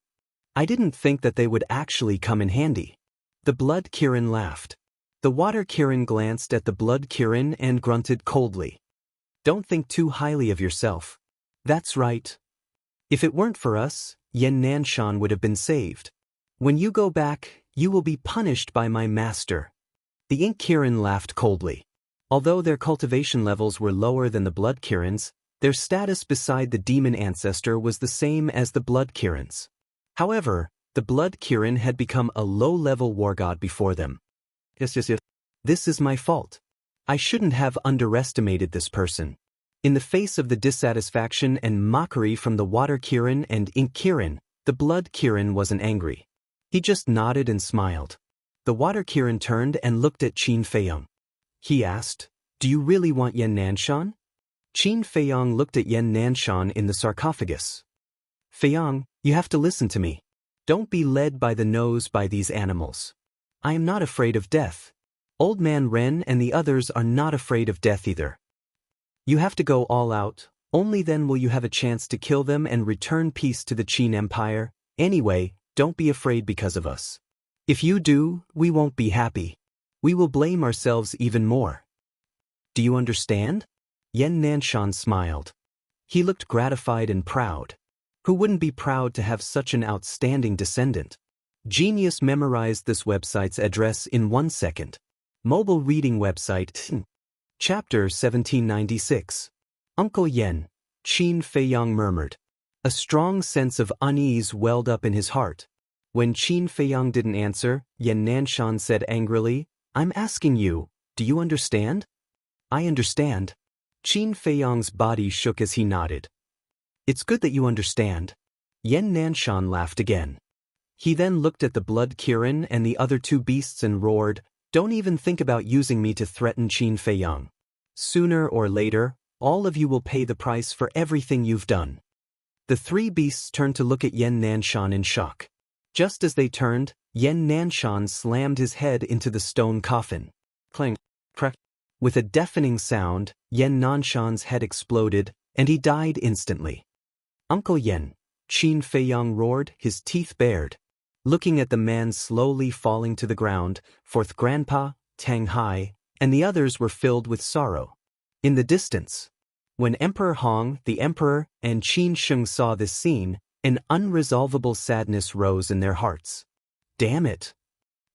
I didn't think that they would actually come in handy. The blood Kirin laughed. The water Kirin glanced at the blood Kirin and grunted coldly. Don't think too highly of yourself. That's right. If it weren't for us, Yan Nanshan would have been saved. When you go back, you will be punished by my master. The ink Kirin laughed coldly. Although their cultivation levels were lower than the blood Kirins, their status beside the demon ancestor was the same as the blood Kirins. However, the blood Kirin had become a low-level war god before them. Yes. This is my fault. I shouldn't have underestimated this person. In the face of the dissatisfaction and mockery from the water Kirin and ink Kirin, the blood Kirin wasn't angry. He just nodded and smiled. The water Kirin turned and looked at Qin Feiyang. He asked, "Do you really want Yan Nanshan?" Qin Feiyang looked at Yan Nanshan in the sarcophagus. "Feiyang, you have to listen to me. Don't be led by the nose by these animals. I am not afraid of death. Old Man Ren and the others are not afraid of death either. You have to go all out, only then will you have a chance to kill them and return peace to the Qin Empire. Anyway, don't be afraid because of us. If you do, we won't be happy. We will blame ourselves even more. Do you understand?" Yan Nanshan smiled. He looked gratified and proud. Who wouldn't be proud to have such an outstanding descendant? Genius memorized this website's address in 1 second. Mobile reading website. Chapter 1796. Uncle Yan, Qin Feiyang murmured. A strong sense of unease welled up in his heart. When Qin Feiyang didn't answer, Yan Nanshan said angrily, "I'm asking you, do you understand?" "I understand." Qin Feiyang's body shook as he nodded. "It's good that you understand." Yan Nanshan laughed again. He then looked at the blood Kirin and the other two beasts and roared, "Don't even think about using me to threaten Qin Feiyang. Sooner or later, all of you will pay the price for everything you've done." The three beasts turned to look at Yan Nanshan in shock. Just as they turned, Yan Nanshan slammed his head into the stone coffin. Clang, crack. With a deafening sound, Yan Nanshan's head exploded, and he died instantly. "Uncle Yan," Qin Feiyang roared, his teeth bared. Looking at the man slowly falling to the ground, fourth Grandpa, Tang Hai, and the others were filled with sorrow. In the distance, when Emperor Hong, the Emperor, and Qin Sheng saw this scene, an unresolvable sadness rose in their hearts. Damn it!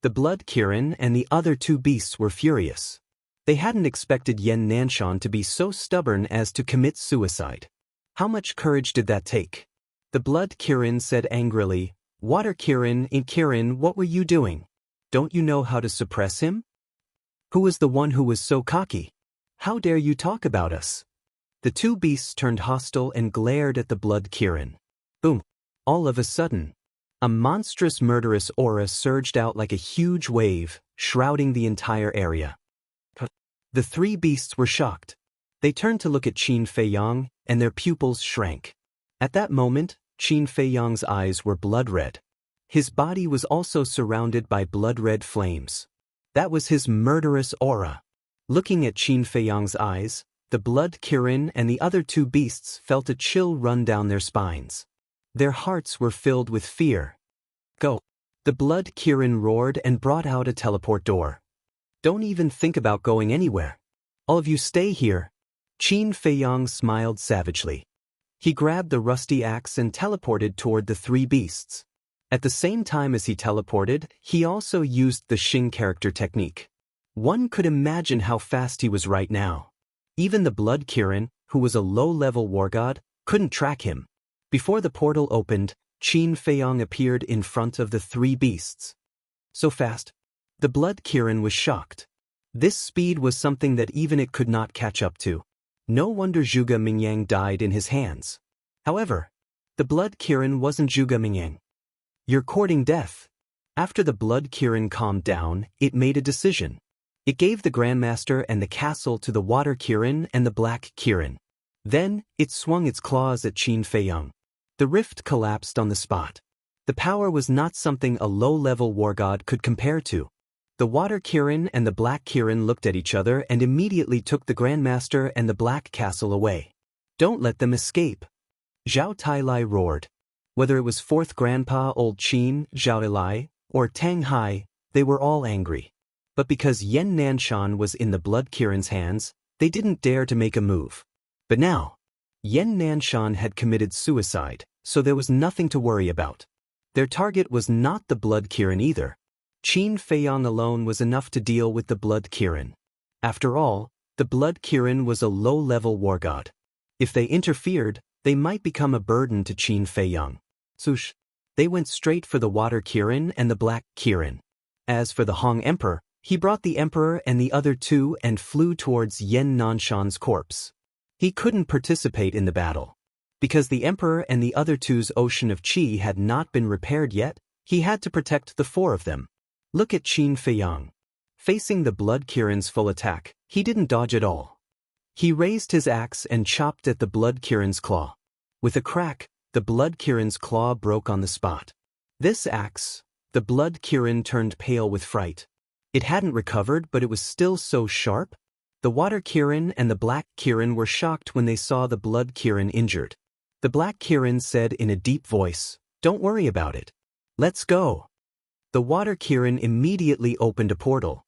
The blood Kirin and the other two beasts were furious. They hadn't expected Yan Nanshan to be so stubborn as to commit suicide. How much courage did that take? The blood Kirin said angrily, "Water Kirin, ink Kirin, what were you doing? Don't you know how to suppress him? Who was the one who was so cocky? How dare you talk about us?" The two beasts turned hostile and glared at the blood Kirin. Boom! All of a sudden, a monstrous murderous aura surged out like a huge wave, shrouding the entire area. The three beasts were shocked. They turned to look at Qin Feiyang, and their pupils shrank. At that moment, Qin Feiyang's eyes were blood-red. His body was also surrounded by blood-red flames. That was his murderous aura. Looking at Qin Feiyang's eyes, the blood Kirin and the other two beasts felt a chill run down their spines. Their hearts were filled with fear. Go! The blood Kirin roared and brought out a teleport door. Don't even think about going anywhere. All of you stay here. Qin Feiyang smiled savagely. He grabbed the rusty axe and teleported toward the three beasts. At the same time as he teleported, he also used the Xing character technique. One could imagine how fast he was right now. Even the blood Kirin, who was a low-level war god, couldn't track him. Before the portal opened, Qin Feiyang appeared in front of the three beasts. So fast. The blood Kirin was shocked. This speed was something that even it could not catch up to. No wonder Zhuge Mingyang died in his hands. However, the blood Kirin wasn't Zhuge Mingyang. You're courting death. After the blood Kirin calmed down, it made a decision. It gave the Grandmaster and the castle to the water Kirin and the black Kirin. Then, it swung its claws at Qin Feiyang. The rift collapsed on the spot. The power was not something a low-level war god could compare to. The water Kirin and the black Kirin looked at each other and immediately took the Grandmaster and the black castle away. Don't let them escape. Zhao Tailai roared. Whether it was fourth grandpa old Qin, Zhao Tailai, or Tang Hai, they were all angry. But because Yen Nanshan was in the blood Kirin's hands, they didn't dare to make a move. But now, Yen Nanshan had committed suicide, so there was nothing to worry about. Their target was not the blood Kirin either. Qin Feiyang alone was enough to deal with the blood Kirin. After all, the blood Kirin was a low-level war god. If they interfered, they might become a burden to Qin Feiyang. Sush! They went straight for the water Kirin and the black Kirin. As for the Hong Emperor, he brought the Emperor and the other two and flew towards Yen Nanshan's corpse. He couldn't participate in the battle. Because the Emperor and the other two's ocean of qi had not been repaired yet, he had to protect the four of them. Look at Qin Feiyang. Facing the blood Kirin's full attack, he didn't dodge at all. He raised his axe and chopped at the blood Kirin's claw. With a crack, the blood Kirin's claw broke on the spot. This axe, the blood Kirin turned pale with fright. It hadn't recovered, but it was still so sharp. The water Kirin and the black Kirin were shocked when they saw the blood Kirin injured. The black Kirin said in a deep voice, "Don't worry about it. Let's go." The water Kirin immediately opened a portal.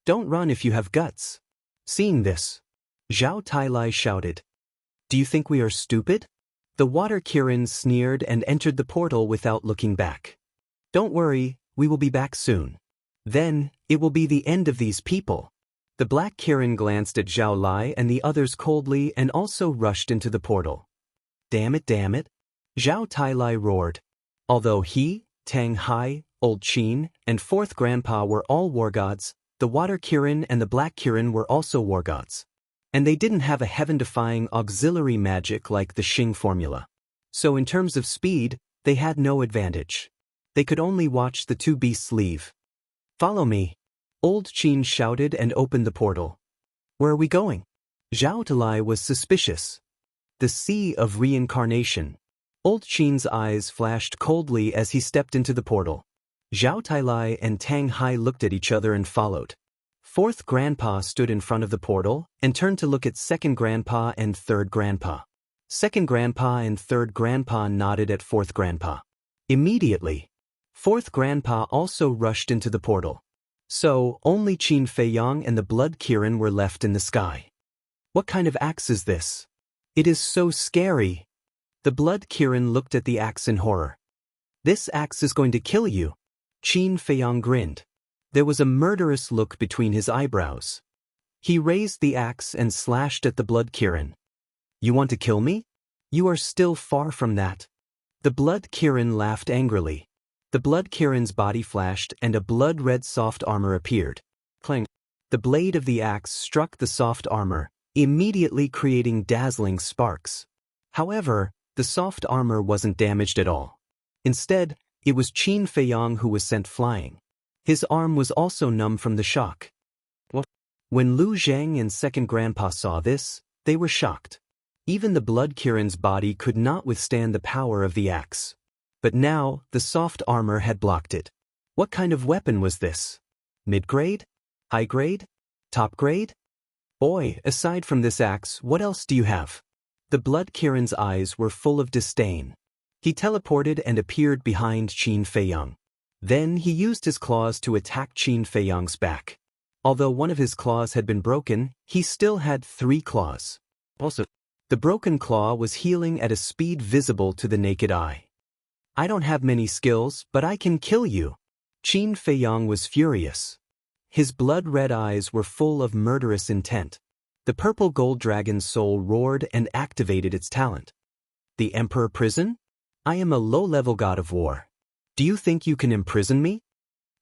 "Don't run if you have guts." Seeing this, Zhao Tailai shouted, "Do you think we are stupid?" The water Kirin sneered and entered the portal without looking back. "Don't worry, we will be back soon. Then, it will be the end of these people." The black Kirin glanced at Zhao Lai and the others coldly and also rushed into the portal. Damn it, Zhao Tailai roared. Although he, Tang Hai, Old Qin, and fourth grandpa were all war gods, the water Kirin and the black Kirin were also war gods. And they didn't have a heaven-defying auxiliary magic like the Xing formula. So in terms of speed, they had no advantage. They could only watch the two beasts leave. "Follow me," Old Qin shouted and opened the portal. "Where are we going?" Zhao Tailai was suspicious. The Sea of Reincarnation. Old Qin's eyes flashed coldly as he stepped into the portal. Zhao Tailai and Tang Hai looked at each other and followed. Fourth grandpa stood in front of the portal and turned to look at second grandpa and third grandpa. Second grandpa and third grandpa nodded at fourth grandpa. Immediately, fourth grandpa also rushed into the portal. So, only Qin Feiyang and the blood Kirin were left in the sky. What kind of axe is this? It is so scary. The blood Kirin looked at the axe in horror. "This axe is going to kill you." Qin Feiyang grinned. There was a murderous look between his eyebrows. He raised the axe and slashed at the blood Kirin. "You want to kill me? You are still far from that." The blood Kirin laughed angrily. The blood Kirin's body flashed and a blood-red soft armor appeared. Clang! The blade of the axe struck the soft armor, immediately creating dazzling sparks. However, the soft armor wasn't damaged at all. Instead, it was Qin Feiyang who was sent flying. His arm was also numb from the shock. When Lu Zhang and second grandpa saw this, they were shocked. Even the blood Kirin's body could not withstand the power of the axe. But now, the soft armor had blocked it. What kind of weapon was this? Mid-grade? High-grade? Top-grade? Boy, aside from this axe, what else do you have? The blood Kirin's eyes were full of disdain. He teleported and appeared behind Qin Feiyang. Then he used his claws to attack Qin Feiyang's back. Although one of his claws had been broken, he still had 3 claws. Also, the broken claw was healing at a speed visible to the naked eye. I don't have many skills, but I can kill you. Qin Feiyang was furious. His blood-red eyes were full of murderous intent. The purple gold dragon's soul roared and activated its talent. The Emperor Prison? I am a low-level god of war. Do you think you can imprison me?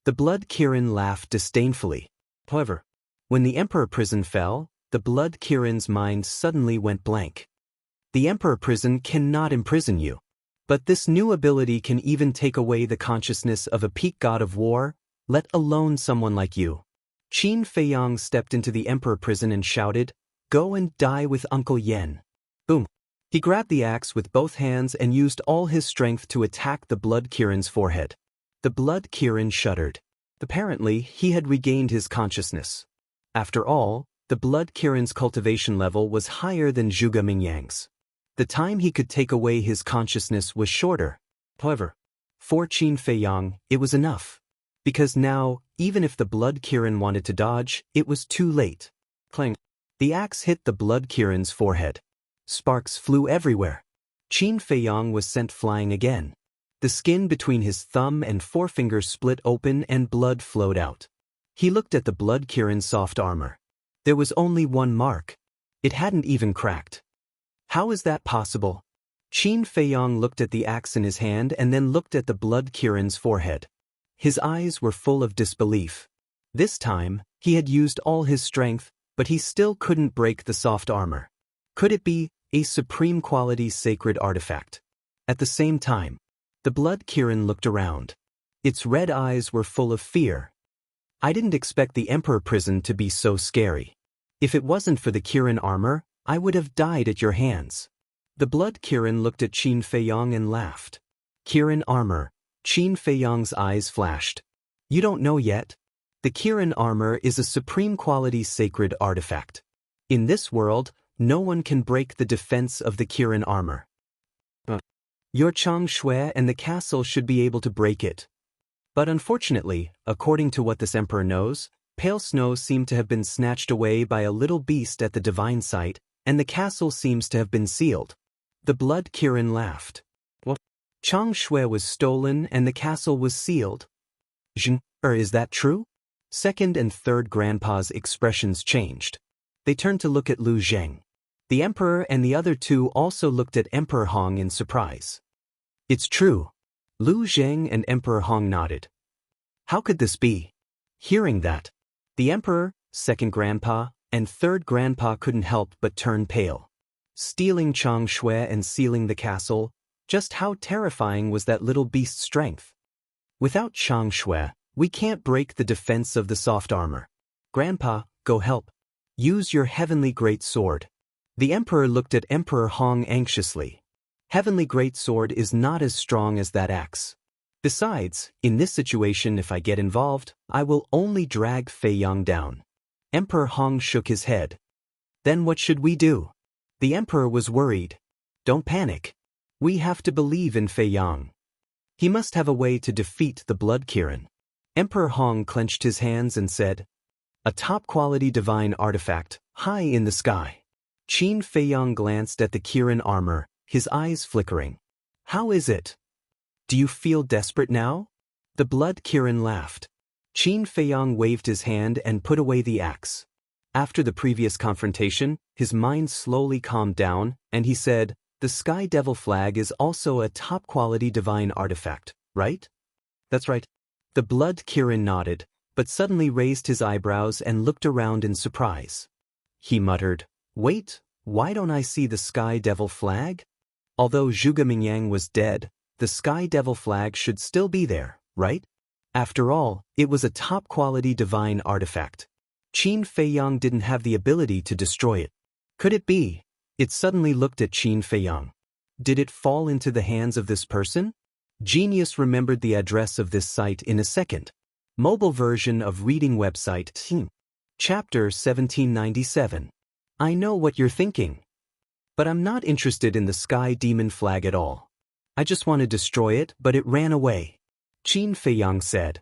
The blood Kirin laughed disdainfully. However, when the Emperor Prison fell, the blood Kirin's mind suddenly went blank. The Emperor Prison cannot imprison you. But this new ability can even take away the consciousness of a peak god of war, let alone someone like you. Qin Feiyang stepped into the Emperor Prison and shouted, "Go and die with Uncle Yen." Boom. He grabbed the axe with both hands and used all his strength to attack the blood Kirin's forehead. The blood Kirin shuddered. Apparently, he had regained his consciousness. After all, the blood Kirin's cultivation level was higher than Zhuge Mingyang's. The time he could take away his consciousness was shorter. However, for Qin Feiyang, it was enough. Because now, even if the blood Kirin wanted to dodge, it was too late. Clang. The axe hit the blood Kirin's forehead. Sparks flew everywhere. Qin Feiyang was sent flying again. The skin between his thumb and forefinger split open and blood flowed out. He looked at the blood Kirin's soft armor. There was only one mark. It hadn't even cracked. How is that possible? Qin Feiyang looked at the axe in his hand and then looked at the blood Kirin's forehead. His eyes were full of disbelief. This time, he had used all his strength, but he still couldn't break the soft armor. Could it be a supreme quality sacred artifact? At the same time, the blood Kirin looked around. Its red eyes were full of fear. I didn't expect the Emperor Prison to be so scary. If it wasn't for the Kirin armor, I would have died at your hands. The blood Kirin looked at Qin Feiyang and laughed. Kirin armor. Qin Feiyang's eyes flashed. You don't know yet? The Kirin armor is a supreme quality sacred artifact. In this world, no one can break the defense of the Kirin armor. Your Chang Shui and the castle should be able to break it. But unfortunately, according to what this emperor knows, pale snow seemed to have been snatched away by a little beast at the divine site, and the castle seems to have been sealed. The blood Kirin laughed. What? Chang Shui was stolen and the castle was sealed? Is that true? Second and third grandpa's expressions changed. They turned to look at Lu Zhang. The emperor and the other two also looked at Emperor Hong in surprise. It's true. Lu Zhang and Emperor Hong nodded. How could this be? Hearing that, the emperor, second grandpa, and third grandpa couldn't help but turn pale. Stealing Chang Shui and sealing the castle, just how terrifying was that little beast's strength? Without Chang Shui, we can't break the defense of the soft armor. Grandpa, go help. Use your heavenly great sword. The emperor looked at Emperor Hong anxiously. Heavenly great sword is not as strong as that axe. Besides, in this situation if I get involved, I will only drag Feiyang down. Emperor Hong shook his head. Then what should we do? The emperor was worried. Don't panic. We have to believe in Feiyang. He must have a way to defeat the blood Kirin. Emperor Hong clenched his hands and said, a top-quality divine artifact, high in the sky. Qin Feiyang glanced at the Kirin armor, his eyes flickering. How is it? Do you feel desperate now? The blood Kirin laughed. Qin Feiyang waved his hand and put away the axe. After the previous confrontation, his mind slowly calmed down, and he said, the Sky Devil flag is also a top-quality divine artifact, right? That's right. The blood Kirin nodded, but suddenly raised his eyebrows and looked around in surprise. He muttered, Wait, why don't I see the Sky Devil flag? Although Zhuge Mingyang was dead, the Sky Devil flag should still be there, right? After all, it was a top-quality divine artifact. Qin Feiyang didn't have the ability to destroy it. Could it be? It suddenly looked at Qin Feiyang. Did it fall into the hands of this person? Genius remembered the address of this site in a second. Mobile version of reading website. Chapter 1797. I know what you're thinking. But I'm not interested in the Sky Demon flag at all. I just want to destroy it, but it ran away. Qin Feiyang said.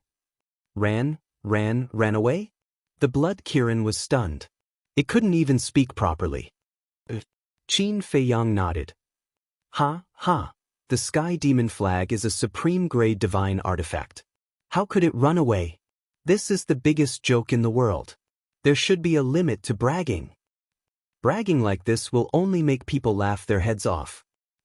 Ran away? The blood Kirin was stunned. It couldn't even speak properly. Qin Feiyang nodded. Ha. The Sky Demon flag is a supreme-grade divine artifact. How could it run away? This is the biggest joke in the world. There should be a limit to bragging. Bragging like this will only make people laugh their heads off.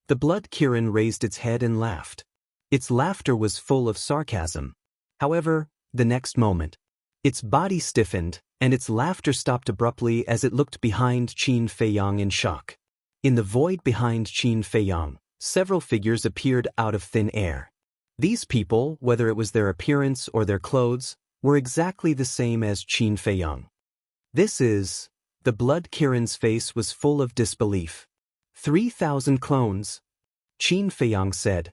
The blood Kirin raised its head and laughed. Its laughter was full of sarcasm. However, the next moment, its body stiffened, and its laughter stopped abruptly as it looked behind Qin Feiyang in shock. In the void behind Qin Feiyang, several figures appeared out of thin air. These people, whether it was their appearance or their clothes, were exactly the same as Qin Feiyang. The blood Kirin's face was full of disbelief. 3,000 clones? Qin Feiyang said.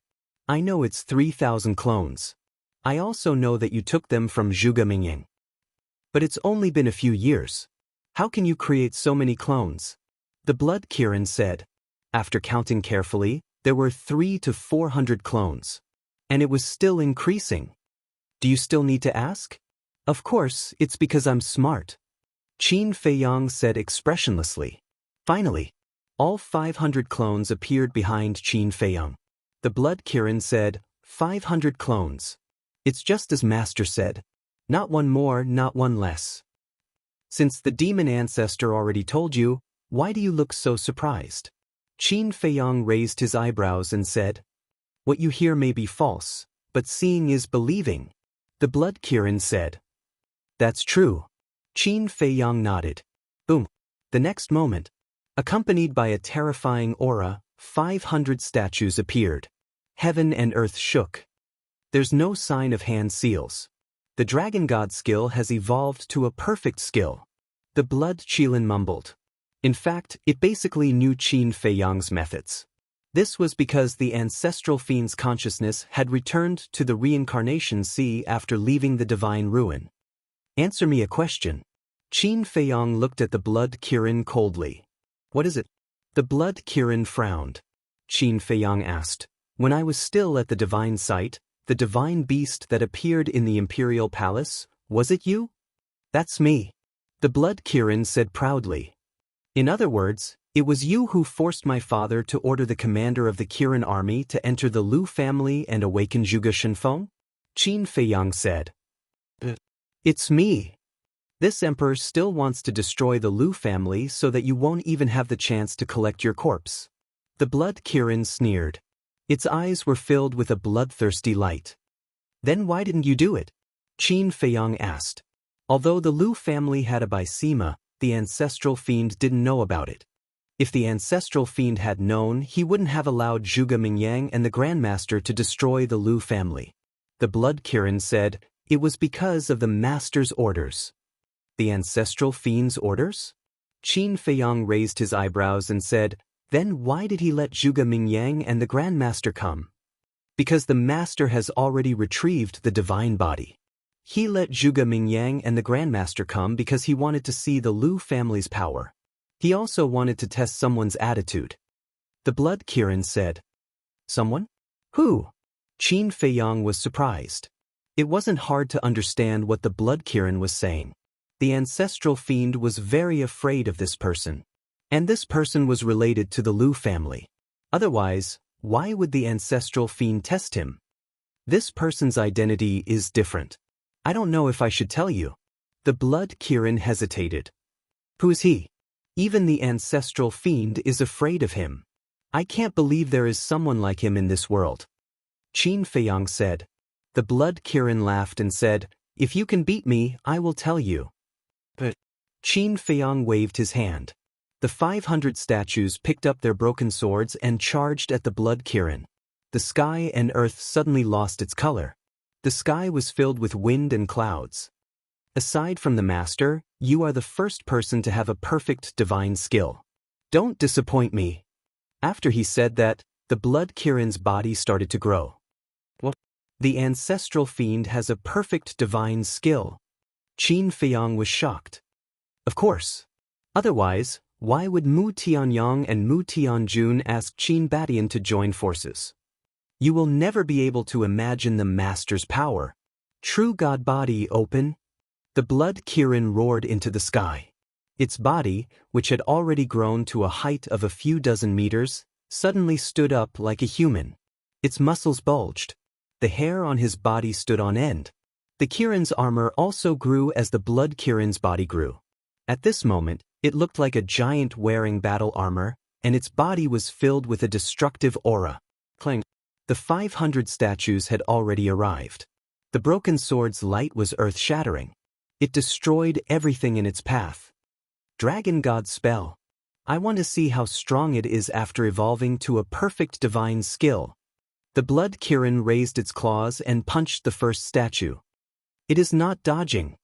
I know it's 3,000 clones. I also know that you took them from Zhuge Mingyang. But it's only been a few years. How can you create so many clones? The blood Kirin said. After counting carefully, there were 300 to 400 clones. And it was still increasing. Do you still need to ask? Of course, it's because I'm smart. Qin Feiyang said expressionlessly. Finally, all 500 clones appeared behind Qin Feiyang. The blood Kirin said, 500 clones. It's just as Master said. Not one more, not one less. Since the demon ancestor already told you, why do you look so surprised? Qin Feiyang raised his eyebrows and said, what you hear may be false, but seeing is believing. The blood Kirin said. That's true. Qin Feiyang nodded. Boom. The next moment, accompanied by a terrifying aura, 500 statues appeared. Heaven and earth shook. There's no sign of hand seals. The dragon god skill has evolved to a perfect skill. The blood Qilin mumbled. In fact, it basically knew Qin Feiyang's methods. This was because the ancestral fiend's consciousness had returned to the reincarnation sea after leaving the divine ruin. Answer me a question. Qin Feiyang looked at the blood Kirin coldly. What is it? The blood Kirin frowned. Qin Feiyang asked. When I was still at the divine site, the divine beast that appeared in the imperial palace, was it you? That's me. The blood Kirin said proudly. In other words, it was you who forced my father to order the commander of the Kirin army to enter the Lu family and awaken Zhuge Shenfeng? Qin Feiyang said. It's me. This emperor still wants to destroy the Lu family so that you won't even have the chance to collect your corpse. The blood Kirin sneered. Its eyes were filled with a bloodthirsty light. Then why didn't you do it? Qin Feiyang asked. Although the Lu family had a Bysema, the ancestral fiend didn't know about it. If the ancestral fiend had known, he wouldn't have allowed Zhuge Mingyang and the Grandmaster to destroy the Lu family. The blood Kirin said, it was because of the master's orders. The ancestral fiend's orders? Qin Feiyang raised his eyebrows and said, then why did he let Zhuge Mingyang and the Grandmaster come? Because the master has already retrieved the divine body. He let Zhuge Mingyang and the Grandmaster come because he wanted to see the Lu family's power. He also wanted to test someone's attitude. The blood Kirin said. Someone? Who? Qin Feiyang was surprised. It wasn't hard to understand what the blood Kirin was saying. The ancestral fiend was very afraid of this person. And this person was related to the Lu family. Otherwise, why would the ancestral fiend test him? This person's identity is different. I don't know if I should tell you. The blood Kirin hesitated. Who is he? Even the ancestral fiend is afraid of him. I can't believe there is someone like him in this world. Qin Feiyang said. The blood Kirin laughed and said, if you can beat me, I will tell you. But Qin Feiyang waved his hand. The 500 statues picked up their broken swords and charged at the blood Kirin. The sky and earth suddenly lost its color. The sky was filled with wind and clouds. Aside from the master, you are the first person to have a perfect divine skill. Don't disappoint me. After he said that, the blood Kirin's body started to grow. What? The ancestral fiend has a perfect divine skill. Qin Feiyang was shocked. Of course. Otherwise, why would Mu Tianyang and Mu Tianjun ask Qin Badian to join forces? You will never be able to imagine the master's power. True God body open. The blood Kirin roared into the sky. Its body, which had already grown to a height of a few dozen meters, suddenly stood up like a human. Its muscles bulged. The hair on his body stood on end. The Kirin's armor also grew as the blood Kirin's body grew. At this moment, it looked like a giant wearing battle armor, and its body was filled with a destructive aura. Clang. The 500 statues had already arrived. The broken sword's light was earth-shattering. It destroyed everything in its path. Dragon God spell. I want to see how strong it is after evolving to a perfect divine skill. The blood Kirin raised its claws and punched the first statue. It is not dodging.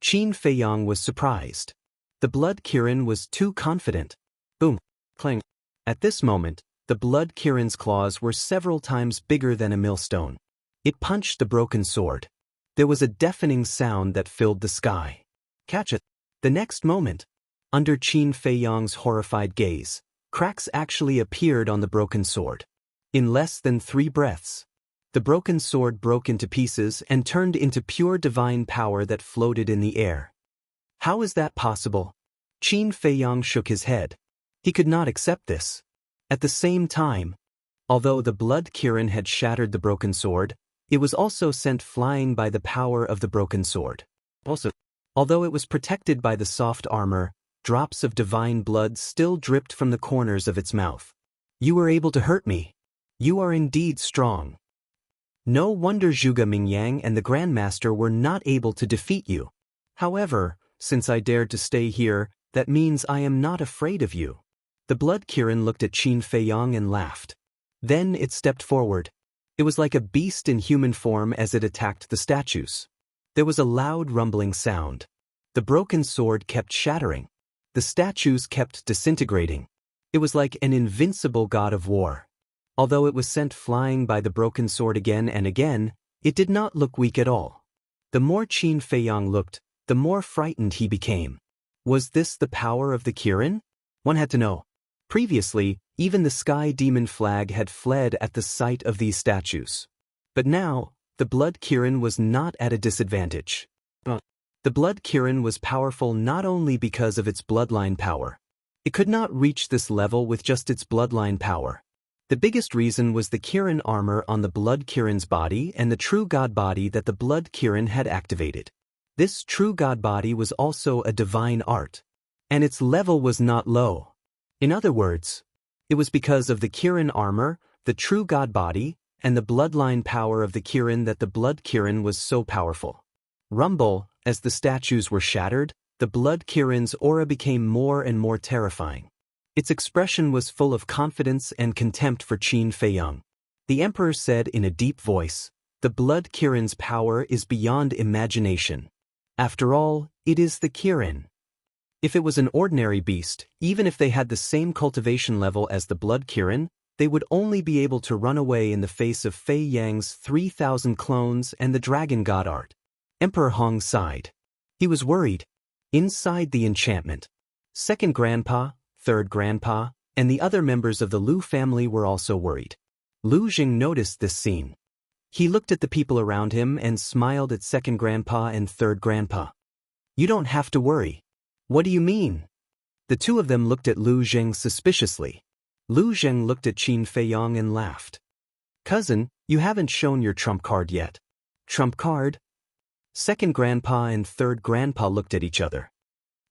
Qin Feiyang was surprised. The blood Kirin was too confident. Boom. Clang. At this moment, the blood Kirin's claws were several times bigger than a millstone. It punched the broken sword. There was a deafening sound that filled the sky. Catch it. The next moment, under Qin Feiyang's horrified gaze, cracks actually appeared on the broken sword. In less than 3 breaths, the broken sword broke into pieces and turned into pure divine power that floated in the air. How is that possible? Qin Feiyang shook his head. He could not accept this. At the same time, although the blood Kirin had shattered the broken sword, it was also sent flying by the power of the broken sword. Also, although it was protected by the soft armor, drops of divine blood still dripped from the corners of its mouth. You were able to hurt me. You are indeed strong. No wonder Zhuge Mingyang and the Grandmaster were not able to defeat you. However, since I dared to stay here, that means I am not afraid of you. The blood Kirin looked at Qin Feiyang and laughed. Then it stepped forward. It was like a beast in human form as it attacked the statues. There was a loud rumbling sound. The broken sword kept shattering. The statues kept disintegrating. It was like an invincible god of war. Although it was sent flying by the broken sword again and again, it did not look weak at all. The more Qin Feiyang looked, the more frightened he became. Was this the power of the Kirin? One had to know. Previously, even the Sky Demon flag had fled at the sight of these statues. But now, the blood Kirin was not at a disadvantage. The blood Kirin was powerful not only because of its bloodline power. It could not reach this level with just its bloodline power. The biggest reason was the Kirin armor on the blood Kirin's body and the true god body that the blood Kirin had activated. This true god body was also a divine art. And its level was not low. In other words, it was because of the Kirin armor, the true god body, and the bloodline power of the Kirin that the blood Kirin was so powerful. Rumble, as the statues were shattered, the blood Kirin's aura became more and more terrifying. Its expression was full of confidence and contempt for Qin Feiyang. The emperor said in a deep voice, "The blood Kirin's power is beyond imagination. After all, it is the Kirin." If it was an ordinary beast, even if they had the same cultivation level as the blood Kirin, they would only be able to run away in the face of Fei Yang's 3,000 clones and the dragon god art. Emperor Hong sighed. He was worried. Inside the enchantment, second grandpa, third grandpa, and the other members of the Lu family were also worried. Lu Jing noticed this scene. He looked at the people around him and smiled at second grandpa and third grandpa. "You don't have to worry." "What do you mean?" The two of them looked at Lu Jing suspiciously. Lu Jing looked at Qin Feiyang and laughed. "Cousin, you haven't shown your trump card yet." "Trump card?" Second grandpa and third grandpa looked at each other.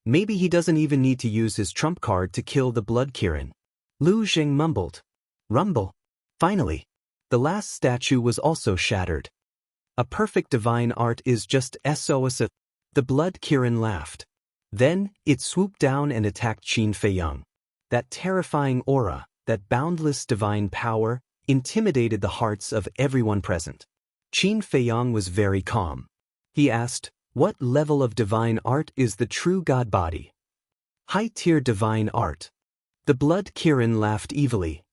Maybe he doesn't even need to use his trump card to kill the blood Kirin. Lu Jing mumbled. Rumble. Finally, the last statue was also shattered. A perfect divine art is just SOS. The blood Kirin laughed. Then, it swooped down and attacked Qin Feiyang. that terrifying aura, that boundless divine power, intimidated the hearts of everyone present. Qin Feiyang was very calm. He asked, "What level of divine art is the true God body?" "High-tier divine art." The blood Kirin laughed evilly.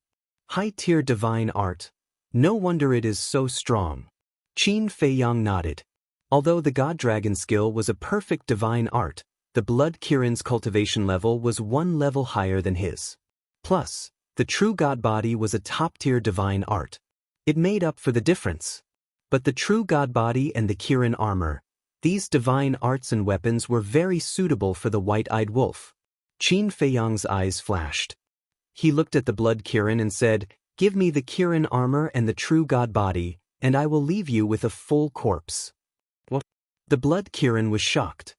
"High-tier divine art. No wonder it is so strong." Qin Feiyang nodded. Although the God Dragon skill was a perfect divine art, the blood Kirin's cultivation level was one level higher than his. Plus, the true God body was a top-tier divine art. It made up for the difference. But the true God body and the Kirin armor, these divine arts and weapons were very suitable for the white-eyed wolf. Qin Feiyang's eyes flashed. He looked at the blood Kirin and said, "Give me the Kirin armor and the true God body, and I will leave you with a full corpse." What? The blood Kirin was shocked.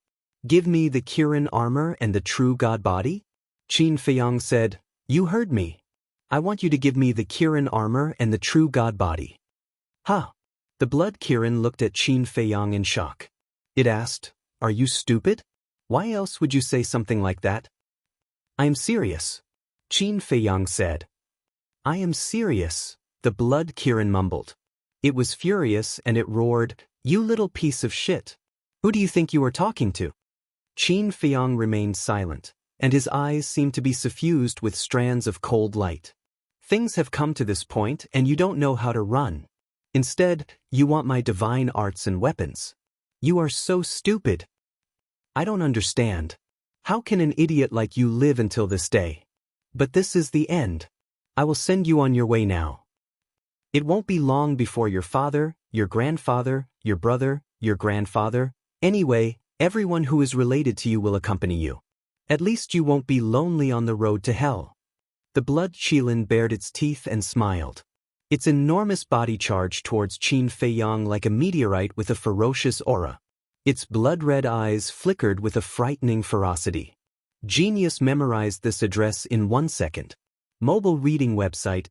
"Give me the Kirin armor and the true God body?" Qin Feiyang said, "You heard me. I want you to give me the Kirin armor and the true God body." "Huh?" The blood Kirin looked at Qin Feiyang in shock. It asked, "Are you stupid? Why else would you say something like that?" "I am serious," Qin Feiyang said. "I am serious," the blood Kirin mumbled. It was furious and it roared, "You little piece of shit. Who do you think you are talking to?" Qin Feiyang remained silent, and his eyes seemed to be suffused with strands of cold light. "Things have come to this point and you don't know how to run. Instead, you want my divine arts and weapons. You are so stupid. I don't understand. How can an idiot like you live until this day? But this is the end. I will send you on your way now. It won't be long before your father, your grandfather, your brother, your grandfather, anyway, everyone who is related to you will accompany you. At least you won't be lonely on the road to hell." The blood Qilin bared its teeth and smiled. Its enormous body charged towards Qin Feiyang like a meteorite with a ferocious aura. Its blood-red eyes flickered with a frightening ferocity. Genius memorized this address in 1 second. Mobile reading website